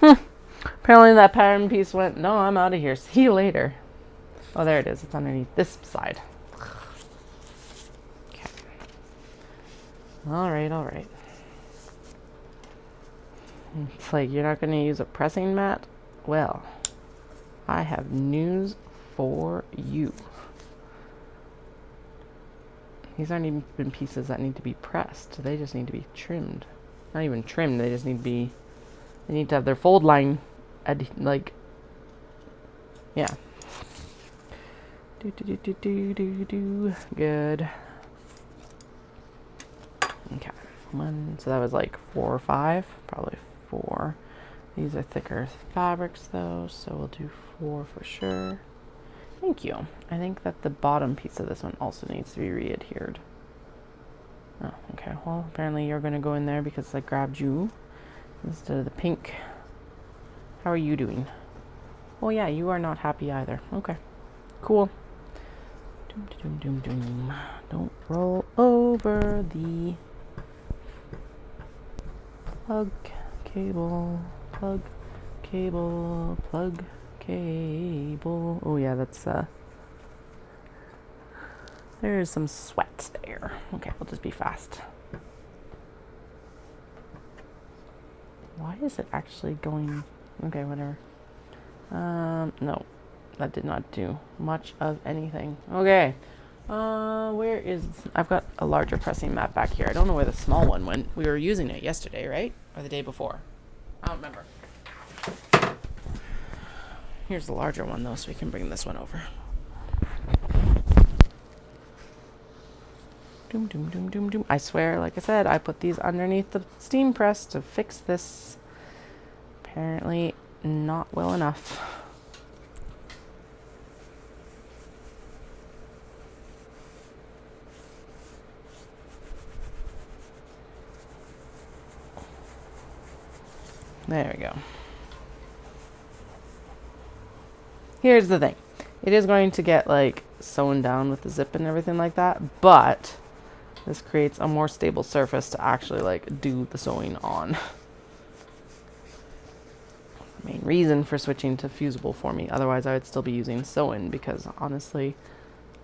Apparently that pattern piece went, no, I'm out of here. See you later. Oh, there it is. It's underneath this side. All right. It's like, you're not going to use a pressing mat? Well, I have news for you. These aren't even pieces that need to be pressed. They just need to be trimmed. Not even trimmed, they just need to be, they need to have their fold line, like, yeah. Good. Okay, so that was like 4 or 5, probably 4. These are thicker fabrics though, so we'll do 4 for sure. Thank you. I think that the bottom piece of this one also needs to be re-adhered. Oh, okay. Well, apparently you're going to go in there because I grabbed you instead of the pink. How are you doing? Oh yeah, you are not happy either. Okay. Cool. Doom, doom, doom, doom. Don't roll over the plug cable. Plug cable. Plug cable. Oh yeah, that's there's some sweat there. Okay, we'll just be fast. Why is it actually going? Okay, whatever. No, that did not do much of anything. Okay. Where is... I've got a larger pressing mat back here. I don't know where the small one went. We were using it yesterday, right? Or the day before? I don't remember. Here's the larger one, though, so we can bring this one over. Doom, doom, doom, doom, doom. I swear, like I said, I put these underneath the steam press to fix this. Apparently not well enough. There we go. Here's the thing. It is going to get like sewn down with the zip and everything like that, but this creates a more stable surface to actually like do the sewing on. Main reason for switching to fusible for me. Otherwise I would still be using sew-in because honestly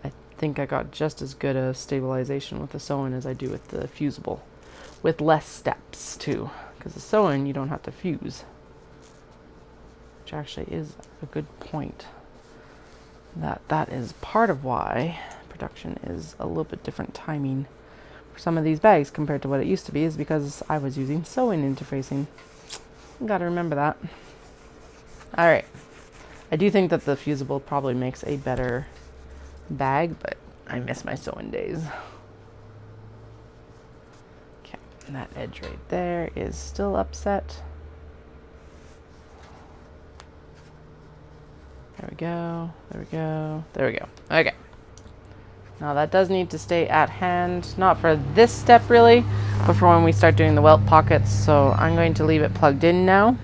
I think I got just as good a stabilization with the sew-in as I do with the fusible, with less steps too, because the sew-in you don't have to fuse, which actually is a good point. That is part of why production is a little bit different timing for some of these bags compared to what it used to be, is because I was using sew-in interfacing. You gotta remember that. Alright, I do think that the fusible probably makes a better bag, but I miss my sewing days. Okay, and that edge right there is still upset. There we go, there we go, there we go. Okay, now that does need to stay at hand, not for this step really, but for when we start doing the welt pockets, so I'm going to leave it plugged in now.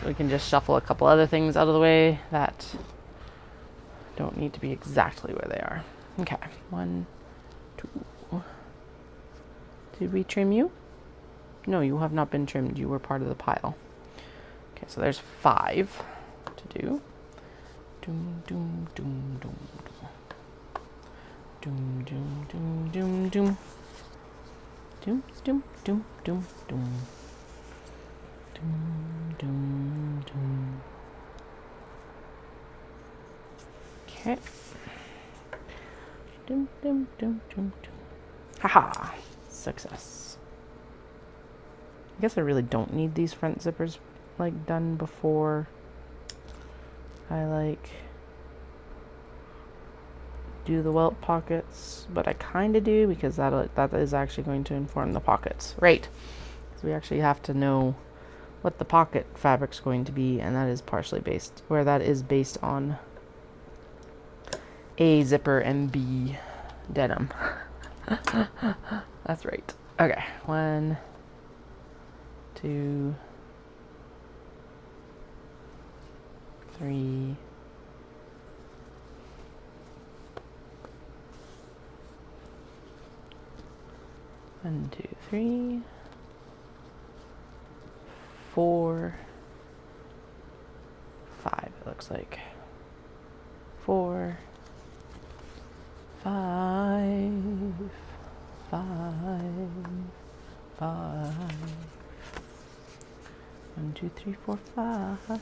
We can just shuffle a couple other things out of the way that don't need to be exactly where they are. Okay, 1, 2. Did we trim you? No, you have not been trimmed. You were part of the pile. Okay, so there's 5 to do. Doom, doom, doom, doom, doom. Doom, doom, doom, doom, doom. Doom, doom, doom, doom, doom. Doom, doom, doom. Okay. Doom, doom, doom, doom, doom. Haha! Success. I guess I really don't need these front zippers like done before I like do the welt pockets, but I kind of do because that is actually going to inform the pockets, right? So we actually have to know what the pocket fabric's going to be, and that is partially based, where that is based on A zipper and B denim. That's right. Okay, 1, 2, 3, 1, 2, 3, 4, 5, it looks like. 4, 5, 5, 5. 1, 2, 3, 4, 5.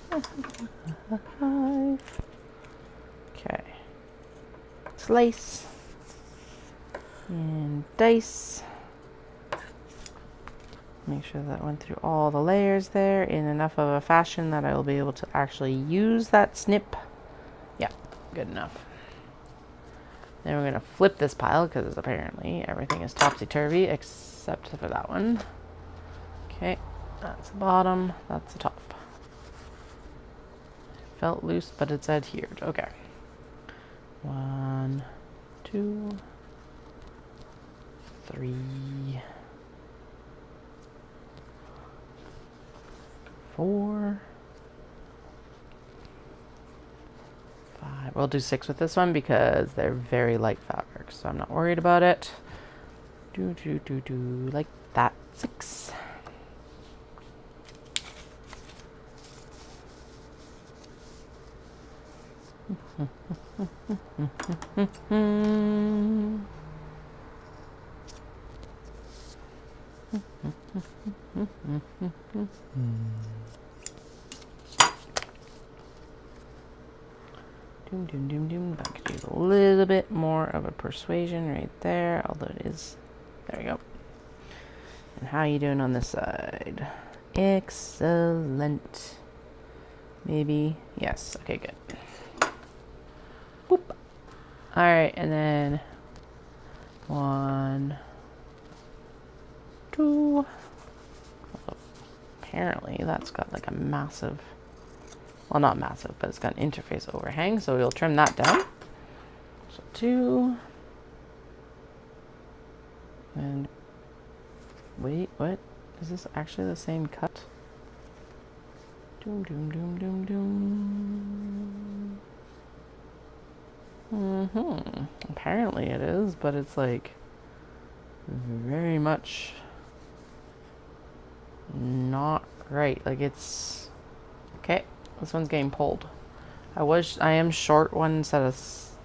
Okay. Slice. And dice. Make sure that went through all the layers there in enough of a fashion that I will be able to actually use that snip. Yeah, good enough. Then we're going to flip this pile because apparently everything is topsy-turvy except for that one. Okay, That's the bottom, that's the top. Felt loose, but it's adhered. Okay. 1, 2, 3, 4, 5. We'll do 6 with this one because they're very light fabrics, so I'm not worried about it. Like that. 6. Doom, doom, doom, doom. I could use a little bit more of a persuasion right there, although it is. There we go. And how are you doing on this side? Excellent. Maybe. Yes. Okay, good. Whoop. All right, and then 1, 2. Apparently, that's got like a massive. Well, not massive, but it's got an interface overhang, so we'll trim that down. So 2. And wait, what? Is this actually the same cut? Doom, doom, doom, doom, doom. Apparently it is, but it's like very much not right. Like it's okay. This one's getting pulled. I am short one set of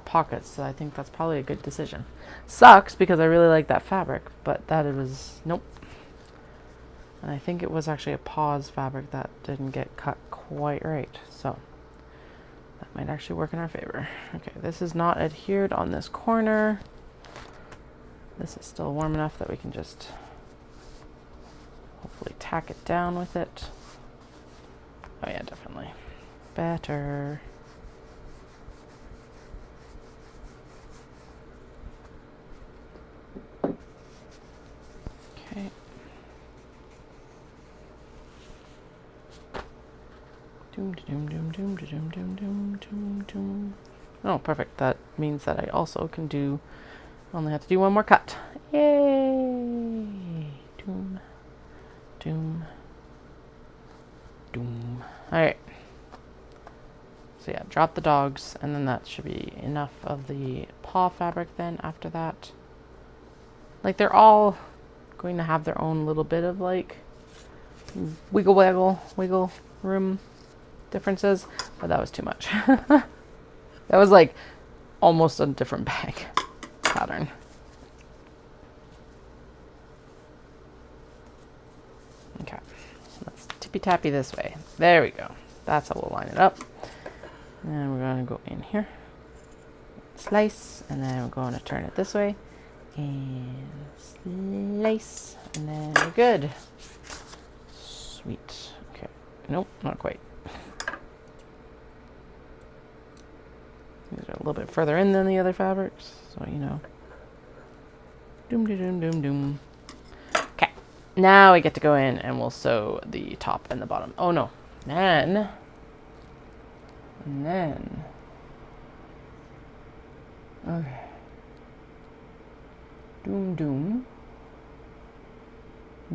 pockets, so I think that's probably a good decision. Sucks because I really like that fabric, but that it was nope. And I think it was actually a pause fabric that didn't get cut quite right, so that might actually work in our favor. Okay, this is not adhered on this corner. This is still warm enough that we can just hopefully tack it down with it. Oh yeah, definitely. Better. Okay. Doom, doom, doom, doom, doom, doom, doom, doom, doom. Oh, perfect. That means that I also can do, only have to do one more cut. Yay! Doom, doom, doom. Alright. So yeah, drop the dogs, and then that should be enough of the paw fabric then after that. Like, they're all going to have their own little bit of, like, wiggle room differences, but that was too much. That was, like, almost a different bag pattern. Okay, let's tippy-tappy this way. There we go. That's how we'll line it up. And we're going to go in here, slice, and then we're going to turn it this way, and slice, and then we're good. Sweet. Okay. Nope, not quite. These are a little bit further in than the other fabrics, so you know. Doom, doom, doom, doom, doom. Okay. Now we get to go in and we'll sew the top and the bottom. Oh no. And then, okay. Doom, doom.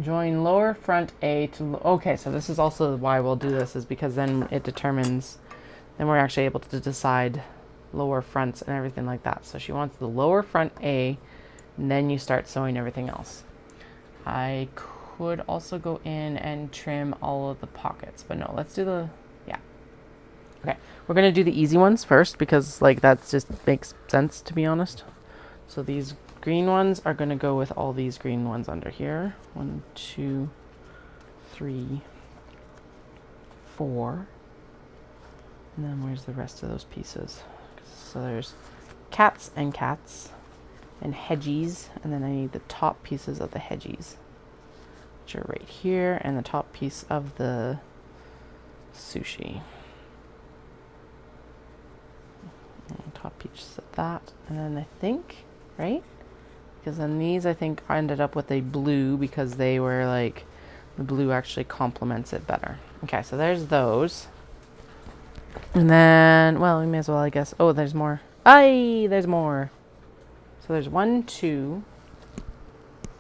Join lower front A to, okay, so this is also why we'll do this, is because then it determines, then we're actually able to decide lower fronts and everything like that. So she wants the lower front A, and then you start sewing everything else. I could also go in and trim all of the pockets, but no, let's do the, yeah. Okay, we're gonna do the easy ones first because like that just makes sense, to be honest. So these green ones are gonna go with all these green ones under here. 1, 2, 3, 4. And then where's the rest of those pieces? So there's cats and hedgies, and then I need the top pieces of the hedgies, which are right here, and the top piece of the sushi. And top piece of that, and then I think, right? Because then these I think ended up with a blue because they were like The blue actually complements it better. Okay, so there's those. And then, well, we may as well, I guess. Oh, there's more. Aye, there's more. So there's 1, 2,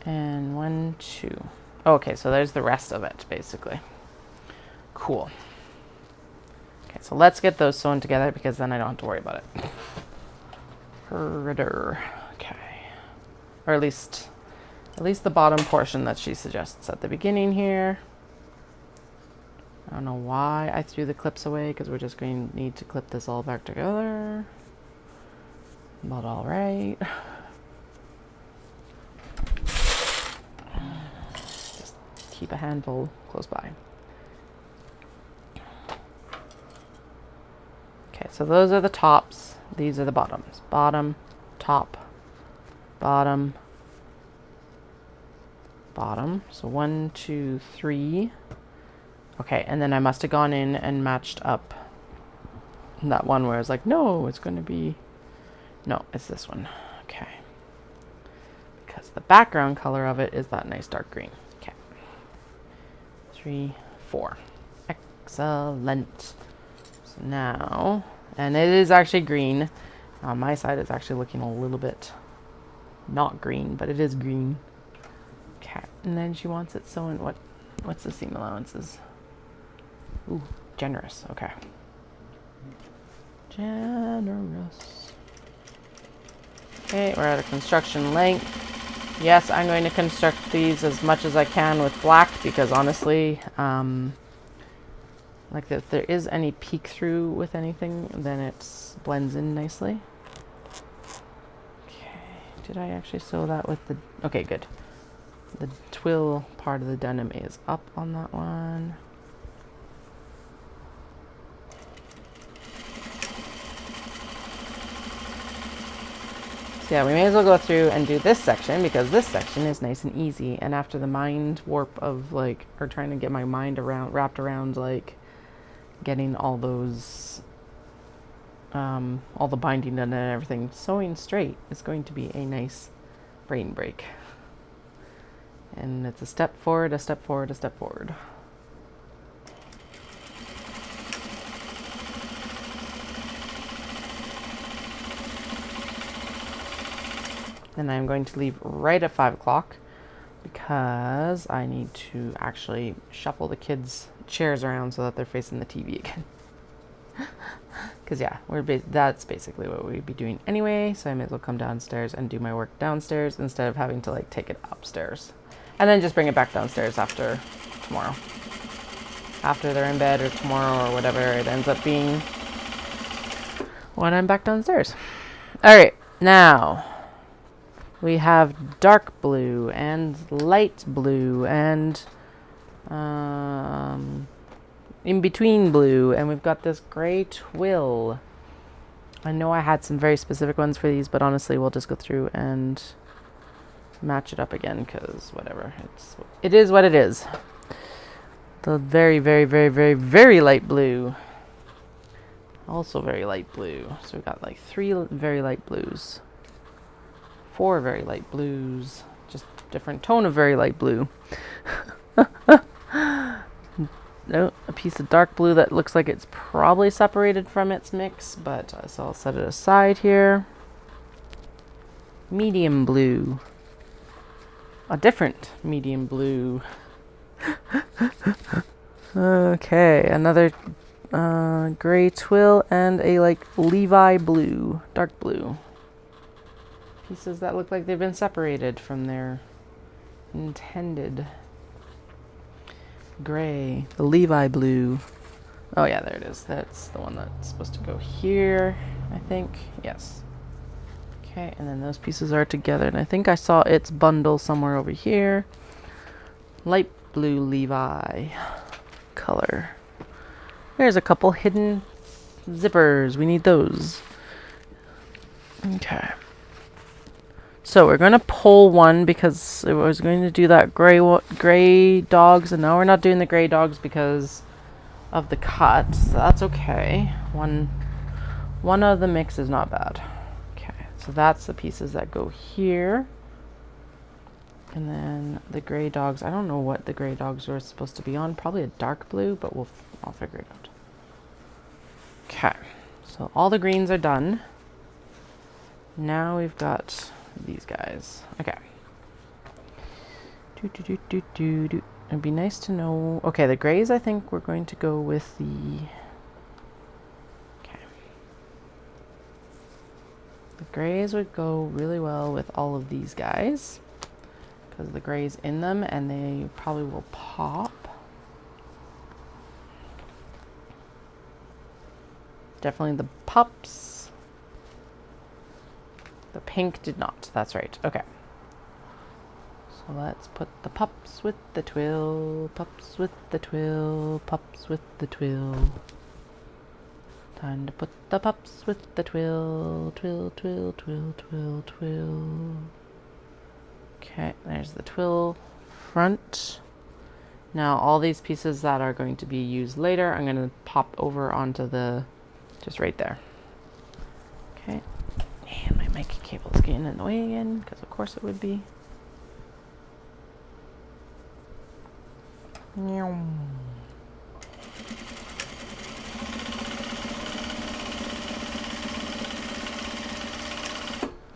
and 1, 2. Okay, so there's the rest of it, basically. Cool. Okay, so let's get those sewn together because then I don't have to worry about it. Okay. Or at least the bottom portion that she suggests at the beginning here. I don't know why I threw the clips away because we're just going to need to clip this all back together. But all right. Just keep a handful close by. Okay, so those are the tops. These are the bottoms. Bottom, top, bottom, bottom. So 1, 2, 3. Okay, and then I must have gone in and matched up that one where I was like, no, it's going to be, no, it's this one. Okay. Because the background color of it is that nice dark green. Okay. 3, 4. Excellent. So now, and it is actually green. On my side, it's actually looking a little bit not green, but it is green. Okay, and then she wants it sewn. What's the seam allowances? Ooh, generous. Okay. Generous. Okay, we're at a construction length. Yes, I'm going to construct these as much as I can with black because honestly, like if there is any peek through with anything, then it blends in nicely. Okay, did I actually sew that with the, okay, good. The twill part of the denim is up on that one. So yeah, we may as well go through and do this section because this section is nice and easy. And after the mind warp of like, or trying to get my mind wrapped around like getting all those, all the binding done and everything, sewing straight is going to be a nice brain break. And it's a step forward, a step forward, a step forward. And I'm going to leave right at 5 o'clock because I need to actually shuffle the kids' chairs around so that they're facing the TV again. Because yeah, that's basically what we'd be doing anyway, so I may as well come downstairs and do my work downstairs instead of having to like take it upstairs. And then just bring it back downstairs after tomorrow. After they're in bed or tomorrow or whatever it ends up being when I'm back downstairs. Alright, now we have dark blue and light blue and in between blue, and we've got this gray twill. I know I had some very specific ones for these, but honestly we'll just go through and match it up again because whatever, it is what it is. The very, very, very, very, very light blue, also very light blue. So we've got like 3 very light blues, 4 very light blues, just different tone of very light blue. No, a piece of dark blue that looks like it's probably separated from its mix, but so I'll set it aside here. Medium blue. A different medium blue. Okay, another gray twill and a like Levi blue, dark blue. Pieces that look like they've been separated from their intended gray. The Levi blue. Oh yeah, there it is. That's the one that's supposed to go here, I think. Yes. Okay, and then those pieces are together, and I think I saw its bundle somewhere over here. Light blue Levi color. There's a couple hidden zippers. We need those. Okay. So we're going to pull one because I was going to do that gray dogs, and now we're not doing the gray dogs because of the cut. So that's okay. One of the mix is not bad. So that's the pieces that go here. And then the gray dogs, I don't know what the gray dogs were supposed to be on. Probably a dark blue, but I'll figure it out. Okay, so all the greens are done. Now we've got these guys. Okay. It'd be nice to know. Okay, the grays, I think we're going to go with the... Okay. The grays would go really well with all of these guys, because the gray's in them, and they probably will pop. Definitely the pups. The pink did not. That's right. Okay. So let's put the pups with the twill, pups with the twill, pups with the twill. Time to put the pups with the twill, twill, twill, twill, twill, twill. Okay, there's the twill front. Now all these pieces that are going to be used later, I'm going to pop over onto the, just right there. Okay, and my mic cable's getting in the way again, because of course it would be.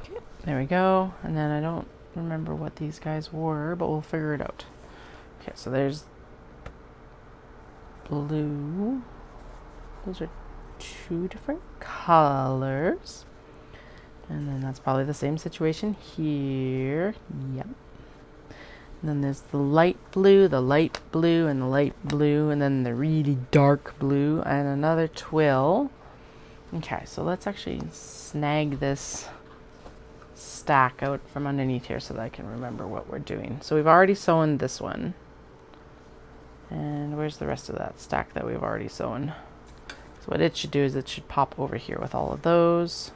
Okay, there we go. And then I don't remember what these guys were, but we'll figure it out. Okay, so there's blue. Those are two different colors. And then that's probably the same situation here. Yep. And then there's the light blue, and the light blue, and then the really dark blue, and another twill. Okay, so let's actually snag this stack out from underneath here so that I can remember what we're doing. So we've already sewn this one. And where's the rest of that stack that we've already sewn? So what it should do is it should pop over here with all of those.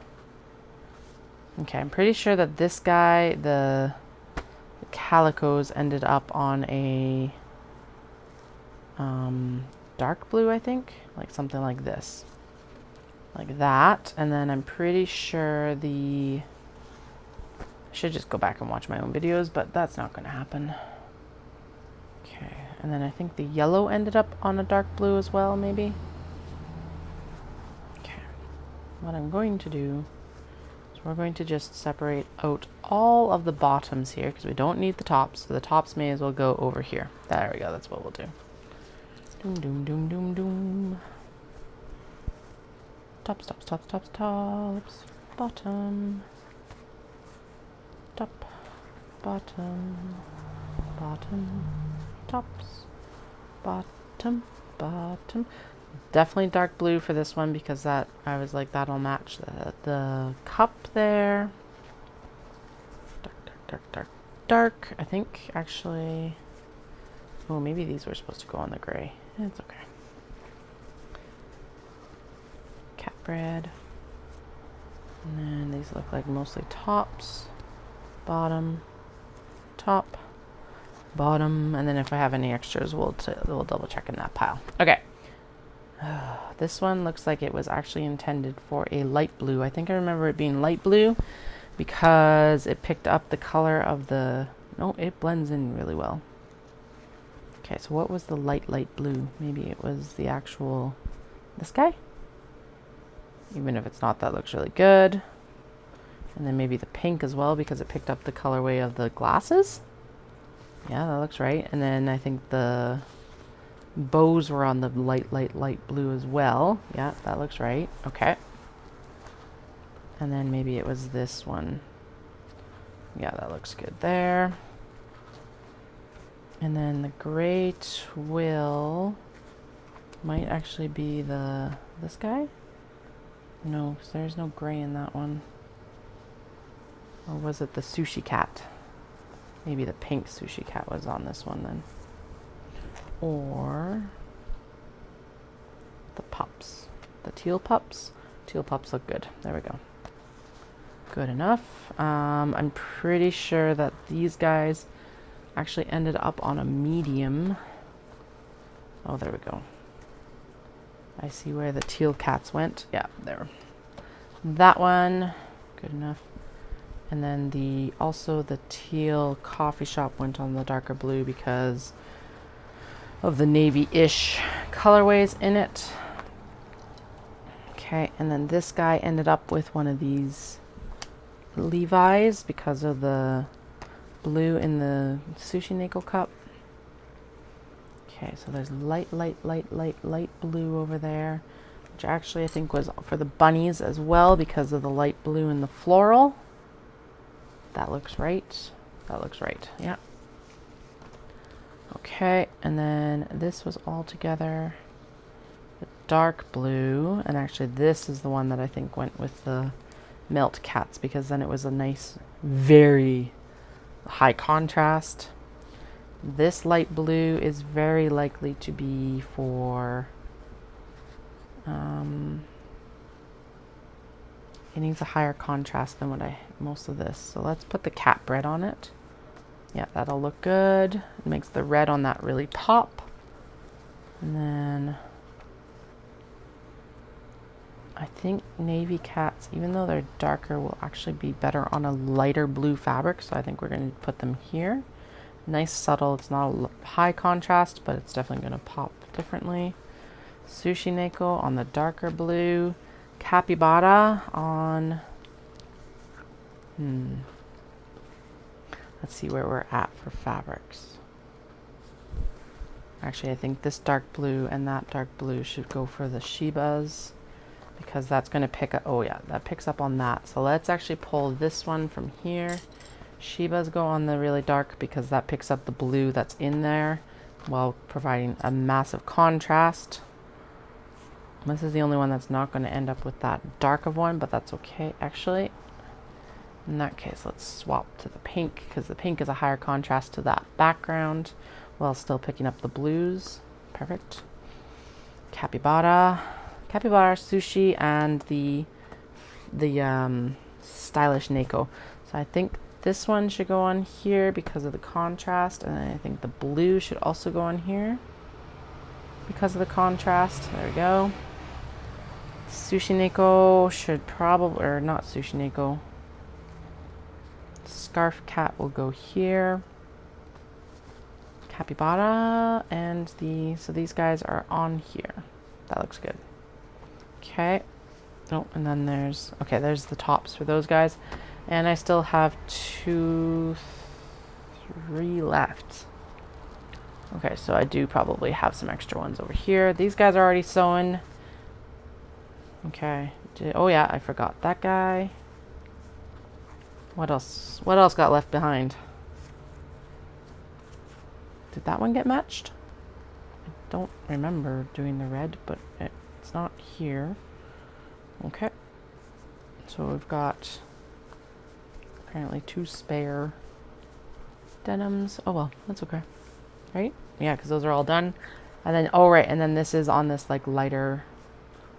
Okay, I'm pretty sure that this guy, the calicos, ended up on a dark blue, I think, like something like this, like that. And then I'm pretty sure I should just go back and watch my own videos, but that's not going to happen. Okay, and then I think the yellow ended up on a dark blue as well, maybe. Okay, what I'm going to do, we're going to just separate out all of the bottoms here because we don't need the tops. So the tops may as well go over here. There we go. That's what we'll do. Doom, doom, doom, doom, doom. Tops, tops, tops, tops, tops. Bottom. Top. Bottom. Bottom. Tops. Bottom. Bottom. Definitely dark blue for this one because that I was like that'll match the cup there. Dark, dark, dark, dark, dark. I think actually. Oh, maybe these were supposed to go on the gray. It's okay. Cat bread. And then these look like mostly tops, bottom, top, bottom, and then if I have any extras, we'll double check in that pile. Okay. This one looks like it was actually intended for a light blue. I think I remember it being light blue because it picked up the color of the... No, it blends in really well. Okay, so what was the light blue? Maybe it was the actual... This guy? Even if it's not, that looks really good. And then maybe the pink as well because it picked up the colorway of the glasses. Yeah, that looks right. And then I think the... bows were on the light blue as well. Yeah, that looks right. Okay. And then maybe it was this one. Yeah, that looks good there. And then the gray twill might actually be this guy? No, because there's no gray in that one. Or was it the sushi cat? Maybe the pink sushi cat was on this one then. Or the pups. The teal pups. Teal pups look good. There we go. Good enough. I'm pretty sure that these guys actually ended up on a medium. Oh, there we go. I see where the teal cats went. Yeah, there. That one. Good enough. And then also the teal coffee shop went on the darker blue because of the navy-ish colorways in it. Okay, and then this guy ended up with one of these Levi's because of the blue in the sushi Neko cup. Okay, so there's light blue over there, which actually I think was for the bunnies as well because of the light blue in the floral. That looks right. That looks right. Yeah. Okay, and then this was all together. The dark blue, and actually this is the one that I think went with the melt cats because then it was a nice, very high contrast. This light blue is very likely to be for it needs a higher contrast than most of this. So let's put the cat bread on it. Yeah, that'll look good. It makes the red on that really pop. And then I think navy cats, even though they're darker, will actually be better on a lighter blue fabric. So I think we're going to put them here. Nice subtle. It's not a high contrast, but it's definitely going to pop differently. Sushi Neko on the darker blue. Capybara on... Let's see where we're at for fabrics. Actually, I think this dark blue and that dark blue should go for the Shibas because that's going to pick up... Oh yeah, that picks up on that. So let's actually pull this one from here. Shibas go on the really dark because that picks up the blue that's in there while providing a massive contrast. This is the only one that's not going to end up with that dark of one, but that's okay. Actually, in that case, let's swap to the pink because the pink is a higher contrast to that background while still picking up the blues. Perfect. Capybara, sushi, and the stylish Neko. So I think this one should go on here because of the contrast, and I think the blue should also go on here because of the contrast. There we go. Sushi Neko should probably, or not Sushi Neko. Scarf cat will go here. Capybara and so these guys are on here. That looks good. Okay. Oh, and then there's the tops for those guys. And I still have 3 left. Okay, so I do probably have some extra ones over here. These guys are already sewn. Okay. Oh yeah, I forgot that guy. What else? What else got left behind? Did that one get matched? I don't remember doing the red, but it's not here. Okay. So we've got apparently 2 spare denims. Oh well, that's okay. Right? Yeah, because those are all done. And then, oh right, and then this is on this like lighter,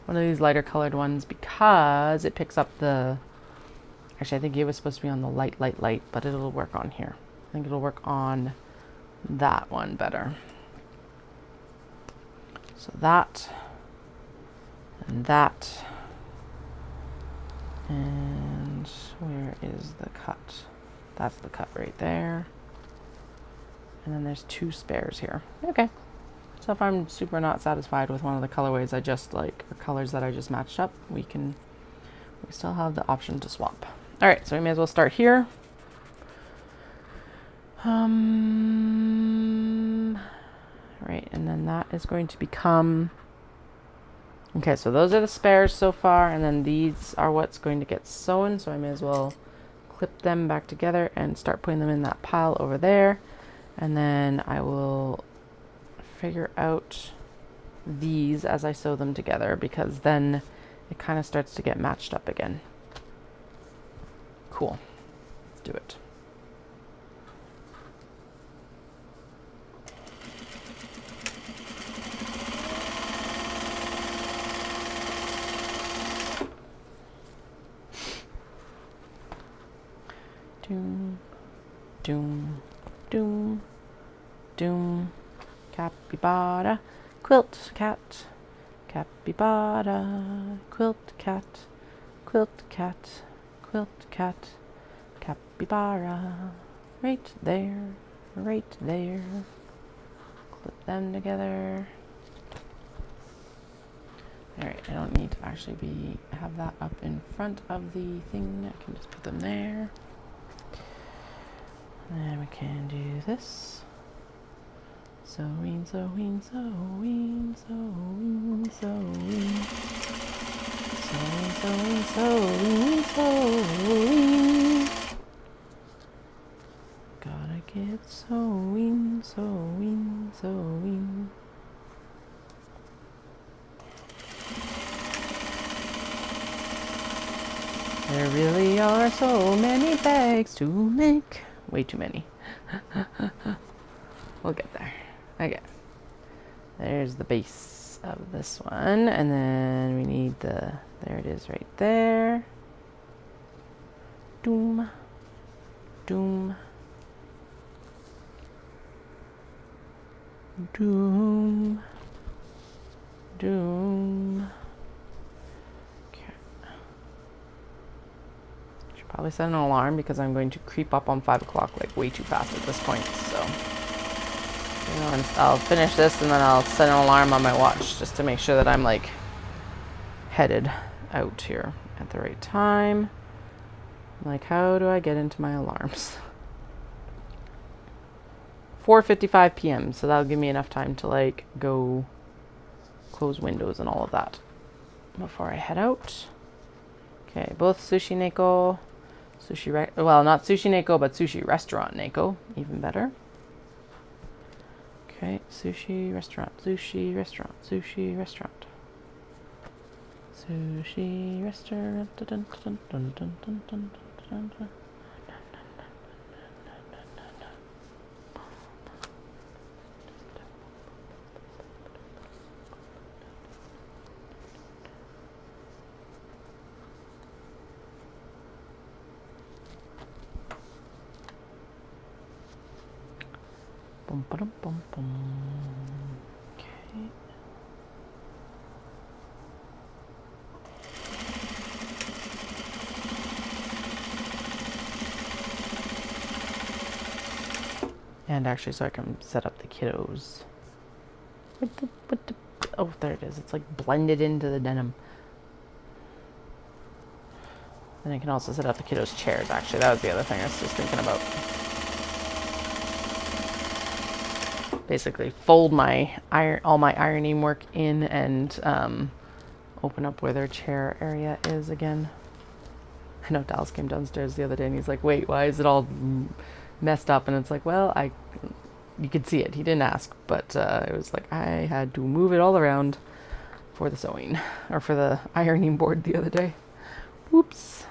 one of these lighter colored ones because it picks up the, actually I think it was supposed to be on the light, but it'll work on here. I think it'll work on that one better. So that, and that, and where is the cut? That's the cut right there. And then there's 2 spares here. Okay. So if I'm super not satisfied with one of the colorways I just like, or colors that I just matched up, we still have the option to swap. All right, so we may as well start here. Right, and then that is going to become, okay, so those are the spares so far, and then these are what's going to get sewn, so I may as well clip them back together and start putting them in that pile over there. And then I will figure out these as I sew them together because then it kind of starts to get matched up again. Cool. Let's do it. Doom, doom, doom, doom. Capybara, quilt cat. Capybara, quilt cat. Quilt cat, quilt cat. capybara. Right there, right there. Clip them together. Alright, I don't need to actually have that up in front of the thing. I can just put them there. And we can do this. Sewing, sewing, sewing, sewing, sewing. Sewing, sewing, sewing, sewing. Gotta get sewing, sewing, sewing. There really are so many bags to make. Way too many. We'll get there. Okay. There's the base of this one. And then we need there it is right there. Doom. Doom. Doom. Doom. Probably set an alarm because I'm going to creep up on 5 o'clock like way too fast at this point. So I'll finish this and then I'll set an alarm on my watch just to make sure that I'm like headed out here at the right time. Like, how do I get into my alarms? 4:55 p.m. So that'll give me enough time to like go close windows and all of that before I head out. Okay, both sushi neko. Well, not sushi neko, but sushi restaurant neko. Even better. Okay, sushi restaurant, sushi restaurant, sushi restaurant. Sushi restaurant. Dun, dun, dun, dun, dun, dun, dun, dun. Bum, ba-dum, bum, bum. Okay. And actually, so I can set up the kiddos. Oh, there it is. It's like blended into the denim. And I can also set up the kiddos' chairs, actually. That was the other thing I was just thinking about. Basically fold all my ironing work in and open up where their chair area is again. I know Dallas came downstairs the other day and he's like, wait, why is it all messed up? And it's like, well, you could see it. He didn't ask, but it was like I had to move it all around for the sewing or for the ironing board the other day. Whoops.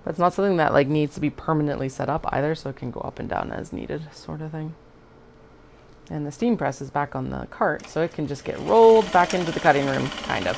But it's not something that like needs to be permanently set up either, so it can go up and down as needed, sort of thing. And the steam press is back on the cart, so it can just get rolled back into the cutting room, kind of.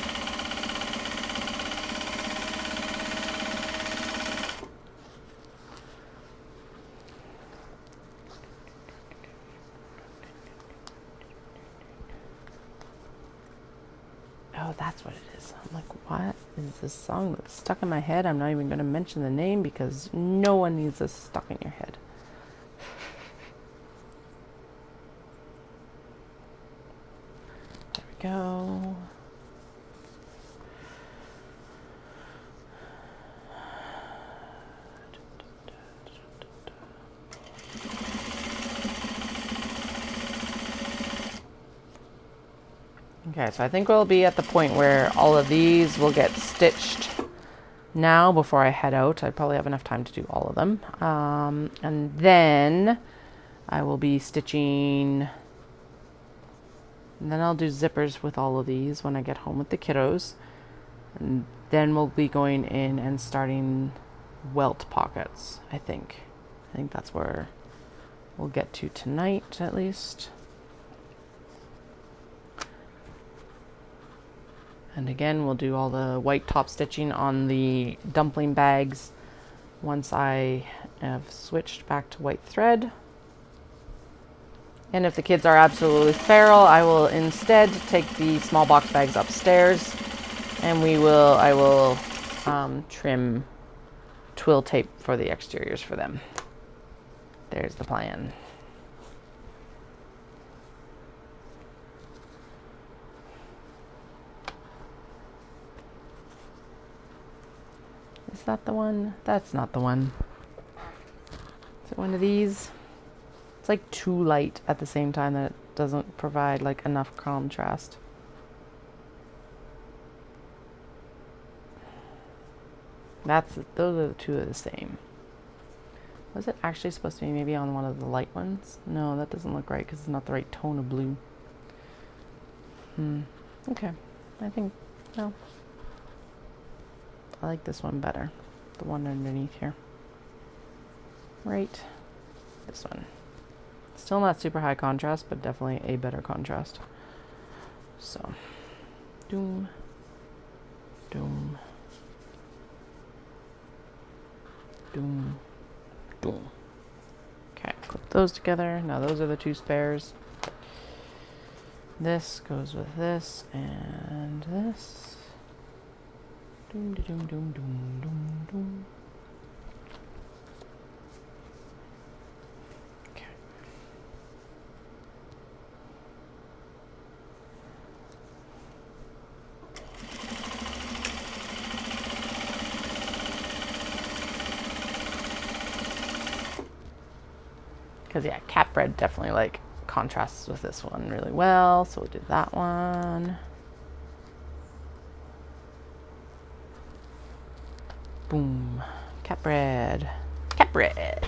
Oh, that's what it is. I'm like, what is this song that's stuck in my head? I'm not even going to mention the name because no one needs this stuck in your head. Go. Okay, so I think we'll be at the point where all of these will get stitched now before I head out. I probably have enough time to do all of them. And then I will be stitching. And then I'll do zippers with all of these when I get home with the kiddos. And then we'll be going in and starting welt pockets, I think. I think that's where we'll get to tonight, at least. And again, we'll do all the white top stitching on the dumpling bags once I have switched back to white thread. And if the kids are absolutely feral, I will instead take the small box bags upstairs and I will trim twill tape for the exteriors for them. There's the plan. Is that the one? That's not the one. Is it one of these? It's like too light at the same time that it doesn't provide like enough contrast. Those are the two of the same. Was it actually supposed to be maybe on one of the light ones? No, that doesn't look right because it's not the right tone of blue. Okay. I think, no. I like this one better. The one underneath here. Right. This one. Still not super high contrast, but definitely a better contrast. So, doom, doom, doom, doom. Okay, clip those together. Now those are the two spares. This goes with this and this. Doom, doom, doom, doom, doom, doom. Okay. Because yeah, cat bread definitely like contrasts with this one really well, so we'll do that one. Boom. Cat bread. Cat bread.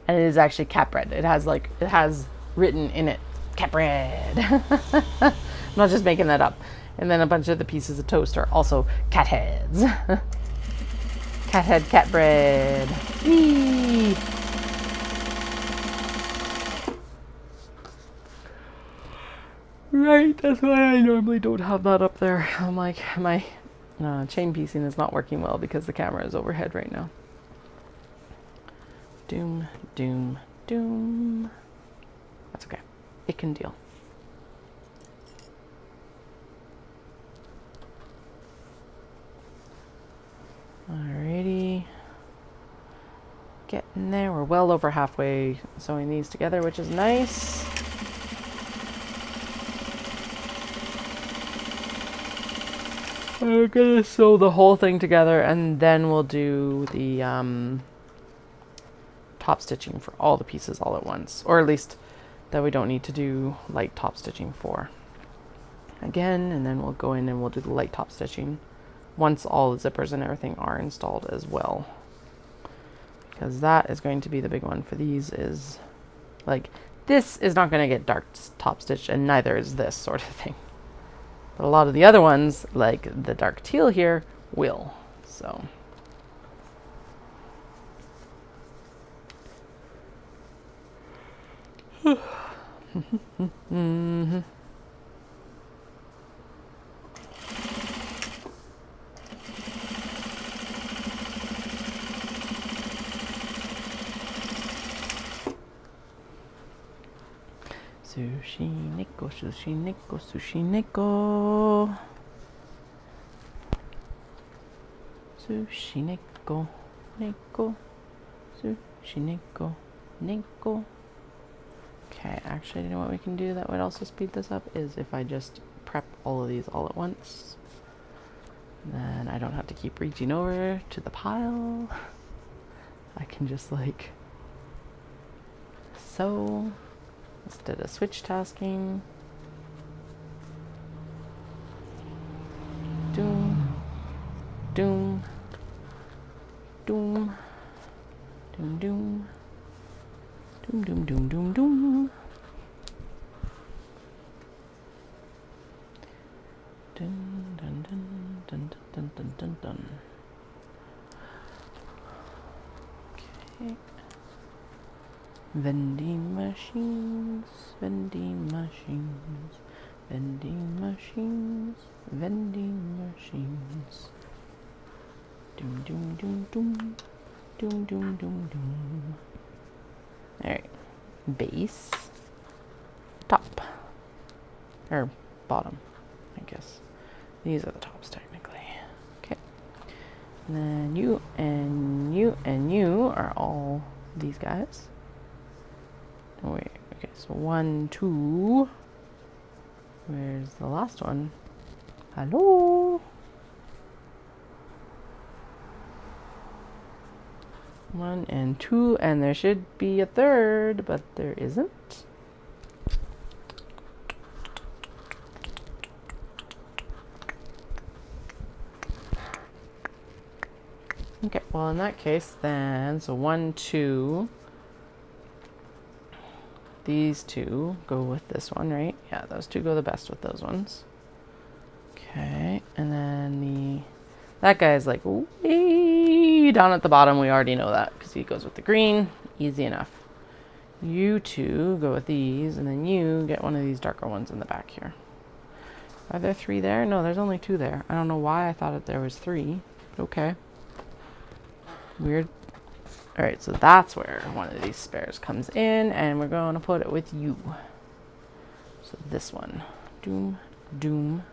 And it is actually cat bread. It has written in it cat bread. I'm not just making that up. And then a bunch of the pieces of toast are also cat heads. Cat head, cat bread. Whee! Right, that's why I normally don't have that up there. I'm like, my chain piecing is not working well because the camera is overhead right now. Doom, doom, doom. That's okay. It can deal. Alrighty. Getting there. We're well over halfway sewing these together, which is nice. We're gonna sew the whole thing together and then we'll do the top stitching for all the pieces all at once, or at least that we don't need to do light top stitching for again, and then we'll go in and we'll do the light top stitching once all the zippers and everything are installed as well, because that is going to be the big one for these. Is like, this is not going to get dark top stitched and neither is this sort of thing. But a lot of the other ones, like the dark teal here, will. So. Sushi neko, sushi neko, sushi neko. Sushi neko, neko, sushi neko, neko. Okay, actually, you know what we can do that would also speed this up is if I just prep all of these all at once. Then I don't have to keep reaching over to the pile. I can just like sew instead of switch tasking. Doom, doom, doom, doom, doom. Doom, doom, doom, doom, doom. Dun, dun, dun, dun, dun, dun, dun, dun. Okay. Vending machines, vending machines, vending machines, vending machines. Doom, doom, doom, doom, doom, doom, doom, doom. Alright, base, top, or bottom, I guess. These are the tops technically. Okay, And then you and you and you are all these guys. Oh, wait, okay, so 1, 2. Where's the last one? Hello? 1 and 2, and there should be a third, but there isn't. Okay, well in that case then, so 1, 2. These two go with this one, right? Yeah, those two go the best with those ones. Okay, and then that guy is like way down at the bottom. We already know that because he goes with the green. Easy enough. You two go with these, and then you get one of these darker ones in the back here. Are there 3 there? No, there's only 2 there. I don't know why I thought that there was 3. But okay. Weird. Alright, so that's where one of these spares comes in, and we're going to put it with you. So this one. Doom, doom,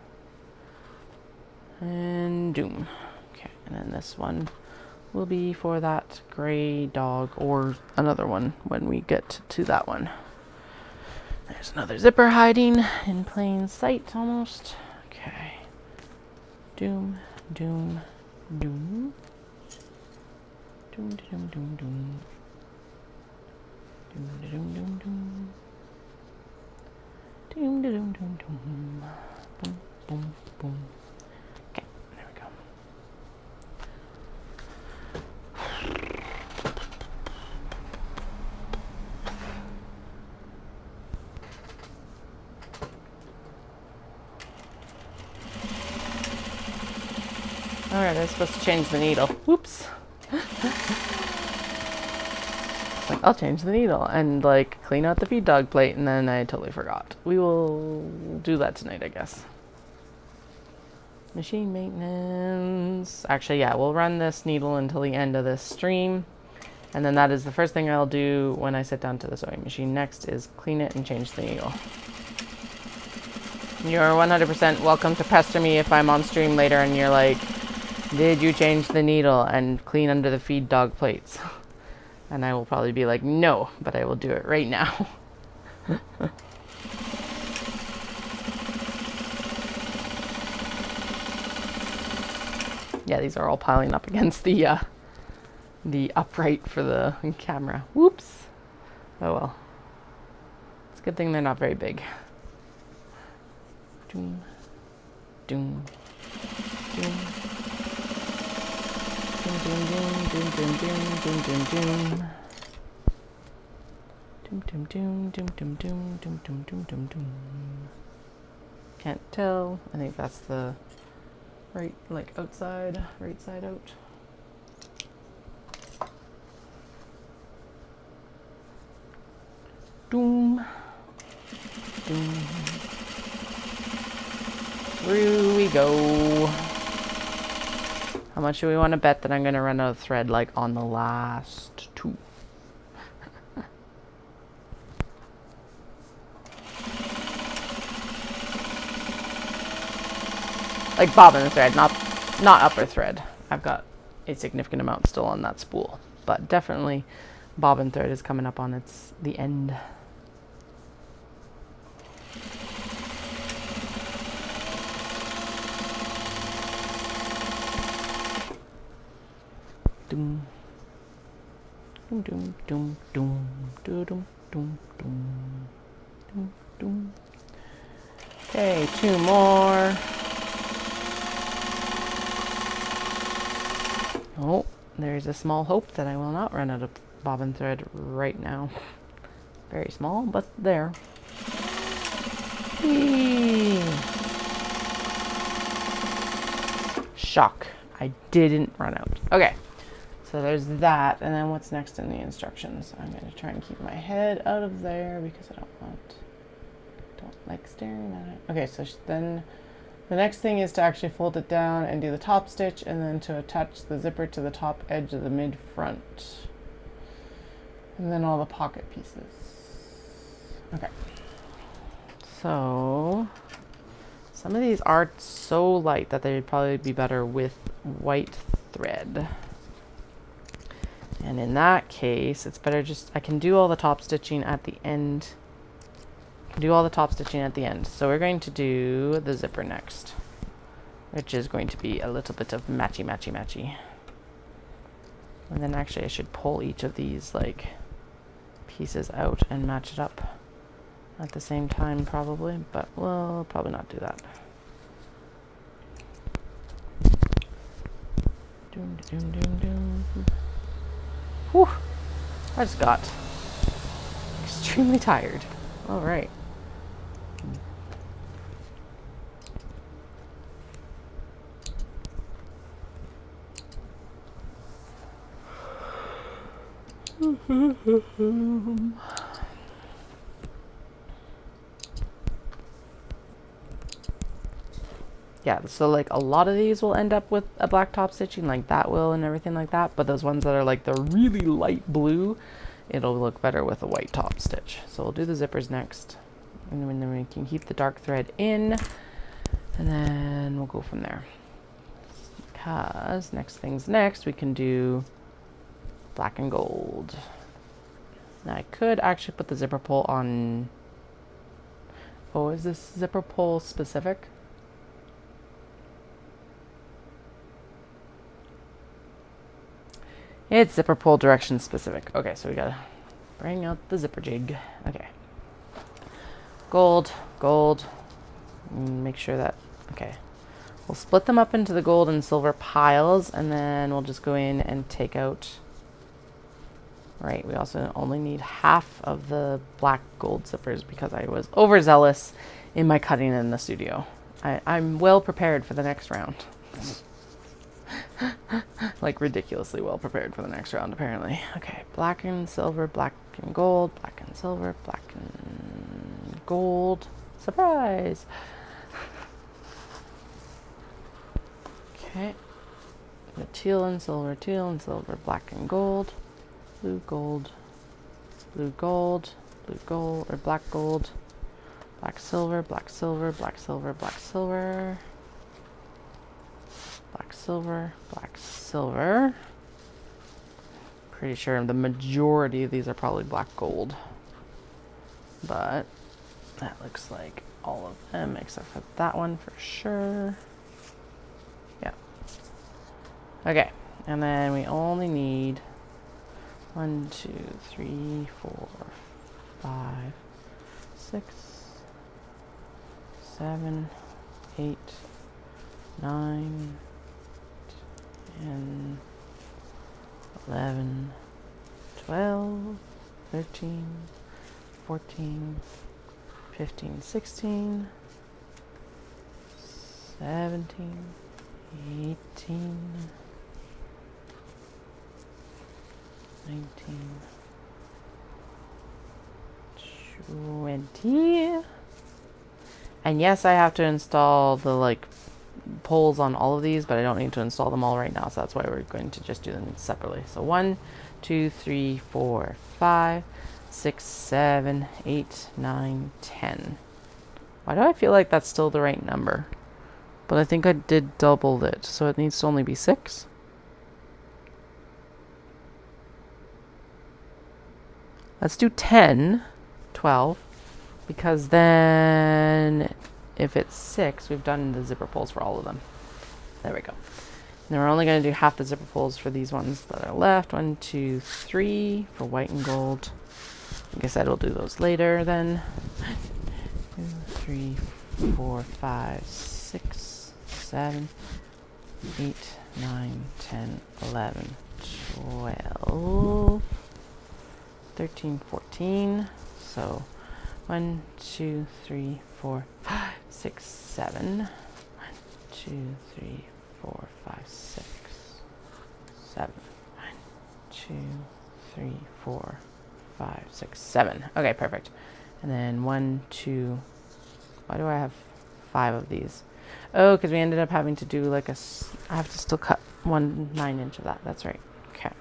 and doom. Okay, and then this one will be for that gray dog, or another one when we get to that one. There's another zipper hiding in plain sight almost. Okay. Doom, doom, doom. Doom, doom, doom, doom. Doom, doom, doom, doom. Doom, doom, doom, doom. Boom, boom, boom. Okay, there we go. Alright, I'm supposed to change the needle. Whoops. It's like, I'll change the needle and like clean out the feed dog plate, and then I totally forgot. We will do that tonight, I guess. Machine maintenance. Actually, yeah, we'll run this needle until the end of this stream. And then that is the first thing I'll do when I sit down to the sewing machine next, is clean it and change the needle. You're 100% welcome to pester me if I'm on stream later and you're like, did you change the needle and clean under the feed dog plates? And I will probably be like, no, but I will do it right now. Yeah, these are all piling up against the upright for the camera. Whoops. Oh well. It's a good thing they're not very big. Doom, doom, doom. Doom, doom, doom, doom, doom, doom, doom, doom. Doom, doom, doom, doom, doom, doom, doom, doom, doom, doom, doom. Can't tell. I think that's the right, like outside, right side out. Doom, doom. Through we go. How much do we want to bet that I'm going to run out of thread, like, on the last 2? Like bobbin thread, not upper thread. I've got a significant amount still on that spool, but definitely bobbin thread is coming up on the end. Doom. Doom, doom, doom, doom, doom, doom, doom, doom, doom. Okay, 2 more. Oh, there's a small hope that I will not run out of bobbin thread right now. Very small, but there. Whee! Shock. I didn't run out. Okay. So there's that, and then what's next in the instructions? I'm going to try and keep my head out of there because I don't like staring at it. Okay, so then the next thing is to actually fold it down and do the top stitch, and then to attach the zipper to the top edge of the mid front. And then all the pocket pieces. Okay. So some of these are so light that they'd probably be better with white thread. And in that case, it's better just, I can do all the top stitching at the end. So we're going to do the zipper next, which is going to be a little bit of matchy, matchy, matchy. And then actually I should pull each of these like pieces out and match it up at the same time probably, but we'll probably not do that. Doom, doom, doom, doom. Whew, I just got extremely tired. All right. Yeah, so like a lot of these will end up with a black top stitching, like that will and everything like that, but those ones that are like the really light blue, it'll look better with a white top stitch. So we'll do the zippers next, and then we can keep the dark thread in, and then we'll go from there. Because next thing's next, we can do black and gold. Now I could actually put the zipper pull on. Oh, is this zipper pull specific? It's zipper pull direction specific. Okay, so we gotta bring out the zipper jig. Okay. Gold, gold. Make sure that, okay. We'll split them up into the gold and silver piles, and then we'll just go in and take out, right, we also only need half of the black gold zippers because I was overzealous in my cutting in the studio. I'm well prepared for the next round. Like ridiculously well prepared for the next round apparently. Okay, black and silver, black and gold, black and silver, black and gold. Surprise! Okay, the teal and silver, black and gold, blue gold, blue gold, blue gold, or black gold, black silver, black silver, black silver, black silver, black silver, black silver. Pretty sure the majority of these are probably black gold, but that looks like all of them except for that one for sure. Yeah. Okay, and then we only need 1, 2, 3, 4, 5, 6, 7, 8, 9, 10, 11, 12, 13, 14, 15, 16, 17, 18, 19, 20. And yes, I have to install the like poles on all of these, but I don't need to install them all right now, so that's why we're going to just do them separately. So 1, 2, 3, 4, 5, 6, 7, 8, 9, 10. Why do I feel like that's still the right number? But I think I did double it, so it needs to only be 6. Let's do 10, 12, because then if it's 6, we've done the zipper pulls for all of them. There we go. And then we're only going to do half the zipper pulls for these ones that are left. 1, 2, 3 for white and gold. Like I said, we'll do those later then. 2, 3, 4, 5, 6, 7, 8, 9, 10, 11, 12, 13, 14. So 1, 2, 3, 4, 5, 6, 7. 1, 2, 3, 4, 5, 6, 7. 1, 2, 3, 4, 5, 6, 7. Okay, perfect. And then 1, 2. Why do I have 5 of these? Oh, because we ended up having to do like I have to still cut 1 9-inch of that. That's right. Okay.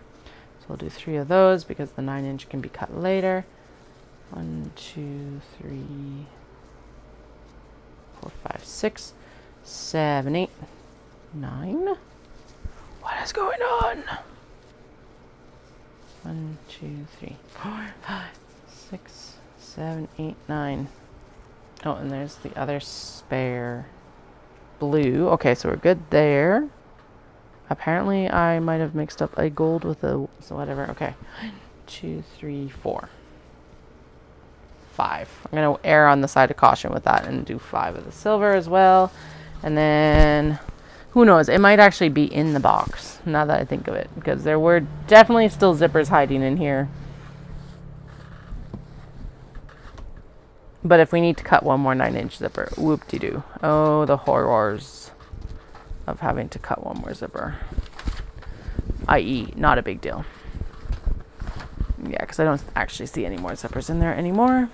So we'll do 3 of those because the 9-inch can be cut later. 1, 2, 3, 4, 5, 6, 7, 8, 9. What is going on? 1, 2, 3, 4, 5, 6, 7, 8, 9. Oh, and there's the other spare blue. Okay, so we're good there. Apparently, I might have mixed up a gold with a... So whatever. Okay. 1, 2, 3, 4. 5. I'm going to err on the side of caution with that and do 5 of the silver as well. And then... Who knows? It might actually be in the box, now that I think of it. Because there were definitely still zippers hiding in here. But if we need to cut one more 9-inch zipper, whoop-de-doo. Oh, the horrors of having to cut one more zipper. I.e., not a big deal. Yeah, because I don't actually see any more zippers in there anymore.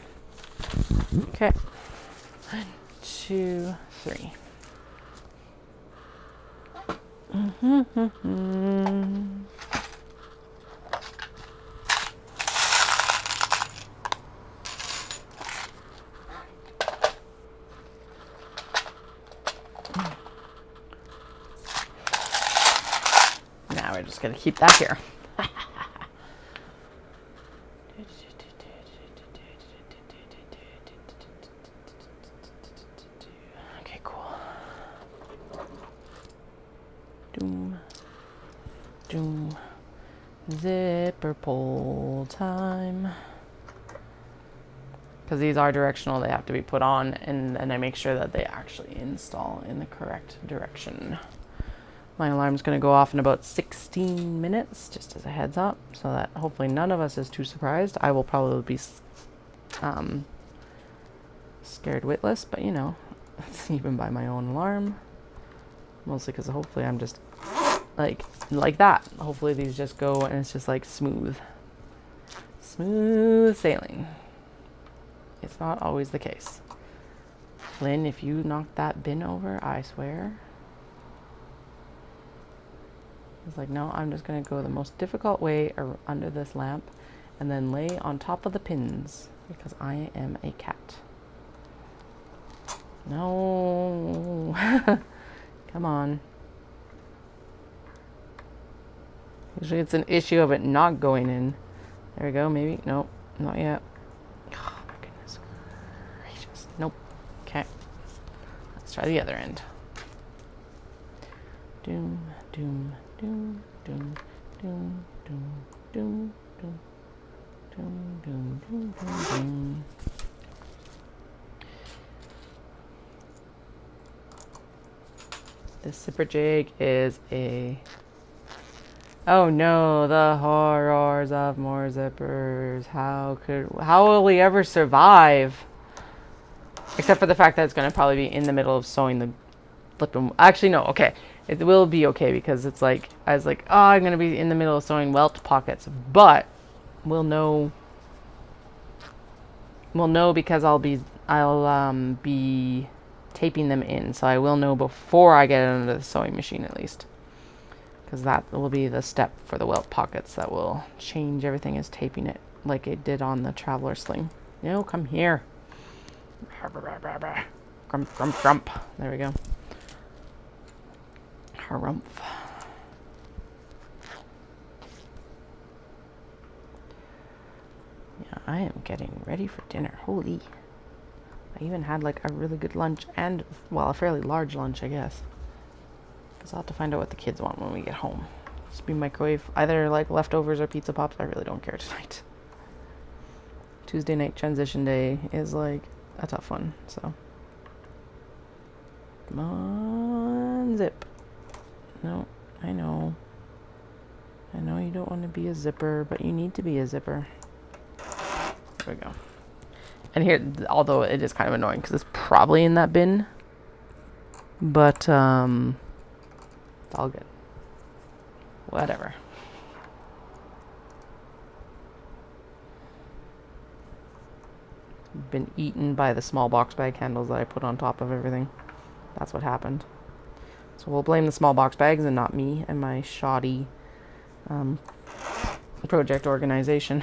Okay. 1, 2, 3. Now we're just going to keep that here. Okay, cool. Doom. Doom. Zipper pull time. Because these are directional, they have to be put on, and I make sure that they actually install in the correct direction. My alarm's going to go off in about 16 minutes, just as a heads up, so that hopefully none of us is too surprised. I will probably be scared witless, but you know, even by my own alarm. Mostly because hopefully I'm just like that. Hopefully these just go and it's just like smooth sailing. It's not always the case. Lynn, if you knock that bin over, I swear. It's like, no, I'm just going to go the most difficult way under this lamp and then lay on top of the pins because I am a cat. No. Come on. Usually it's an issue of it not going in. There we go, maybe. Nope, not yet. Oh my goodness gracious. Nope. Okay. Let's try the other end. Doom, doom, doom, doom, doom, doom, doom, doom, doom, doom, doom, doom, doom. This zipper jig is a... Oh no, the horrors of more zippers. How will we ever survive? Except for the fact that it's going to probably be in the middle of sewing the flipping... Actually, no, okay. It will be okay because it's like... I was like, oh, I'm going to be in the middle of sewing welt pockets. But we'll know... We'll know because I'll be taping them in, so I will know before I get it under the sewing machine at least, because that will be the step for the welt pockets that will change everything, is taping it like it did on the traveler sling. No, come here. Grump, grump, grump. There we go. Harumph. Yeah, I am getting ready for dinner. Holy. I even had like a really good lunch and, well, a fairly large lunch, I guess. Because I'll have to find out what the kids want when we get home. Just be microwave, either like leftovers or pizza pops. I really don't care tonight. Tuesday night transition day is like a tough one, so. Come on, zip. No, I know. I know you don't want to be a zipper, but you need to be a zipper. There we go. And here, although it is kind of annoying because it's probably in that bin, but it's all good. Whatever. Been eaten by the small box bag handles that I put on top of everything. That's what happened. So we'll blame the small box bags and not me and my shoddy project organization.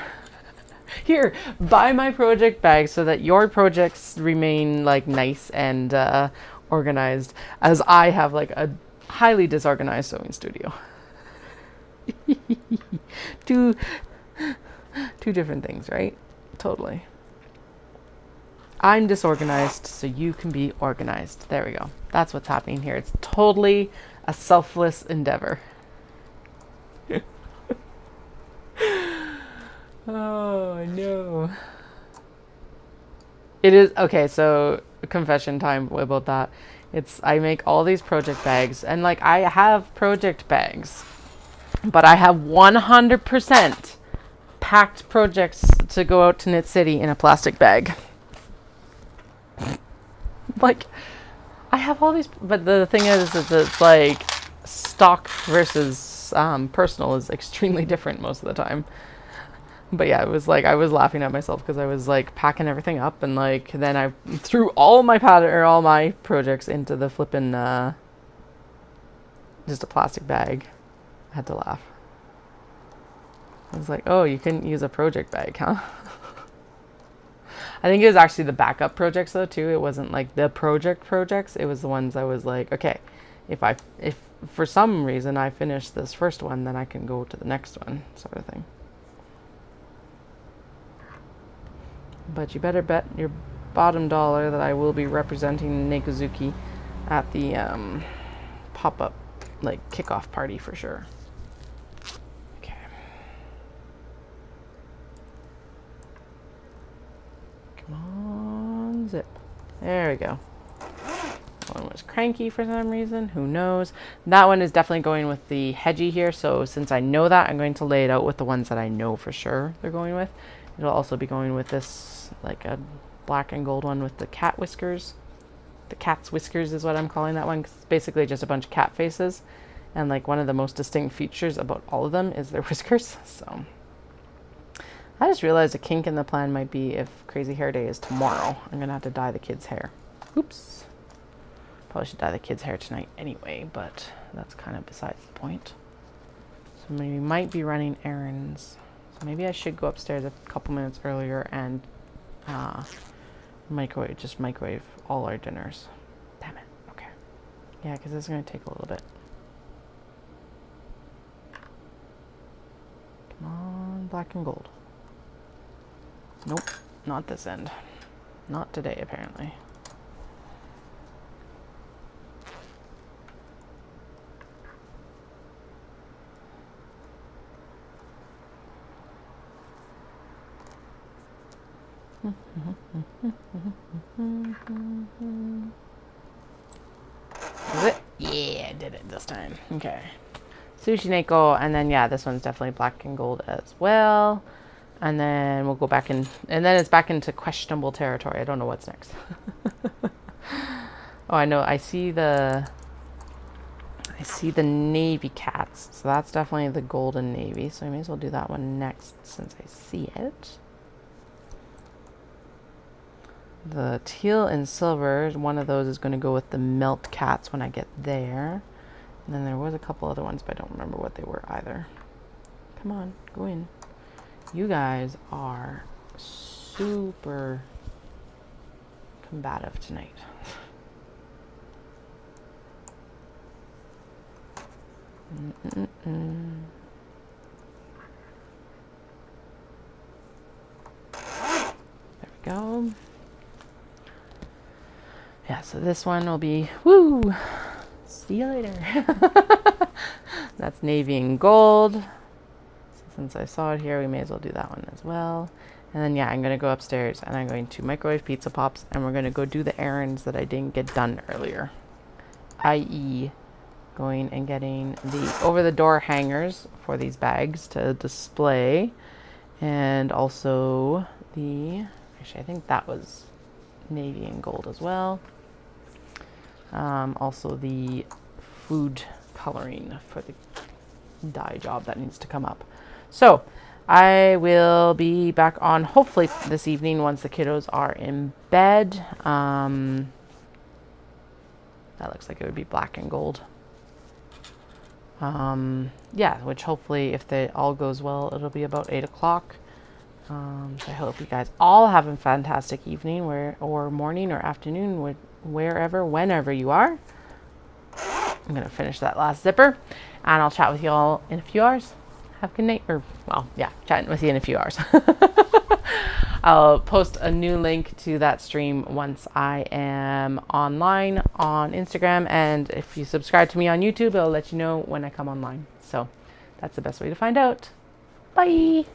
Here, buy my project bag so that your projects remain like nice and organized, as I have like a highly disorganized sewing studio. two different things, right? Totally. I'm disorganized, so you can be organized. There we go. That's what's happening here. It's totally a selfless endeavor. Oh, no. It is, okay, so confession time about that. I make all these project bags, and like I have project bags, but I have 100% packed projects to go out to Knit City in a plastic bag. Like, I have all these, but the thing is it's like stock versus personal is extremely different most of the time. But yeah, it was like I was laughing at myself because I was like packing everything up, and like then I threw all my all my projects into the flippin' just a plastic bag. I had to laugh. I was like, oh, you couldn't use a project bag, huh? I think it was actually the backup projects though too. It wasn't like the projects. It was the ones I was like, okay, if for some reason I finish this first one, then I can go to the next one, sort of thing. But you better bet your bottom dollar that I will be representing Nekozuki at the pop-up like kickoff party for sure. Okay. Come on, zip. There we go. That one was cranky for some reason. Who knows? That one is definitely going with the hedgy here. So since I know that, I'm going to lay it out with the ones that I know for sure they're going with. It'll also be going with this, like a black and gold one with the cat whiskers. The cat's whiskers is what I'm calling that one, 'cause it's basically just a bunch of cat faces. And like one of the most distinct features about all of them is their whiskers. So I just realized a kink in the plan might be if Crazy Hair Day is tomorrow, I'm going to have to dye the kids' hair. Oops. Probably should dye the kids' hair tonight anyway, but that's kind of besides the point. So maybe might be running errands. Maybe I should go upstairs a couple minutes earlier and microwave all our dinners. Damn it. Okay. Yeah, because this is going to take a little bit. Come on, black and gold. Nope, not this end. Not today, apparently. Is it? Yeah, I did it this time. Okay. Sushi Neko, and then yeah, this one's definitely black and gold as well. And then we'll go back in, and then it's back into questionable territory. I don't know what's next. Oh, I know. I see the navy cats. So that's definitely the golden navy. So I may as well do that one next since I see it. The teal and silver, one of those is going to go with the melt cats when I get there. And then there was a couple other ones, but I don't remember what they were either. Come on, go in. You guys are super combative tonight. There we go. Yeah, so this one will be, woo, see you later. That's navy and gold. So since I saw it here, we may as well do that one as well. And then, yeah, I'm going to go upstairs and I'm going to microwave pizza pops and we're going to go do the errands that I didn't get done earlier. I.e. going and getting the over-the-door hangers for these bags to display. And also the, actually, I think that was navy and gold as well. Also the food coloring for the dye job that needs to come up. So I will be back on hopefully this evening once the kiddos are in bed. That looks like it would be black and gold. Yeah, which hopefully if they all goes well, it'll be about 8 o'clock. So I hope you guys all have a fantastic evening or morning or afternoon, wherever, whenever you are. I'm going to finish that last zipper. And I'll chat with you all in a few hours. Have a good night. Or, well, yeah, chatting with you in a few hours. I'll post a new link to that stream once I am online on Instagram. And if you subscribe to me on YouTube, it'll let you know when I come online. So that's the best way to find out. Bye.